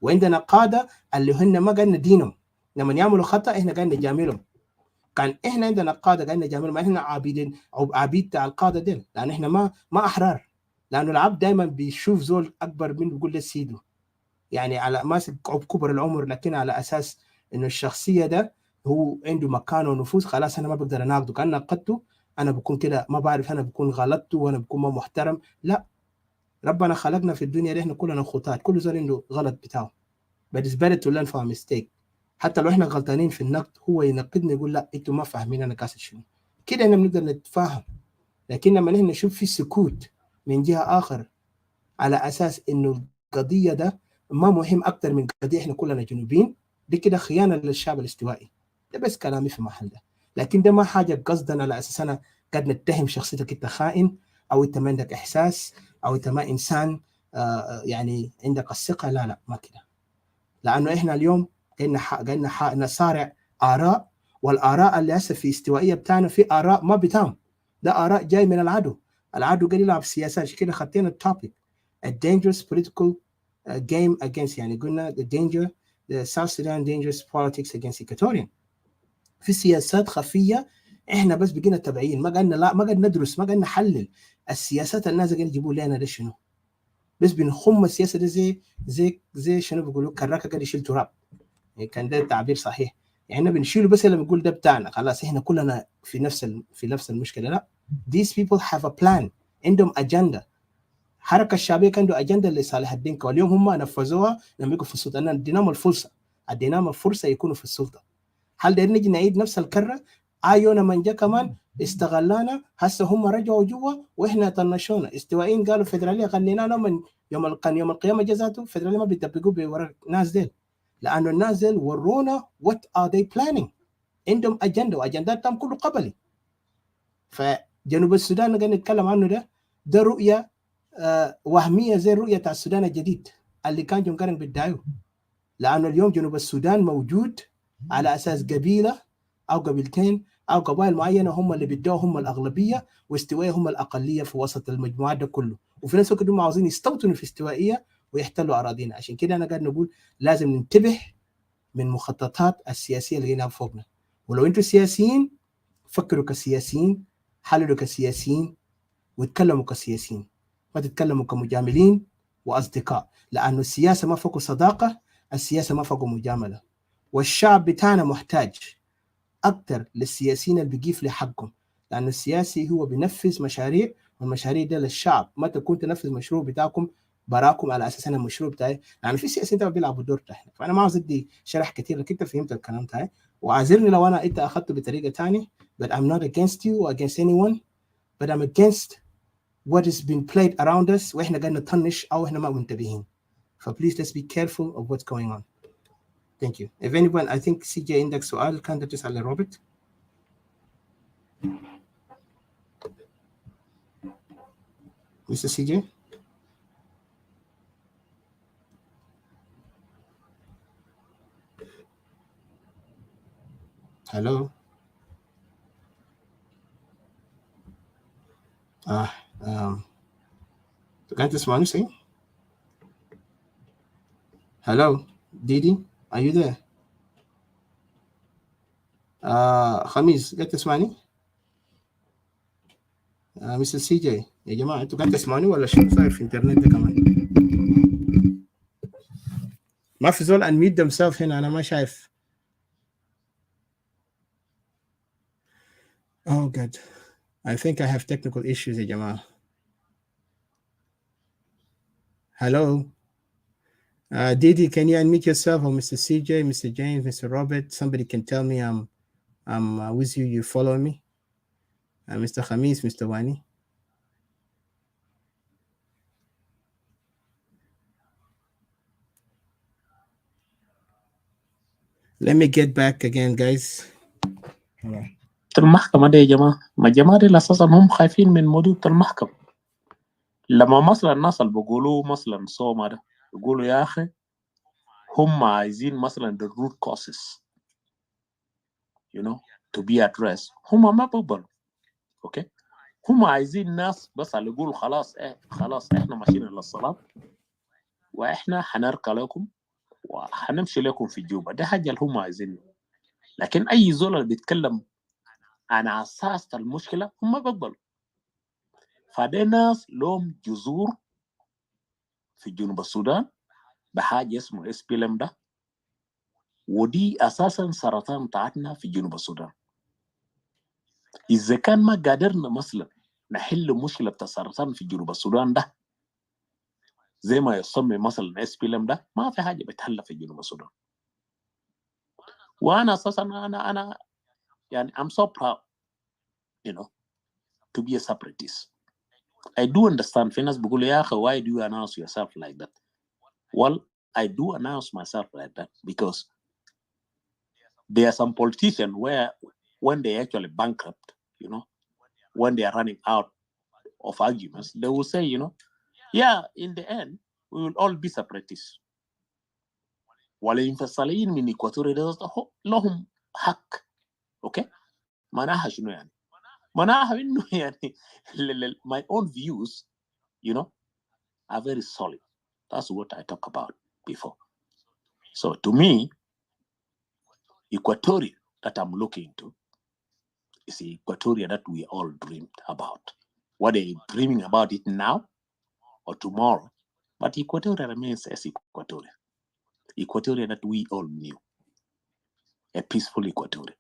وعندنا قاده اللي هن ما قاعدين ندينهم، لما يعملوا خطا احنا قاعدين نجاملهم. كان احنا عندنا قاده قاعدين نجاملهم، ما احنا عابدين او عبيد بتاع القاده ديل، لان احنا ما احرار، لانه العبد دائما بيشوف زول اكبر منه بيقول له سيده، يعني على ماسك كبر العمر، لكن على اساس انه الشخصيه ده هو عنده مكان ونفوذ، خلاص انا ما بقدر اناقضه، كان ناقضته انا بكون كده ما بعرف، انا بكون غلطته وانا بكون ما محترم. لا، ربنا خلقنا في الدنيا دي احنا كلنا خطاة، كل زول عنده غلط بتاعه، but it's better to learn from a mistake. حتى لو احنا غلطانين في النقد هو ينقدنا يقول لا انتوا ما فاهمين انا قاصد شنو، كده احنا بنقدر نتفاهم. لكن لما نحن نشوف في سكوت من جهه اخر على اساس انه القضيه ده ما مهم اكثر من قضيه احنا كلنا جنوبيين، دي كده خيانه للشعب الاستوائي. ده بس كلامي في محل ده، لكن ده ما حاجه قصدا على اساس انا قد نتهم شخصيتك انت خائن، او انت ما عندك احساس، او انت ما انسان يعني عندك الثقه. لا لا، ما كده، لانه احنا اليوم قلنا نصارع اراء، والاراء اللي هسه في استوائيه بتاعنا في اراء ما بتام، ده اراء جاي من العدو، العدو قاعد يلعب سياسات. عشان كده خطينا التوبيك a dangerous political game against، يعني قلنا the danger the South Sudan dangerous politics against Equatoria. في سياسات خفيه احنا بس بقينا تبعين، ما قلنا لا، ما قلنا ندرس، ما قلنا نحلل السياسات الناس قاعدين يجيبوا لنا ده شنو، بس بنخم السياسه دي زي شنو بيقولوا كراكه قاعد يشيل تراب، يعني كان ده التعبير صحيح، يعني احنا بنشيله بس لما بنقول ده بتاعنا خلاص احنا كلنا في نفس المشكله. لا، these people have a plan، عندهم اجنده. الحركه الشعبيه كان عنده اجنده لصالح الدين، واليوم هم نفذوها لما يكونوا في السلطه، أنا اديناهم الفرصه يكونوا في السلطه. هل ده نجي نعيد نفس الكره؟ ايونا من جا كمان استغلانا، هسه هم رجعوا جوا واحنا طنشونا. استوائيين قالوا فدراليه غنينا من يوم القيامه جزاته فدراليه ما بيدبقوا بورا الناس ديل، لانه الناس ديل ورونا وات ار ذي بلانينج، عندهم اجنده واجنداتهم كله قبلي. فجنوب السودان اللي نتكلم عنه ده رؤيه وهميه زي الرؤيه بتاع السودان الجديد اللي كان جون كارن بيدعوه، لانه اليوم جنوب السودان موجود على اساس قبيله او قبيلتين او قبائل معينه هم اللي بيدعوا هم الاغلبيه، واستوائيه هم الاقليه في وسط المجموعات ده كله، وفي نفس الوقت هم عاوزين يستوطنوا في استوائيه ويحتلوا اراضينا. عشان كده انا قاعد نقول لازم ننتبه من مخططات السياسيه اللي هنا فوقنا، ولو انتم سياسيين فكروا كسياسيين، حللوا كسياسيين، واتكلموا كسياسيين، ما تتكلموا كمجاملين واصدقاء، لانه السياسه ما فوق صداقه، السياسه ما فوق مجامله، والشعب بتاعنا محتاج اكثر للسياسيين اللي بيقيف لحقهم، لانه السياسي هو بينفذ مشاريع، والمشاريع دي للشعب، ما تكون تنفذ مشروع بتاعكم براكم على اساس انا المشروع بتاعي، لانه في سياسيين طبعا بيلعبوا دور تحت. فانا ما عاوز ادي شرح كثير، لكن انت فهمت الكلام تاعي، واعذرني لو انت اخذته بطريقه ثانيه، but I'm not against you or against anyone, but I'm against what is being played around us، واحنا قاعدين نطنش او احنا ما منتبهين. فبليز let's be careful of what's going on. Thank you. If anyone, I think CJ عندك سؤال كان تسأل روبرت. Mr. CJ? Hello? آه آم، كانت تسمعني سي؟ Hello, Didi, are you there? خميس قاعد تسمعني؟ مستر سي جي يا جماعة انتوا قاعد تسمعني ولا شو صاير في الانترنت ده كمان؟ ما في زول unmute themselves هنا أنا ما شايف. Oh God, I think I have technical issues يا جماعة. Hello, Didi, can you unmute yourself, or Mr. CJ, Mr. James, Mr. Robert? Somebody can tell me I'm with you. You follow me, Mr. Khamis, Mr. Wani. Let me get back again, guys. المحكمة دي يا جماعة، ما الجماعة دي أساسا هم خايفين من مديرية المحكمة. لما مثلا الناس اللي بيقولوا مثلا صوما ده يقولوا يا أخي هم عايزين مثلا the root causes you know to be addressed، هم ما بقبلوا. اوكي، هم عايزين ناس بس اللي يقولوا خلاص خلاص احنا ماشيين للصلاة واحنا حنرقى لكم وحنمشي لكم في جوبا، ده حاجة اللي هم عايزينه. لكن اي زول اللي بيتكلم عن اساس المشكلة هم ما بقبلوا. فده ناس لهم جذور في جنوب السودان بحاجة اسمه SPLM ده، ودي اساسا سرطان بتاعتنا في جنوب السودان. اذا كان ما قادرنا مثلا نحل مشكله بتاع السرطان في جنوب السودان ده زي ما يسمي مثلا SPLM ده، ما في حاجه بتحل في جنوب السودان. وانا اساسا انا يعني I'm so proud you know to be a separatist. I do understand. في ناس بيقولوا يا اخي why do you announce yourself like that? Well, I do announce myself like that because there are some politicians where when they actually bankrupt, you know, when they are running out of arguments, they will say, you know, yeah, in the end, we will all be separatists. والانفصاليين من إكواتوريا لهم حق. اوكي، معناها شنو يعني؟ معناها انه يعني my own views, you know, are very solid. That's what I talked about before. So to me, Equatoria that I'm looking to is the Equatoria that we all dreamed about. Whether you're dreaming about it now or tomorrow, but Equatoria remains as Equatoria. Equatoria that we all knew. A peaceful Equatoria.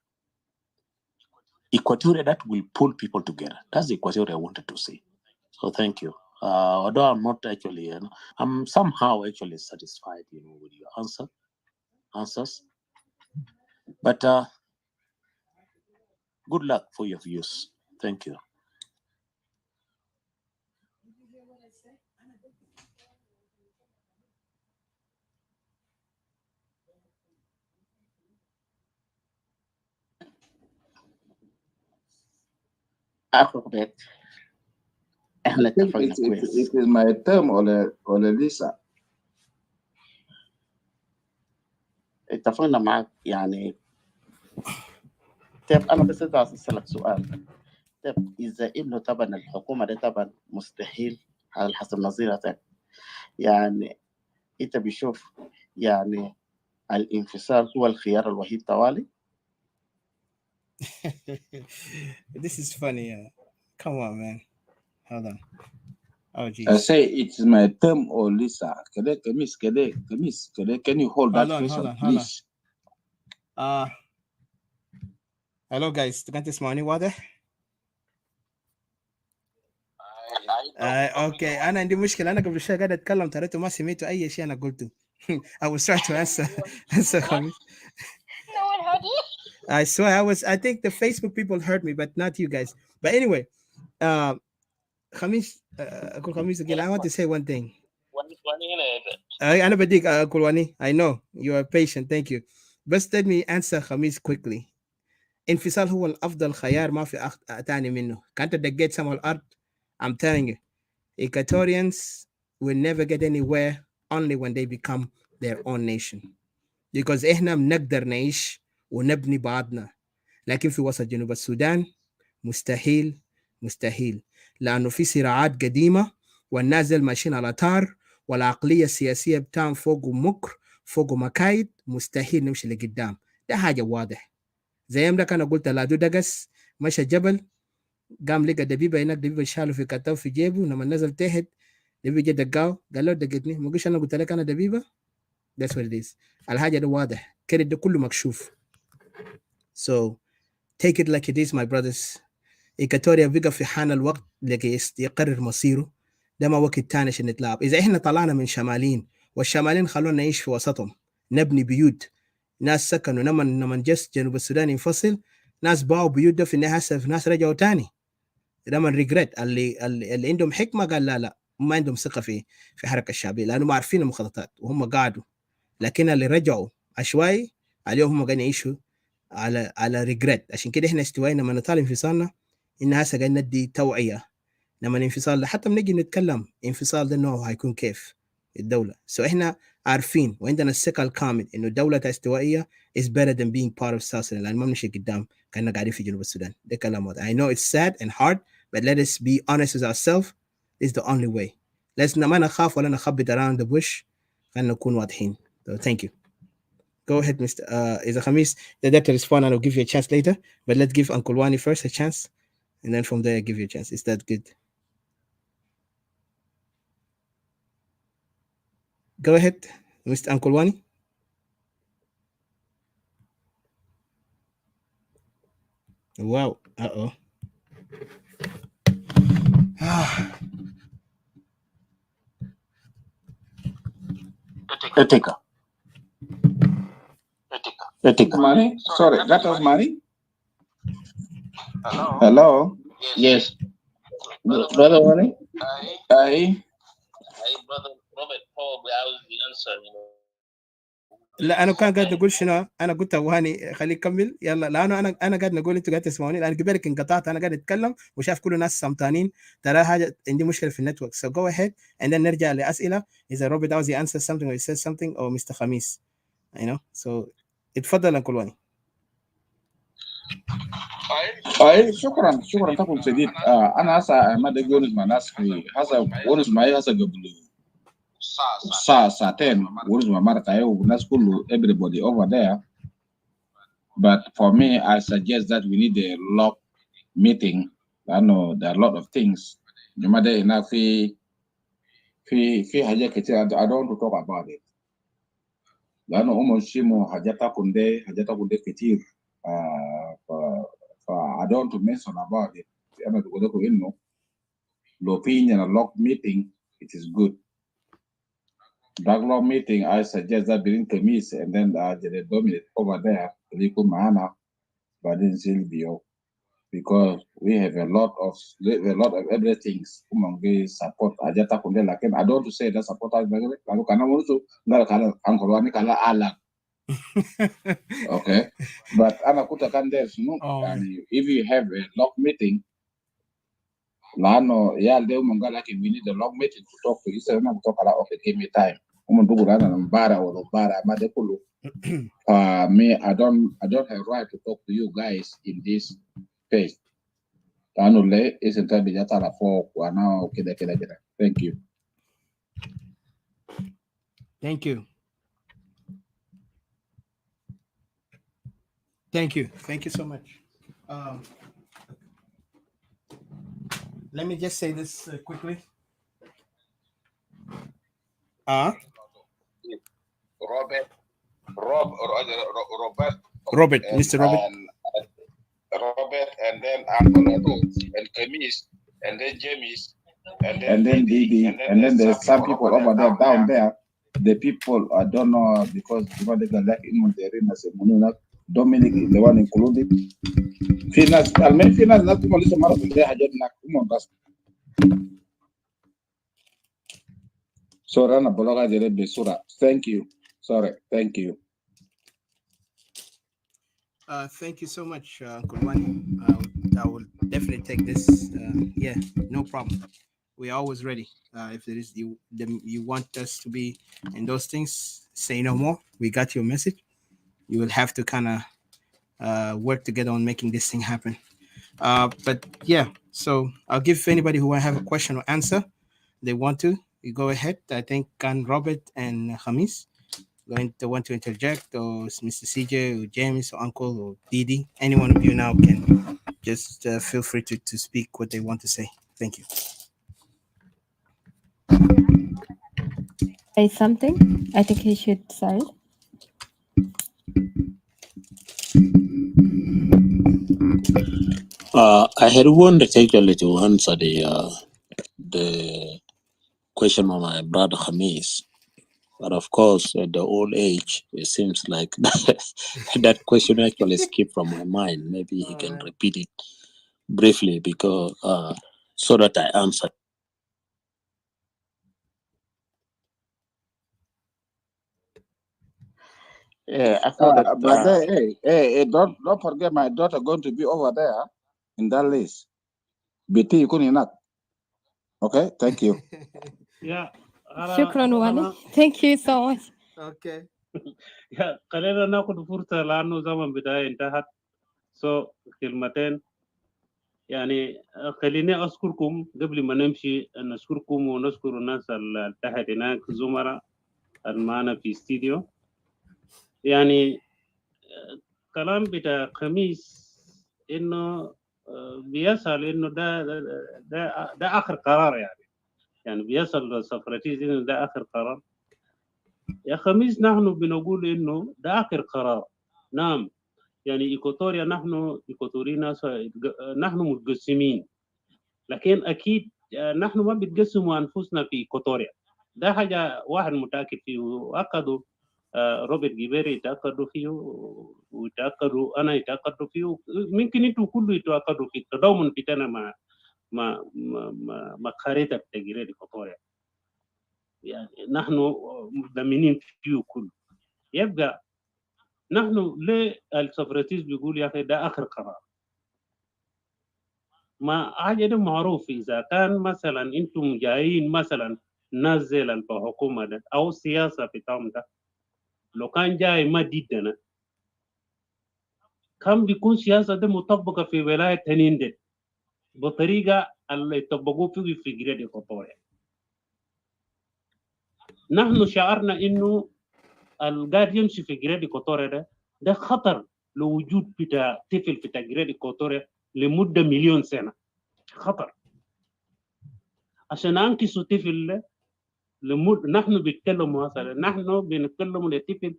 Equatoria that will pull people together. That's the Equatoria I wanted to say. So thank you. Although I'm not actually, I'm somehow actually satisfied, you know, with your answers. But good luck for your views. Thank you. اخذت احنا I think اتفقنا it كويس. is my term ولا لسه؟ اتفقنا معك يعني. طيب انا بس عايز اسالك سؤال. طيب اذا انه طبعا الحكومه دي طبعا مستحيل على حسب نظرتك، يعني انت بيشوف يعني الانفصال هو الخيار الوحيد طوالي؟ This is funny. Come on, man. Hold on. Oh, I geez. say it is my term or Lisa. Kamis, can you hold that question, please? Hello, guys. كنت تسمعوني واضح؟ اوكي، انا عندي مشكله. انا قبل شويه قاعد اتكلم ترى ما سمعتوا اي شيء انا قلته. I was trying to answer خميس. No one heard you. I swear I think the Facebook people heard me but not you guys. But anyway, خميس اقول خميس again. I want to say one thing. انا بديك اقول واني. I know you are patient. Thank you. بس let me answer خميس quickly. انفصال هو الافضل خيار، ما في تاني منه. كانت دقيت سما الارض. I'm telling you, Equatorians will never get anywhere only when they become their own nation. Because إحنا بنقدر نعيش ونبني بعضنا، لكن في وسط جنوب السودان مستحيل مستحيل، لانه في صراعات قديمه والناس ديل ماشيين على طار، والعقليه السياسيه بتاعهم فوق مكر، فوق مكايد، مستحيل نمشي لقدام. ده حاجه واضح. زي يوم ده انا قلت لادو دقس مشى جبل، قام لقى دبيبه هناك، دبيبه شاله في كتاف في جيبه، لما نزل تحت دبيبه جا دقاه، قال له دقتني، ما قلتش انا قلت لك انا دبيبه. That's what it is. الحاجه ده واضح كده، ده كله مكشوف. So take it like it is my brothers. إيكاتوريا بقى في حان الوقت لكي يقرر مصيره. ده ما وقت تاني عشان نتلاعب. إذا إحنا طلعنا من شمالين والشمالين خلونا نعيش في وسطهم، نبني بيوت، ناس سكنوا، لما جس جنوب السودان ينفصل، ناس باعوا بيوت ده في النهاية، هسه ناس رجعوا تاني. ده من ريجريت. اللي عندهم حكمة قال لا لا، ما عندهم ثقة في حركة الشعبية، لأنه ما عارفين المخططات وهم قاعدوا. لكن اللي رجعوا عشوائي عليهم هم قاعدين يعيشوا على ريجريت. عشان كده احنا استوينا لما نطالب انفصالنا، ان هسه قاعدين ندي توعيه. لما الانفصال ده حتى بنجي نتكلم انفصال ده انه هيكون كيف الدوله، احنا عارفين وعندنا الثقه الكامل انه الدوله استوائيه is better than being part of South Sudan، لان ما بنمشي قدام كاننا قاعدين في جنوب السودان. ده كلام واضح. I know it's sad and hard but let us be honest with ourselves. This is the only way. لازم ما نخاف ولا نخبط around the bush، خلينا نكون واضحين. So thank you. Go ahead, Mr. Is Khamis, the director respond and I'll give you a chance later, but let's give Uncle Wani first a chance, and then from there I'll give you a chance. Is that good? Go ahead, Mr. Uncle Wani. Wow. Uh-oh. Etika. Money? Sorry, that was money? Hello? Yes. Brother Wani? Aye. Brother Robert probably I was the answer, لا انا كان قاعد اقول شنو، انا قلت وهاني خليك كمل يلا، لانه انا قاعد نقول انتوا قاعد تسمعوني، لان قبلك انقطعت، انا قاعد اتكلم وشايف كل الناس سمتانين، ترى حاجه عندي مشكله في النتورك. So go ahead and then نرجع لاسئله اذا روبرت عاوز answer something or he says something or Mr. خميس so اتفضل انكل واني. اي شكرا تكون سديد. انا هسه ما دقي ونس مع ناس في هسه ونس معي هسه قبل ساعتين ونس مع مرتي والناس كله everybody over there. But for me I suggest that we need a lock meeting. I know there are a lot of things جماعة هنا في حاجات كتير I don't want to talk about it لأنه شيمو حاجات كتير I don't want to mention about it. أنا بقول لكم إنه opinion a lock meeting it is good. That lock meeting I suggest that bring Kemis and then the dominate over there يكون معنا بعدين Silvio because we have a lot of everything support حاجات كلها لكن I don't want to say that support لأنه كنا مرسو لا كنا أنكرواني كنا أعلى. Okay, but أنا كنت كان there يعني if you have a lock meeting لأنه يا ده قال لك we need a long meeting to talk to you. So أنا بتوقع لا okay give me time. بقول أنا مبارا ولا مبارا ما ده كله. Me I don't have right to talk to you guys in this phase. لأنه ليه إنت بيجات على فوق وأنا كده. Thank you. Thank you. Thank you so much. Let me just say this quickly. Robert, Mr. Robert. Robert, and then Uncle Edo, and Kemis, and then James, and then Didi, and then there's some people over there, down there. The people I don't know because they can like in Monterrey, Dominic, the one included. Finance, I mean finance. Not too much. Tomorrow, they have just not too much. So Rana Bologa Jere Besura. Thank you. Sorry. Thank you. Thank you so much, Uncle Wani. I will definitely take this. Yeah, no problem. We're always ready. If there is you want us to be in those things, say no more. We got your message. You will have to kind of work together on making this thing happen. But yeah, so I'll give anybody who have a question or answer they want to. You go ahead. I think can Robert and Hamis going to want to interject, or Mr. CJ or James or Uncle or Didi. Any one of you now can just feel free to speak what they want to say. Thank you. Say something. I think he should say. I had wanted actually to answer the question of my brother Hamis, but of course, at the old age, it seems like that question actually skipped from my mind. Maybe he can repeat it briefly because so that I answer. Yeah, I thought that. But hey, don't forget my daughter going to be over there in that list. BT يكون هناك. Okay, thank you. يا شكرا واني. Thank you so much. Okay. يا خلينا ناخذ فرصة لأنه زمن بداية انتهت. كلمتين يعني خليني أذكركم قبل ما نمشي، نشكركم ونشكر الناس اللي تحت هناك زملاء معنا في استديو. يعني كلام بتاع خميس إنه بيسأل إنه ده آخر قرار، يعني بيسأل سقراطيس إنه ده آخر قرار. يا خميس نحن بنقول إنه ده آخر قرار. نعم، يعني إيكواتوريا نحن إيكواتوريين نحن متقسمين، لكن أكيد نحن ما بنقسموا أنفسنا في إيكواتوريا. ده حاجة واحد متأكد فيه، وأكدوا روبرت جيبيري يتأكدوا فيه، ويتأكدوا أنا يتأكدوا فيه، ممكن أنتوا كله يتأكدوا فيه. التضامن بتاعنا مع خريطة تغيير إيكواتوريا، يعني نحن مضمنين فيه كله. يبقى نحن ليه السفراتيز بيقول يا أخي ده آخر قرار؟ ما حاجة ده معروف. إذا كان مثلا أنتم جايين مثلا نزل الحكومة ده أو السياسة بتاعهم ده، لو كان جاي ما ضدنا، كان بيكون سياسة ده مطبقة في ولاية تنين ده بطريقة اللي يطبقوه في جريد إيكواتوريا. نحن شعرنا إنه القاعد يمشي في جريد إيكواتوريا ده خطر لوجود بتاع طفل في جريد إيكواتوريا لمدة مليون سنة. خطر عشان أنقذوا طفل نحن بنتكلم مثلا، نحن بنتكلم لطفل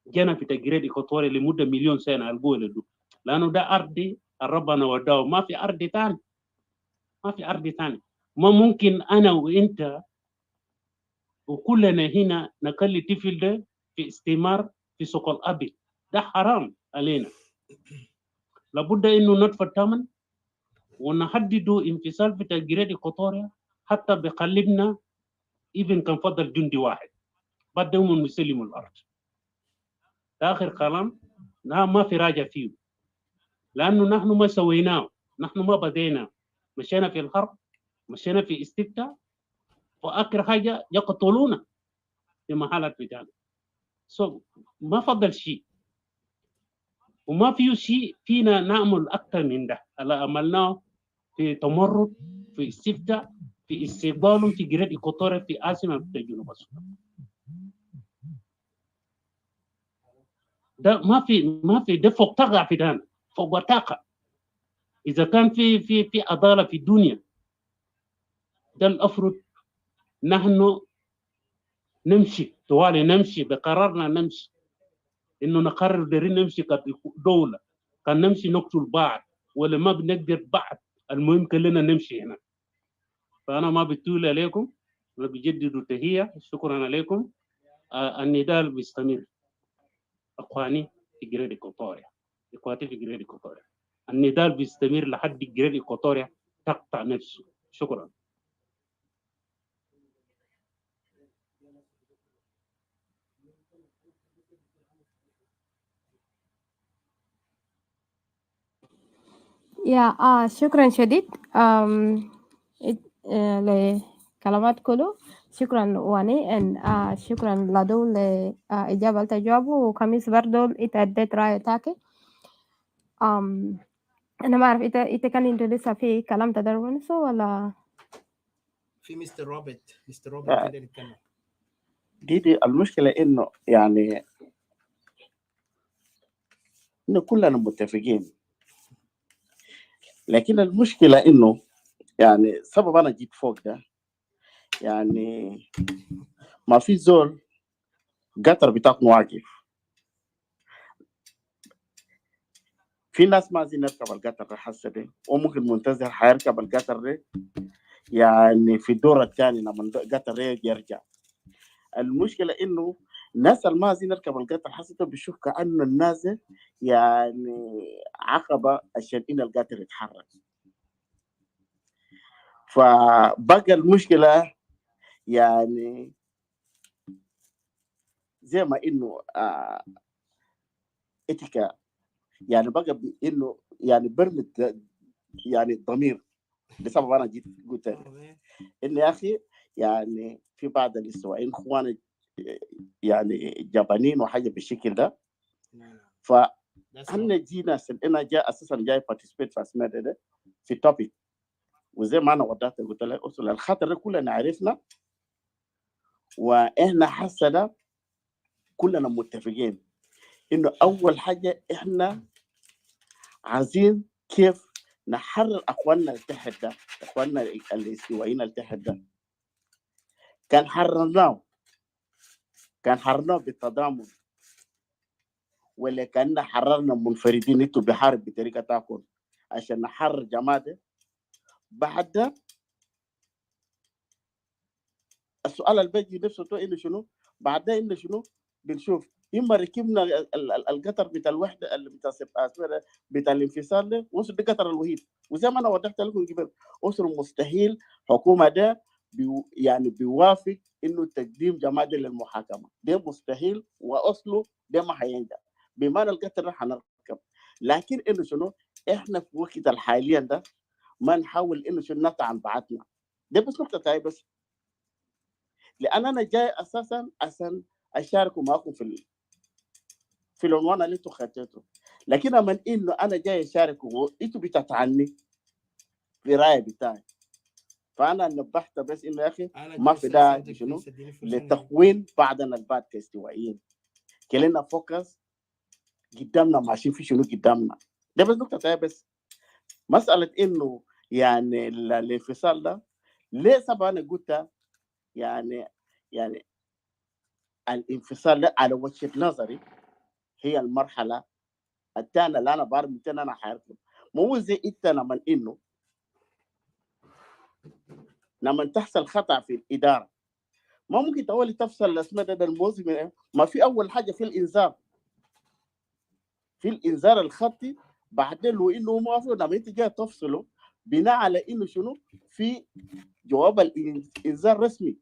جانا في تجريد إيكواتوريا لمدة مليون سنة القول ده، لأنه ده أرضي ربنا وداه، ما في أرض تاني، ما في أرض تاني. ما ممكن أنا وإنت وكلنا هنا نخلي طفل ده في استثمار في سوق الأبي. ده حرام علينا. لابد إنه ندفع الثمن ونحدد انفصال في تجريد إيكواتوريا حتى بقلبنا إذن كان فضل جندي واحد بدهم يسلموا الأرض. ده آخر كلام، ما في راجع فيه، لأنه نحن ما سويناه، نحن ما بدينا، مشينا في الحرب، مشينا في استفتاء، وآخر حاجة يقتلونا في محلات بتاعنا. ما فضل شيء، وما فيه شيء فينا نعمل أكثر من ده اللي عملناه في تمرد، في استفتاء، في استقبال في جريد إيكواتوريا في عاصمة جنوب السودان. ده ما في ده فوق طاقة في دانا، فوق طاقة. إذا كان في عدالة في الدنيا، ده الأفرض نحن نمشي طوالي، نمشي بقرارنا، نمشي إنه نقرر دارين نمشي كدولة، كان نمشي نقتل بعض ولا ما بنقدر بعض، المهم كلنا نمشي هنا. فأنا ما بتول عليكم، أنا بجدد تحية، شكرا عليكم. النضال بيستمر أخواني في جريد إيكواتوريا، إخواتي في جريد إيكواتوريا، النضال بيستمر لحد جريد إيكواتوريا تقطع نفسه. شكرا. يا شكرا شديد لكلمات كله. شكرا واني ان شكرا لدو لإجابة الجواب، وخميس برضو اتأديت رأي تاكي. أنا ما أعرف إنت كان أنت لسه في كلام تقدر ولا في مستر روبرت آه، كده نتكلم. دي المشكلة إنه يعني إنه كلنا متفقين، لكن المشكلة إنه يعني سبب أنا جيت فوق ده يعني ما في زول قطر بتاعكم واقف. في ناس ما عايزين نركب القطر ده حسه ده، وممكن منتظر حيركب القطر ده يعني في الدور الثاني لما القطر ده يرجع. المشكلة إنه الناس اللي ما عايزين نركب القطر حسه ده بيشوف كأنه الناس ده يعني عقبة عشان إن القطر يتحرك. فبقى المشكلة يعني زي ما إنه إتيكا يعني بقى إنه يعني برمي يعني الضمير. بسبب أنا جيت قلت إن يا أخي يعني في بعض الاستوائيين إخوان يعني جابانين وحاجة بالشكل ده. فأنا جينا أنا جاي أساسا جاي بارتيسيبيت في أسماء ده في توبيك، وزي ما أنا وضحت قلت لك أصل الخطر كلنا عرفنا، وإحنا حسنا كلنا متفقين إنه أول حاجة إحنا عايزين كيف نحرر أخواننا التحت ده، أخواننا الاستوائيين التحت ده. كان حررناه بالتضامن، ولا كأننا حررنا منفردين انتوا بحارب بطريقة تاكل عشان نحرر جماعة. بعد ده السؤال اللي بيجي نفسه تو انه شنو؟ بعد ده انه شنو؟ بنشوف اما ركبنا القطر بتاع الوحده اللي بتاع بتاع الانفصال ده، وصل ده القطر الوحيد. وزي ما انا وضحت لكم قبل، وصل مستحيل حكومه ده يعني بيوافق انه تقديم جماعه للمحاكمه، ده مستحيل واصله ده ما حينجح. بمعنى القطر ده حنركب، لكن انه شنو؟ احنا في وقت الحاليا ده ما نحاول انه شنو نطعن بعضنا. ده بس نقطه تاي بس، لان انا جاي اساسا عشان اشارك معكم في العنوان اللي انتم خدتوه، لكن من انه انا جاي اشارككم انتم بتطعني في رايه بتاعي. فانا نبهت بس انه يا اخي ما في داعي شنو لتخوين بعضنا البعض كاستوائيين. كلنا فوكس قدامنا ماشيين في شنو قدامنا. ده بس نقطه بس. مساله انه يعني الانفصال ده ليه سبب انا قلت يعني الانفصال ده على وجهه نظري هي المرحله الثانيه اللي انا بعرف متى انا حاركه. مو زي انت لما تحصل خطا في الاداره ما ممكن تولي تفصل الاسماء ده الموسم. ما في اول حاجه في الانذار، في الانذار الخطي، بعدين لو انه موافق لما انت جاي تفصله بناء على انه شنو في جواب الانذار رسمي.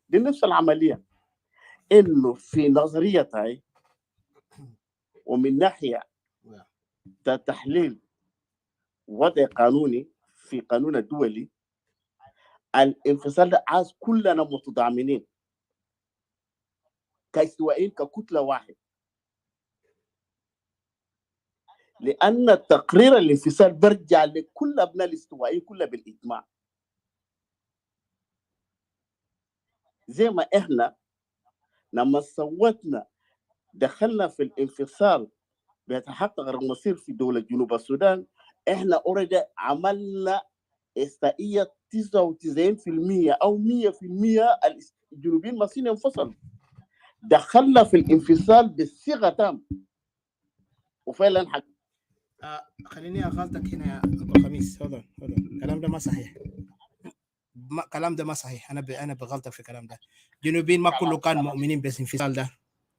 دي نفس العمليه. انه في نظريتي ومن ناحيه تحليل وضع قانوني في قانون الدولي، الانفصال ده عايز كلنا متضامنين كاستوائيين ككتله واحد، لان تقرير الانفصال برجع لكل ابناء الاستوائيين كلها بالاجماع. زي ما احنا لما صوتنا دخلنا في الانفصال بيتحقق المصير في دوله جنوب السودان، احنا اوريدي عملنا استائيه 99% او 100% الجنوبيين المصريين انفصلوا. دخلنا في الانفصال بصيغه تام وفعلا حق. خليني اغلطك هنا يا ابو خميس. هذا الكلام ده ما صحيح. الكلام ده ما صحيح. انا بغلطك في الكلام ده. الجنوبيين ما كله كان مؤمنين بالانفصال ده.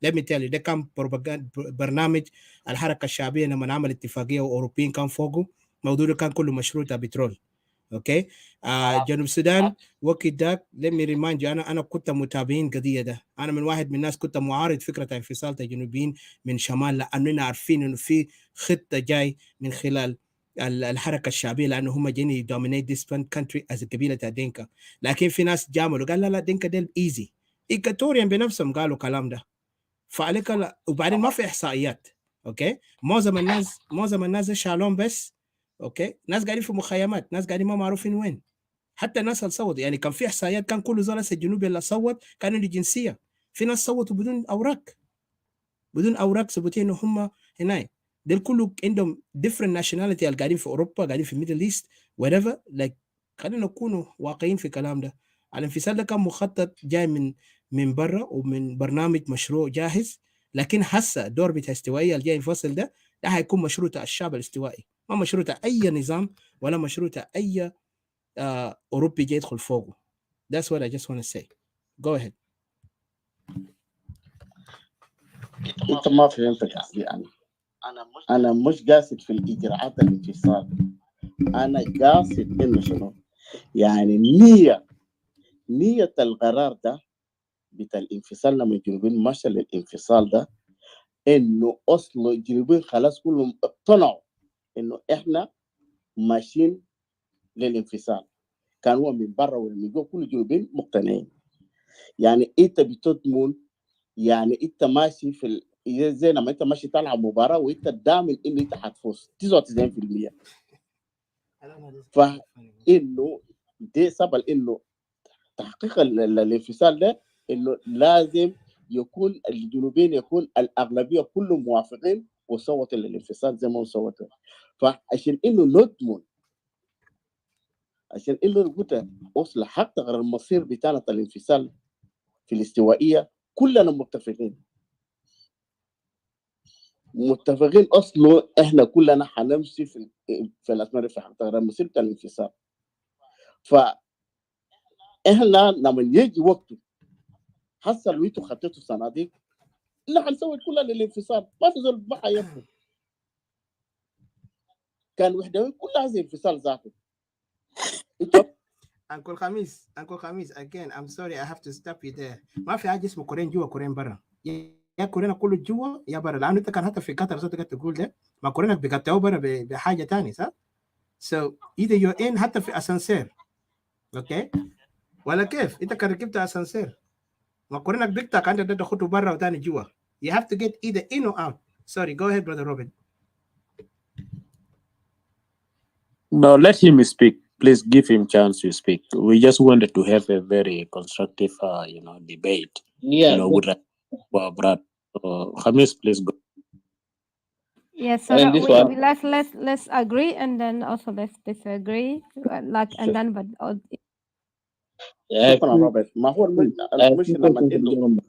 let me tell you ده كان برنامج الحركه الشعبيه لما عمل اتفاقيه واوروبيين كان فوقه. الموضوع ده كان كله مشروط بترول. اوكي. جنوب السودان وقت ده let me remind you انا كنت متابعين قضيه ده. انا من واحد من الناس كنت معارض فكره انفصال الجنوبيين من شمال، لاننا عارفين انه في خطه جاي من خلال الحركه الشعبيه، لانه هم جايين يدومينيت ذيس كانتري از قبيله دينكا. لكن في ناس جاملوا قال لا دينكا ديل ايزي. ايكاتوريان بنفسهم قالوا الكلام ده. فعليك لا. وبعدين ما في احصائيات. اوكي. معظم الناس شالون بس اوكي، ناس قاعدين في مخيمات، ناس قاعدين ما معروفين وين. حتى الناس اللي صوتوا يعني كان في احصائيات كان كل زول الجنوبي اللي صوت كان عنده جنسيه، في ناس صوتوا بدون اوراق، بدون اوراق ثبوتيه انه هم هناك. دول كله عندهم different nationality اللي قاعدين في اوروبا، قاعدين في الميدل ايست whatever like. خلينا نكونوا واقعيين في الكلام ده. الانفصال ده كان مخطط جاي من برا ومن برنامج مشروع جاهز، لكن هسه الدور بتاع الاستوائيه اللي جاي ينفصل ده هيكون مشروع الشعب الاستوائي، ما مشروع اي نظام ولا مشروع اي اوروبي جاي يدخل فوقه. That's what I just want to say. Go ahead. انت ما فهمت قصدي. انا مش قاصد في الاجراءات الانفصال، انا قاصد انه شنو يعني نية القرار ده بتاع الانفصال لما الجنوبيين مشى للانفصال ده، انه اصله الجنوبيين خلاص كلهم اقتنعوا انه احنا ماشيين للانفصال. كان هو من برا ومن جوا كل الجنوبيين مقتنعين. يعني انت بتضمن، يعني انت ماشي في زي لما انت ماشي تلعب مباراه وانت ضامن انه انت هتفوز 99%. فانه دي سبب انه تحقيق الانفصال ده انه لازم يكون الجنوبيين يكون الاغلبيه كلهم موافقين وصوتوا للانفصال زي ما صوتوا. فعشان انه نضمن، عشان انه نقول وصل حق غير المصير بتاعنا الانفصال في الاستوائيه، كلنا متفقين اصله احنا كلنا حنمشي في الاسماء في حق غير المصير بتاع الانفصال. فاحنا لما يجي وقته حصل ويتو خطيتوا صناديق اللي حنسوي كلها للانفصال، ما في زول ما حيبقوا. كان وحدوي كلها زي انفصال ذاته. Uncle Khamis, again, I'm sorry, I have to stop you there. ما في حاجة اسمه كورين جوا كورين برا. يا كورينا كله جوا يا برا، لأنه أنت كان حتى في قطر صوتك تقول ده ما كورينا بيقطعوا برا بحاجة تانية صح؟ So either you're in حتى في أسانسير، أوكي؟ ولا كيف؟ أنت كان ركبت أسانسير ما كورينا بيقطعك أنت ده تاخده برا وتاني جوا. You have to get either in or out. Sorry, go ahead, brother Robert. No, let him speak. Please give him chance to speak. We just wanted to have a very constructive, debate. Yeah. With Brad. Khamis, please go. Yes, so let's agree and then also let's disagree, like and then but شكرا روبرت. ما هو مش لما انه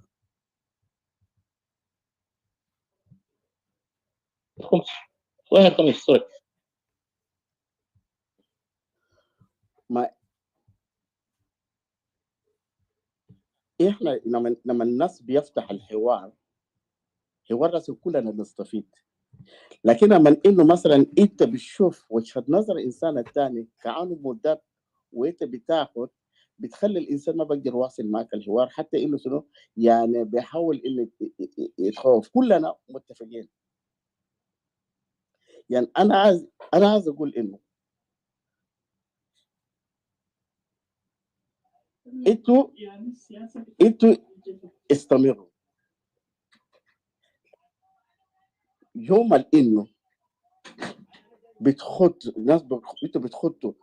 واحد خميس سوري ما احنا لما الناس بيفتح الحوار لازم كلنا نستفيد. لكن لما انه مثلا انت بتشوف وجهه نظر الانسان الثاني كانه مدد وانت بتخلي الانسان ما بيقدر يواصل معك الحوار، حتى انه شنو يعني بيحاول انه يتخوف. كلنا متفقين. يعني انا عايز اقول انه انتوا استمروا. يوم انه الناس انتوا بتخطوا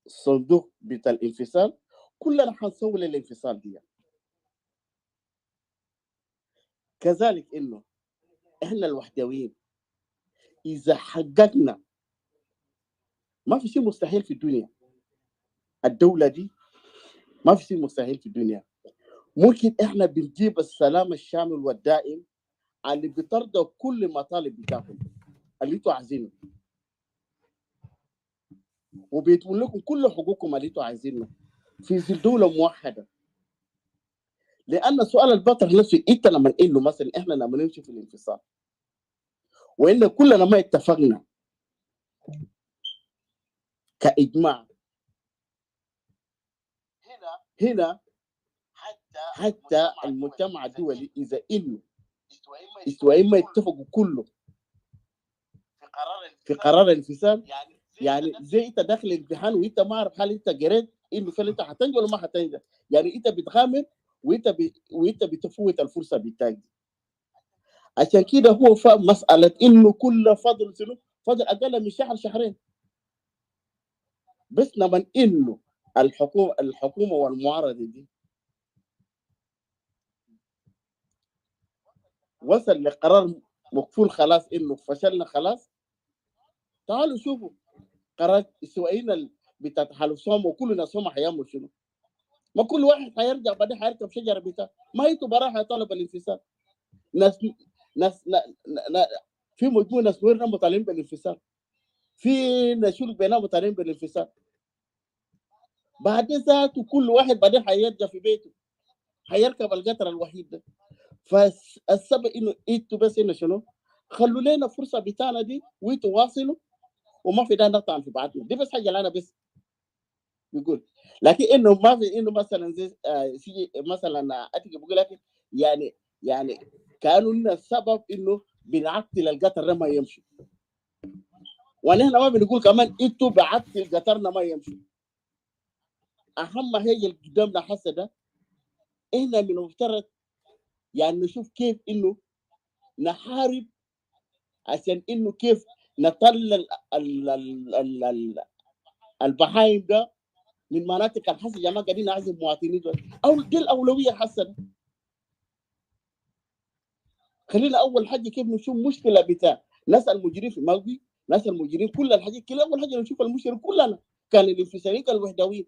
الصندوق بتاع الانفصال، كلنا حنسوي للانفصال دي. كذلك انه احنا الوحدويين اذا حققنا، ما في شيء مستحيل في الدنيا. الدولة دي ما في شيء مستحيل في الدنيا. ممكن احنا بنجيب السلام الشامل والدائم اللي بترضى كل المطالب بتاعكم اللي انتوا عايزينه، وبيتمن لكم كل حقوقكم اللي انتوا عايزينها في ظل دولة موحدة. لأن سؤال البطل نفسه انت لما نقول له مثلا احنا لما نمشي في الانفصال وإن كلنا ما اتفقنا كإجماع، هنا حتى المجتمع الدولي إذا إنه استوائيين ما يتفقوا كله في قرار الانفصال، يعني زي انت داخل الامتحان وانت ما عارف هل انت قريت انه فعلا انت هتنجح ولا ما هتنجح. يعني انت بتغامر وانت بتفوت الفرصه بتاعتك. عشان كده هو فاهم مساله انه كل فضل اقل من شهر شهرين بس لما انه الحكومه والمعارضه دي وصل لقرار مقفول خلاص انه فشلنا خلاص، تعالوا شوفوا قرار السواقين بتاع تحالف سوما وكلنا سوما حيعمل شنو؟ ما كل واحد حيرجع بعدين حيركب شجره بتاع ما انتوا براها حيطالب الانفصال. ناس ناس في مجموعه ناس وين مطالبين بالانفصال، في نشول بينهم مطالبين بالانفصال. بعدين ذاته كل واحد بعدين حيرجع في بيته حيركب القطر الوحيد ده. فالسبب انه انتوا بس انه شنو؟ خلوا لنا فرصه بتاعنا دي وانتوا واصلوا وما في ده نقطع في بعضنا. دي بس حاجه اللي انا بس بيقول. لكن انه ما في انه مثلا زي مثلا اتيجي بقول لك يعني كانوا لنا السبب انه بنعطل القطر ده ما يمشي، ونحن ما بنقول كمان انتوا بعطل قطرنا ما يمشي. اهم حاجه اللي قدامنا حسه ده احنا من المفترض يعني نشوف كيف انه نحارب عشان انه كيف نطلع البهايم ده من مناطق الحسن يا ما قاعدين نعزم مواطنين دول. او دي الاولويه الحسنه. خلينا اول حاجه كيف نشوف مشكله بتاع ناس المجرمين في الماضي، ناس المجرمين كل الحاجات كده. اول حاجه نشوف المشكله كلنا كان الانفصاليين كان الوحدويين.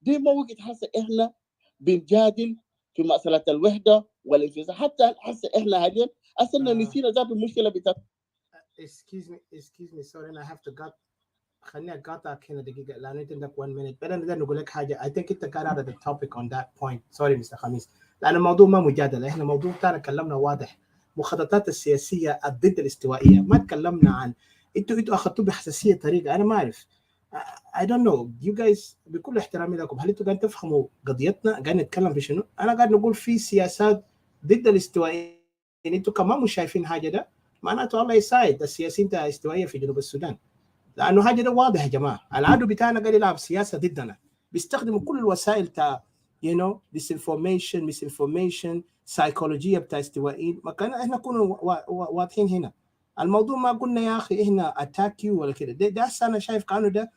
دي ما وقت حسن احنا بنجادل في مساله الوحده والانفصال. حتى حسن احنا حاليا اصلا نسينا ذات المشكله بتاع. excuse me sorry I have to cut. خليني اقاطعك هنا دقيقه لان انت عندك 1 minute. بدنا نقدر نقول لك حاجه. I think انت got out of the topic on that point. sorry مستر خميس، لان الموضوع ما مجادله. احنا الموضوع بتاعنا كلامنا واضح. مخططات السياسيه ضد الاستوائيه. ما تكلمنا عن انتوا اخذتوه بحساسيه طريقه انا ما اعرف. I don't know you guys بكل احترامي لكم هل انتوا قاعدين تفهموا قضيتنا؟ قاعدين نتكلم في شنو؟ انا قاعد نقول في سياسات ضد الاستوائيه. انتوا كمان مش شايفين حاجه ده معناته الله يساعد السياسيين بتاع الاستوائيه في جنوب السودان. لانه حاجه ده واضح يا جماعه. العدو بتاعنا قاعد يلعب سياسه ضدنا، بيستخدموا كل الوسائل بتاع disinformation misinformation سيكولوجيه بتاع استوائيين. ما كان احنا نكون واضحين هنا. الموضوع ما قلنا يا اخي احنا اتاك يو ولا كده. ده انا شايف كانه ده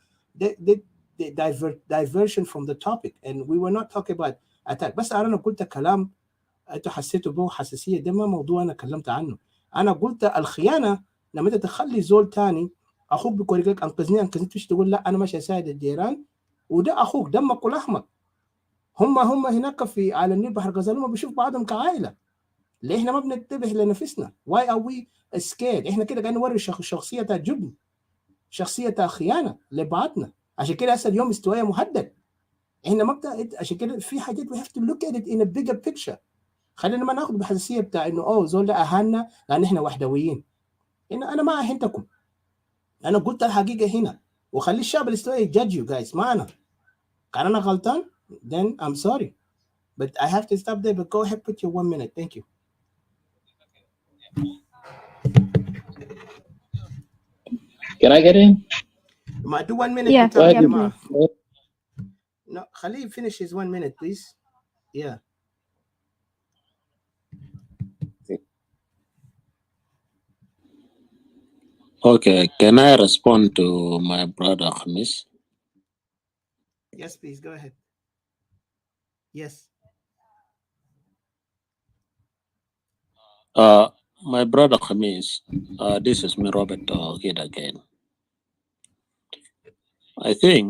diversion from the topic and we were not talking about attack. بس انا قلت كلام انتوا حسيتوا به حساسيه. ده ما موضوع انا كلمت عنه. انا قلت الخيانه لما انت تخلي زول تاني اخوك بيقول لك انقذني تيجي تقول لا انا ماشي اساعد الجيران وده اخوك دمك ولحمك. هم هناك في على النيل بحر غزال هم بيشوفوا بعضهم كعائله. ليه احنا ما بننتبه لنفسنا؟ واي ار وي سكيرد؟ احنا كده قاعدين نوري شخصيه جبن، شخصيه خيانه لبعضنا. عشان كده هسه اليوم استوائيه مهدد. احنا ما عشان كده في حاجات we have to look at it in a bigger picture. خلينا ما ناخذ بحساسيه بتاع انه زول ده اهاننا لان احنا وحدويين. انا ما اهنتكم، انا قلت الحقيقه هنا. وخلي الشعب الاستوائي يجادج يو جايز. ما انا كان انا غلطان then I'm sorry but I have to stop there. But go ahead put your 1 minute. Thank you. Can I get in? ما do 1 minute Yeah, بتاع yeah, جماعه. please. No خليه finish his 1 minute please. Yeah. Okay, can I respond to my brother Khamis? Yes please go ahead. Yes. My brother Khamis, this is me Robert here again. I think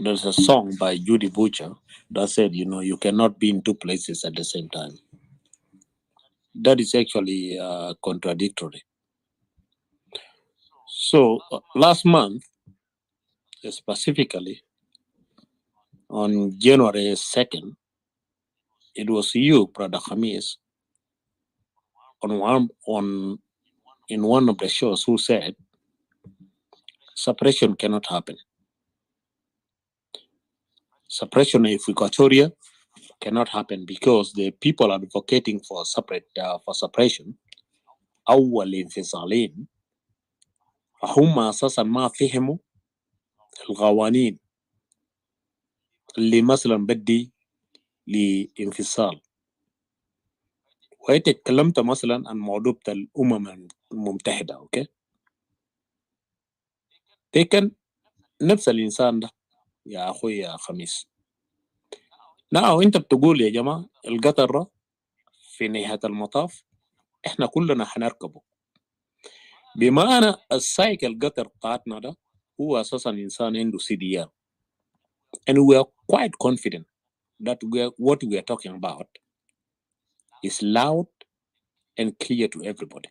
there's a song by Judy Butcher that said, you cannot be in two places at the same time. That is actually contradictory. So last month, specifically on January 2nd, it was you, Brother Khamis, in one of the shows who said separation cannot happen. Separation of Equatoria cannot happen because the people advocating for separation أول انفصالين هم أساسا ما فهموا القوانين اللي مثلا بدي لانفصال. وأنت اتكلمت مثلا عن موضوع الأمم المتحدة. okay they can نفس الإنسان ده يا أخوي يا خميس. أنت بتقول يا جماعة القطر ده في نهاية المطاف إحنا كلنا حنركبه، بمعنى السايكل القطر بتاعتنا ده هو أساسا إنسان عنده CDR. And we are quite confident that what we are talking about is loud and clear to everybody.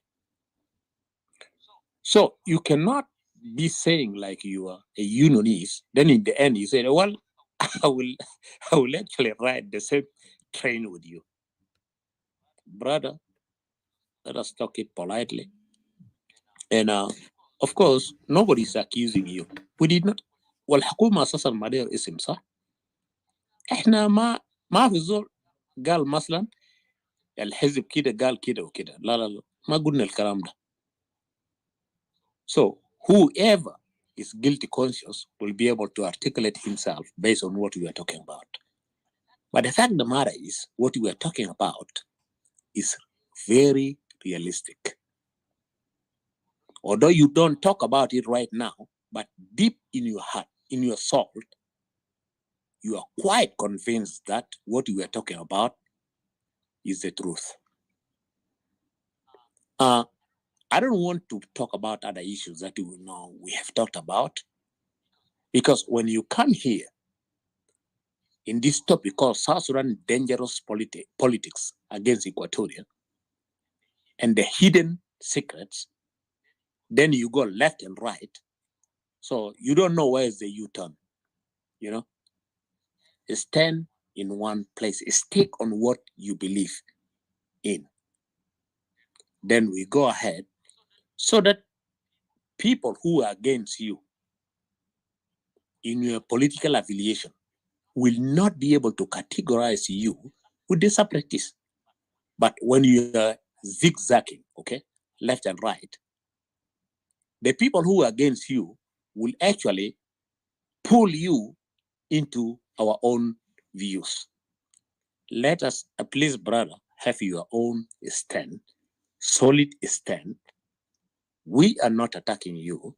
So you cannot be saying like you are a unionist, then in the end you say, well, I will actually ride the same train with you. Brother, let us talk it politely. And of course, nobody is accusing you. We did not. والحكومة أساسا ما داير اسم صح؟ إحنا ما في زول قال مثلا الحزب كده قال كده وكده، لا لا لا ما قلنا الكلام ده. So whoever is guilty conscious will be able to articulate himself based on what we are talking about. But the fact of the matter is, what we are talking about is very realistic. Although you don't talk about it right now, but deep in your heart, in your soul, you are quite convinced that what we are talking about is the truth. I don't want to talk about other issues that we have talked about, because when you come here in this topic called S.Sudan Dangerous Politics against Equatoria and the hidden secrets, then you go left and right. So you don't know where is the U-turn, Stand in one place, stick on what you believe in. Then we go ahead so that people who are against you in your political affiliation will not be able to categorize you with the separatists. But when you are zigzagging, left and right, the people who are against you will actually pull you into our own views. Let us, please, brother, have your own stand, solid stand. We are not attacking you,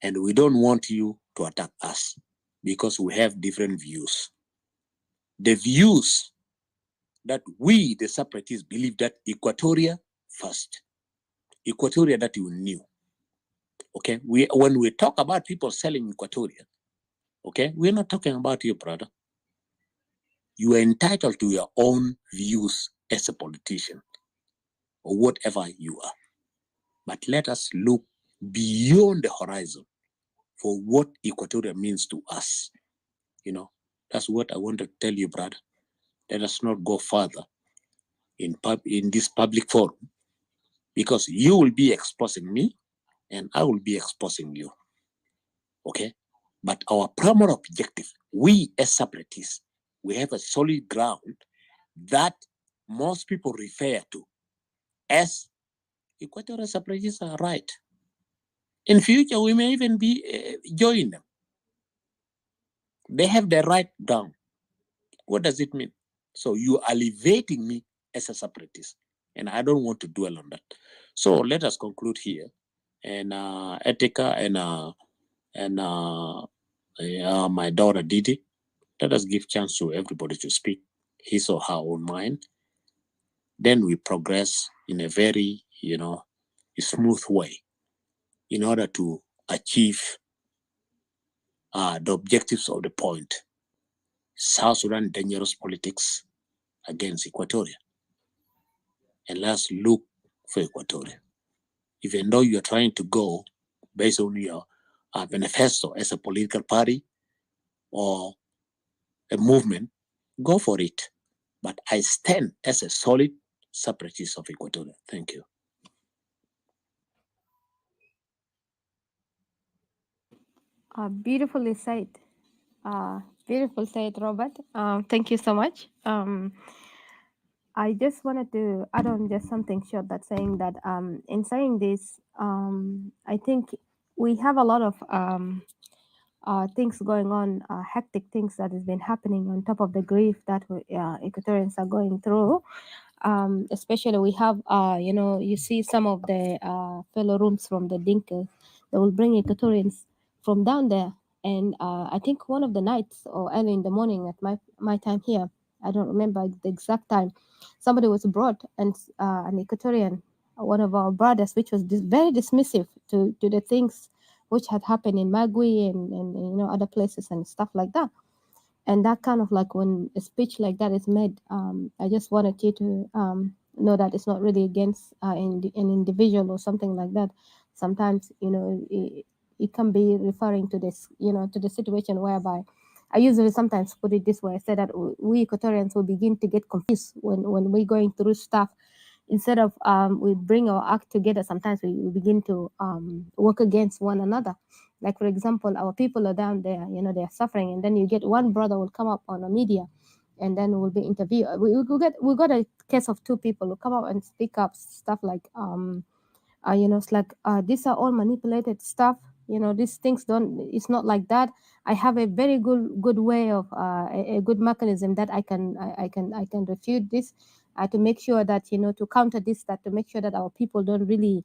and we don't want you to attack us because we have different views. The views that we, the separatists, believe that Equatoria first, Equatoria that you knew. When we talk about people selling Equatoria, we're not talking about you, brother. You are entitled to your own views as a politician or whatever you are. But let us look beyond the horizon for what Equatoria means to us. That's what I want to tell you, brother. Let us not go further in this public forum, because you will be exposing me and I will be exposing you. But our primary objective, we as separatists, we have a solid ground that most people refer to as Equatorial separatists are right. In future, we may even be join them. They have the right ground. What does it mean? So you are elevating me as a separatist, and I don't want to dwell on that. So let us conclude here. And Etika and my daughter Didi, let us give chance to everybody to speak his or her own mind. Then we progress in a very, smooth way in order to achieve the objectives of the point. S.Sudan Dangerous Politics against Equatoria. And let's look for Equatoria. Even though you are trying to go based on your manifesto as a political party or a movement, go for it. But I stand as a solid separatist of Equatoria. Thank you. Beautifully said. Beautiful said, Robert. Thank you so much. I just wanted to add on just something short that saying that in saying this, I think we have a lot of things going on, hectic things that has been happening on top of the grief that Equatorians are going through. Especially we have, you see some of the fellow rooms from the Dinka, they will bring Equatorians from down there And I think one of the nights or early in the morning at my time here, I don't remember the exact time, somebody was brought, and an Equatorian, one of our brothers, which was very dismissive to the things which had happened in Magui and other places and stuff like that. And that kind of like when a speech like that is made, I just wanted you to know that it's not really against an individual or something like that. Sometimes it can be referring to this, to the situation whereby I usually sometimes put it this way. I say that we Equatorians will begin to get confused when we're going through stuff. Instead of we bring our act together, sometimes we begin to work against one another. Like, for example, our people are down there, they're suffering, and then you get one brother will come up on the media, and then we'll be interviewed. We got a case of two people who come up and speak up stuff like, it's like these are all manipulated stuff. These things don't. It's not like that. I have a very good way of a good mechanism that I can refute this, to make sure that to counter this, that to make sure that our people don't really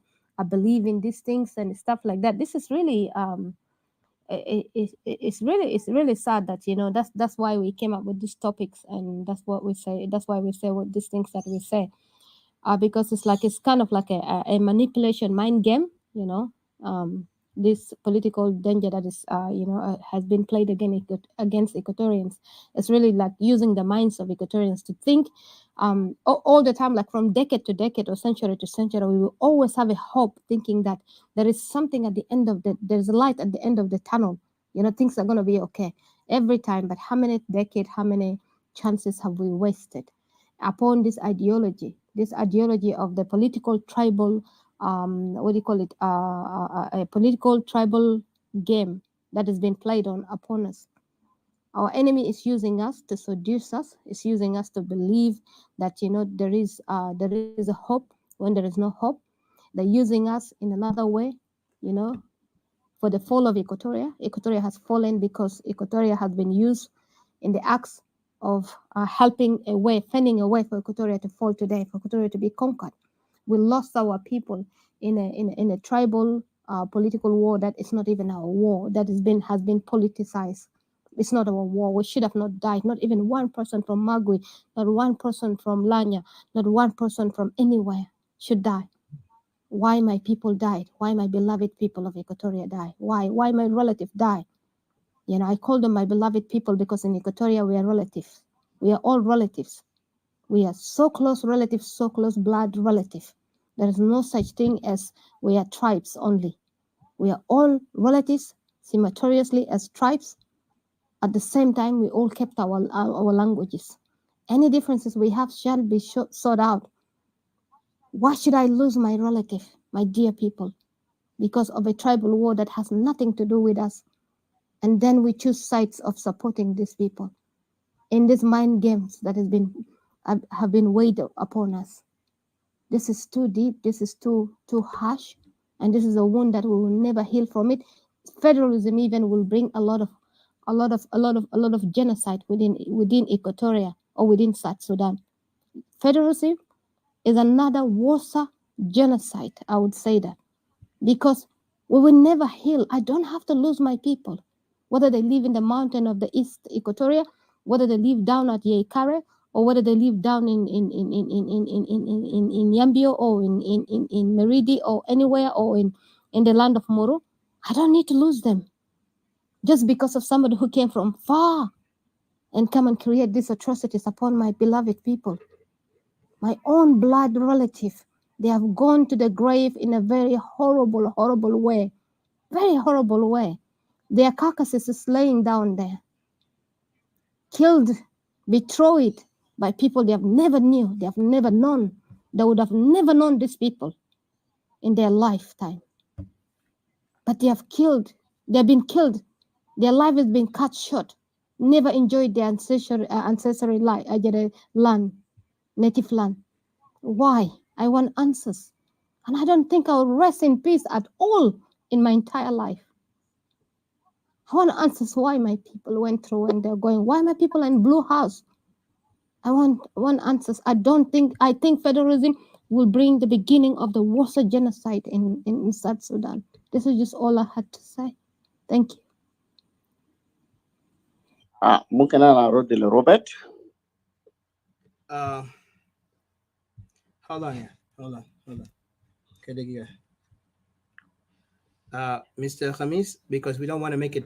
believe in these things and stuff like that. This is really it's really sad that that's why we came up with these topics, and that's what we say. That's why we say what these things that we say, because it's kind of like a manipulation mind game, this political danger that is has been played against Equatorians. It's really like using the minds of Equatorians to think all the time, like from decade to decade or century to century. We will always have a hope, thinking that there is something at the end of there's a light at the end of the tunnel. Things are going to be okay every time. But how many decades, how many chances have we wasted upon this ideology of the political tribal, what do you call it, a political tribal game that has been played upon us. Our enemy is using us to seduce us, is using us to believe that there is a hope when there is no hope. They're using us in another way, for the fall of Equatoria. Equatoria has fallen because Equatoria has been used in the acts of fending a way for Equatoria to fall today, for Equatoria to be conquered. We lost our people in a tribal political war that is not even our war, that has been politicized. It's not our war. We should have not died. Not even one person from Magui, not one person from Lanya, not one person from anywhere should die. Why my people died? Why my beloved people of Equatoria died? Why my relative died? I call them my beloved people because in Equatoria we are relatives. We are all relatives. We are so close relatives, so close blood relative. There is no such thing as we are tribes only. We are all relatives simultaneously as tribes. At the same time, we all kept our languages. Any differences we have shall be sought out. Why should I lose my relative, my dear people, because of a tribal war that has nothing to do with us? And then we choose sides of supporting these people in these mind games that have been weighed upon us. This is too deep. This is too harsh, and this is a wound that we will never heal from it. Federalism even will bring a lot of genocide within Equatoria or within South Sudan. Federalism is another worse genocide. I would say that, because we will never heal. I don't have to lose my people, whether they live in the mountain of the East Equatoria, whether they live down at Yeikare, or whether they live down in Yambio or in Meridi or anywhere, or in the land of Moro. I don't need to lose them just because of somebody who came from far and come and create these atrocities upon my beloved people, my own blood relative. They have gone to the grave in a very horrible, horrible way. Very horrible way. Their carcasses is laying down there, killed, betrayed by people they have never knew, they have never known. They would have never known these people in their lifetime. But they have been killed. Their life has been cut short. Never enjoyed their ancestral land, native land. Why? I want answers. And I don't think I will rest in peace at all in my entire life. I want answers why my people went through and they're going. Why my people in Blue House? I want answers. I think federalism will bring the beginning of the worst genocide in South Sudan. This is just all I had to say. Thank you. ممكن انا ارد لروبرت. Hold on, yeah. Hold on. Okay, دقيقة. Mr. Khamis, because we don't want to make it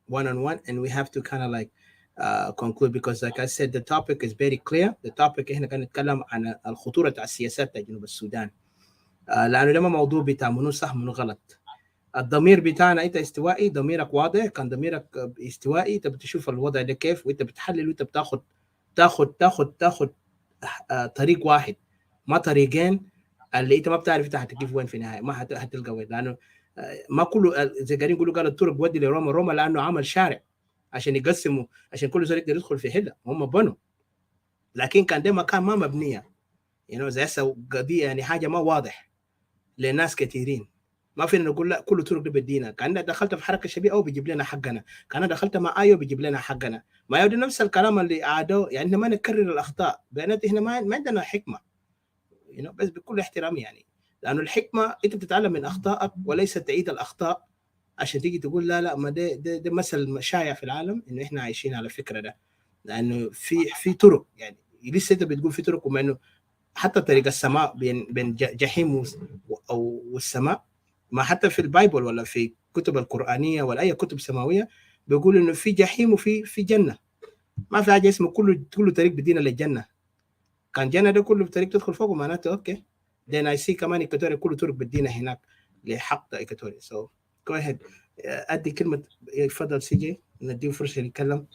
one-on-one, and we have to kind of like conclude, because like I said, the topic is very clear. The topic احنا كنا نتكلم عن الخطورة على السياسات بتاع جنوب السودان. لأنه ده ما موضوع بتاع منو صح منو غلط. الضمير بتاعنا انت استوائي، ضميرك واضح، كان ضميرك استوائي، انت بتشوف الوضع ده كيف، وانت بتحلل، وانت بتاخد طريق واحد، ما طريقين اللي انت ما بتعرف انت هتجيب وين في النهايه، ما هتلقى وين، لانه ما كله زي قاعدين يقولوا قال الطرق ودي لروما لانه عمل شارع عشان يقسموا، عشان كل زول يقدر يدخل في حله، هم بنوا، لكن كان ده مكان ما مبنيه، زي هسه قضيه يعني حاجه ما واضح لناس كثيرين. ما فينا نقول لا كل طرق دي بدينا، كان دخلت في حركه شبيهه او بيجيب لنا حقنا، كان دخلت مع ايو بيجيب لنا حقنا، ما يودي نفس الكلام اللي عادوا، يعني ما نكرر الاخطاء بينات، احنا ما عندنا حكمه، بس بكل احترام يعني، لانه الحكمه انت بتتعلم من اخطائك وليس تعيد الاخطاء عشان تيجي تقول لا ما ده مثل شائع في العالم انه احنا عايشين على الفكره ده، لانه في طرق، يعني لسه انت بتقول في طرق، وما انه حتى طريق السماء بين جحيم والسماء، ما حتى في البايبل ولا في كتب القرآنية ولا أي كتب سماوية بيقول إنه في جحيم وفي جنة، ما في حاجة اسمه كله طريق بدينا للجنة، كان جنة ده كله طريق تدخل فوقه معناته أوكي، then I see كمان إيكواتوريا كله طرق بدينا هناك لحق إيكواتوريا. so go ahead. أدي كلمة، يفضل سي جي نديه فرصة يتكلم.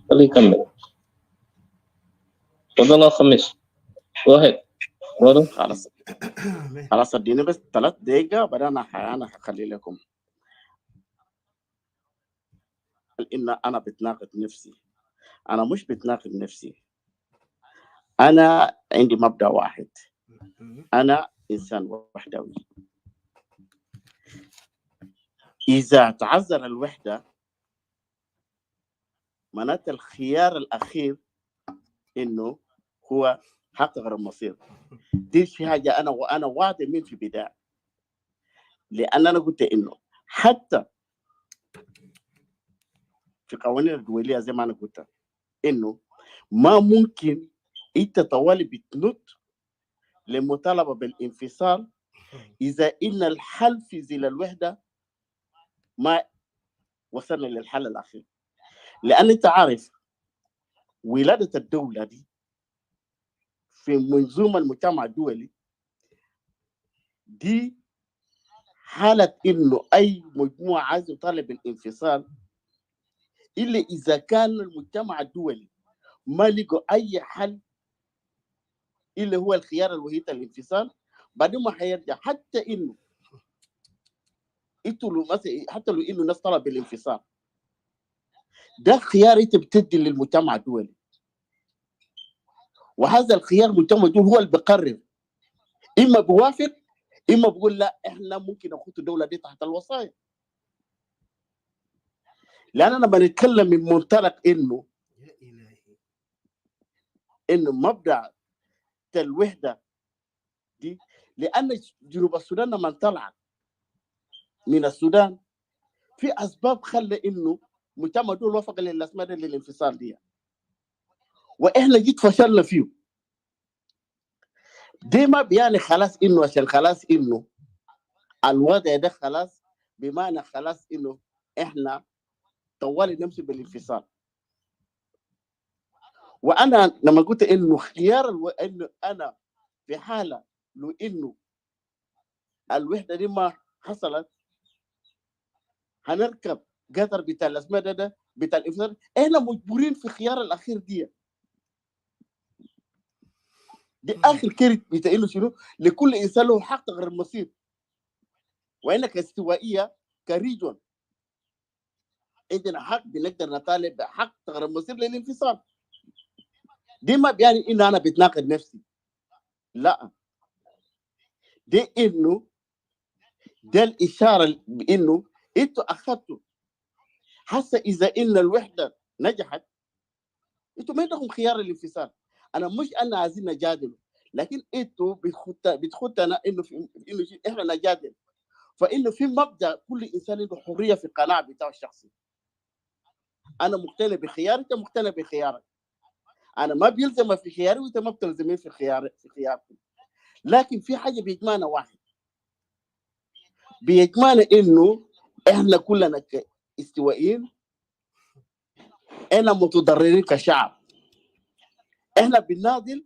خليه يكمل. تفضل يا خميس. go ahead. خلاص اديني بس 3 دقيقة بعدين أنا هخلي لكم. إن أنا بتناقض نفسي، أنا مش بتناقض نفسي، أنا عندي مبدأ واحد، أنا إنسان وحدوي. إذا تعذر الوحدة معناته الخيار الأخير إنه هو حقق المصير. دي في حاجة أنا واضح من في بداية، لأن أنا قلت إنه حتى في قوانين الدولية زي ما أنا قلت إنه ما ممكن أنت طوالي بتنط لمطالبة بالانفصال إذا إن الحل في ظل الوحدة ما وصلنا للحل الأخير. لأن أنت عارف ولادة الدولة دي في منظومة المجتمع الدولي دي حالة إنه أي مجموعة عايزة تطالب بالانفصال إلا إذا كان المجتمع الدولي ما لقوا أي حل إلا هو الخيار الوحيد الانفصال، بعدين ما حيرجع. حتى إنه حتى لو إنه الناس طلب بالانفصال ده خيار أنت بتدي للمجتمع الدولي، وهذا الخيار المجتمع الدولي هو اللي بيقرر، إما بيوافق إما بيقول لا إحنا ممكن نخوض الدولة دي تحت الوصايا. لأن أنا بنتكلم من منطلق إنه مبدأ الوحدة دي، لأن جنوب السودان لما طلعت من السودان في أسباب خلى إنه مجتمع دول وافق للأسماء للانفصال دي، وإحنا جيت فشلنا فيه. دي ما بيعني خلاص إنه عشان خلاص إنه الوضع ده خلاص، بمعنى خلاص إنه إحنا طوالي نمشي بالانفصال. وأنا لما قلت إنه خيار إنه أنا في حالة لو إنه الوحدة دي ما حصلت هنركب قطر بتاع الأسماء ده بتاع الانفصال، إحنا مجبورين في خيار الأخير دي آخر كلمة بتاع إنه شنو لكل إنسان له حق غير المصير، وإنك استوائية كريجون عندنا حق بنقدر نطالب بحق غير المصير للانفصال. دي ما بيعني إنه أنا بتناقض نفسي، لا، دي إنه ده الإشارة بإنه أنتوا أخذتوا حتى إذا إن الوحدة نجحت أنتوا ما عندكم خيار الانفصال. أنا مش أنا عايزين نجادل، لكن أنتوا بتخطنا إنه إحنا نجادل. فانه في مبدا كل انسان عنده حريه في القناعه بتاعه الشخصي. انا مقتنع بخياري، انت مقتنع بخيارك. انا ما بيلزم في خياري وانت ما بتلزمين في خياركم. لكن في حاجه بيجمعنا واحد، بيجمعنا انه احنا كلنا استوائيين، احنا متضررين كشعب، احنا بنناضل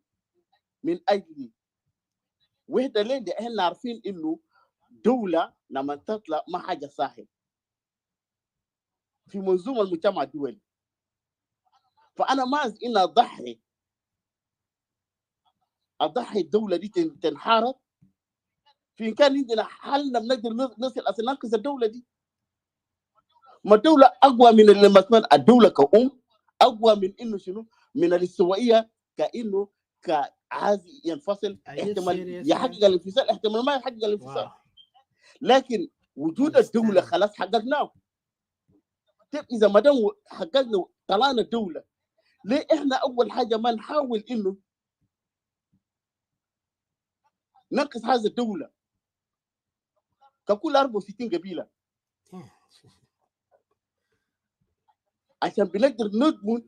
من اجل وحده. ليه؟ احنا عارفين انه دوله لما تطلع ما حاجه سهل في منظومه المجتمع الدولي. فانا ما عايز اني اضحي الدوله دي تنحارب في كان عندنا حل بنقدر نصل اصلا ننقذ الدوله دي. ما الدوله اقوى من مثلا الدوله كأم اقوى من انه شنو؟ من الاستوائيه، كانه كعازي ينفصل، احتمال يحقق الانفصال، احتمال ما يحقق الانفصال. لكن وجود الدوله خلاص حققناه. طيب اذا ما دام حققنا طلعنا الدوله، ليه احنا اول حاجه ما نحاول انه ننقذ هذه الدوله ككل 64 قبيله عشان بنقدر نضمن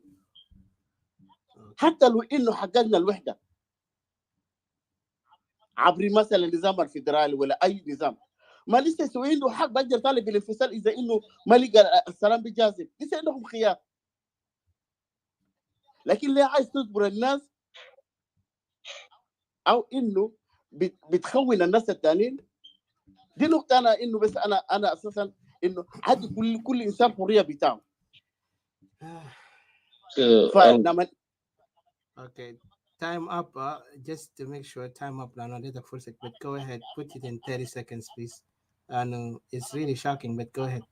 حتى لو انه حققنا الوحده عبر مثلا النظام الفيدرالي ولا اي نظام. ما لسه يسوي عنده حق بقدر طالب بالانفصال اذا انه ما لقى السلام بجاذب، لسه عندهم خيار. لكن ليه عايز تجبر الناس او انه بتخون الناس الثانيين؟ دي نقطه انا انه بس انا اساسا انه عادي كل انسان حريه بتاعه. فلما Okay, time up. Just to make sure time up. Now, not full sec, but go ahead. Put it in 30 seconds, please. I know it's really shocking, but go ahead.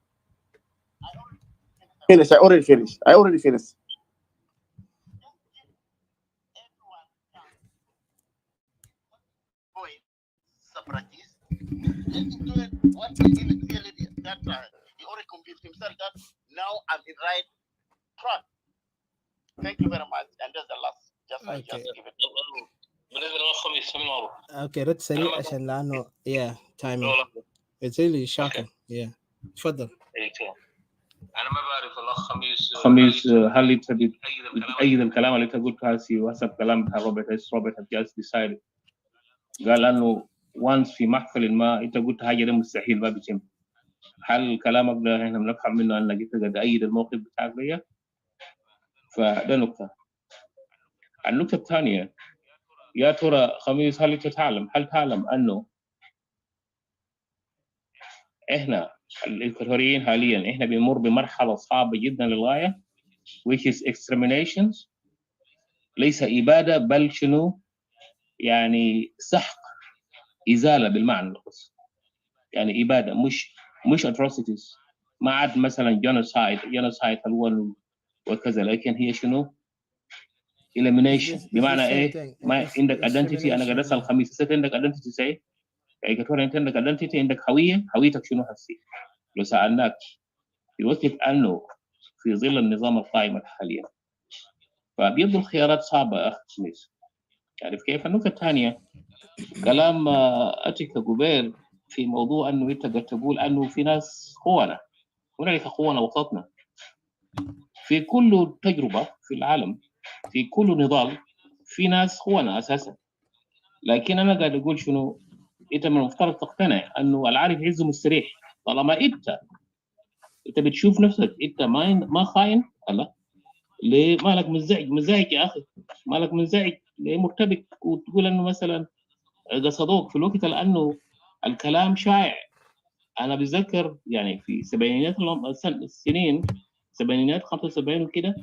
finish. I already finished. Separatist. Let him do it. What he did clearly that he already convinced himself that now I'm in right track. Thank you very much. And that's the last. Just give it. بالنسبه للخميس من الموضوع. Okay, رد سريع عشان لانه timing. It's really shocking. Yeah. تفضل. انا ما بعرف الاخ خميس هل انت بتأيد الكلام اللي انت قلته هسي وحسب كلام بتاع روبرت جاست ديسايد قال انه وانس في محفل ما انت قلت حاجه ده مستحيل ما بيتم. هل كلامك ده احنا بنفهم منه انك انت قد ايد الموقف بتاعك ده؟ فده نقطه. النقطه الثانيه، يا ترى خميس هل تعلم انه احنا الاكواتوريين حاليا احنا بنمر بمرحله صعبه جدا للغايه which is exterminations، ليس اباده بل شنو يعني سحق، ازاله بالمعنى القص، يعني اباده مش atrocities، ما عاد مثلا جينوسايد الاول وكذا، لكن هي شنو elimination. بمعنى ايه؟ ما عندك identity. انا قاعد اسال خميس عندك identity سي ايكاتوريا، انت عندك identity، عندك هويتك شنو هسي؟ لو سالناك في وقت انه في ظل النظام القائم حاليا فبيبدو الخيارات صعبه يا اخي خميس. عارف كيف؟ النقطه الثانيه كلام اتيكا جوبير في موضوع انه انت قد تقول انه في ناس خونه، هنالك خونه وسطنا. في كل تجربه في العالم، في كل نضال في ناس خونه اساسا. لكن انا قاعد اقول شنو، انت من المفترض تقتنع انه العارف عزه مستريح. طالما انت بتشوف نفسك انت ما خاين، الله ليه مالك منزعج يا اخي؟ مالك منزعج ليه مرتبك وتقول انه مثلا قصدوك في الوقت لانه الكلام شائع. انا بتذكر يعني في سبعينيات السنين، سبعينيات 75 وكده،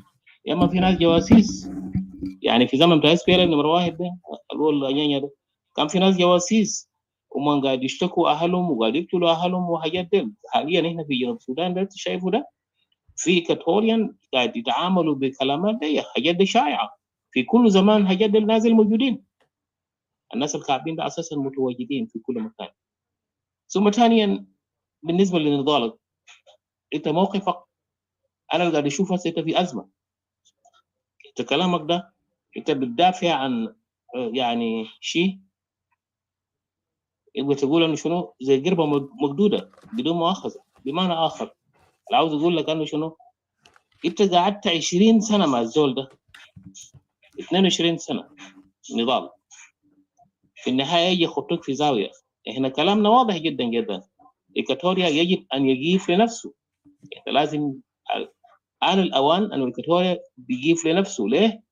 ياما في ناس جواسيس يعني في زمن بتاع SPLM نمره واحد ده الأنيانيا ده، كان في ناس جواسيس ومن قاعد يشتكوا اهلهم وقاعد يقتلوا اهلهم وحاجات دي. حاليا هنا في جنوب السودان ده شايفه ده في كاتوريان قاعد يتعاملوا بكلامات دي، حاجات دي شائعه في كل زمان، حاجات دي نازل موجودين. الناس الكعبين ده اساسا متواجدين في كل مكان. ثم ثانيا بالنسبه لنضالك، انت موقفك انا قاعد اشوف هسه انت في ازمه. انت كلامك ده انت بتدافع عن يعني شيء يبقى تقول انه شنو زي قربه مقدوده بدون مؤاخذه. بمعنى اخر عاوز اقول لك انه شنو، انت قعدت 20 سنه مع الزول ده، 22 سنه نضال، في النهايه يجي يخطوك في زاويه. احنا كلامنا واضح جدا جدا، إيكواتوريا يجب ان يقيف لنفسه. احنا لازم آن الأوان أن إيكواتوريا بيجيف لنفسه. ليه؟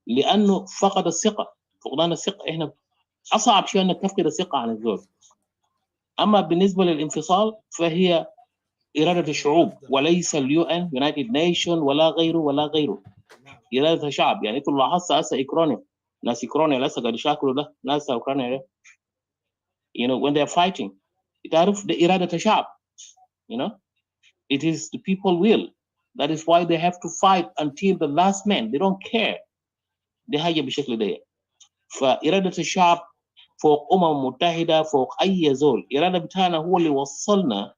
لأنه فقد الثقة. فقدان الثقة إحنا أصعب شيء أنك تفقد الثقة عن الزول. أما بالنسبة للانفصال فهي إرادة الشعوب وليس اليو ان يونايتد نيشن ولا غيره ولا غيره. إرادة الشعب. يعني أنتم لاحظت هسه أوكرانيا، ناس أوكرانيا لسه قاعد يشاكلوا ده، ناس أوكرانيا you know when they are fighting تعرف ده إرادة الشعب. you know it is the people will. That is why they have to fight until the last man. They don't care. دي حاجة بشكل ده. فإرادة الشعب فوق متحدة، فوق أي زول. إرادة بتاعنا هو اللي وصلنا،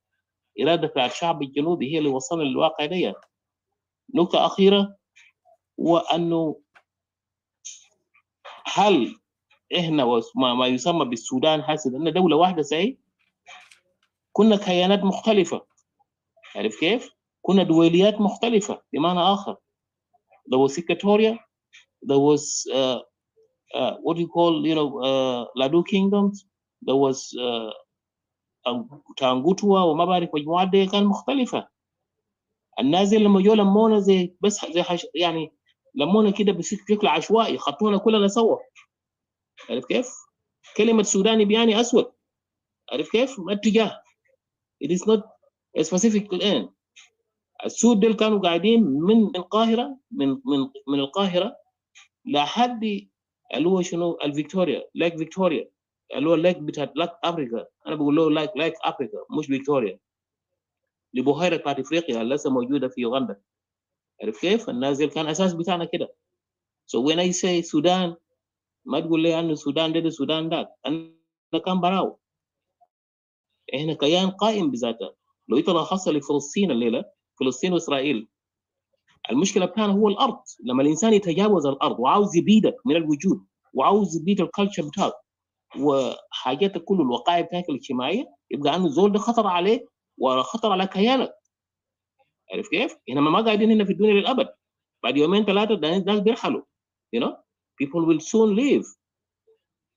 إرادة بتاع الشعب الجنوبي هي اللي وصلنا للواقع ده. نقطة أخيرة وأنه هل إحنا ما يسمى بالسودان حاسد أن دولة واحدة سعيد؟ كنا كيانات مختلفة، عارف كيف؟ كنا دويليات مختلفة. بمعنى آخر there was Equatoria, there was what do you call Ladu kingdoms, there was تانغوتوا وما بعرف مجموعات دي كان مختلفة. الناس لما جو لمونا زي بس زي يعني لمونا كده بشكل عشوائي، خطونا كلنا سوا. عارف كيف؟ كلمة سوداني بيعني أسود. عارف كيف؟ ما اتجاه. It is not a specific land. السود دول كانوا قاعدين من القاهرة، من القاهرة لحد اللي هو شنو الفيكتوريا، ليك فيكتوريا، اللي هو ليك بتاع ليك افريقيا. انا بقول له ليك افريقيا مش فيكتوريا. لبحيره بتاعت افريقيا اللي لسه موجوده في اوغندا. عارف كيف؟ النازل كان اساس بتاعنا كده. So when I say السودان ما تقول لي انه السودان ده السودان ده، انا كان براو. احنا كيان قائم بذاته. لو انت لاحظت لفلسطين الليله، فلسطين واسرائيل، المشكله بتاعنا هو الارض. لما الانسان يتجاوز الارض وعاوز يبيدك من الوجود وعاوز يبيد الكالتشر بتاعك وحاجاتك كل الوقائع بتاعك الاجتماعيه، يبقى انه الزول ده خطر عليه وخطر على كيانك. عارف كيف؟ انما ما قاعدين هنا في الدنيا للابد. بعد يومين ثلاثه الناس بيرحلوا. you know people will soon leave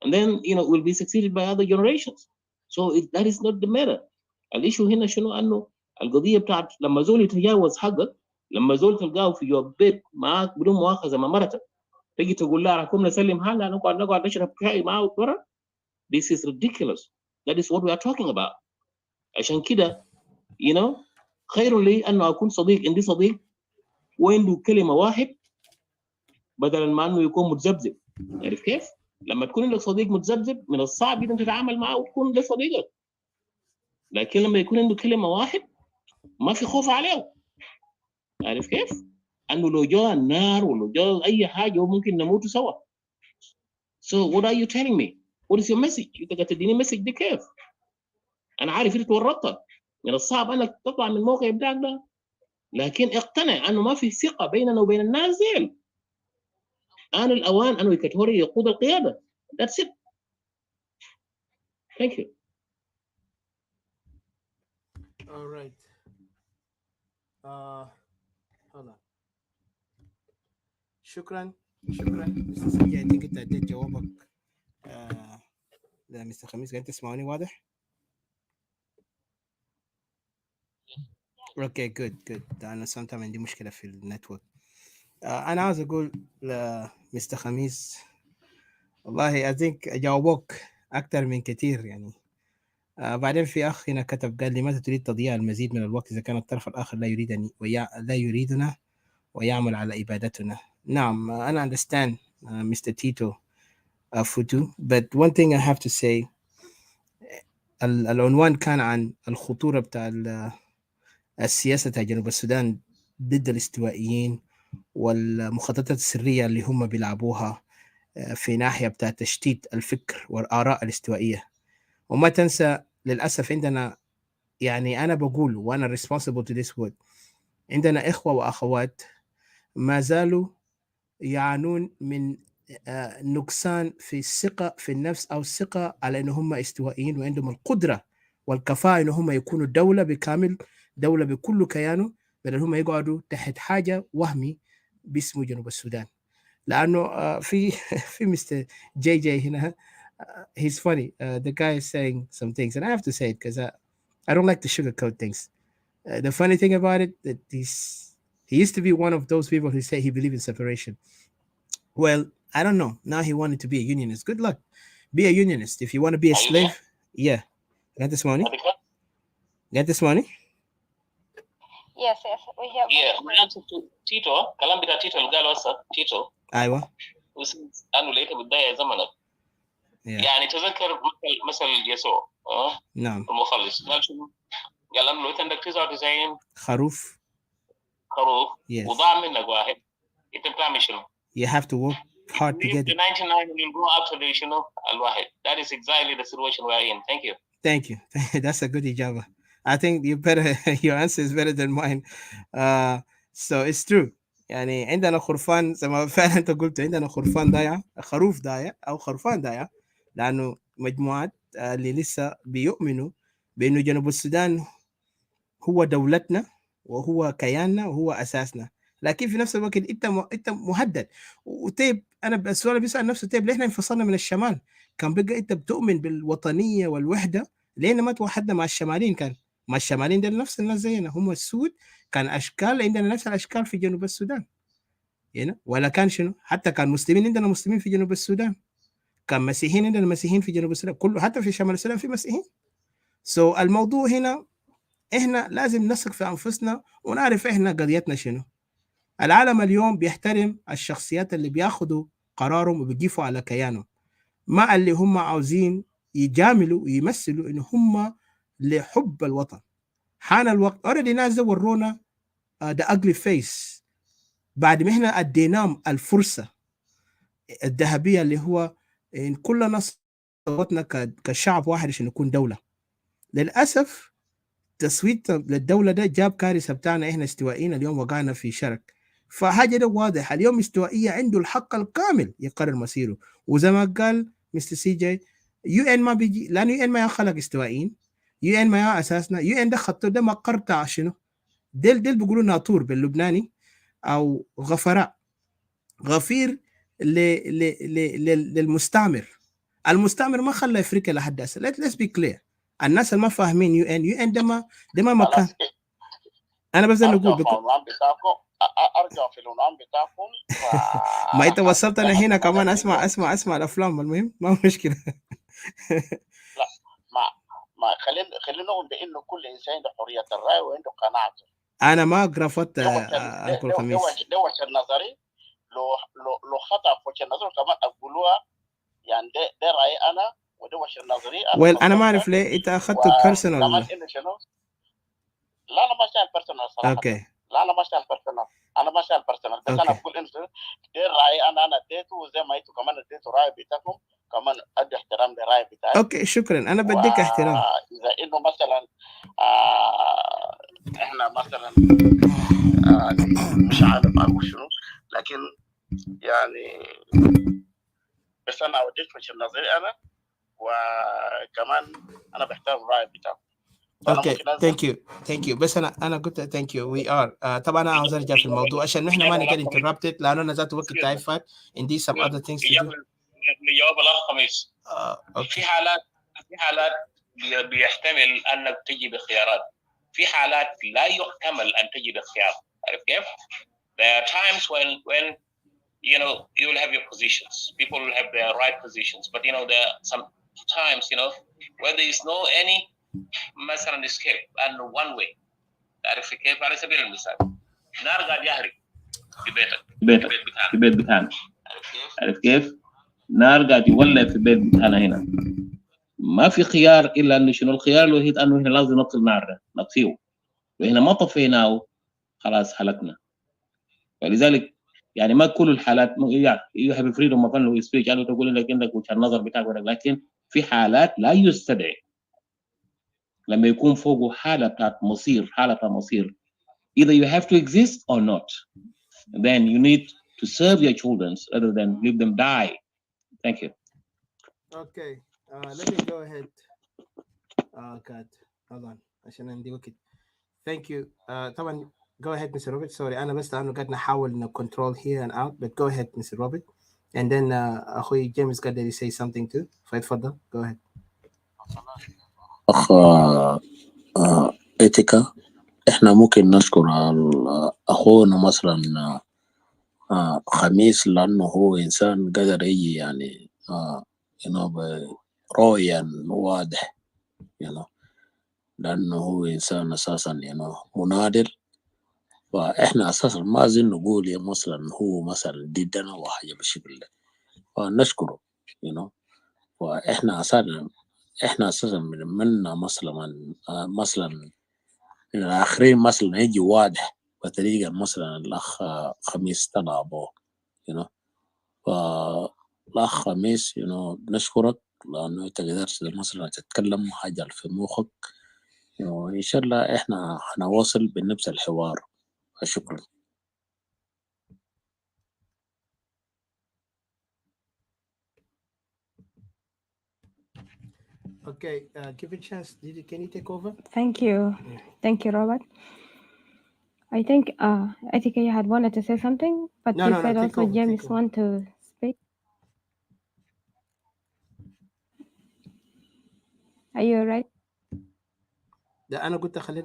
and then will be succeeded by other generations. So that is not the matter. الايشو هنا شنو؟ انه القضيه بتاعت لما زول يتجاوز حقك، لما زول تلقاه في جواب بيت معاك بدون مؤاخذه مع مرتك، تيجي تقول لها راكم نسلم حالنا نقعد نشرب شاي معاه برا. This is ridiculous. That is what we are talking about. عشان كده خير لي انه اكون صديق، عندي صديق وعنده كلمه واحد بدل ما انه يكون متذبذب. عارف كيف؟ لما تكون عندك صديق متذبذب من الصعب جدا تتعامل معه وتكون ده صديقك. لكن لما يكون عنده كلمه واحد ما في خوف عليه. عارف كيف؟ انه لو جاء النار ولو جاء اي حاجه ممكن نموت سوا. So what are you telling me? What is your message? انت قاعد تديني مسج دي كيف؟ انا عارف انت ورطت، من الصعب انك تطلع من الموقع بتاعك ده، لكن اقتنع انه ما في ثقه بيننا وبين الناس ديل. آن الأوان أن إيكواتوريا يقود القيادة. That's it. Thank you. All right. hold on. شكرا مستر سجي. I think انت اديت جوابك لمستر خميس. قاعد تسمعوني واضح؟ اوكي جود. انا sometimes عندي مشكله في النتورك. انا عاوز اقول لمستر خميس والله I think جاوبوك اكثر من كثير يعني. بعدين في اخ هنا كتب قال لماذا تريد تضييع المزيد من الوقت اذا كان الطرف الاخر لا يريدنا ويعمل على ابادتنا. نعم انا understand Mr. Tito Futu, but one thing I have to say العنوان كان عن الخطورة بتاع السياسة بتاع جنوب السودان ضد الاستوائيين والمخططات السرية اللي هم بيلعبوها في ناحية بتاع تشتيت الفكر والآراء الاستوائية. وما تنسى للأسف عندنا يعني أنا بقول وأنا responsible to this word، عندنا إخوة وأخوات ما زالوا يعانون من نقصان في الثقة في النفس أو الثقة على أن هم استوائيين وعندهم القدرة والكفاءة أن هم يكونوا دولة بكامل، دولة بكل كيانه، بدل هم يقعدوا تحت حاجة وهمي باسمه جنوب السودان. لأنه في في مستر جي جي هنا he's funny. The guy is saying some things and I have to say it because I don't like to sugarcoat things. The funny thing about it that he used to be one of those people who say he believed in separation. Well, I don't know. Now he wanted to be a unionist. Good luck. Be a unionist. If you want to be a slave, yeah. Got this money? Got this money? Yes, we have. Yeah, answer to Tito, kalam bita Tito القال هسه Tito. أيوة. أنه لقيته بداية زمنك. يعني تذكر مثل يسوع نعم المخلص قال شنو؟ قال لما لو عندك 99 خروف وضاع منك واحد انت بتعمل شنو؟ You have to work hard to get it. 99 and you'll go after the شنو الواحد. That is exactly the situation we are in. Thank you. Thank you. That's a good ijaba. I think you better your answer is better than mine. So it's true. يعني عندنا خرفان زي ما فعلا انت قلت، عندنا خرفان ضايع، خروف ضايع او خرفان ضايع، لانه مجموعات اللي لسه بيؤمنوا بانه جنوب السودان هو دولتنا وهو كياننا وهو اساسنا، لكن في نفس الوقت انت مهدد. وطيب انا السؤال بيسال نفسه، طيب ليه احنا انفصلنا من الشمال؟ كان بقى انت بتؤمن بالوطنيه والوحده، ليه ما توحدنا مع الشماليين؟ كان مع الشماليين دول نفس الناس زينا، هم السود، كان اشكال عندنا نفس الاشكال في جنوب السودان هنا، ولا كان شنو؟ حتى كان مسلمين عندنا مسلمين في جنوب السودان، كان مسيحيين عندنا مسيحيين في جنوب السودان، كله حتى في شمال السودان في مسيحيين. الموضوع هنا احنا لازم نثق في انفسنا ونعرف احنا قضيتنا شنو. العالم اليوم بيحترم الشخصيات اللي بياخدوا قرارهم وبيقفوا على كيانهم، ما اللي هم عاوزين يجاملوا ويمثلوا ان هم لحب الوطن. حان الوقت. اوريدي ناس ورونا the ugly face بعد ما احنا اديناهم الفرصه الذهبيه اللي هو ان كلنا صوتنا كشعب واحد عشان نكون دوله. للاسف تصويت للدوله ده جاب كارثه بتاعنا، احنا استوائيين اليوم وقعنا في شرك. فحاجه ده واضح، اليوم استوائيه عنده الحق الكامل يقرر مصيره. وزي ما قال مستر سي جي، يو ان ما بيجي، لانه يو ان ما يخلق استوائيين، يو ان ما اساسنا، يو ان ده خطه ده ما قرطع شنو؟ ديل بيقولوا ناطور باللبناني او غفراء، غفير للمستعمر. المستعمر ما خلى افريقيا لحد هسه. let's be clear. الناس اللي ما فاهمين يو ان ده ما مكان. انا بس نقول ارجع في العنوان بتاعكم ما انت وصلتنا هنا كمان اسمع الافلام، المهم ما مشكله. لا ما خلينا نقول بانه كل انسان عنده حريه الراي وعنده قناعته. انا ما رفضت انكل خميس ده وجه نظري. لو خطا في وجه نظري كمان اقولوها، يعني ده رايي انا وده وجه نظري. انا ما اعرف ليه انت اخذته بيرسونال. كمان انه شنو؟ لا انا ما شايل بيرسونال صراحه. اوكي. لا انا ما شايل بيرسونال، انا ما شايل بيرسونال، بس انا بقول انه ده رايي انا اديته، وزي ما انتوا كمان اديتوا راي بتاعكم، كمان ادي احترام للراي بتاعي. اوكي شكرا، انا بديك احترام. اذا انه مثلا احنا مثلا مش عارف اقول شنو، لكن يعني بس انا اوديك وجهه نظري انا، وكمان انا بحترم الراي بتاعكم. اوكي ثانك يو بس انا قلت ثانك يو وي ار. طبعا انا عاوز ارجع في الموضوع عشان احنا ما نقدر انتربتد، لانه انا ذات وقت تعرفت عندي some other things to do. لجواب الاخ خميس، في حالات بيحتمل انك تجي بخيارات، في حالات لا يحتمل ان تجي بخيار. عارف كيف؟ There are times when you know you will have your positions, people will have their right positions, but you know there are some times where there is no any مثلا escape and one way. تعرف كيف؟ على سبيل المثال نار قاعد يحرق في بيت بتاعنا. عارف كيف؟ نار قاعد يولع في بيت بتاعنا هنا، ما في خيار الا انه شنو الخيار الوحيد؟ انه هنا لازم نطفي النار ده، نطفيه، وهنا ما طفيناه خلاص حلقنا. ولذلك يعني ما كل الحالات يو هاف فريدوم اوف انه سبيتش، يعني تقول لك عندك وجهه النظر بتاعك، لكن في حالات لا يستدعي لما يكون فوقه حاله بتاعت مصير، either you have to exist or not, then you need to serve your children rather than leave them die. Thank you. Okay, let me go ahead. God, hold on عشان عندي وقت. Thank you. طبعا go ahead Mr. Robert. Sorry أنا بس لأنه قاعد نحاول control here and out, but go ahead Mr. Robert. And then أخوي جيمس قاعد say something too. فيتفضل. Go ahead. أخ إيتيكا، إحنا ممكن نشكر أخونا مثلا خميس، لأنه هو إنسان قدر يجي يعني برؤية واضح، لأنه هو إنسان أساسا منادر. فإحنا أساسا ما زين نقول مثلا هو مثلا ضدنا وحاجة بالشكل ده، فنشكره وإحنا أساسا منا مثلا من الآخرين مثلا يجي واضح بطريقة مثلا الأخ خميس طلع به فالأخ خميس بنشكرك لأنه أنت قدرت مثلا تتكلم حاجة في مخك، وإن شاء الله إحنا هنواصل بنفس الحوار. شكرا. Okay, give it a chance. Can you take over? Thank you. Thank you, Robert. I think you had wanted to say something, but No, you no, said take also over, take James over. want to speak. Are you right? ده أنا قلت أخلي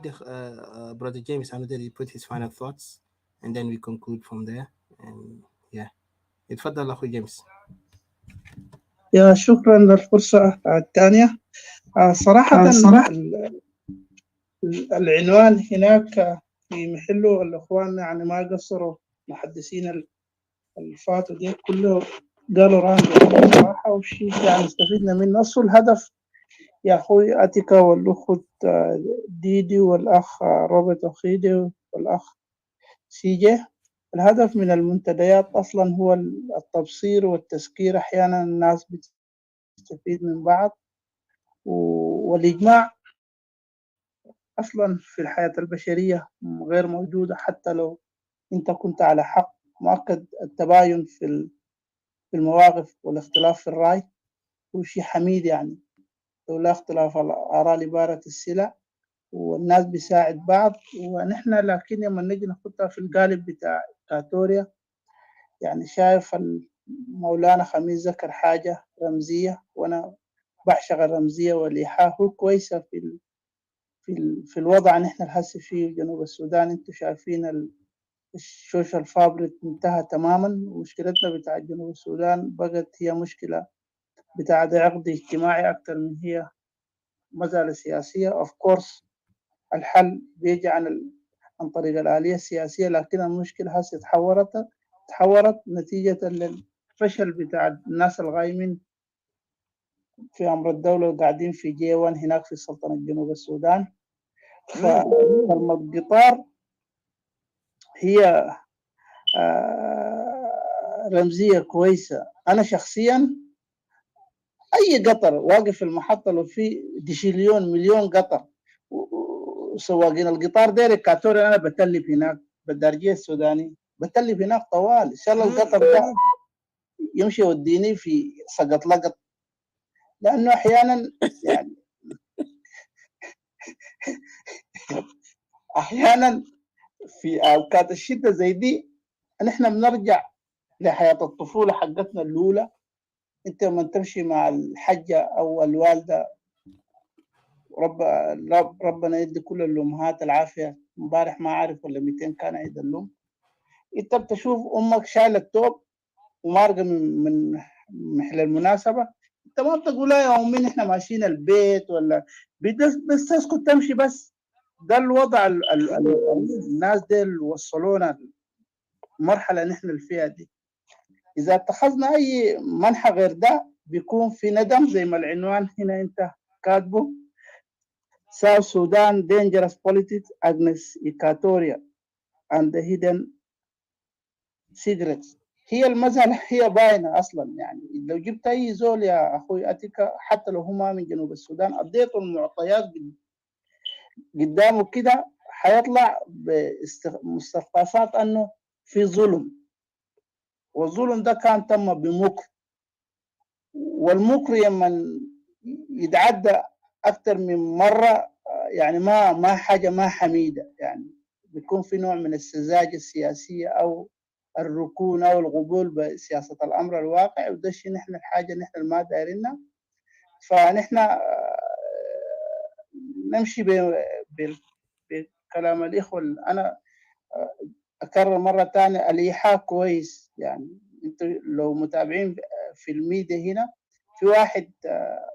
brother James أنا he put his final thoughts and then we conclude from there. And yeah, اتفضل أخوي جيمس. يا شكرا للفرصة الثانية. صراحة العنوان هناك في محله، الأخوان يعني ما قصروا، محدثين الفاتوا دي كله قالوا رأيهم صراحة، والشيء يعني استفدنا منه. أصل الهدف يا أخوي أتيكا والأخت ديدي والأخ روبرت أخيدي والأخ سيجي، الهدف من المنتديات أصلا هو التبصير والتذكير. أحيانا الناس بتستفيد من بعض، والإجماع أصلا في الحياة البشرية غير موجودة. حتى لو أنت كنت على حق، مؤكد التباين في المواقف والاختلاف في الرأي هو شيء حميد. يعني لو لا اختلاف الآراء لبارة السلع، والناس بيساعد بعض. ونحن لكن لما نجي نحطها في القالب بتاع إكواتوريا، يعني شايف مولانا خميس ذكر حاجة رمزية، وأنا بعشق الرمزية والإيحاء. هو كويسة في الوضع نحن الحس فيه جنوب السودان. انتم شايفين السوشيال فابريك انتهى تماما، ومشكلتنا بتاع جنوب السودان بقت هي مشكلة بتاع عقد اجتماعي أكثر من هي مسألة سياسية. of course الحل بيجي عن طريق الآلية السياسية، لكن المشكلة هسه تحورت نتيجة للفشل بتاع الناس الغايمين في أمر الدولة وقاعدين في J1 هناك في سلطنة جنوب السودان. فالقطار هي رمزية كويسة. أنا شخصيا أي قطر واقف في المحطة لو في ديشيليون مليون قطر سواقين القطار دير إكواتوريا، أنا بتلف هناك بالدرجية السوداني، بتلف هناك طوال. إن شاء الله القطر ده يمشي يوديني في سقط لقط، لأنه أحيانا يعني أحيانا في أوقات الشدة زي دي نحن بنرجع لحياة الطفولة حقتنا الأولى. أنت لما تمشي مع الحجة أو الوالدة، ربنا يدي كل الأمهات العافية. امبارح ما عارف ولا 200 كان عيد الأم، أنت بتشوف أمك شايلة التوب ومارقة من محل المناسبة، أنت ما بتقول يا أمي نحن ماشيين البيت ولا بس تسكت تمشي. بس ده الوضع الناس دي وصلونا المرحلة نحن اللي فيها دي. إذا اتخذنا أي منحى غير ده بيكون في ندم، زي ما العنوان هنا أنت كاتبه S.Sudan Dangerous Politics against Equatoria and the Hidden Secrets. هي المسألة هي باينة أصلا. يعني لو جبت أي زول يا أخوي أتيكا، حتى لو هما من جنوب السودان، أديته المعطيات قدامه كده، حيطلع بمستخلصات أنه في ظلم. والظلم ده كان تم بمكر، والمكر لما يتعدى أكثر من مرة يعني ما حاجة ما حميدة، يعني بيكون في نوع من السذاجة السياسية أو الركون أو القبول بسياسة الأمر الواقع، وده الشيء نحن الحاجة نحن ما دايرينها. فنحن نمشي بكلام الإخوة. أنا أكرر مرة تانية، الإيحاء كويس. يعني أنتوا لو متابعين في الميديا هنا، في واحد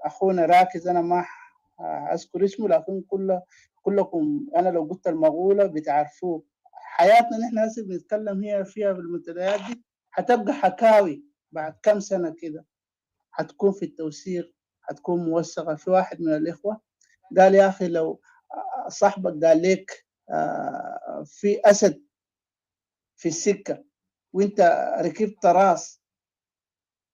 أخونا راكز، أنا ما أذكر اسمه، لكن كلكم أنا لو قلت المقولة بتعرفوه. حياتنا نحن هسه بنتكلم هي فيها في المنتديات دي حتبقى حكاوي بعد كم سنة كده، حتكون في التوثيق، حتكون موثقة. في واحد من الإخوة قال يا أخي لو صاحبك قال لك في أسد في السكة وانت ركبت راس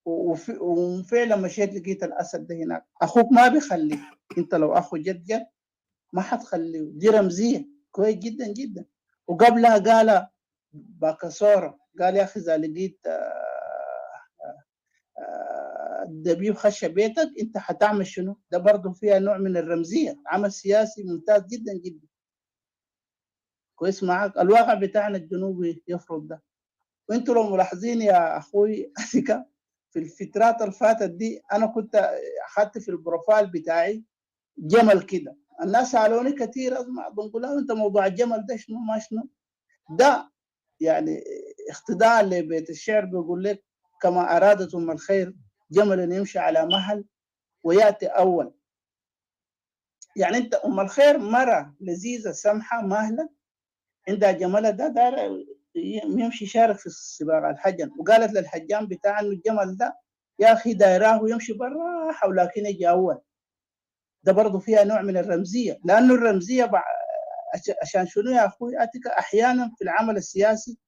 وفعلا مشيت لقيت الأسد ده هناك، أخوك ما بيخليك. انت لو أخو جد ما حتخليه. دي رمزية كويس جدا جدا. وقبلها قال باكسورة، قال يا أخي إذا لقيت الدبيب خش بيتك انت حتعمل شنو؟ ده برضه فيها نوع من الرمزية، عمل سياسي ممتاز جدا جدا. كويس معاك. الواقع بتاعنا الجنوبي يفرض ده. وانتوا لو ملاحظين يا اخوي أثيكا، في الفترات اللي فاتت دي انا كنت اخذت في البروفايل بتاعي جمل كده. الناس سالوني كثير، اسمع بنقول لهم انت موضوع الجمل ده شنو ما شنو ده؟ يعني اقتداء لبيت الشعر بيقول لك كما ارادت ام الخير جمل يمشي على مهل وياتي اول. يعني انت ام الخير مره لذيذه سمحه ماهله، عندها جملها ده دار يمشي يشارك في سباق الحجم، وقالت للحجام بتاع انه الجمل ده يا اخي دايراه يمشي بالراحه ولكن يجي اول. ده برضه فيها نوع من الرمزيه، لانه الرمزيه عشان شنو يا اخوي اتيكا؟ احيانا في العمل السياسي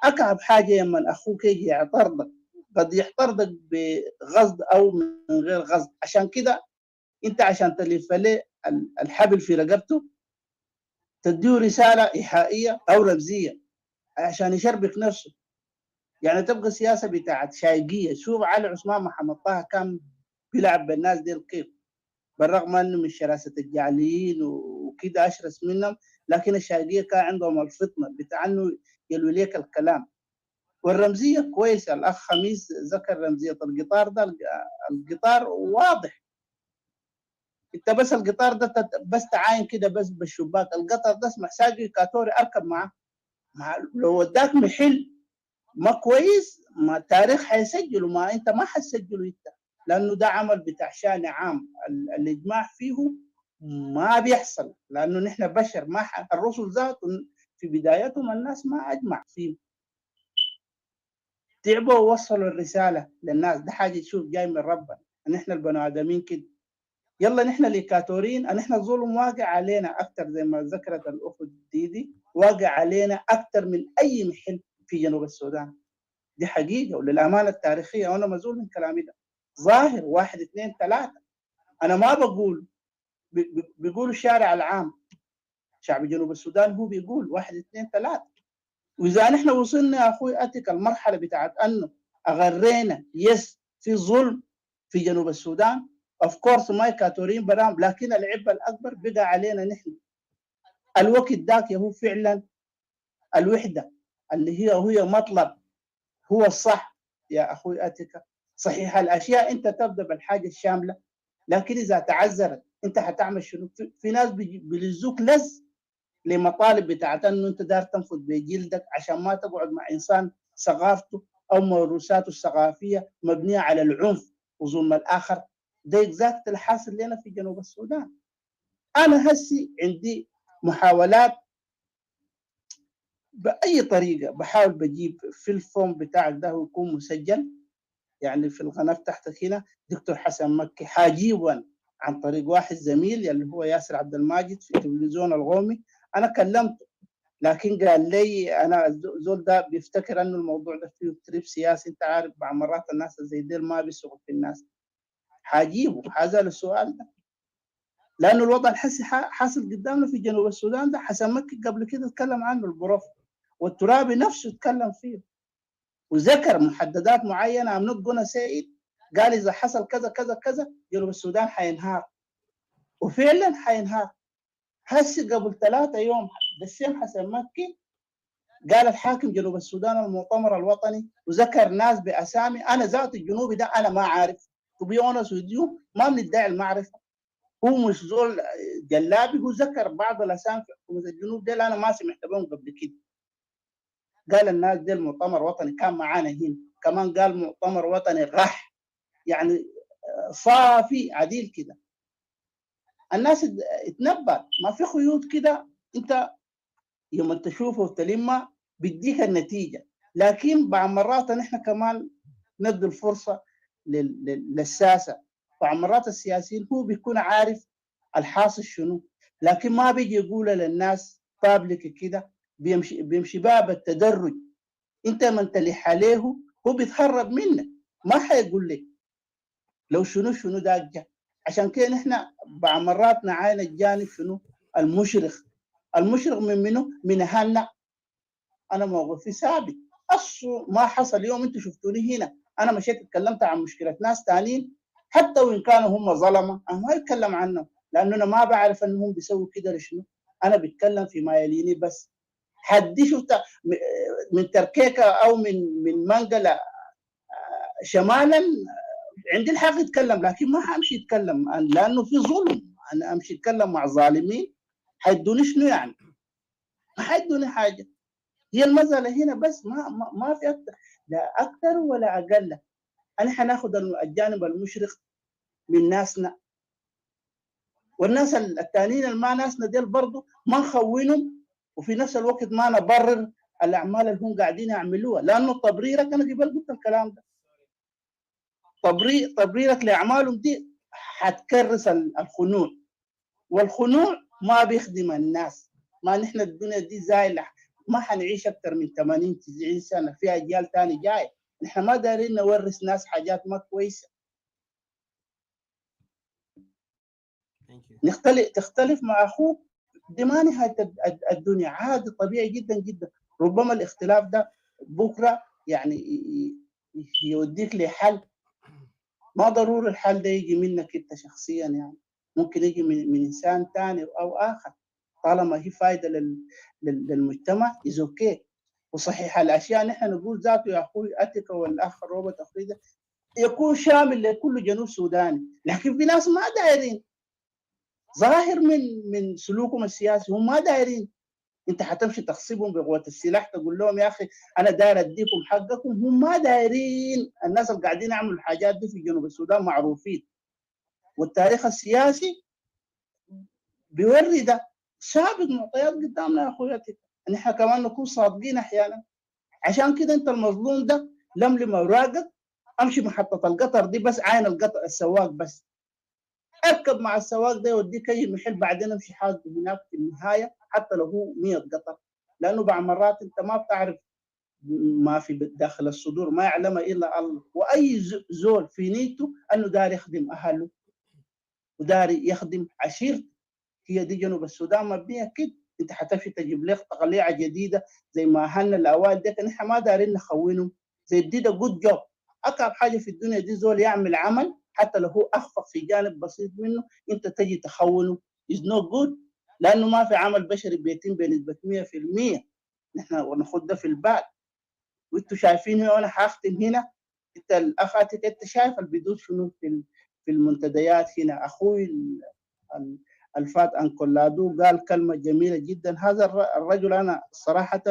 اكعب حاجه لما اخوك يجي يعترضك، قد يعترضك بغصب او من غير قصد. عشان كده انت عشان تلف له الحبل في رقبته تديه رساله ايحائيه او رمزيه عشان يشربك نفسه. يعني تبقى سياسه بتاعت شايقيه. شوف علي عثمان محمد طه كان بيلعب بالناس دي كيف، بالرغم انه من شراسه الجعليين وكده اشرس منهم، لكن الشايقيه كان عندهم الفطنه بتاع انه يلوي ليك الكلام. والرمزيه كويسه. الاخ خميس ذكر رمزيه القطار ده. القطار واضح، انت بس القطار ده بس تعاين كده بس بالشباك، القطر ده اسمع ساقي كاتوري اركب معاه. لو وداك محل ما كويس ما التاريخ حيسجله، ما انت ما حتسجله انت، لانه ده عمل بتاع شان عام. الاجماع فيه ما بيحصل، لانه نحن بشر. ما الرسل ذاتهم في بدايتهم الناس ما اجمع فيه، تعبوا ووصلوا الرساله للناس. ده حاجه تشوف جاي من ربنا. نحن البني ادمين كده. يلا نحن الايكاتوريين نحن الظلم واقع علينا اكثر، زي ما ذكرت الاخت ديدي، واقع علينا اكثر من اي محل في جنوب السودان. دي حقيقه وللامانه التاريخيه، وانا مزول من كلامي ده. ظاهر 1 2 3. انا ما بقول، بيقولوا الشارع العام شعب جنوب السودان هو بيقول 1 2 3. واذا نحن وصلنا يا اخوي اتك المرحله بتاعت انه اغرينا في ظلم في جنوب السودان، اوف كورس ما يكاتورين برام، لكن العبء الاكبر بقى علينا نحن. الوقت ذاك هو فعلا الوحده اللي هي مطلب، هو الصح يا اخوي اتيكا. صحيح الاشياء انت تبدا بالحاجه الشامله، لكن اذا تعذرت انت حتعمل شنو؟ في ناس بيلزوك لز لمطالب بتاعت انه انت دار تنفذ بجلدك عشان ما تقعد مع انسان ثقافته او موروثاته الثقافيه مبنيه على العنف وظلم الاخر. ده اكزاكت الحاصل لنا في جنوب السودان. انا هسي عندي محاولات باي طريقه، بحاول بجيب في الفورم بتاعك ده يكون مسجل، يعني في القناه تحتك هنا دكتور حسن مكي، حاجيبا عن طريق واحد زميل اللي هو ياسر عبد الماجد في التلفزيون القومي. انا كلمته لكن قال لي انا زول ده بيفتكر انه الموضوع ده فيه تريب سياسي. انت عارف بعض مرات الناس زي ديل ما بيسوقوا في الناس. حاجيبه هذا السؤال ده، لانه الوضع الحسي حاصل قدامنا في جنوب السودان ده. حسن مكي قبل كده اتكلم عنه البروف، والترابي نفسه اتكلم فيه. وذكر محددات معينه. I'm not gonna say it. قال اذا حصل كذا كذا كذا جنوب السودان حينهار، وفعلا حينهار. هسه قبل 3 يوم بالسيم حسن مكي قال الحاكم جنوب السودان المؤتمر الوطني وذكر ناس باسامي انا ذات الجنوبي ده انا ما عارف. to be honest with you ما بندعي المعرفه، هو مش زول جلابي، هو ذكر بعض الاسامي في حكومه الجنوب دي انا ما سمعت بهم قبل كده. قال الناس دي المؤتمر وطني كان معانا هنا، كمان قال مؤتمر وطني غح، يعني صافي عديل كده. الناس اتنبأت، ما في خيوط كده انت يوم تشوفه وتلمه بيديك النتيجه. لكن بعض مرات نحن كمان ندي الفرصه للساسه. بعض مرات السياسيين هو بيكون عارف الحاصل شنو، لكن ما بيجي يقول للناس بابليك كده، بيمشي باب التدرج. انت من تلح عليه هو بيتهرب منك، ما حيقول لك لو شنو شنو ده جا. عشان كده نحن بعض مرات نعاين الجانب شنو المشرق. المشرق من منه؟ من اهلنا. انا موقفي ثابت، اصله ما حصل يوم انتم شفتوني هنا انا مشيت اتكلمت عن مشكله ناس ثانيين حتى وان كانوا هم ظلمه، انا ما اتكلم عنهم لانه انا ما بعرف انهم بيسووا كده لشنو. انا بتكلم في ما يليني بس. حدي شفت من تركيكه او من منقله شمالا عندي الحق اتكلم، لكن ما حامشي اتكلم لانه في ظلم. انا امشي اتكلم مع ظالمين حيدوني شنو يعني؟ ما حيدوني حاجه. هي المساله هنا بس، ما في اكثر، لا اكثر ولا اقل. انا حناخذ الجانب المشرق من ناسنا، والناس الثانيين اللي ما ناسنا ديل برضه ما نخونهم، وفي نفس الوقت ما نبرر الاعمال اللي هم قاعدين يعملوها، لانه تبريرك انا قبل قلت الكلام ده، تبريرك لاعمالهم دي حتكرس الخنوع، والخنوع ما بيخدم الناس. ما نحن الدنيا دي زايله، ما حنعيش اكثر من 80 90 سنه، في اجيال ثاني جاي. نحن ما دارين نورث ناس حاجات ما كويسه. تختلف مع اخوك دي ما نهايه الدنيا، عادي طبيعي جدا جدا. ربما الاختلاف ده بكره يعني يوديك لحل، ما ضروري الحل ده يجي منك انت شخصيا، يعني ممكن يجي من انسان ثاني او اخر، طالما هي فائده للمجتمع از اوكي. وصحيح الاشياء نحن نقول ذاته يا اخوي اتيكا والاخ روبرت اخوي ده يكون شامل لكل جنوب سوداني، لكن في ناس ما دايرين، ظاهر من سلوكهم السياسي هم ما دايرين. انت حتمشي تغصبهم بقوه السلاح تقول لهم يا اخي انا داير اديكم حقكم، هم ما دايرين. الناس اللي قاعدين يعملوا الحاجات دي في جنوب السودان معروفين، والتاريخ السياسي بيوري ده، ثابت معطيات قدامنا يا اخوياتي. نحن كمان نكون صادقين احيانا. عشان كده انت المظلوم ده لملم اوراقك، امشي محطه القطر دي بس، عين القطر السواق بس، اركب مع السواق ده يوديك اي محل، بعدين امشي حاجه هناك في النهايه حتى لو هو 100 قطر، لانه بعض مرات انت ما بتعرف ما في داخل الصدور، ما يعلمها الا الله. واي زول في نيته انه داري يخدم اهله وداري يخدم عشيرته. هي دي جنوب السودان مبنيه كده. انت حتمشي تجيب لك تقليعه جديده زي ما اهلنا الاوائل ده كان احنا ما دارين نخونهم، زي دي ده جود جوب. اكبر حاجه في الدنيا دي زول يعمل عمل حتى لو هو اخفق في جانب بسيط منه، انت تجي تخونه is not good، لانه ما في عمل بشري بيتم بنسبه 100%. نحن ناخد ده في البال. وانتم شايفين هنا، وانا حاختم هنا، انت الاخ انت شايف البدود شنو في المنتديات هنا. اخوي الفات انكولادو قال كلمه جميله جدا. هذا الرجل انا صراحه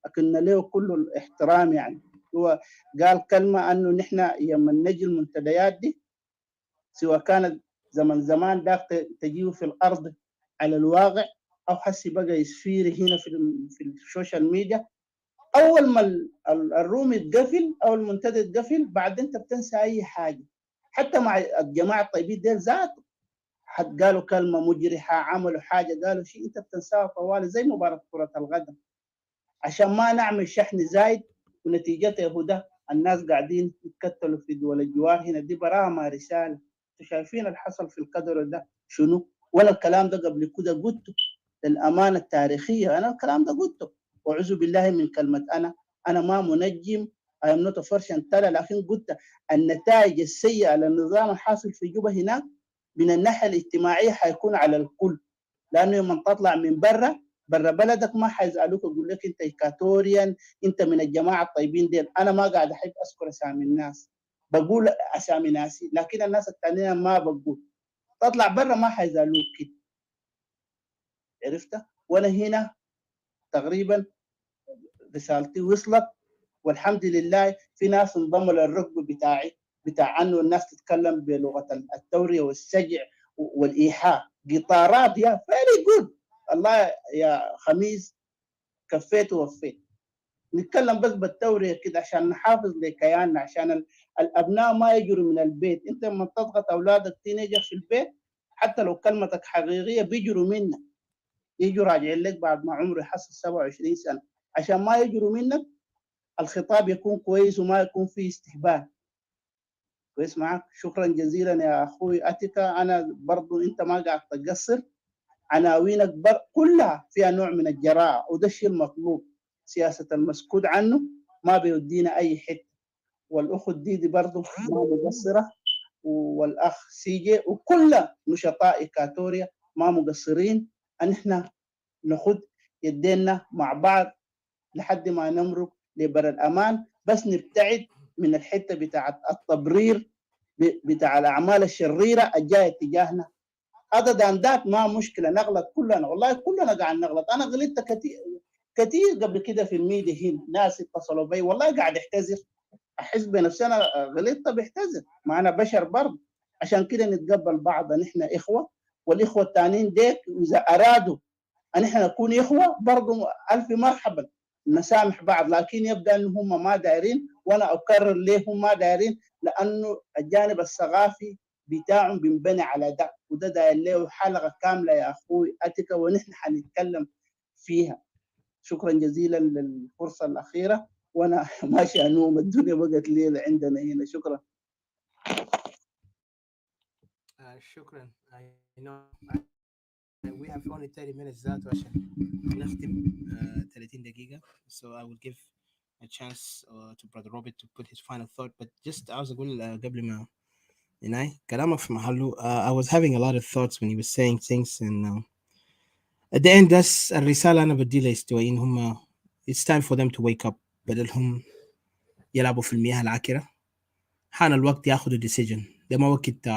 اكن له كل الاحترام، يعني هو قال كلمه انه نحن يوم نجي المنتديات دي سواء كانت زمان داك تجيه في الارض على الواقع، او حسي بقى يسفير هنا في السوشيال ميديا، اول ما الروم يتقفل او المنتدى يتقفل بعد انت بتنسى اي حاجه. حتى مع الجماعه الطيبين ديل ذاته حد قالوا كلمه مجرحه، عملوا حاجه، قالوا شيء، انت بتنساها طوالي زي مباراه كره القدم. عشان ما نعمل شحن زايد ونتيجته هدى الناس قاعدين يتكتلوا في دول الجوار هنا. دي براها رساله. انتوا شايفين اللي حصل في القدر ده شنو؟ وانا الكلام ده قبل كده قلته للامانه التاريخيه، انا الكلام ده قلته، واعوذ بالله من كلمه انا ما منجم I am not a Persian teller لكن قلت النتائج السيئة للنظام الحاصل في جوبا هناك من الناحية الاجتماعية حيكون على الكل، لأنه يوم تطلع من برا بلدك ما حيزعلوك يقول لك أنت إيكاتوريان، أنت من الجماعة الطيبين ديل. أنا ما قاعد أحب أذكر أسامي الناس، بقول أسامي ناسي، لكن الناس التانيين ما بقول. تطلع برا ما حيزعلوك كده، عرفت؟ وأنا هنا تقريبا رسالتي وصلت، والحمد لله في ناس انضموا للركب بتاعي بتاع انه الناس تتكلم بلغه التوريه والسجع والايحاء. قطارات يا فيري جود، الله يا خميس كفيت ووفيت. نتكلم بس بالتوريه كده عشان نحافظ لكياننا، عشان الابناء ما يجروا من البيت. انت لما تضغط اولادك تينيجر في البيت حتى لو كلمتك حقيقيه بيجروا منك، يجوا راجعين لك بعد ما عمره يحصل 27 سنه، عشان ما يجروا منك الخطاب يكون كويس وما يكون فيه استهبال. كويس معك. شكرا جزيلا يا اخوي اتيكا. انا برضو انت ما قاعد تقصر، عناوينك كلها فيها نوع من الجراءه، وده الشيء المطلوب. سياسه المسكوت عنه ما بيودينا اي حته. والاخت ديدي برضو ما مقصره، والاخ سي جي وكل نشطاء إيكاتوريا ما مقصرين ان احنا نخد يدينا مع بعض لحد ما نمرق لبر الامان، بس نبتعد من الحته بتاعت التبرير بتاع الاعمال الشريره الجايه تجاهنا. هذا ذات ما مشكله، نغلط كلنا، والله كلنا قاعد نغلط. انا غلطت كثير كثير قبل كده في الميديا هنا، ناس اتصلوا بي والله قاعد احتذر، احس بنفسي انا غلطت بحتذر، ما انا بشر برضه. عشان كده نتقبل بعض، نحن اخوه، والاخوه الثانيين ديك اذا ارادوا ان احنا نكون اخوه برضه الف مرحبا، نسامح بعض. لكن يبدا ان هم ما دايرين، وانا اكرر ليه هم ما دايرين، لانه الجانب الثقافي بتاعهم بينبني على ده، وده داير له حلقه كامله يا اخوي اتيكا، ونحن حنتكلم فيها. شكرا جزيلا للفرصه الاخيره، وانا ماشي انوم، الدنيا بقت ليله عندنا هنا. شكرا. شكرا. I know we have only 30 minutes ذاته عشان نختم 30 دقيقة. So I will give a chance to brother Robert to put his final thought. But just عاوز أقول قبل ما كلامك في محله. I was having a lot of thoughts when he was saying things, and at the end that's الرسالة أنا بدي للاستوائيين هم it's time for them to wake up. بدلهم يلعبوا في المياه العكرة، حان الوقت ياخدوا decision. ده ما وقت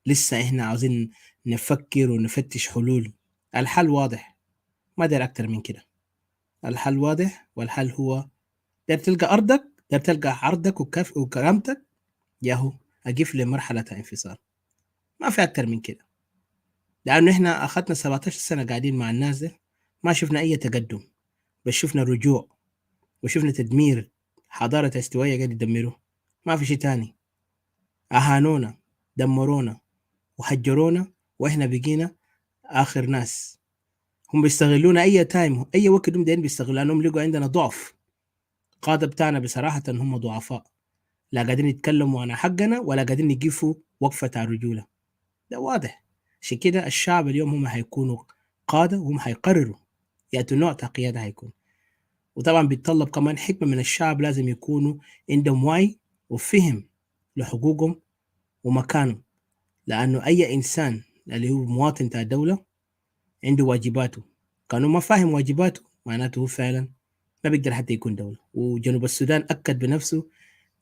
لسه احنا عاوزين نفكر ونفتش حلول. الحل واضح، ما داير أكتر من كده. الحل واضح، والحل هو داير تلقى أرضك، داير تلقى عرضك وكرامتك، ياهو أقف لمرحلة انفصال. ما في أكتر من كده، لأنه إحنا أخذنا 17 سنة قاعدين مع الناس ده، ما شفنا أي تقدم، بس شفنا رجوع وشفنا تدمير. حضارة استوائية قاعد يدمروه، ما في شيء تاني. أهانونا، دمرونا وحجرونا، وإحنا بقينا آخر ناس. هم بيستغلونا أي تايم، أي وقت هم دايرين بيستغلوا، لأنهم لقوا عندنا ضعف. قادة بتاعنا بصراحة هم ضعفاء، لا قاعدين يتكلموا عن حقنا ولا قاعدين يقفوا وقفة الرجولة. ده واضح. عشان كده الشعب اليوم هم هيكونوا قادة، وهم هيقرروا يأتوا نوع قيادة هيكون. وطبعا بيتطلب كمان حكمة من الشعب، لازم يكونوا عندهم وعي وفهم لحقوقهم ومكانهم، لأنه أي إنسان اللي هو مواطن بتاع الدولة عنده واجباته. كانوا ما فاهم واجباته معناته هو فعلا ما بيقدر حتى يكون دولة. وجنوب السودان أكد بنفسه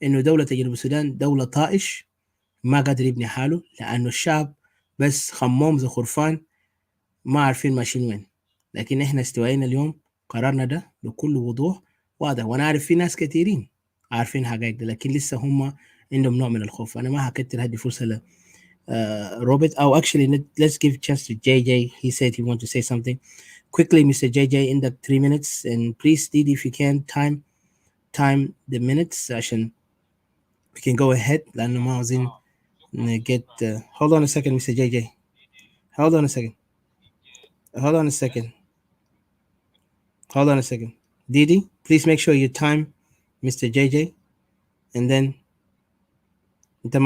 إنه دولة جنوب السودان دولة طائش، ما قادر يبني حاله، لأنه الشعب بس خموم زي خرفان ما عارفين ماشيين وين. لكن إحنا استوينا اليوم، قررنا ده بكل وضوح واضح. وأنا عارف في ناس كثيرين عارفين حقائق ده، لكن لسه هم عندهم نوع من الخوف. أنا ما هكتر هدي فرصة ل Robert. Oh, actually, let's give a chance to JJ. He said he wanted to say something. Quickly, Mr. JJ, in the 3 minutes. And please, Didi, if you can, time the minutes عشان we can go ahead. لأنه ما عاوزين get... hold on a second, Mr. JJ. Hold on a second. Hold on a second. Hold on a second. Didi, please make sure you time Mr. JJ. And then,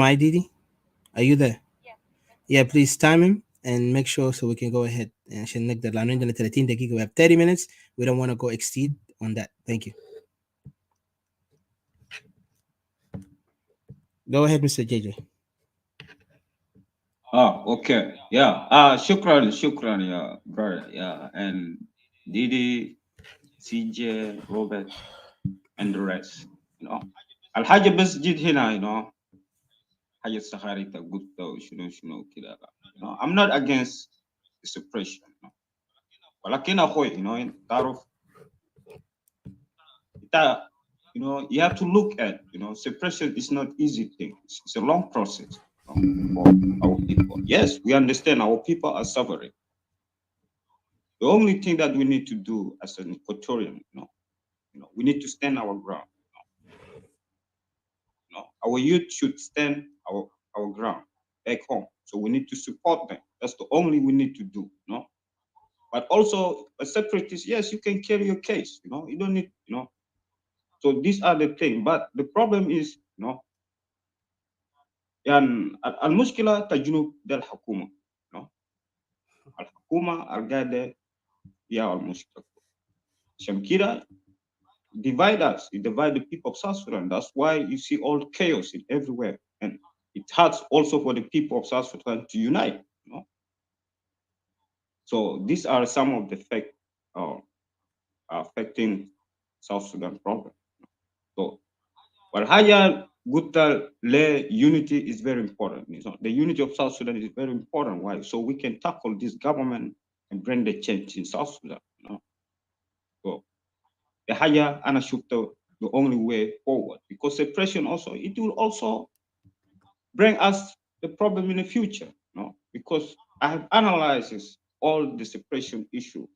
my Didi, are you there? Yeah, please time him and make sure so we can go ahead. عشان نقدر، لأنه عندنا 30 دقيقة. We have 30 minutes. We don't want to go exceed on that. Thank you. Go ahead, Mr. JJ. Okay. Yeah. Shukran, yeah, brother. Yeah. And Didi, CJ, Robert, and the rest. You know. الحاجة بس جيت هنا حاجة استخارية قلت وشنو كده. I'm not against the suppression. ولكن أخوي انت تعرف you have to look at suppression is not easy thing. It's a long process for our people. Yes, we understand our people are suffering. The only thing that we need to do as an Equatorian, we need to stand our ground. Our youth should stand our ground back home. So we need to support them. That's the only we need to do. But also a separatist, yes, you can carry your case. You don't need. So these are the things. But the problem is, يعني المشكله تجنب ده الحكومه الحكومه القاعده فيها المشكله عشان كده divide us, it divide the people of South Sudan. That's why you see all chaos in everywhere, and it hurts also for the people of South Sudan to unite. So these are some of the facts affecting South Sudan problem. So والحاجه قلت unity is very important. The unity of South Sudan is very important. Why? So we can tackle this government and bring the change in South Sudan. So the higher أنا شفته the only way forward, because suppression also, it will also bring us the problem in the future. Because I have analyzed all the suppression issue.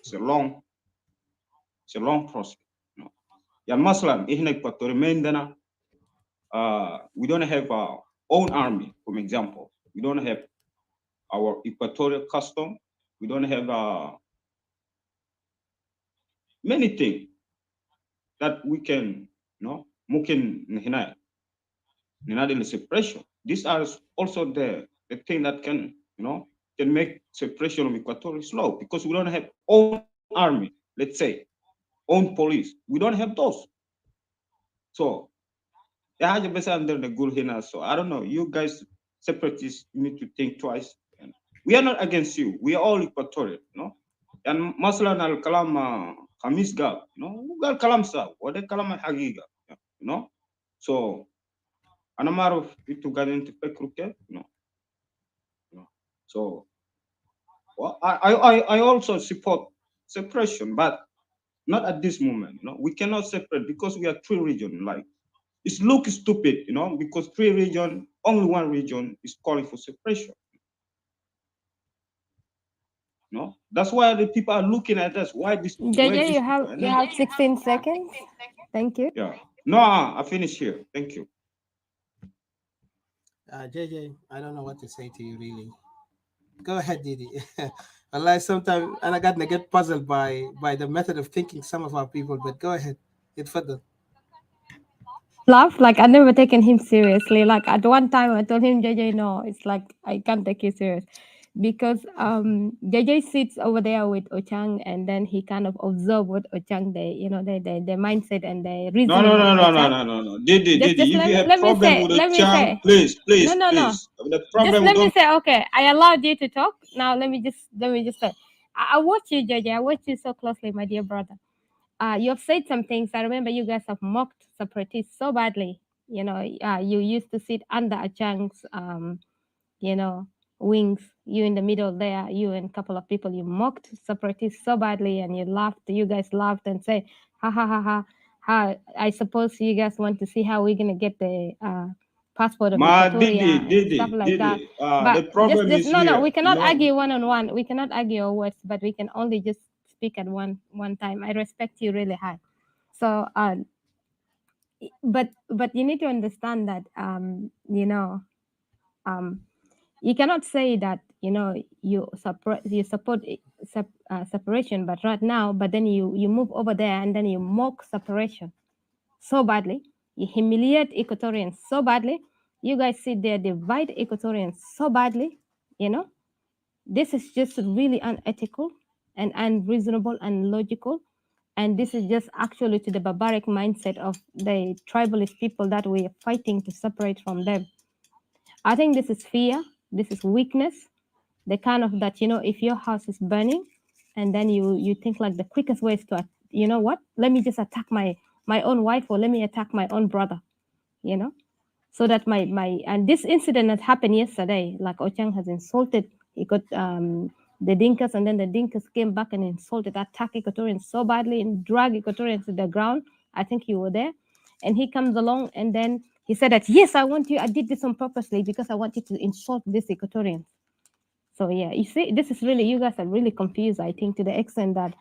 It's a long process. يعني مثلا إحنا إكواتوريا عندنا we don't have our own army, for example. We don't have our Equatorial custom. We don't have many things that we can, mungkin suppression. These are also the thing that can make suppression of Equatorial slow, because we don't have own army, let's say, own police. We don't have those. So under the goal here. So I don't know, you guys separatists need to think twice. And we are not against you. We are all Equatorial, And مثلا الكلام خميس قال قال كلام صعب وده كلام الحقيقة so أنا ما أعرف أنتوا قاعدين تفكروا كيف so I also support suppression, but not at this moment. We cannot separate, because we are three regions. Like, it looks stupid, because three regions, only one region is calling for suppression. That's why the people are looking at us. Why this? JJ, you have 16 seconds. Thank you. Yeah. No, I finish here. Thank you. JJ, I don't know what to say to you really. Go ahead, Didi. Allah, sometimes and I get puzzled by the method of thinking some of our people, but go ahead. Itfadal. Laugh like I never taken him seriously. Like at one time I told him, JJ, no, it's like I can't take you serious. Because JJ sits over there with Ochang, and then he kind of observe what Ochang their mindset and their reasoning. No. Didi, if you have problem with Ochang, please. No. The problem let me say, okay, I allowed you to talk. Now let me just say, I watch you, JJ. I watch you so closely, my dear brother. You have said some things. I remember you guys have mocked separatists so badly. You used to sit under Achang's wings. You in the middle there, you and a couple of people, you mocked separatists so badly, and you laughed. You guys laughed and said, ha ha ha ha ha. I suppose you guys want to see how we're gonna get the passport of Equatoria and stuff like that. But the problem just is no, here, we cannot argue one on one. We cannot argue our words, but we can only just speak at one time. I respect you really high. So but you need to understand that you cannot say that you support separation, but right now, but then you move over there and then you mock separation so badly. You humiliate Equatorians so badly. You guys sit there, divide Equatorians so badly. This is just really unethical and unreasonable and logical. And this is just actually to the barbaric mindset of the tribalist people that we are fighting to separate from them. I think this is fear, this is weakness, the kind of that, if your house is burning and then you think like the quickest way is to, what? Let me just attack my own wife, or let me attack my own brother, so that and this incident that happened yesterday, like Ochang has insulted, he got the Dinkas, and then the Dinkas came back and insulted, attacked Equatorians so badly and dragged Equatorians to the ground. I think you were there. And he comes along and then he said that, yes, I did this on purposely because I wanted to insult this Equatorian. So yeah, you see, this is really, you guys are really confused, I think, to the extent that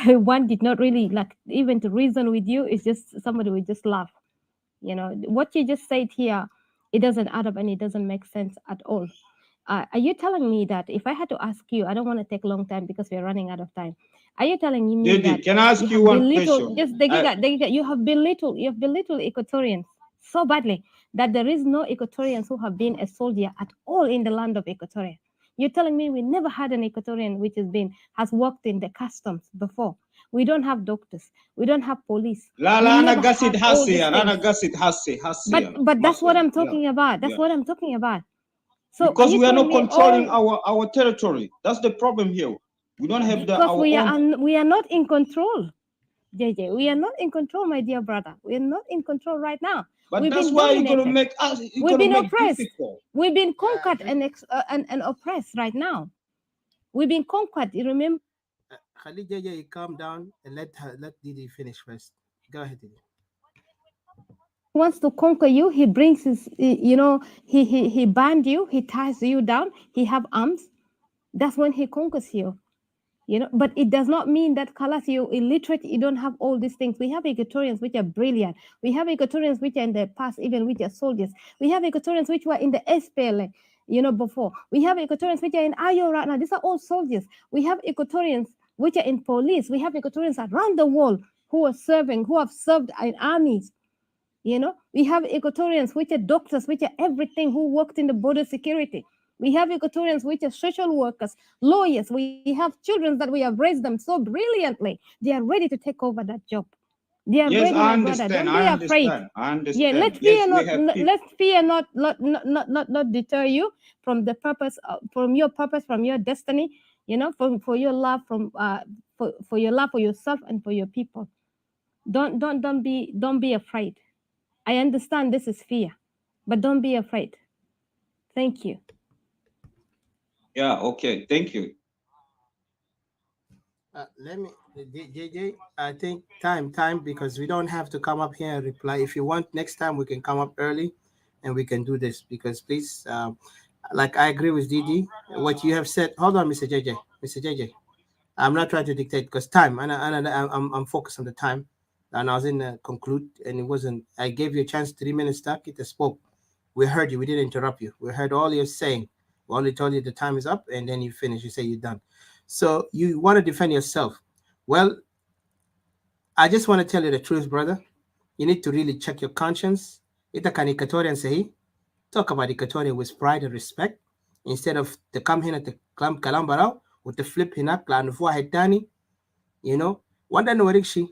one did not really like even to reason with you. It's just somebody would just laugh. What you just said here, it doesn't add up and it doesn't make sense at all. Are you telling me that if I had to ask you, I don't want to take a long time because we're running out of time. Are you telling me that Can I ask you one question? Just you have belittled Equatorians so badly that there is no Equatorians who have been a soldier at all in the land of Equatoria. You're telling me we never had an Equatorian which has worked in the customs before. We don't have doctors. We don't have police. But that's what I'm talking about. That's what I'm talking about. So because we are not controlling our territory. That's the problem here. We don't have we are not in control. JJ, we are not in control, my dear brother. We are not in control right now. But that's why you're gonna make us. We've been oppressed. We've been conquered and oppressed right now. We've been conquered. You remember? Khalid, JJ, calm down and let Didi finish first. Go ahead, Didi. Wants to conquer you. He brings his, he band you. He ties you down. He have arms. That's when he conquers you. But it does not mean that Kalas, you illiterate, you don't have all these things. We have Equatorians which are brilliant. We have Equatorians which are in the past, even which are soldiers. We have Equatorians which were in the SPLA, before. We have Equatorians which are in IO right now. These are all soldiers. We have Equatorians which are in police. We have Equatorians around the world who have served in armies. We have Equatorians which are doctors, which are everything, who worked in the border security. We have Equatorians which are social workers, lawyers. We have children that we have raised them so brilliantly. They are ready to take over that job. They are ready, my brother. Don't be afraid. I understand. Yeah, let fear not deter you from the purpose, from your destiny. For your love, for your love for yourself and for your people. Don't be afraid. I understand this is fear, but don't be afraid. Thank you. Yeah, okay. Thank you. Let me, JJ, I think time, because we don't have to come up here and reply. If you want, next time we can come up early and we can do this, because please, like I agree with Didi, what you have said. Hold on, Mr. JJ. I'm not trying to dictate because time, and I'm focused on the time. And I was in conclude, and it wasn't. I gave you a chance, 3 minutes stuck. It spoke. We heard you. We didn't interrupt you. We heard all you're saying. We only told you the time is up, and then you finish. You say you're done. So you want to defend yourself. Well, I just want to tell you the truth, brother. You need to really check your conscience. Ita kan Equatorian say, talk about Equatoria with pride and respect, instead of to come here to kalam barao or to flip hinak la anufua hetani. Wanda no warikshi.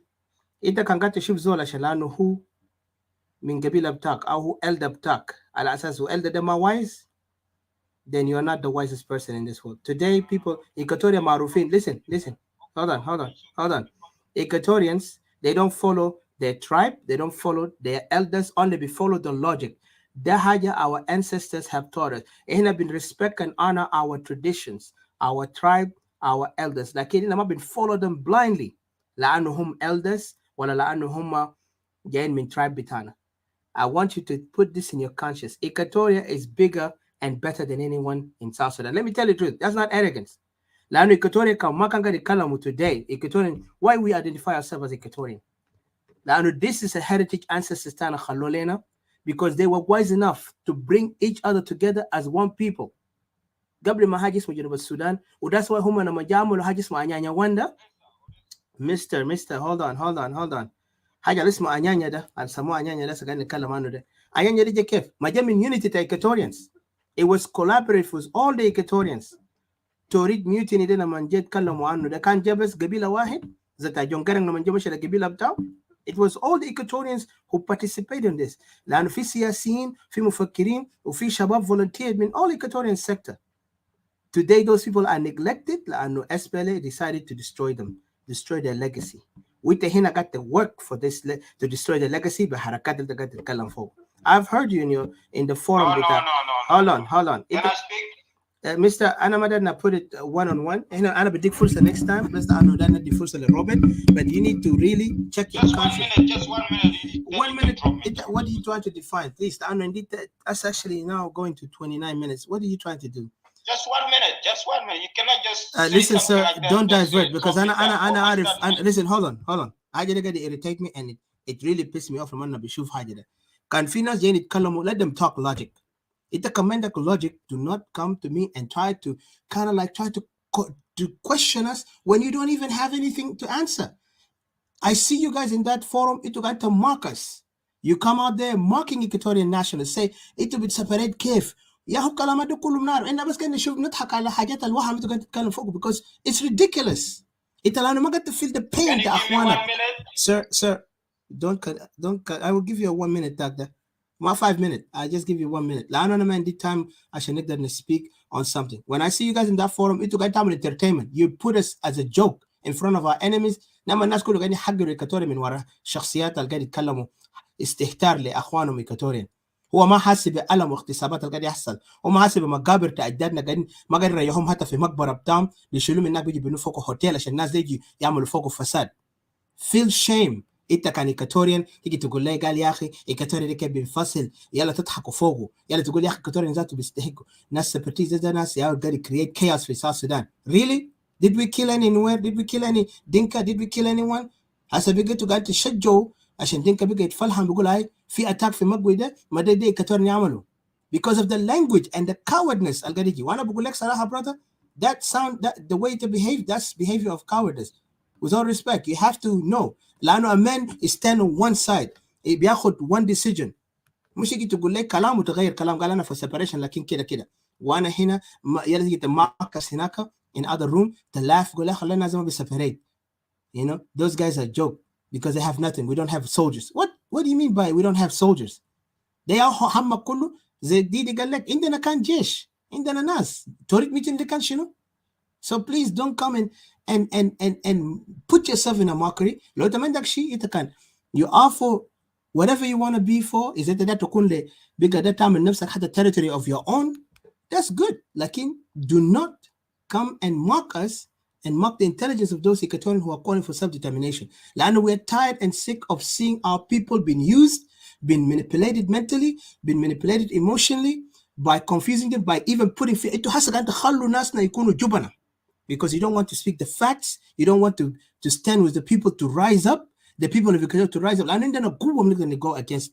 Ita kan gata shif zola shalanu hu min gabila btak au hu elder btak ala asas hu elder dema wise, then you're not the wisest person in this world. Today, people, Equatoria marufin, listen. Hold on. Equatorians, they don't follow their tribe, they don't follow their elders, only we follow the logic. Dahaja, our ancestors have taught us. It have been respect and honor our traditions, our tribe, our elders. Like it have been follow them blindly. La'anuhum elders, wala la'anuhum jain min tribe bitana. I want you to put this in your conscience. Equatoria is bigger and better than anyone in South Sudan. Let me tell you the truth. That's not arrogance. Lano Equatoria makanga di kalamu today. Equatorian, why we identify ourselves as Equatorian? Lano, this is a heritage ancestors tana khalolena, because they were wise enough to bring each other together as one people. Gabli mahajis mo Sudan. That's why huma na majamu lo hajis ma anyanya wanda. Mister, hold on. Haja lisma anyanya da, al samu anyanya da sagani kalamanu da. Anyanya di kef. Majam unity to Equatorians. It was collaborative with all the Equatorians to read mutiny. Then a manjet kalamu anu. They can't jabes gabila wahid. Zata Jongarang na manjama shela gibila btao. It was all the Equatorians who participated in this. لأنه في سياسيين في مفكرين وفي شباب volunteered من all Equatorian sector. Today those people are neglected لأنه SPLA decided to destroy them, destroy their legacy. وانت هنا قاعد to work for this to destroy the legacy بحركات اللي قاعد تتكلم فوق. I've heard you in the forum. Hold on. Can I speak? Mr. أنا ما دارنا put it one on one. هنا أنا بديك فرصة next time بس أنا دارنا ندي فرصة لروبن. But you need to really check your conscience. Just 1 minute. 1 minute. What are you trying to define? Please, I know that's actually now going to 29 minutes. What are you trying to do? Just 1 minute. Just 1 minute. You cannot just say listen, something sir, like that. don't Just divert because talk أنا it down. عارف. Listen, hold on. I just got to irritate me and it really pissed me off لما أنا بشوف حاجة ده. كان في ناس جايين يتكلموا. Let them talk logic. It's a command logic. Do not come to me and try to question us when you don't even have anything to answer. I see you guys in that forum. It got to mock us. You come out there mocking Equatorian nationalists. Say it will be separate كيف. يا هو كلامات كله منار. إحنا بس كنا نشوف نضحك على حاجات الوهم أنتوا قاعد تتكلم فوق because it's ridiculous. أنت لأنه ما قاعد to feel the pain يا أخوانا. Sir, don't. I will give you a 1 minute tag there. My 5 minutes. I just give you 1 minute. لأنه أنا ما عندي time عشان نقدر speak on something. When I see you guys in that forum, أنتوا قاعد تعمل entertainment. You put us as a joke in front of our enemies. لما الناس كله قاعدين يحقروا إيكاتوريا من وراء شخصيات اللي قاعد يتكلموا استهتار لأخوانهم إيكاتوريين. هو ما حاسب بألم واغتصابات اللي قاعد يحصل. هو ما حاسب بمقابر تأجدادنا قاعدين ما قاعد يريحهم حتى في مقبرة بتاعهم بيشيلوا من هناك بيجي يبنوا فوقه هوتيل عشان الناس دي يجي يعملوا فوقه فساد. Feel shame. انت كان إيكاتوريان تيجي تقول لي قال يا اخي إيكاتوريا دي كيف بينفصل يلا تضحكوا فوقه يلا تقول يا اخي إيكاتوريان ذاته بيستحقوا ناس سيبرتيز ده ناس يا قاعد create chaos في South Sudan. Really? Did we kill anywhere? Did we kill any Dinka? Did we kill anyone? هسه بقيتوا قاعد تشجعوا عشان دينكا بقى يتفلحم بيقول هاي في اتاك في مقوي ده ما ده إيكاتوريان يعملوا because of the language and the cowardness اللي قاعد يجي. وانا بقول لك صراحه brother, the way to behave, that's behavior of cowardice. With all respect, you have to know. لأنه a man is stand on one side. بياخد one decision. مش يجي تقول لك كلام وتغير كلام قال أنا for separation لكن كده. وأنا هنا يلا تيجي تماركس هناك in other room to laugh قول لك خلينا لازم be separate. You know, those guys are joke because they have nothing. We don't have soldiers. What do you mean by we don't have soldiers? They are هم كله زي دي قال لك عندنا كان جيش عندنا ناس توريك ميتين دي كان شنو. So please don't come and put yourself in a mockery. لو تمندك شيء انت كان you are for whatever you want to be for. إذا انت ده تكون ل بقى ده تعمل نفسك حتى territory of your own. That's good. لكن do not come and mock us and mock the intelligence of those Equatorians who are calling for self-determination. لأنه we are tired and sick of seeing our people being used, being manipulated mentally, being manipulated emotionally by confusing them, by even putting fear. انتوا حاسة قاعد تخلوا ناسنا يكونوا جبنة. Because you don't want to speak the facts, you don't want to stand with the people to rise up, the people of Equatorial to rise up. And then we're going to go against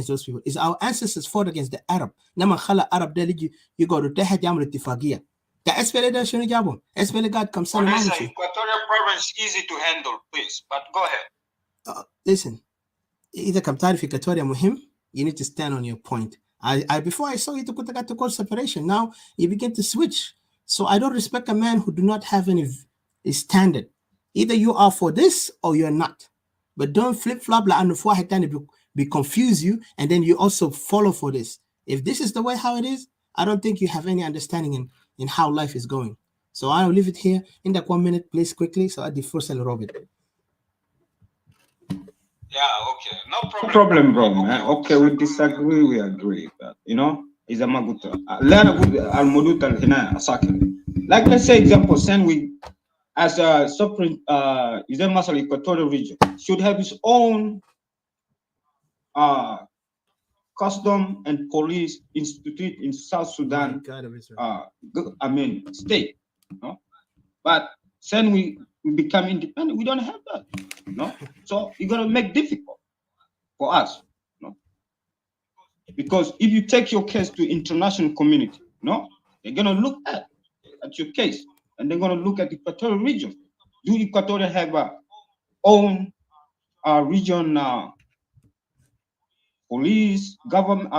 those people. Is our ancestors fought against the Arab. لما خلى Arab ده يجي يقعدوا تحت يعملوا اتفاقية. ده SPLA ده شنو جابهم؟ SPLA قاعد كم سنة ما مشي. Equatorial province easy to handle, please. But go ahead. Listen, إذا كم تعرف Equatoria مهم, you need to stand on your point. Before I saw you كنت قاعد تقول separation. Now you begin to switch. So I don't respect a man who do not have any standard. Either you are for this or you're not. But don't flip-flop لأنه في واحد تاني be confuse you and then you also follow for this. If this is the way how it is, I don't think you have any understanding in how life is going. So I'll leave it here. In that 1 minute, please, quickly. So I the first and Robert. Yeah, okay. No problem, bro, man. Okay, we disagree, we agree. But, you know, is a maguta. Learn a good almoduta hina asakir. Like let's say example, send we as a sovereign is a Masal Equatorial region should have its own custom and police institute in South Sudan. State. No? But then we become independent, we don't have that. No? So you're gonna make difficult for us. No? Because if you take your case to international community, no, they're gonna look at your case and they're gonna look at the Equatorial region. Do Equatoria have a own region police, government,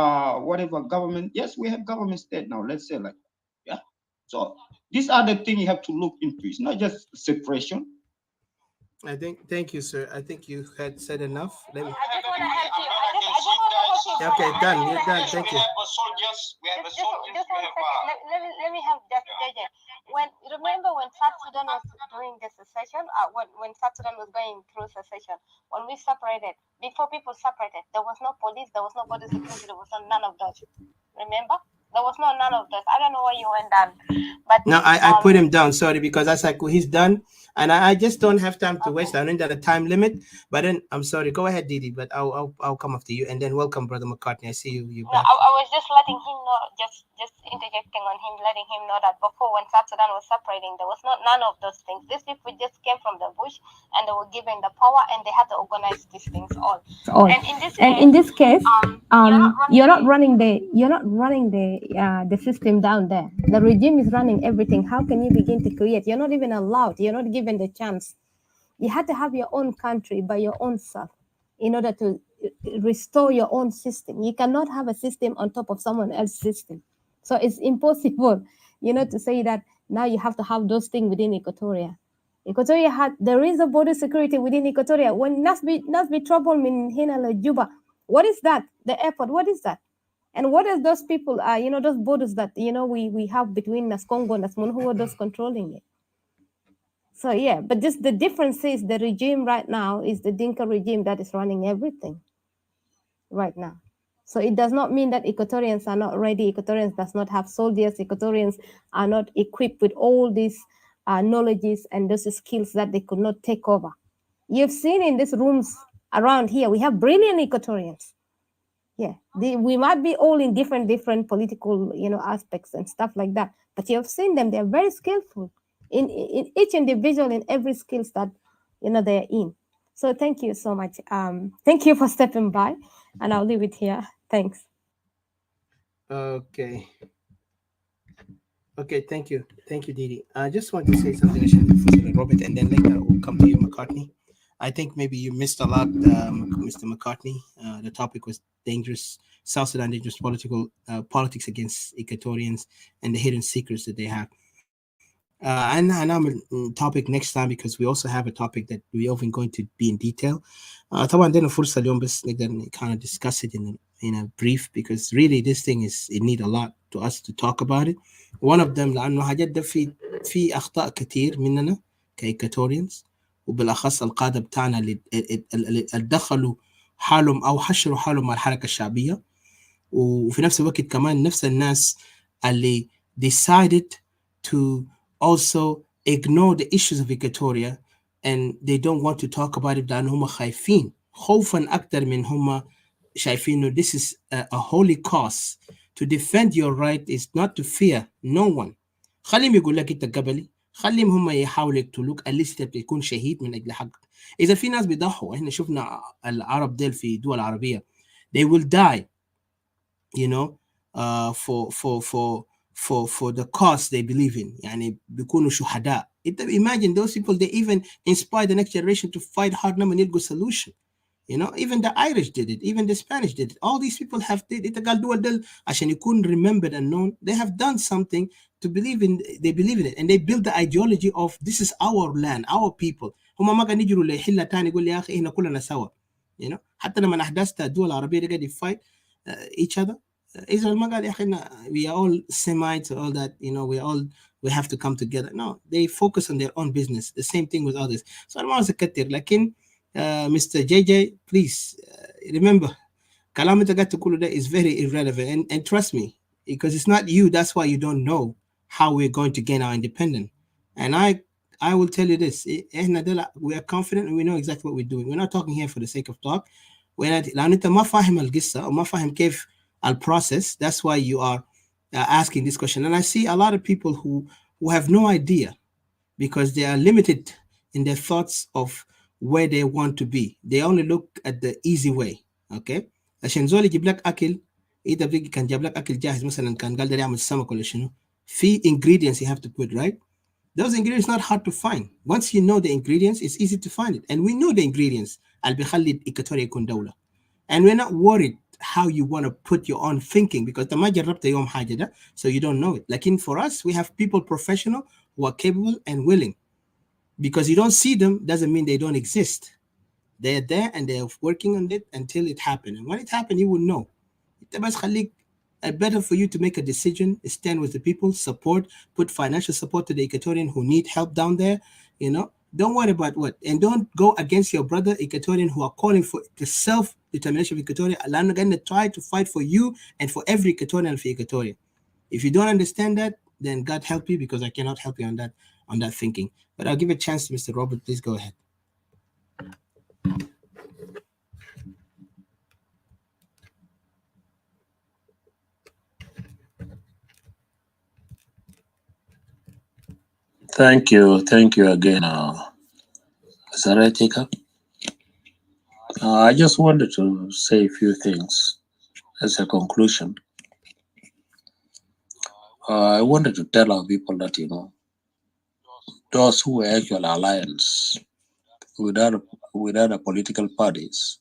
whatever government? Yes, we have government state now. Let's say like that. Yeah. So these are the things you have to look into. It's not just separation. Thank you, sir. I think you had said enough. Let me. I just want to help you. I just want to help you. Okay, done. You're done. Thank you. Let me help just JJ. When remember when South Sudan was doing the secession, when South Sudan was going through secession, when we separated, before people separated, there was no police, there was no border security, there was none of those. Remember? There was none of those. I don't know where you went down, but No, I put him down. Sorry, because that's like he's done, and I just don't have time to waste. I know that a time limit, but then I'm sorry. Go ahead, Didi, but I'll come after you, and then welcome, brother McCartney. I see you No, back. I was just letting him know, just interjecting on him, letting him know that before when South Sudan was separating, there was none of those things. These people just came from the bush and they were given the power and they had to organize these things all. And in this case, you're not running the system down there. The regime is running everything. How can you begin to create? You're not even allowed. You're not given the chance. You had to have your own country by your own self in order to restore your own system. You cannot have a system on top of someone else's system. So it's impossible, to say that now you have to have those things within Equatoria. There is a border security within Equatoria. When Nasbi trouble in Hina Juba, what is that? The airport, what is that? And what is those people, those borders that, we have between Nascongo and Nasmon, who are those controlling it? So yeah, but just the difference is the regime right now is the Dinka regime that is running everything right now. So it does not mean that Equatorians are not ready. Equatorians does not have soldiers. Equatorians are not equipped with all these knowledges and those skills that they could not take over. You've seen in these rooms around here, we have brilliant Equatorians. Yeah, we might be all in different political, aspects and stuff like that. But you have seen them; they are very skillful in each individual in every skills that they're in. So thank you so much. Thank you for stepping by, and I'll leave it here. Thanks. Okay. Okay, thank you, Didi. I just want to say something to Robert, and then later we'll come to you, McCartney. I think maybe you missed a lot, Mr. McCartney. The topic was dangerous South Sudan dangerous politics against Equatorians and the hidden secrets that they have. And I'm topic next time because we also have a topic that we're often going to be in detail. طبعا عندنا فرصة اليوم بس نقدر kind of discuss it in a brief because really this thing is it need a lot to us to talk about it. One of them لأنه حاجات ده في أخطاء كتير مننا كإيكاتوريانز وبالأخص القادة بتاعنا اللي دخلوا حالهم أو حشروا حالهم مع الحركة الشعبية وفي نفس الوقت كمان نفس الناس اللي decided to also ignore the issues of Equatoria and they don't want to talk about it لأن هم خايفين خوفا أكتر من هم شايفين this is a holy cause. To defend your right is not to fear no one. خليهم يقول لك أنت قبلي خليهم هم يحاولوا يقتلوك at least تكون شهيد من أجل حقك. إذا في ناس بيضحوا إحنا شفنا العرب ديل في دول عربية they will die for the cause they believe in. يعني بيكونوا شهداء. Imagine those people, they even inspire the next generation to fight hard لما يلقوا solution. Even the Irish did it, even the Spanish did it. All these people have did it. قال دول دل عشان يكون remembered and known. They have done something to believe in. They believe in it, and they build the ideology of this is our land, our people. هم ما قاعدين يجروا لحلة تاني يقول يا أخي إحنا كلنا سوا. حتى لما أحداث الدول العربية قاعد fight each other. Israel ما قال يا أخي we are all Semites all that. We have to come together. No, they focus on their own business. The same thing with others. So أنا ما أذكر لكن Mr. JJ, please remember, كلام انت قاعد تقوله ده is very irrelevant and trust me, because it's not you. That's why you don't know how we're going to gain our independence. And I will tell you this: we are confident and we know exactly what we're doing. We're not talking here for the sake of talk. لأن انت ما فاهم القصة أو ما فاهم كيف process. That's why you are asking this question. And I see a lot of people who have no idea because they are limited in their thoughts of where they want to be. They only look at the easy way. Okay, عشان زول يجيب لك اكل اذا بيجي كان جاب لك اكل جاهز مثلا كان قال ده يعمل سمك ولا شنو في ingredients you have to put, right? Those ingredients not hard to find. Once you know the ingredients, it's easy to find it. And we know the ingredients اللي بيخلي إيكواتوريا يكون دولة. And we're not worried how you want to put your own thinking because انت ما جربت يوم حاجة ده, so you don't know it. لكن for us, we have people professional who are capable and willing. Because you don't see them doesn't mean they don't exist. They're there and they're working on it until it happens. And when it happens, you will know. Better for you to make a decision, stand with the people, support, put financial support to the Equatorian who need help down there. Don't worry about what, and don't go against your brother Equatorian who are calling for the self-determination of Equatoria. I'm going to try to fight for you and for every Equatorian for Equatoria. If you don't understand that, then God help you, because I cannot help you on that thinking. But I'll give a chance to Mr. Robert. Please go ahead. Thank you again, Zaratika. I just wanted to say a few things as a conclusion. I wanted to tell our people that, those who are actual alliance with other political parties,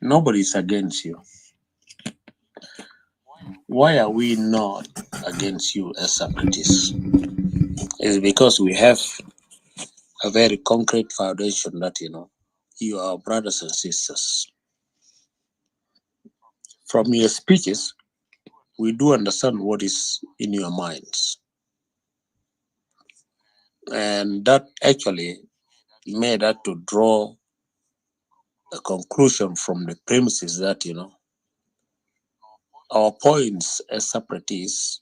nobody is against you. Why are we not against you as separatists? It's because we have a very concrete foundation that, you are brothers and sisters. From your speeches, we do understand what is in your minds. And that actually made us to draw a conclusion from the premises that, our points as separatists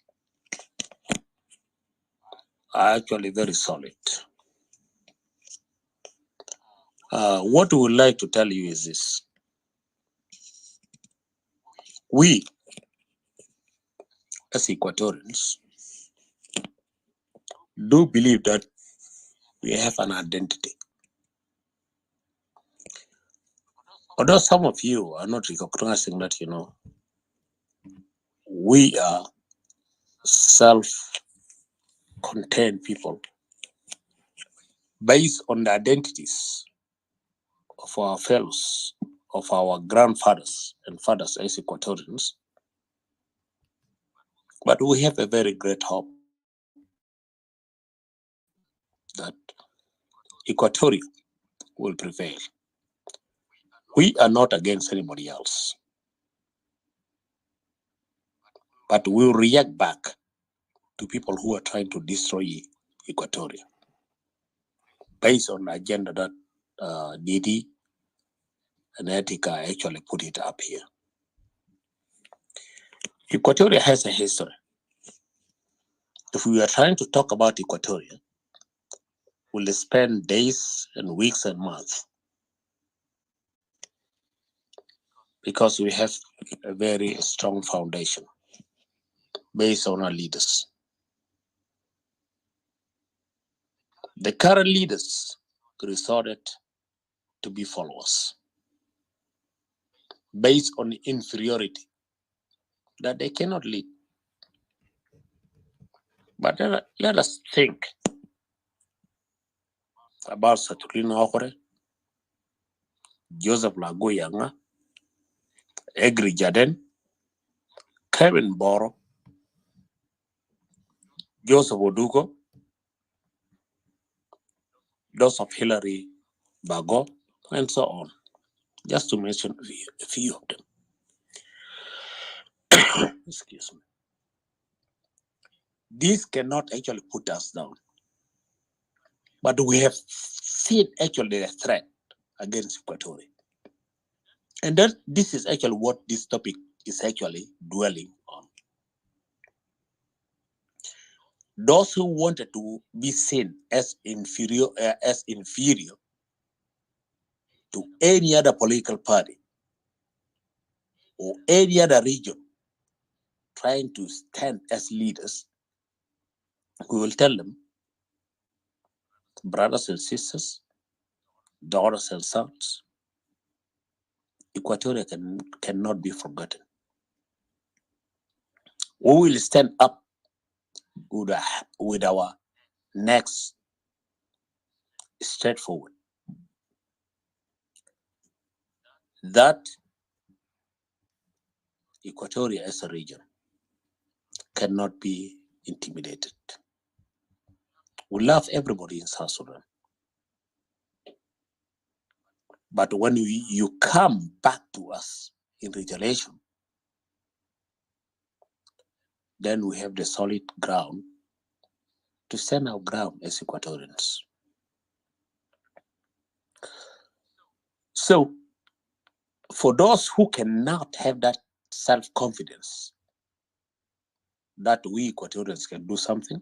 are actually very solid. What we would like to tell you is this. We, as Equatorians, do believe that we have an identity. Although some of you are not recognizing that, we are self-contained people based on the identities of our fellows, of our grandfathers and fathers as Equatorians. But we have a very great hope that Equatoria will prevail. We are not against anybody else, but we will react back to people who are trying to destroy Equatoria based on the agenda that Didi and Etika actually put it up here. Equatoria has a history. If we are trying to talk about Equatoria, we'll spend days and weeks and months, because we have a very strong foundation based on our leaders. The current leaders resorted to be followers based on inferiority that they cannot lead. But let us think about Satulino Okore, Joseph Lagoyanga, Egri Jaden, Kevin Boro, Joseph Odugo, those of Hillary Bago, and so on, just to mention a few of them. Excuse me. This cannot actually put us down, but we have seen actually a threat against Equatoria. And this is actually what this topic is actually dwelling on. Those who wanted to be seen as inferior to any other political party or any other region trying to stand as leaders, we will tell them, brothers and sisters, daughters and sons, Equatoria cannot be forgotten. We will stand up with our necks straightforward. That Equatoria as a region cannot be intimidated. We love everybody in South Sudan. But when you come back to us in retaliation, then we have the solid ground to stand our ground as Equatorians. So, for those who cannot have that self-confidence that we Equatorians can do something,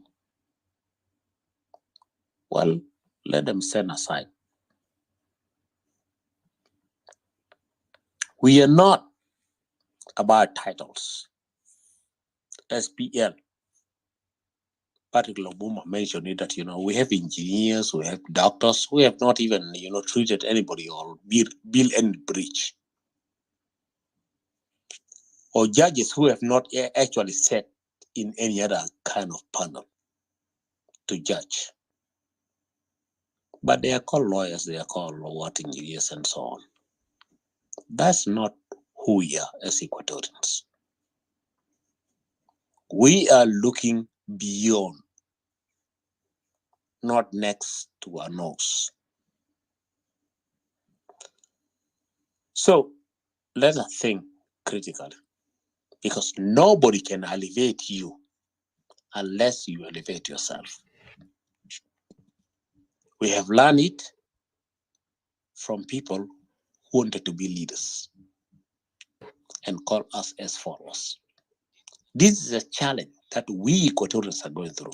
well, let them stand aside. We are not about titles. SPL, Patrick Lobuma mentioned it that, we have engineers, we have doctors, we have not even, treated anybody or built any bridge. Or judges who have not actually sat in any other kind of panel to judge. But they are called lawyers, they are called what engineers and so on. That's not who we are as Equatorians. We are looking beyond, not next to our nose. So let us think critically, because nobody can elevate you unless you elevate yourself. We have learned it from people who wanted to be leaders and call us as followers. This is a challenge that we Equatorians are going through.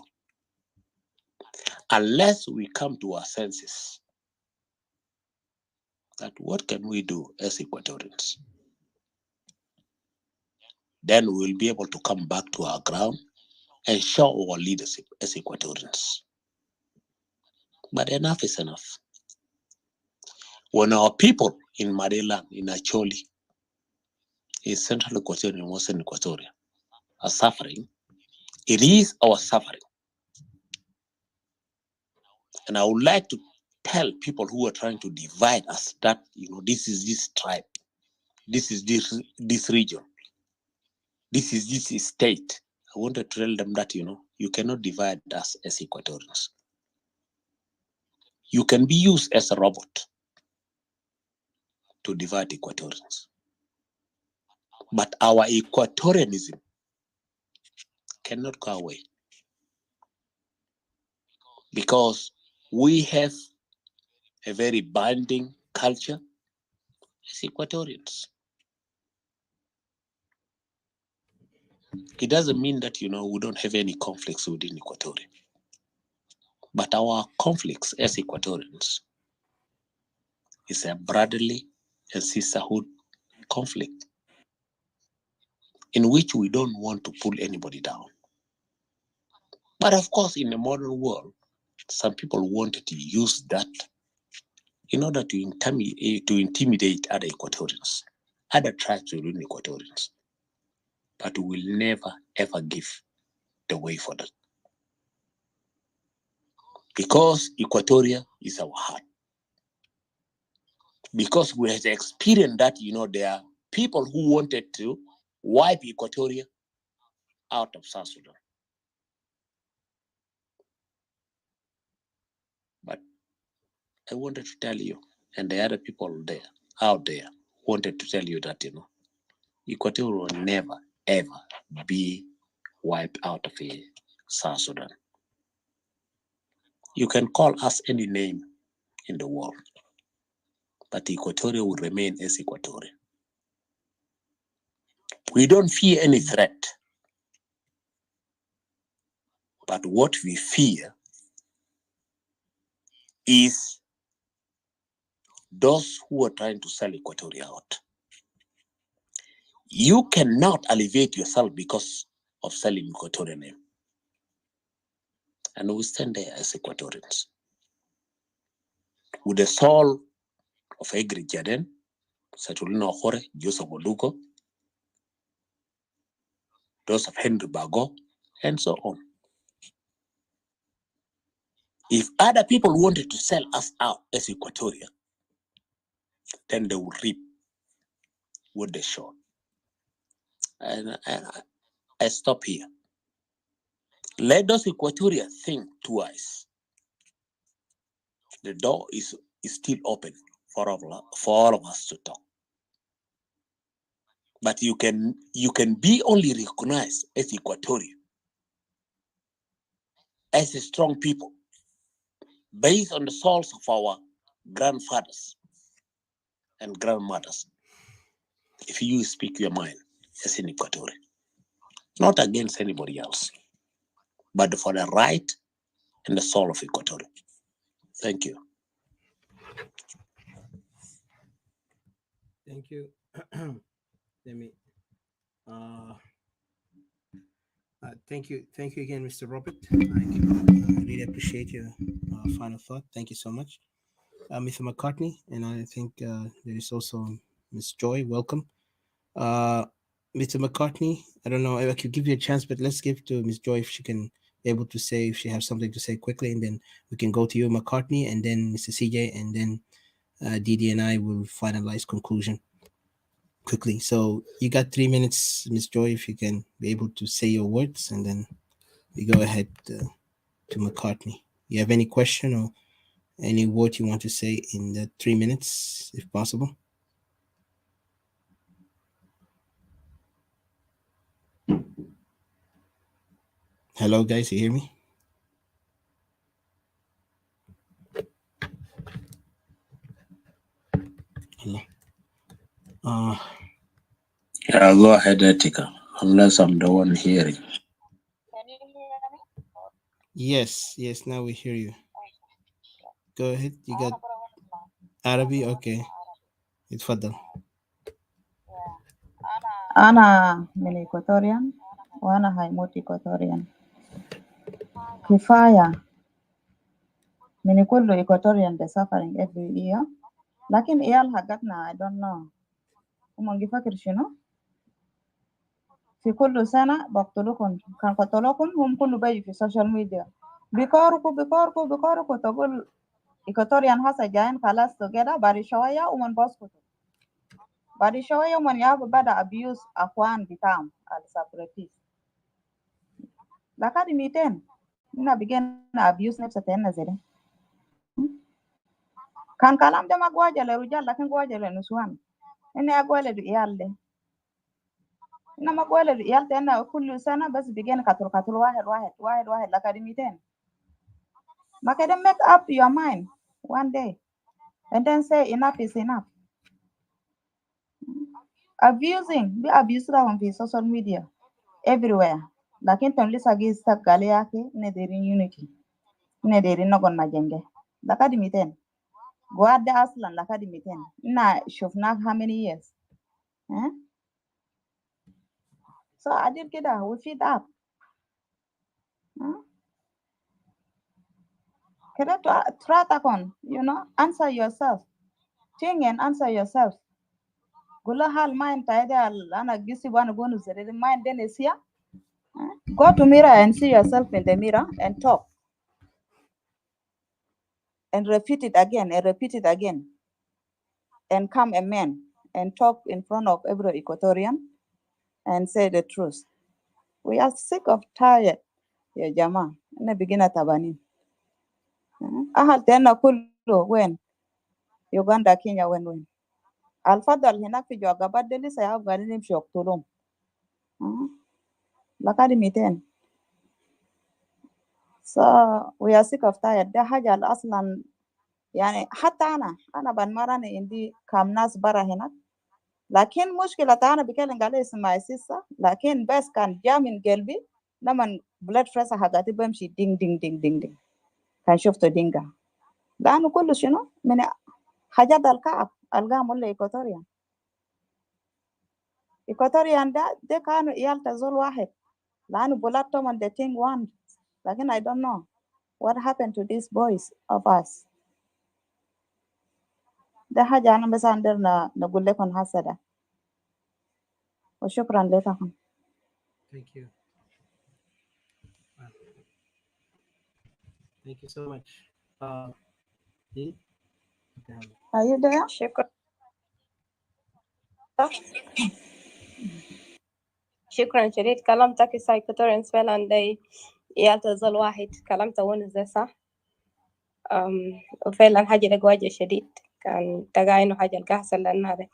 Unless we come to our senses that what can we do as Equatorians, then we'll be able to come back to our ground and show our leadership as Equatorians. But enough is enough. When our people in Madeland, in Acholi, in Central Equatoria, in Western Equatoria, are suffering, it is our suffering. And I would like to tell people who are trying to divide us that, this is this tribe, this is this region, this is this state. I want to tell them that, you cannot divide us as Equatorians. You can be used as a robot to divide Equatorians. But our Equatorianism cannot go away, because we have a very binding culture as Equatorians. It doesn't mean that, we don't have any conflicts within Equatoria. But our conflicts as Equatorians is a brotherly and sisterhood conflict in which we don't want to pull anybody down. But of course, in the modern world, some people wanted to use that in order to intimidate other Equatorians, other tribes within Equatorians. But we will never, ever give the way for that. Because Equatoria is our heart. Because we have experienced that, there are people who wanted to wipe Equatoria out of South Sudan. But I wanted to tell you, and the other people out there wanted to tell you that, Equatoria will never, ever be wiped out of South Sudan. You can call us any name in the world, but Equatoria will remain as Equatoria. We don't fear any threat, but what we fear is those who are trying to sell Equatoria out. You cannot elevate yourself because of selling Equatorial name. And we stand there as Equatorians with the soul of Egri Jaden, Satulino Okore, Joseph Oduko, those of Henry Bago, and so on. If other people wanted to sell us out as Equatoria, then they would reap what they showed. And I stop here. Let those Equatoria think twice The door is still open for all of us to talk. But you can be only recognized as Equatorian, as a strong people, based on the souls of our grandfathers and grandmothers, if you speak your mind as an Equatorian, not against anybody else, but for the right and the soul of Equatoria. Thank you. Thank you. Let me. Thank you again, Mr. Robert. I really appreciate your final thought. Thank you so much, Mr. McCartney, and I think there is also Miss Joy. Welcome, Mr. McCartney. I don't know if I could give you a chance, but let's give to Miss Joy if she can be able to say, if she has something to say quickly, and then we can go to you, McCartney, and then Mr. CJ, and then Didi and I will finalize conclusion quickly. So you got 3 minutes, Miss Joy, if you can be able to say your words, and then we go ahead to McCartney. You have any question or any word you want to say in the 3 minutes, if possible? Hello, guys, you hear me? Hello. Yeah, go ahead, Etika, unless I'm the one hearing. Can you hear me? Yes, now we hear you. Go ahead. You got Arabic? Okay. اتفضل. أنا من إيكواتوريان وأنا هيموت إيكواتوريان. كفاية من كل إيكواتوريان they suffering every year. لكن إيال حقتنا I don't know هم فاكر شنو في كل سنة بقتلوكم كان قتلوكم هم كله بيجي في السوشيال ميديا بيكاركوا تقول إيكواتوريان هسه جايين خلاص together بعد شوية ومن بسكتوا بعد شوية ومن يابو بدأ abuse أخوان بتاعهم السابريتيست لكن 200 إنا بيجينا abuse نفسه تهنا زي كان كلام ده ما قواجه للرجال لكن قواجه للنسوان إني أقول للعيال ده إنما أقول للعيال ده إنه كل سنة بس بيجينا قتل واحد لكن 200 ما كده make up your mind one day and then say enough is enough. Be abused on the social media everywhere. Lakini tamlisa gisa gale yake nedirin unity. Nedirin nogon majenge. Lakadi miten. Guarda aslan lakadi miten. Na shufnak how many years? Eh? So I did get that. We feed up. Try answer yourself. Think and answer yourself. Gula hal mind taida ana gisi wana gonu zere mind then is here. Go to mirror and see yourself in the mirror and talk. And repeat it again and repeat it again. And come a man and talk in front of every Equatorian and say the truth. We are sick of tired, ya Jama. Na begina tabani. Ahal tena kullu when Uganda, Kenya when. Al-Fadal hinak fi Jogabad deli saya gani nimshi oktulum. Lakadi 200. So we are sick of tired. ده حاجة أصلا يعني حتى أنا بنمرني عندي كم ناس برا هناك لكن مشكلة أنا بكلم عليه اسمها سيسا لكن بس كان جا من قلبي لما بلاد فريسا حقاتي بمشي دين دين دين دين دين كان شفته دينجا لأنه كله شنو من حاجات الكعب ألقاهم ولا إيكواتوريان ده كانوا إيال تزول واحد لأنه بلادهم and the thing one لكن I don't know what happened to these boys of us. ده حاجة أنا بس عندنا نقول لكم هسه ده وشكرا لكم. Thank you. Thank you so much. Didi? Are you there? شكرا شكرا شديد كلامتك سايكوتورينز فعلا دي يالتزل واحد كلامته ونس ده صح وفعلا حاجة ده واجه شديد كان تلقى إنه حاجة القاحصل لأنها ده.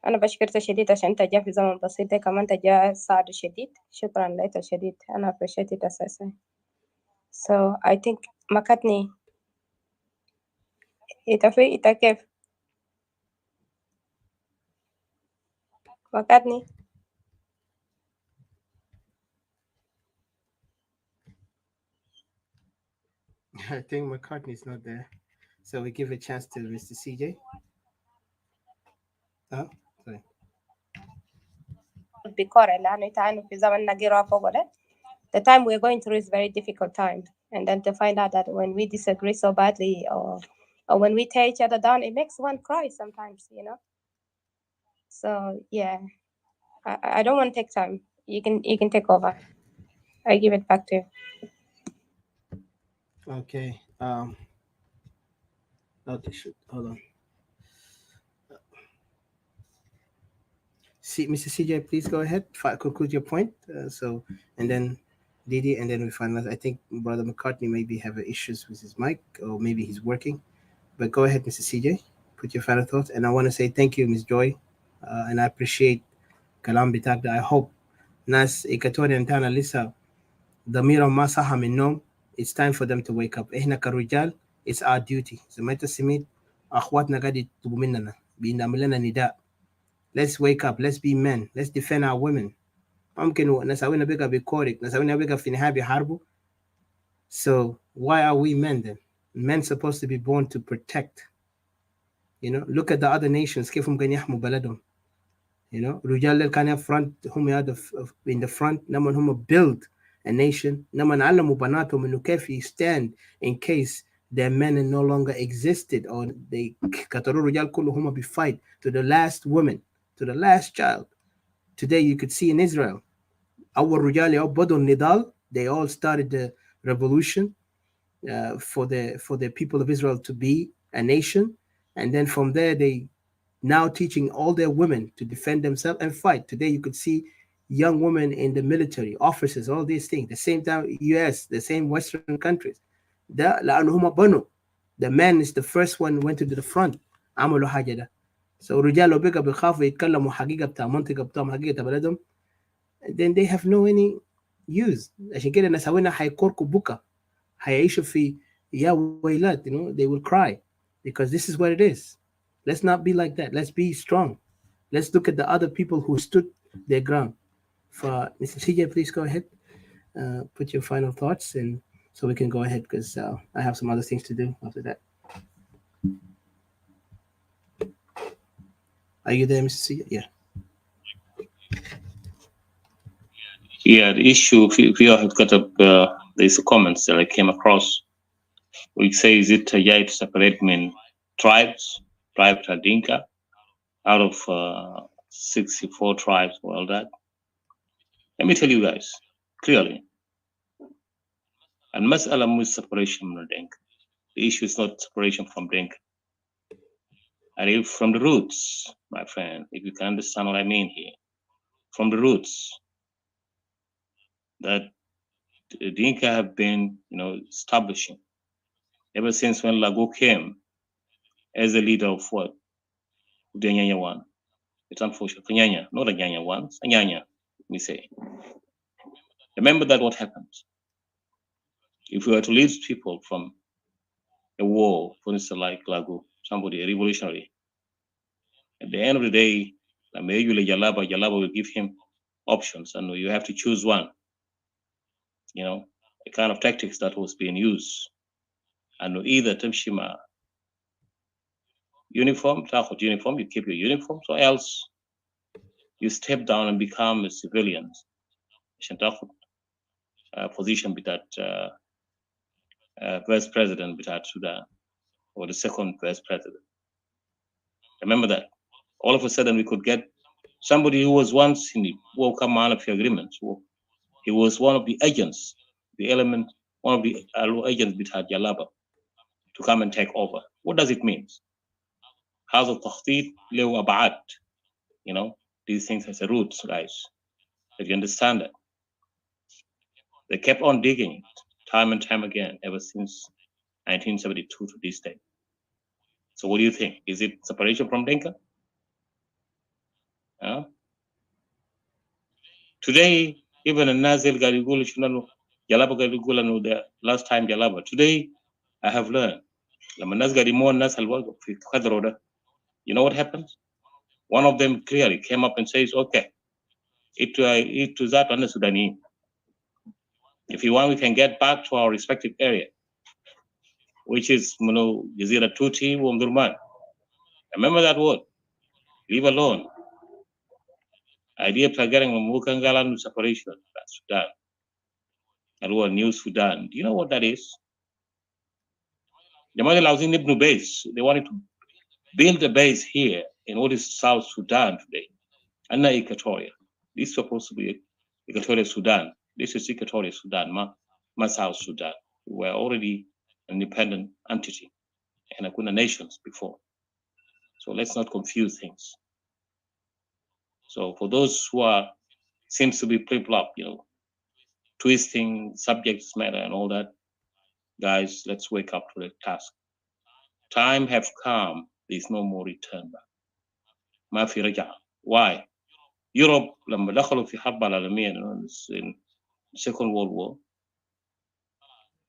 أنا بشكرك شديد عشان أنت جا في زمن بسيط ده كمان أنت جا ساعد شديد شكرا لك شديد أنا appreciate it أساسا. So I think مكتني إنت كيف مكتني I think McCartney's not there. So we give a chance to Mr. CJ. Oh, sorry. بكورة لأنه أنت عارف في زمن نقرأ فوق ده. The time we're going through is very difficult time, and then to find out that when we disagree so badly or when we tear each other down, it makes one cry sometimes, you know. So yeah, I don't want to take time. You can take over. I give it back to you. Okay. Okay, shoot. Hold on. Mr. CJ, please go ahead. Conclude your point. And then Didi, and then we finalize. I think Brother McCartney maybe have issues with his mic, or maybe he's working. But go ahead, Mr. CJ. Put your final thoughts. And I want to say thank you, Ms. Joy. And I appreciate Kalam Bitagda. I hope Nas Equatoria and Tana Lisa, Damira Masaha Minom, it's time for them to wake up. Ehna Karujal, it's our duty. Zameta Simit, Akhwat Nagadi Tubuminana, Binamilana Nida. Let's wake up. Let's be men. Let's defend our women. ممكن نسوينا بقى بكورك نسوينا بقى في نهاية بحربه. So why are we men then? Men supposed to be born to protect. You know, look at the other nations كيفهم كانوا يحموا بلدهم. You know, رجال اللي كانوا front هم in the front لما هم build a nation لما نعلموا بناتهم إنه كيف stand in case their men no longer existed or they كتروا رجال كلهم هم fight to the last woman, to the last child. Today you could see in Israel our رجال يا بدو النضال, they all started the revolution for the people of Israel to be a nation, and then from there they now teaching all their women to defend themselves and fight. Today you could see young women in the military, officers, all these things. The same time US, the same Western countries. لأنه هم بنوا. The man is the first one went to the front. عملوا حاجة ده. So رجال لو بقى بيخافوا يتكلموا حقيقة بتاع منطقة بتاعهم حقيقة بلدهم, then they have no any use. عشان كده الناس هنا هيكوركوا بكا هيعيشوا في يا ويلات, you know, they will cry because this is what it is. Let's not be like that. Let's be strong. Let's look at the other people who stood their ground. For Mr. CJ, please go ahead. Put your final thoughts, and so we can go ahead because I have some other things to do after that. Are you there, Mr. CJ? Yeah. Yeah, the issue, if you have got up, there's a comments that I came across, which says it to separate tribes are Dinka, out of 64 tribes, well that. Let me tell you guys, clearly, and mas'ala is separation from Dinka. The issue is not separation from Dinka. And if from the roots, my friend, if you can understand what I mean here, from the roots, that Dinka have been, establishing ever since when Lago came as the leader of what? The Nyanya one. It's unfortunate. Nyanya, not a Nyanya one, it's a Nyanya, let me say. Remember that what happens. If we were to lead people from a war, for instance, like Lago, somebody, a revolutionary, at the end of the day, maybe Jalaba will give him options, and you have to choose one. You know, the kind of tactics that was being used. And either Temshima uniform, you keep your uniform, or else you step down and become a civilian. Position with that vice president with Sudan, or the second vice president. Remember that. All of a sudden we could get somebody who was once in the World Monetary Agreements. He was one of the agents, one of the agents with Jalaba to come and take over. What does it mean? How's the takhtit lew abad? You know, these things has a roots, guys. If you understand that. They kept on digging time and time again ever since 1972 to this day. So what do you think? Is it separation from Denka? Today, even in Nazil Garigul Shunanu, Jalaba Garigulanu, the last time Jalaba. Today, I have learned. You know what happens? One of them clearly came up and says, okay, it was that on the Sudanese. If you want, we can get back to our respective area, which is Jazira Tuti, Womdurman. Remember that word. Leave alone. Idea of getting Mukangalan separation, Sudan. And New Sudan. Do you know what that is? The Mali Lausing Nibnu base. They wanted to build a base here in what is South Sudan today. And not Equatoria. This is supposed to be Equatoria Sudan. This is Equatoria Sudan, ma South Sudan. We were already an independent entity and I couldn't nations before. So let's not confuse things. So for those who are seems to be flip-flop, twisting subjects matter and all that, guys, let's wake up to the task. Time have come. There's no more return back. Mafi raja. Why? Europe لما دخلوا في حرب العالمية in Second World War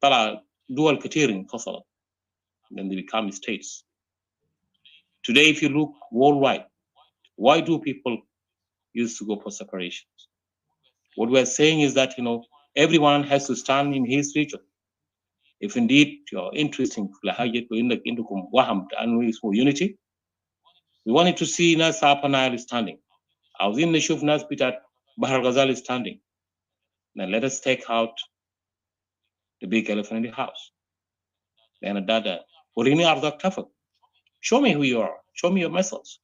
طلع دول كتير انفصلت then they become states. Today, if you look worldwide, why do people used to go for separations? What we're saying is that everyone has to stand in his region. If indeed you're interested in unity, we wanted to see Nas Upper Nile standing. I was in the Shuf Nas Pitat Bahar Ghazali standing. Now let us take out the big elephant in the house. Then Dada, show me who you are. Show me your methods.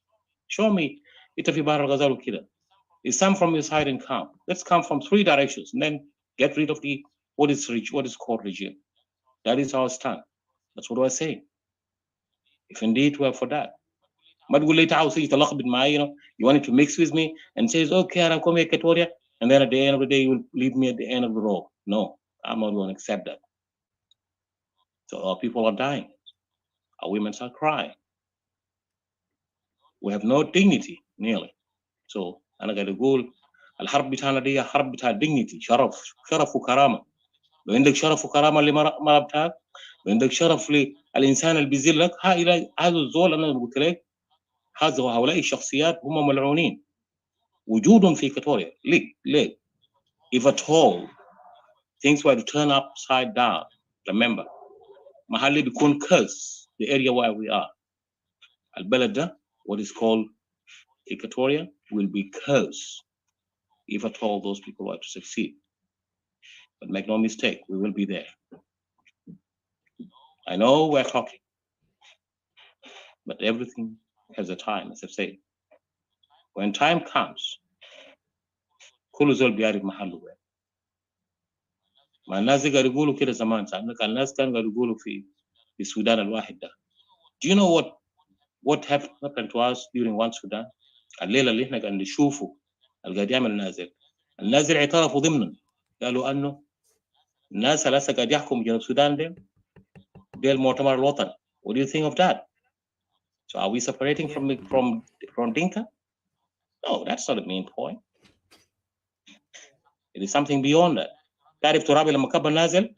Show me Itafi Bahar Ghazali Kida. It's some from your side and come. Let's come from three directions and then get rid of what is called regime. That is our stand. That's what we're saying. If indeed we're for that. But you wanted to mix with me and says, okay, I'm coming to Equatoria, and then at the end of the day, you will leave me at the end of the road. No, I'm not going to accept that. So our people are dying. Our women are crying. We have no dignity, nearly. So, أنا قاعد أقول الحرب بتاعنا دي حرب بتاع dignity شرف وكرامة. لو عندك شرف وكرامة للمرأة بتاعك، لو عندك شرف للإنسان اللي بيذلك، هذا الزول أنا قلت لك هؤلاء الشخصيات هم ملعونين. وجودهم في إكواتوريا. ليه؟ If at all things were to turn upside down, remember, محلي بيكون curse the area where we are. البلد ده, what is called Equatoria, will be cursed if at all those people were to succeed. But make no mistake, we will be there. I know we're talking, but everything has a time, as I've said. When time comes, كل زول بيعرف محله وين. ما الناس قاعد يقولوا كده زمان، الناس كانوا قاعد يقولوا في السودان الواحد ده. Do you know what happened to us during one Sudan? الليلة اللي احنا قاعد نشوفه اللي قاعد يعمل النازل اعترفوا ضمنا، قالوا انه الناس اللي هسه قاعد يحكموا جنوب السودان ده المؤتمر الوطني. What do you think of that? So are we separating from Dinka? No, that's not the main point. It is something beyond that. تعرف ترابي لما كب النازل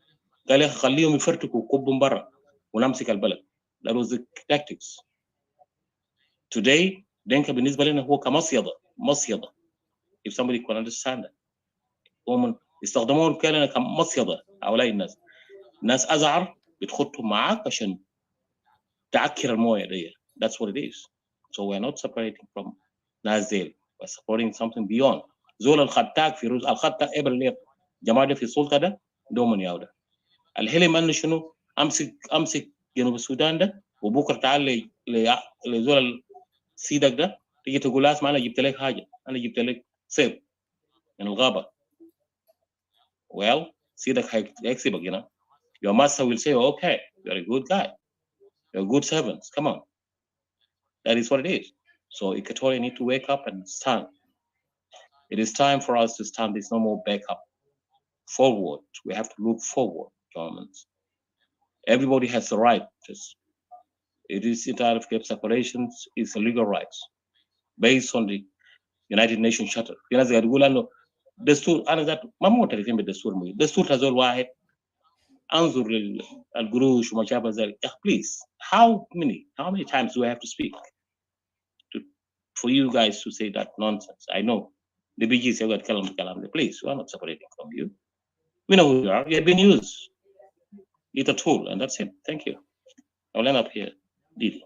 قال لي خليهم يفرتكوا وكبهم برا ونمسك البلد. That was the tactics. Today, Dinka بالنسبة لنا هو مصيدة. If somebody can understand that. هم يستخدمون كلنا كمصيدة هؤلاء الناس أزعر بتخطهم معاك عشان تعكر المويه دي. That's what it is. So we're not separating from نازل. We're supporting something beyond. زول الخطاك في الخطاك قبل اللي جماعة في السلطة ده دومن ياوده. الحلم انه شنو امسك جنوب السودان ده وبكره تعال لزول سيدك ده تيجي تقول له اسمع انا جبت لك حاجه، انا جبت لك سيف من الغابه. Well, سيدك هيكسبك. Your master will say, okay, you're a good guy. You're good servants. Come on. That is what it is. So Equatoria need to wake up and stand. It is time for us to stand. There's no more backup. Forward. We have to look forward, governments. Everybody has the right. It is entirely of separations is a legal rights based on the United Nations Charter. في ناس قاعد يقول انه دستور انا ذات ما معترفين بالدستور الدستور تزول واحد انظر للقروش وما شابه ذلك. Please, how many times do I have to speak for you guys to say that nonsense? I know the BGs have got kalam. Please, we are not separating from you. We know who you are. You have been used. It's a tool, and that's it. Thank you. I'll end up here, Didi.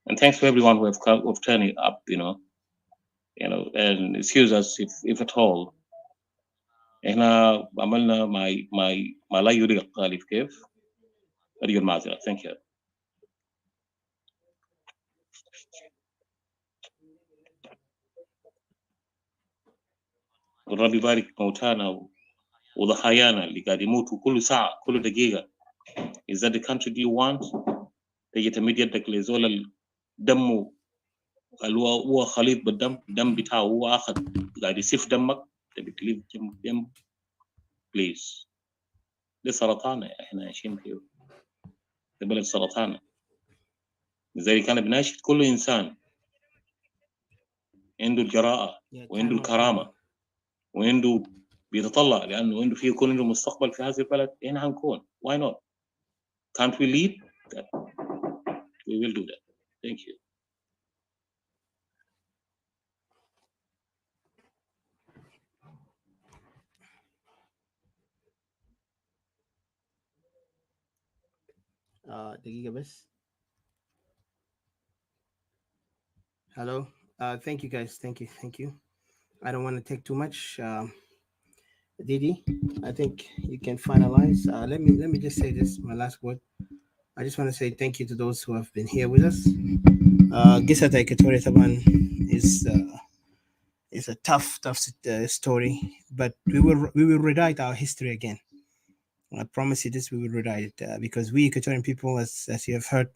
And thanks to everyone who have turning up, and excuse us if at all. احنا عملنا ما لا يريق غالب كيف أرجو المعذرة. Thank you. والرب يبارك موتانا وضحايانا اللي قاعد يموتوا كل ساعة كل دقيقة. Is that the country do you want? تجي تمد يدك لزول دمه هو خليط بالدم، الدم بتاعه هو أخذ قاعد يسيف دمك تبي تليف دم. Please. ده سرطانة احنا عايشين فيه. ده بلد سرطانة. لذلك أنا بناشد كل إنسان عنده الجراءة وعنده الكرامة وعنده بيتطلع لأنه عنده فيه يكون عنده مستقبل في هذا البلد. إحنا هنكون. Why not? Can't we lead? We will do that. Thank you. دقيقة بس. Hello. Thank you guys. Thank you. I don't want to take too much. Didi, I think you can finalize. Let me just say this, my last word. I just want to say thank you to those who have been here with us. Gisata Equatoria Taban is a tough story, but we will rewrite our history again. I promise you this, we will rewrite it because we Equatorian people, as you have heard,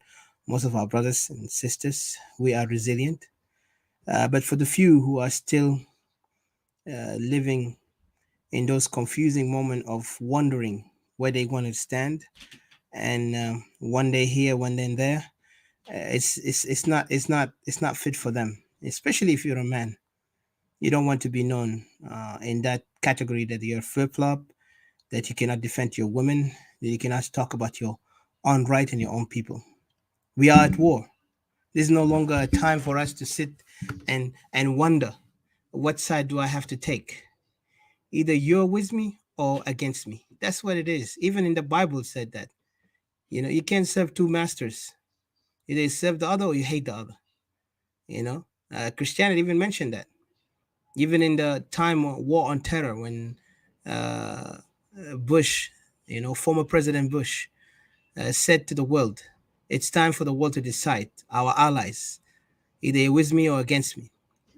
most of our brothers and sisters, we are resilient. But for the few who are still living in those confusing moments of wondering where they want to stand, and one day here, one day there, it's not fit for them. Especially if you're a man, you don't want to be known in that category that you're flip-flop, that you cannot defend your women, that you cannot talk about your own right and your own people. We are at war. This is no longer a time for us to sit and wonder, what side do I have to take? Either you're with me or against me. That's what it is. Even in the Bible said that. You can't serve two masters. Either you serve the other or you hate the other. Christianity even mentioned that. Even in the time of war on terror, when Bush, former President Bush, said to the world, it's time for the world to decide, our allies, either you're with me or against me.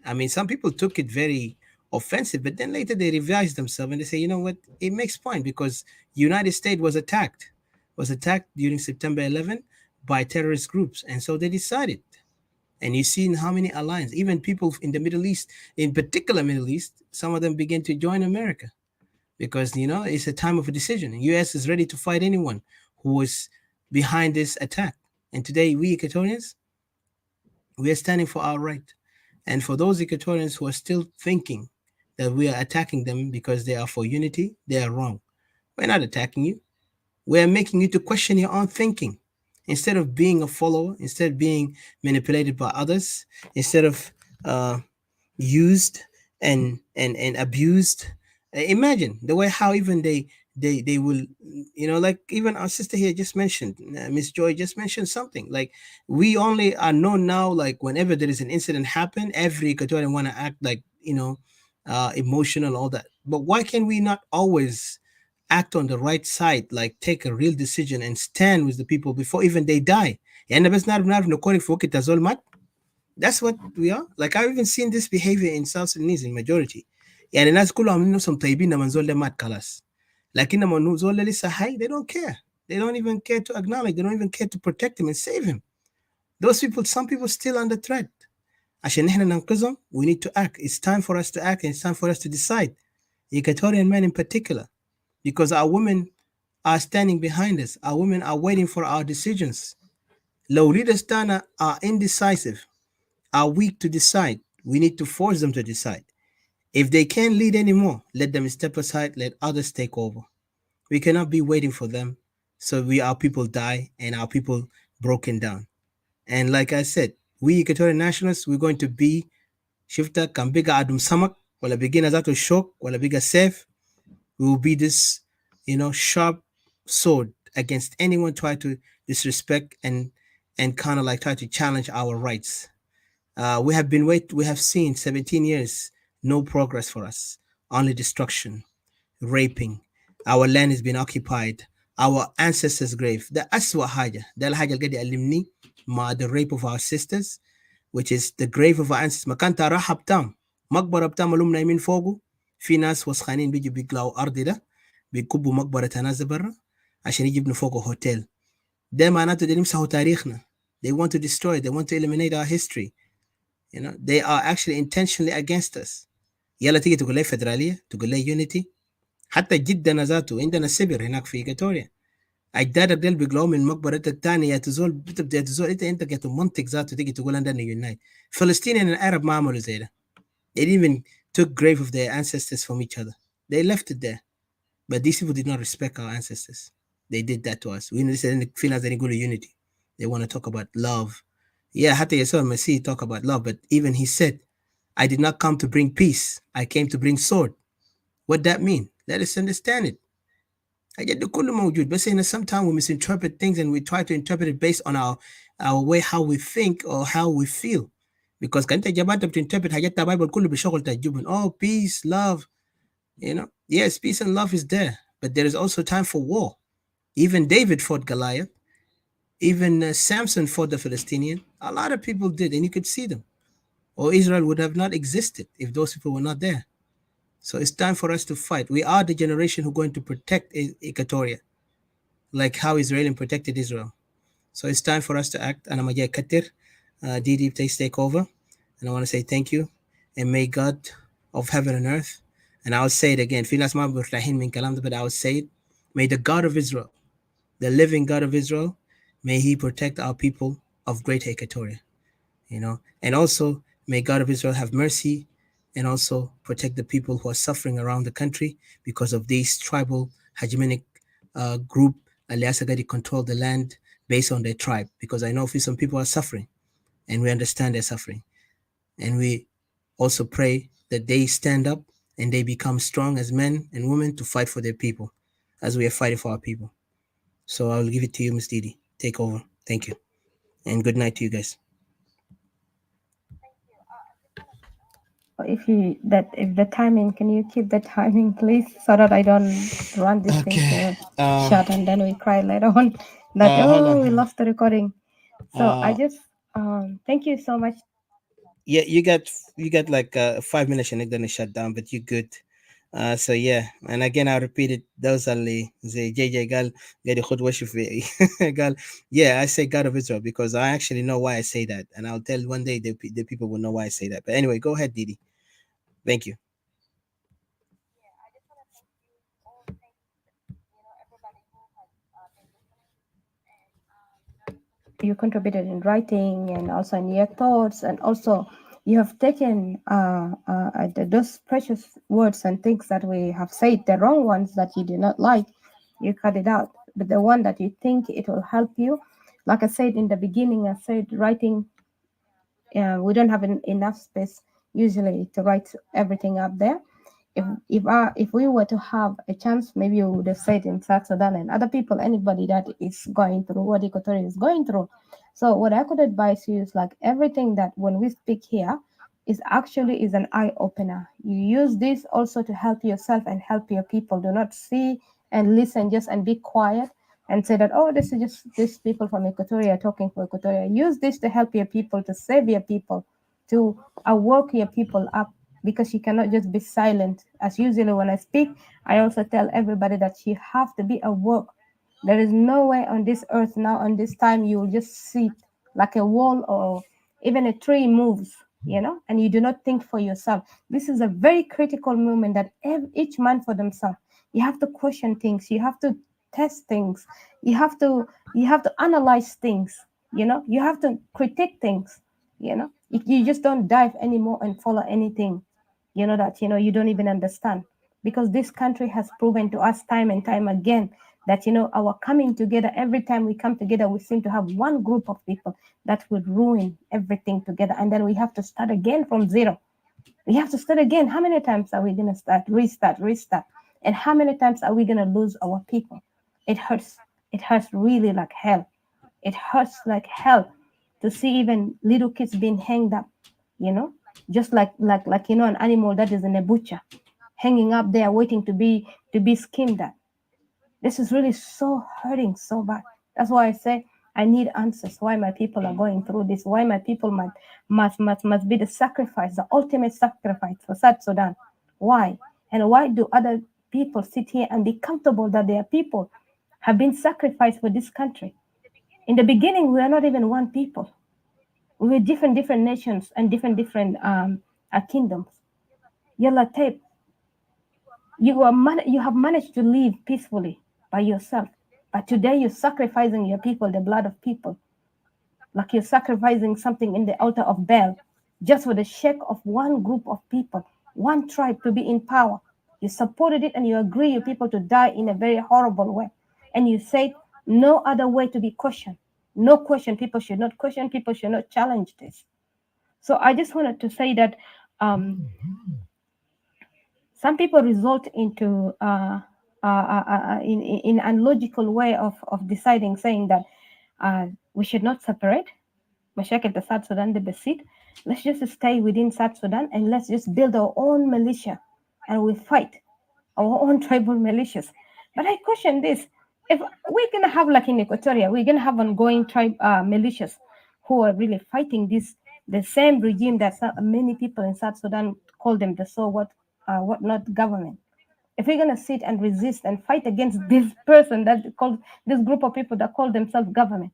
I mean, some people took it very offensive, but then later they revised themselves and they say, you know what, it makes point because United States was attacked during September 11 by terrorist groups. And so they decided. And you've seen how many alliances, even people in the Middle East, in particular Middle East, some of them began to join America because, it's a time of a decision. The U.S. is ready to fight anyone who is behind this attack. And today, we Equatorians, we are standing for our right. And for those Equatorians who are still thinking that we are attacking them because they are for unity, they are wrong. We're not attacking you. We are making you to question your own thinking. Instead of being a follower, instead of being manipulated by others, instead of used and abused. Imagine the way how even they will, like even our sister here just mentioned, Miss Joy just mentioned something like we only are known now, like whenever there is an incident happen, every Equatorian want to act like emotional, all that. But why can we not always act on the right side, like take a real decision and stand with the people before even they die? That's what we are. Like I've even seen this behavior in South Sudanese in majority. يعني الناس كلهم عاملين نفسهم طيبين لما نزول ده مات خلاص. لكن لما نزول ده لسه حي, they don't care. They don't even care to acknowledge. They don't even care to protect him and save him. Those people, some people still under threat. عشان نحن ننقذهم, we need to act. It's time for us to act and it's time for us to decide. The Equatorian men in particular. Because our women are standing behind us. Our women are waiting for our decisions. Low leaders Tana are indecisive, are weak to decide. We need to force them to decide. If they can't lead anymore, let them step aside, let others take over. We cannot be waiting for them. So our people die and our people broken down. And like I said, we Equatorial nationalists, we're going to be Shifta Kambiga Adum Samak, wala begin to shock, wala biga safe. We will be this, sharp sword against anyone try to disrespect and kind of like try to challenge our rights. We have seen 17 years, no progress for us, only destruction, raping. Our land has been occupied. Our ancestors' grave. The aswa haja. The haja القاعد يعلمني ma the rape of our sisters, which is the grave of our ancestors. مكان تراحة بتام. مقبرة بتام اللي هم نايمين فوقه. في ناس وسخانين بيجوا بيقلعوا أرض ده. بيكبوا مقبرة ناس برا عشان يجيبوا فوقه هوتيل. ده معناته ده يمسحوا تاريخنا. They want to destroy. They want to eliminate our history. They are actually intentionally against us. يلا تيجي تقول لي فدرالية، تقول لي يونيتي. حتى جدنا ذاته عندنا سبر هناك في إيكاتوريا. اجدادك ديل بيقلعوا من مقبرتك الثانيه يا تزول بتبدا يا تزول انت كنت منطق ذاته تيجي تقول عندنا يونايت. فلسطينيين العرب ما عملوا زي ده. They even took grave of their ancestors from each other. They left it there. But these people did not respect our ancestors. They did that to us. We في ناس يقولوا unity. They want to talk about love. Yeah, حتى يسوع المسيح talk about love, but even he said, I did not come to bring peace. I came to bring sword. What that mean? Let us understand it. حاجات دي كله موجود بس هنا sometimes we misinterpret things and we try to interpret it based on our way how we think or how we feel because كانت جماعة بتinterpret حاجات تبع البايبل كله بشغل تجيبهم peace love yes peace and love is there but there is also time for war. Even David fought Goliath. Even Samson fought the Philistinian. A lot of people did and you could see them, or Israel would have not existed if those people were not there. So it's time for us to fight. We are the generation who are going to protect Equatoria, like how Israel protected Israel. So it's time for us to act. And I'm going to Katir, Didi, please take over. And I want to say thank you. And may God of heaven and earth, and I'll say it again, but I will say it. May the God of Israel, the living God of Israel, may he protect our people of great Equatoria. And also may God of Israel have mercy and also protect the people who are suffering around the country because of these tribal hegemonic group Aliasagadi control the land based on their tribe, because I know some people are suffering and we understand their suffering, and we also pray that they stand up and they become strong as men and women to fight for their people as we are fighting for our people. So I'll give it to you, Ms. Didi. Take over. Thank you. And good night to you guys. If the timing, can you keep the timing, please, so that I don't run this thing to shut and then we cry later on that we lost the recording. So I just thank you so much. Yeah, you got like 5 minutes and it's gonna shut down, but you're good. So yeah, and again I repeat it. Those are the JJ Gal get the worship Gal. Yeah, I say God of Israel because I actually know why I say that, and I'll tell one day the people will know why I say that. But anyway, go ahead, Didi. Thank you. You contributed in writing and also in your thoughts, and also you have taken those precious words and things that we have said, the wrong ones that you did not like, you cut it out, but the one that you think it will help you, like I said in the beginning, I said writing, we don't have enough space usually to write everything up there. If we were to have a chance, maybe we would have said in South Sudan and other people, anybody that is going through what Equatoria is going through. So what I could advise you is like everything that when we speak here is actually is an eye opener. You use this also to help yourself and help your people. Do not see and listen just and be quiet and say that, oh, this is just these people from Equatoria talking for Equatoria. Use this to help your people, to save your people, to awoke your people up, because you cannot just be silent. As usually when I speak, I also tell everybody that you have to be awoke. There is no way on this earth now, on this time, you will just sit like a wall or even a tree moves, and you do not think for yourself. This is a very critical moment that each man for themselves. You have to question things. You have to test things. You have to analyze things. You have to critique things. You just don't dive anymore and follow anything. That you don't even understand, because this country has proven to us time and time again that our coming together. Every time we come together, we seem to have one group of people that would ruin everything together, and then we have to start again from zero. We have to start again. How many times are we going to restart? And how many times are we going to lose our people? It hurts. It hurts really like hell. It hurts like hell to see even little kids being hanged up, just like an animal that is in a butcher, hanging up there waiting to be skinned at. This is really so hurting so bad. That's why I say I need answers. Why my people are going through this? Why my people must be the sacrifice, the ultimate sacrifice for South Sudan? Why? And why do other people sit here and be comfortable that their people have been sacrificed for this country? In the beginning, we are not even one people. We were different nations and different kingdoms. Yalla tape. You have managed to live peacefully by yourself, but today you're sacrificing your people, the blood of people, like you're sacrificing something in the altar of Baal, just for the sake of one group of people, one tribe to be in power. You supported it and you agree your people to die in a very horrible way, and you said no other way to be questioned. No question. People should not question. People should not challenge this. So I just wanted to say that some people result into in unlogical way of deciding, saying that we should not separate مشاكل the South Sudan the Basit. Let's just stay within South Sudan and let's just build our own militia and we fight our own tribal militias. But I question this. If we're gonna have, like in Equatoria, we're gonna have ongoing tribe militias who are really fighting the same regime that many people in South Sudan call them the what not government. If we're gonna sit and resist and fight against this person that called this group of people that call themselves government,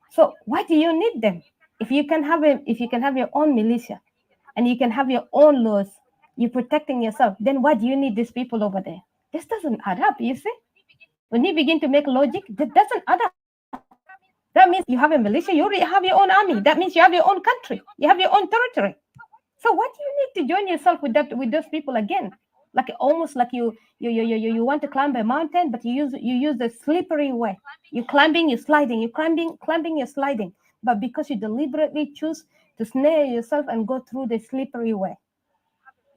so why do you need them? If you can have your own militia and you can have your own laws, you're protecting yourself, then why do you need these people over there? This doesn't add up, you see? When you begin to make logic, that doesn't add up. That means you have a militia, you already have your own army. That means you have your own country, you have your own territory. So what do you need to join yourself with those people again? Like almost like you want to climb a mountain, but you use the slippery way. You're climbing, you're sliding, you're climbing, you're sliding. But because you deliberately choose to snare yourself and go through the slippery way,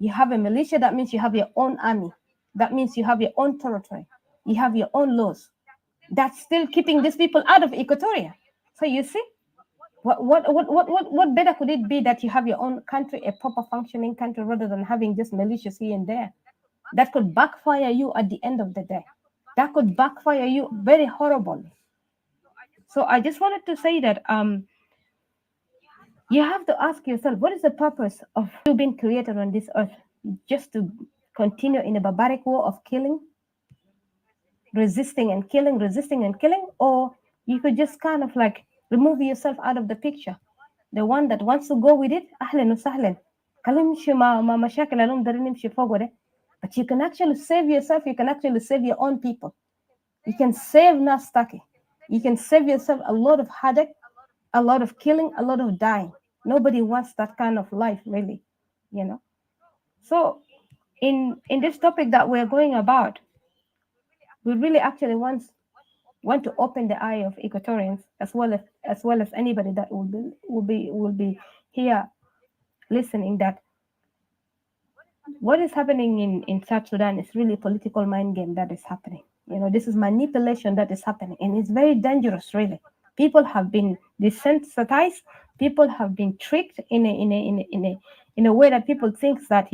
you have a militia. That means you have your own army. That means you have your own territory. You have your own laws. That's still keeping these people out of Equatoria. So you see, what better could it be that you have your own country, a proper functioning country, rather than having just militias here and there? That could backfire you at the end of the day. That could backfire you very horribly. So I just wanted to say that you have to ask yourself, what is the purpose of you being created on this earth? Just to continue in a barbaric war of killing, resisting and killing, or you could just kind of like remove yourself out of the picture. The one that wants to go with it, ahlan wa sahlan. But you can actually save yourself. You can actually save your own people. You can save Nastaki. You can save yourself a lot of headache, a lot of killing, a lot of dying. Nobody wants that kind of life, really, So in this topic that we're going about, we really actually want to open the eye of Equatorians as well as anybody that will be here listening, that what is happening in South Sudan is really political mind game that is happening. This is manipulation that is happening, and it's very dangerous, really. People have been desensitized. People have been tricked in a way that people think that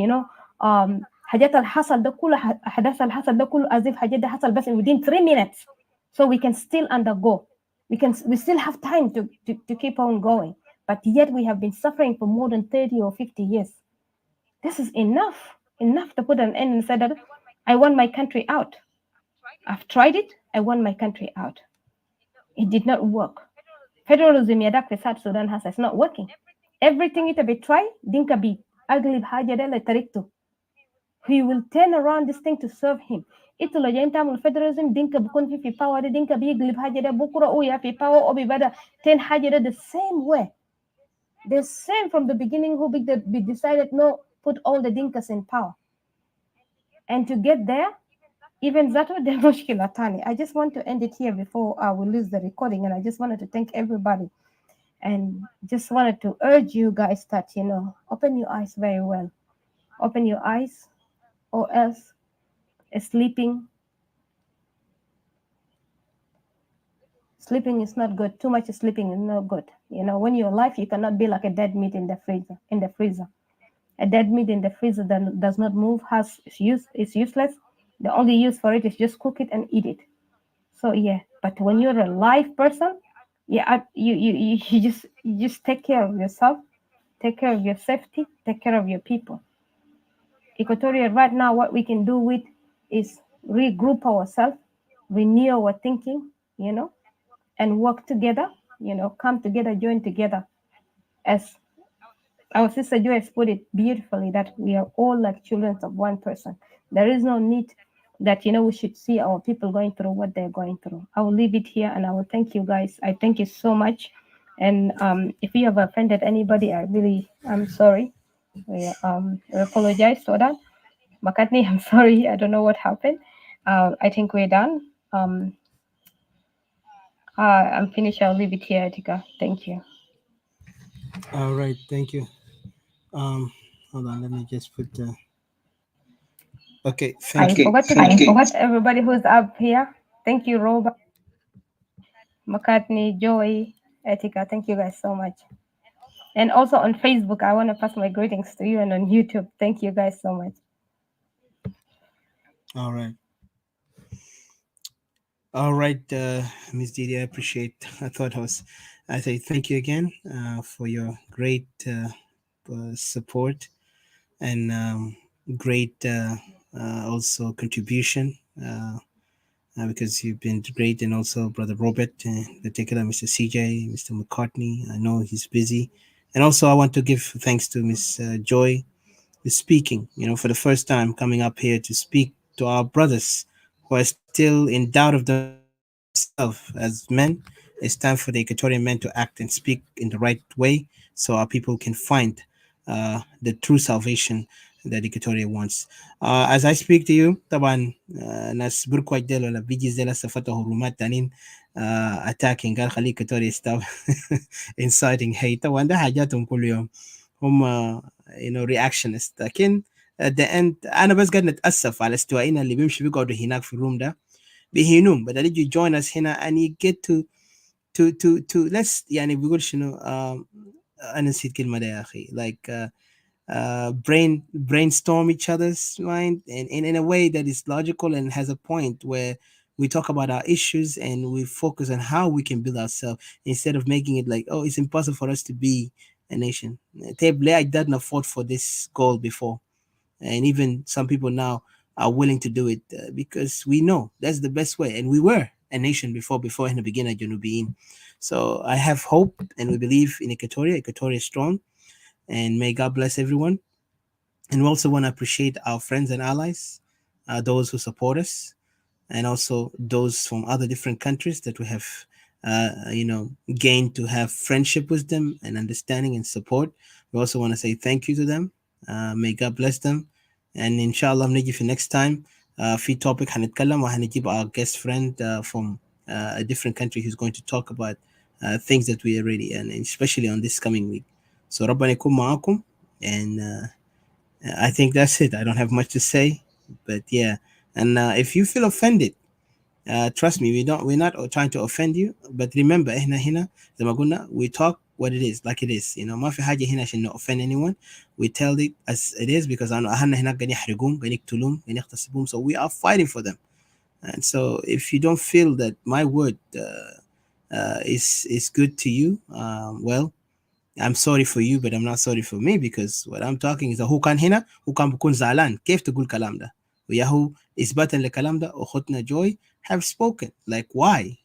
حاجات الحصل ده كله حدث الحصل ده كله as if حاجات ده حصل بس within 3 minutes, so we can still undergo. We still have time to keep on going, but yet we have been suffering for more than 30 or 50 years. This is enough to put an end and say that I want my country out. I've tried it. I want my country out. It did not work. Federalism yadak في South Sudan has it's not working. Everything it be try, dinka be أغلب حاجة ده لطريقته. He will turn around this thing to serve him. انتوا لو جايين تعملوا فيدراليزم دينكا بيكون في باور، دينكا بيقلب حاجه ده بكره ويا في باور او بيبدا تين حاجه ده the same way, the same from the beginning who be decided no put all the dinkas in power, and to get there even that was the مشكلة تاني. I just want to end it here before we lose the recording, and I just wanted to thank everybody and just wanted to urge you guys that, you know, open your eyes very well, open your eyes, or else sleeping is not good. Too much sleeping is not good. You know, when you're alive, you cannot be like a dead meat in the freezer. A dead meat in the freezer that does not move is useless. The only use for it is just cook it and eat it. So yeah, but when you're a live person, yeah, you just take care of yourself, take care of your safety, take care of your people. Equatoria, right now, what we can do with is regroup ourselves, renew our thinking, you know, and work together, you know, come together, join together. As our sister Joyce put it beautifully, that we are all like children of one person. There is no need that, you know, we should see our people going through what they're going through. I will leave it here, and I will thank you guys. I thank you so much. And if you have offended anybody, I'm sorry. We apologize for that. McCartney, I'm sorry. I don't know what happened. I think we're done. I'm finished. I'll leave it here, Etika. Thank you. All right, thank you. Hold on, let me just put the. Okay, thank I you. forgot to thank everybody who's up here. Thank you, Robert, McCartney, Joey, Etika. Thank you guys so much. And also on Facebook, I want to pass my greetings to you, and on YouTube. Thank you guys so much. All right. All right, Ms. Didi, I appreciate. I say thank you again for your great support and great also contribution because you've been great, and also Brother Robert, in particular, Mr. CJ, Mr. McCartney. I know he's busy, and also I want to give thanks to Miss Joy, who's speaking. You know, for the first time coming up here to speak to our brothers who are still in doubt of themselves as men. It's time for the Equatorian men to act and speak in the right way so our people can find the true salvation that Equatoria wants. As I speak to you, طبعا ناس بركوج ديل ولا بيجي زي لسه فتحوا رومات تانيين attacking قال خلي Equatoria stop inciting hate. طبعا ده حاجاتهم كل يوم هم reactionist. لكن at the end انا بس قاعد نتاسف على استوائنا اللي بيمشي بيقعدوا هناك في الروم ده بيهينوهم بدل يجي join us هنا and you get to let's يعني بيقول شنو انا نسيت كلمه ده يا اخي like brainstorm each other's mind and in a way that is logical and has a point where we talk about our issues and we focus on how we can build ourselves instead of making it like, oh, it's impossible for us to be a nation. I didn't fought for this goal before, and even some people now are willing to do it because we know that's the best way, and we were a nation before in the beginning, Junubiin. So I have hope, and we believe in Equatoria. Equatoria is strong, and may God bless everyone. And we also want to appreciate our friends and allies, those who support us, and also those from other different countries that we have, gained to have friendship with them and understanding and support. We also want to say thank you to them. May God bless them. And inshallah, بنجي في next time في topic هنتكلم وهنجيب our guest friend from a different country who's going to talk about things that we are ready, and especially on this coming week. So ربنا يكون معاكم, and I think that's it. I don't have much to say, but yeah. And if you feel offended, trust me, we're not trying to offend you, but remember, احنا هنا زي ما قلنا, we talk what it is, like it is. ما في حاجة هنا عشان offend anyone. We tell it as it is because أهلنا هناك قاعدين يحرقوهم, قاعدين يقتلوهم, قاعدين يغتصبوهم. So we are fighting for them. And so if you don't feel that my word is good to you, well, I'm sorry for you, but I'm not sorry for me, because what I'm talking is هو كان هنا وكان بكون زعلان كيف تقول كلام ده, وياهو إثباتا لكلام ده أخوتنا جوي have spoken like why,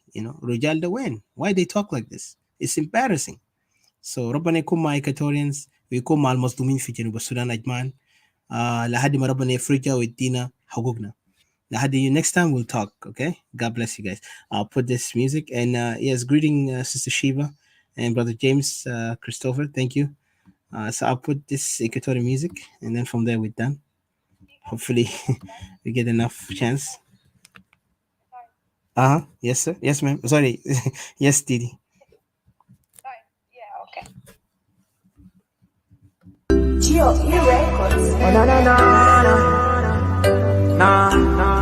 رجال ده وين, why they talk like this, it's embarrassing. So ربنا يكون مع Equatorians ويكون مع المظلومين في جنوب السودان أجمعين لحد ما ربنا يفرجها ويدينا حقوقنا. Hadi, next time we'll talk. Okay. God bless you guys. I'll put this music and yes, greeting Sister Shiva and Brother James Christopher. Thank you. So I'll put this Equatorial music and then from there we're done. Hopefully we get enough chance. Uh-huh. Yes, sir. Yes, ma'am. Sorry. Yes, Didi. Yeah, okay. Oh na na na na na.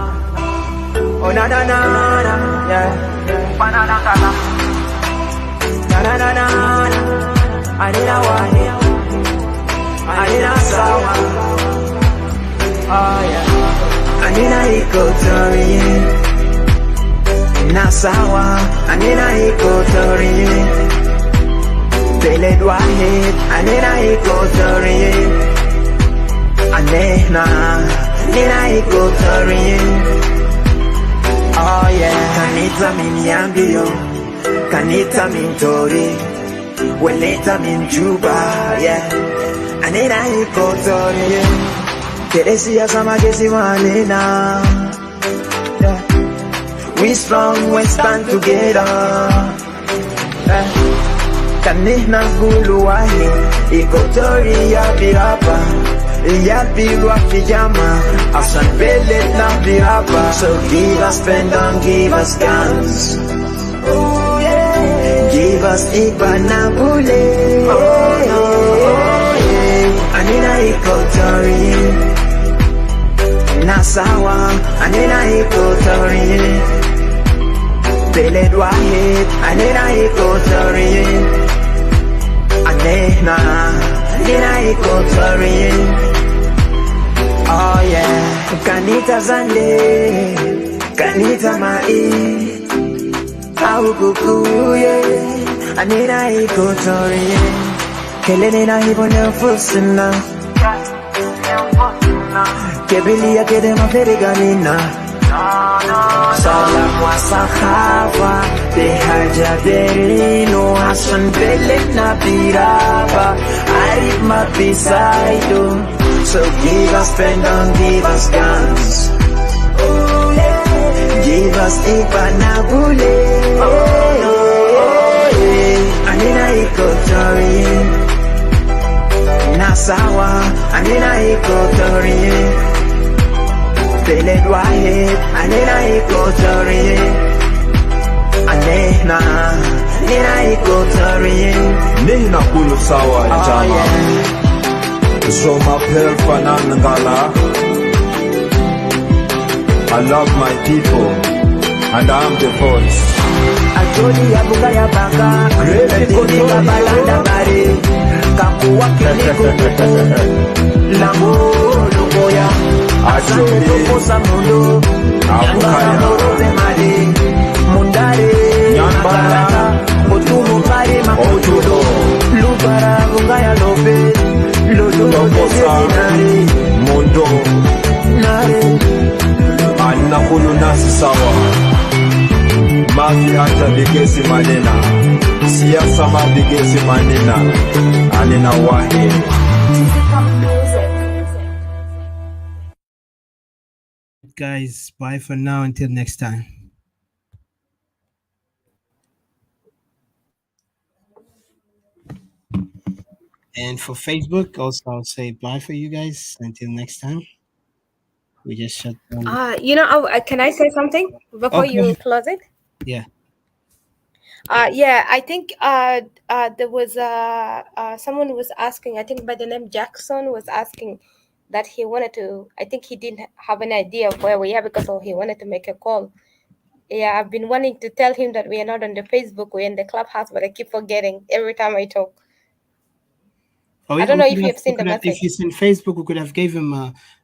Oh na na na na yeah. Banana kala. Na na na na na. Anina wahi. Anina sawa. Oh yeah. Anina Equatoria. Na sawa. Anina Equatoria. Beled wahid. Anina Equatoria. Anehna. Anina Equatoria. Oh yeah, kanita min yambio, kanita min tori, weleta min juba, yeah. Anina Equatoria, yeah. Keresia sama kesi manina, yeah. We strong, we stand together, yeah. Kanihna guluwahi, Equatoria birapa. Yapilwa pijama, asan belet na birapa. So give us pen and give us guns. Oh yeah. Give us Ibanabule. Oh no, oh yeah. Anina Equatoria. Nasawa, Anina Equatoria. Belet wahid, Anina Equatoria. Anehna, Anina Equatoria. Oh yeah, kanita zande, kanita mai, au kukuye, Anina Equatoria. Kelene na hibo nefusina, kebili ya kede maferiganina. Salam wa sahaba, behaja berino, hasan belet na biraba, arif ma bisaido. So give us pen and give us guns. Oh yeah. Give us Ibanabule. Oh yeah. Anina Equatoria. Nasawa. Anina Equatoria. Beled wahid. Anina Equatoria. Anehna. Anina Equatoria. Nihna kulu sawa jama. So my Fanan Ngala. I love my people and I'm the voice. Ajoli ya buga ya baka, Koni ya balanda bari, Kakuwa kini kukuku, Lambo lukoya, Asante tokosa mundo, Nyambara morobe mali, Mundare, Nyambara, Otumu pari makojudo, Lubara bunga ya lobe, Mondo Anakulu nasi sawa Mafi hata bigesi manena Siasa ma bigesi manena Anina wahi Guys, bye for now until next time. And for Facebook, also I'll say bye for you guys until next time. We just shut down. Can I say something before you close it? Yeah. I think there was someone was asking, I think by the name Jackson was asking that he wanted to, I think he didn't have an idea of where we are because he wanted to make a call. Yeah, I've been wanting to tell him that we are not on the Facebook, we're in the clubhouse, but I keep forgetting every time I talk. Oh, I don't know if you have seen the message. If he's in Facebook, we could have gave him.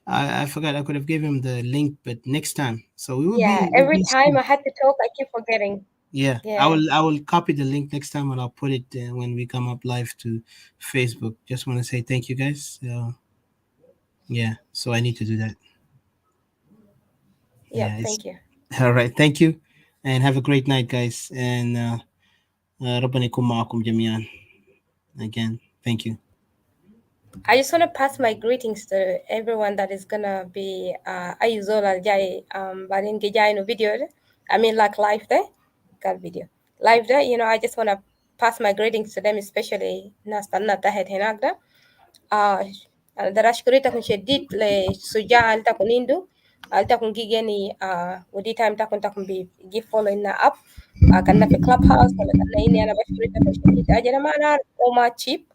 I forgot. I could have gave him the link, but next time. So we will. Yeah, every time I had to talk, I keep forgetting. Yeah, I will copy the link next time and I'll put it when we come up live to Facebook. Just want to say thank you guys. Yeah, so I need to do that. Yeah, thank you. All right, thank you, and have a great night, guys. And ربنا يكون معكم جميعا. Again, thank you. I just want to pass my greetings to everyone that is gonna be Ayuzola Jai Barin Gijai no video. I mean like live there. Got video. Live there, I just wanna pass my greetings to them, especially Nastanna Tahet Henagda. Darashkuri takun shedid le suja alta kunindu. Alta kun gigeni wadi time takun be give follow in up. Kanna fi clubhouse wala kanna ini ana bashkuri takun shedid. Ajana mana oma cheap.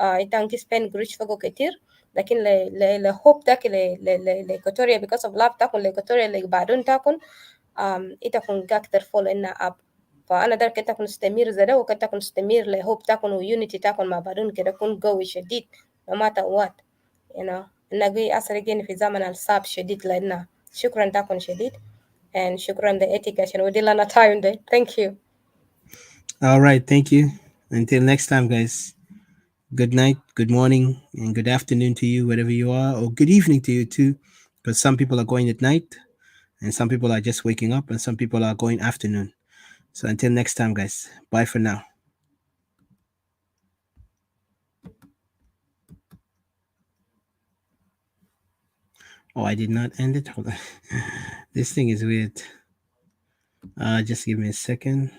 Itanki spend grush fago ketir. Lakin le hope tak le Equatoria because of love takun le Equatoria le badun takun itakun gakter follow in up. فأنا ده كنت أكون استمير زده وكنت أكون استمير لهوب تكون ويونيتي تكون مع بعضون كده كون قوي شديد no matter what نلاقي أصلا جيني في زمن الصعب شديد لنا شكرا تكون شديد and شكرا لإتيك عشان ودي لنا time ده thank you. All right, thank you. Until next time, guys. Good night, good morning, and good afternoon to you, wherever you are, or good evening to you too, because some people are going at night, and some people are just waking up, and some people are going afternoon. So until next time, guys. Bye for now. Oh, I did not end it. Hold on. This thing is weird. Just give me a second.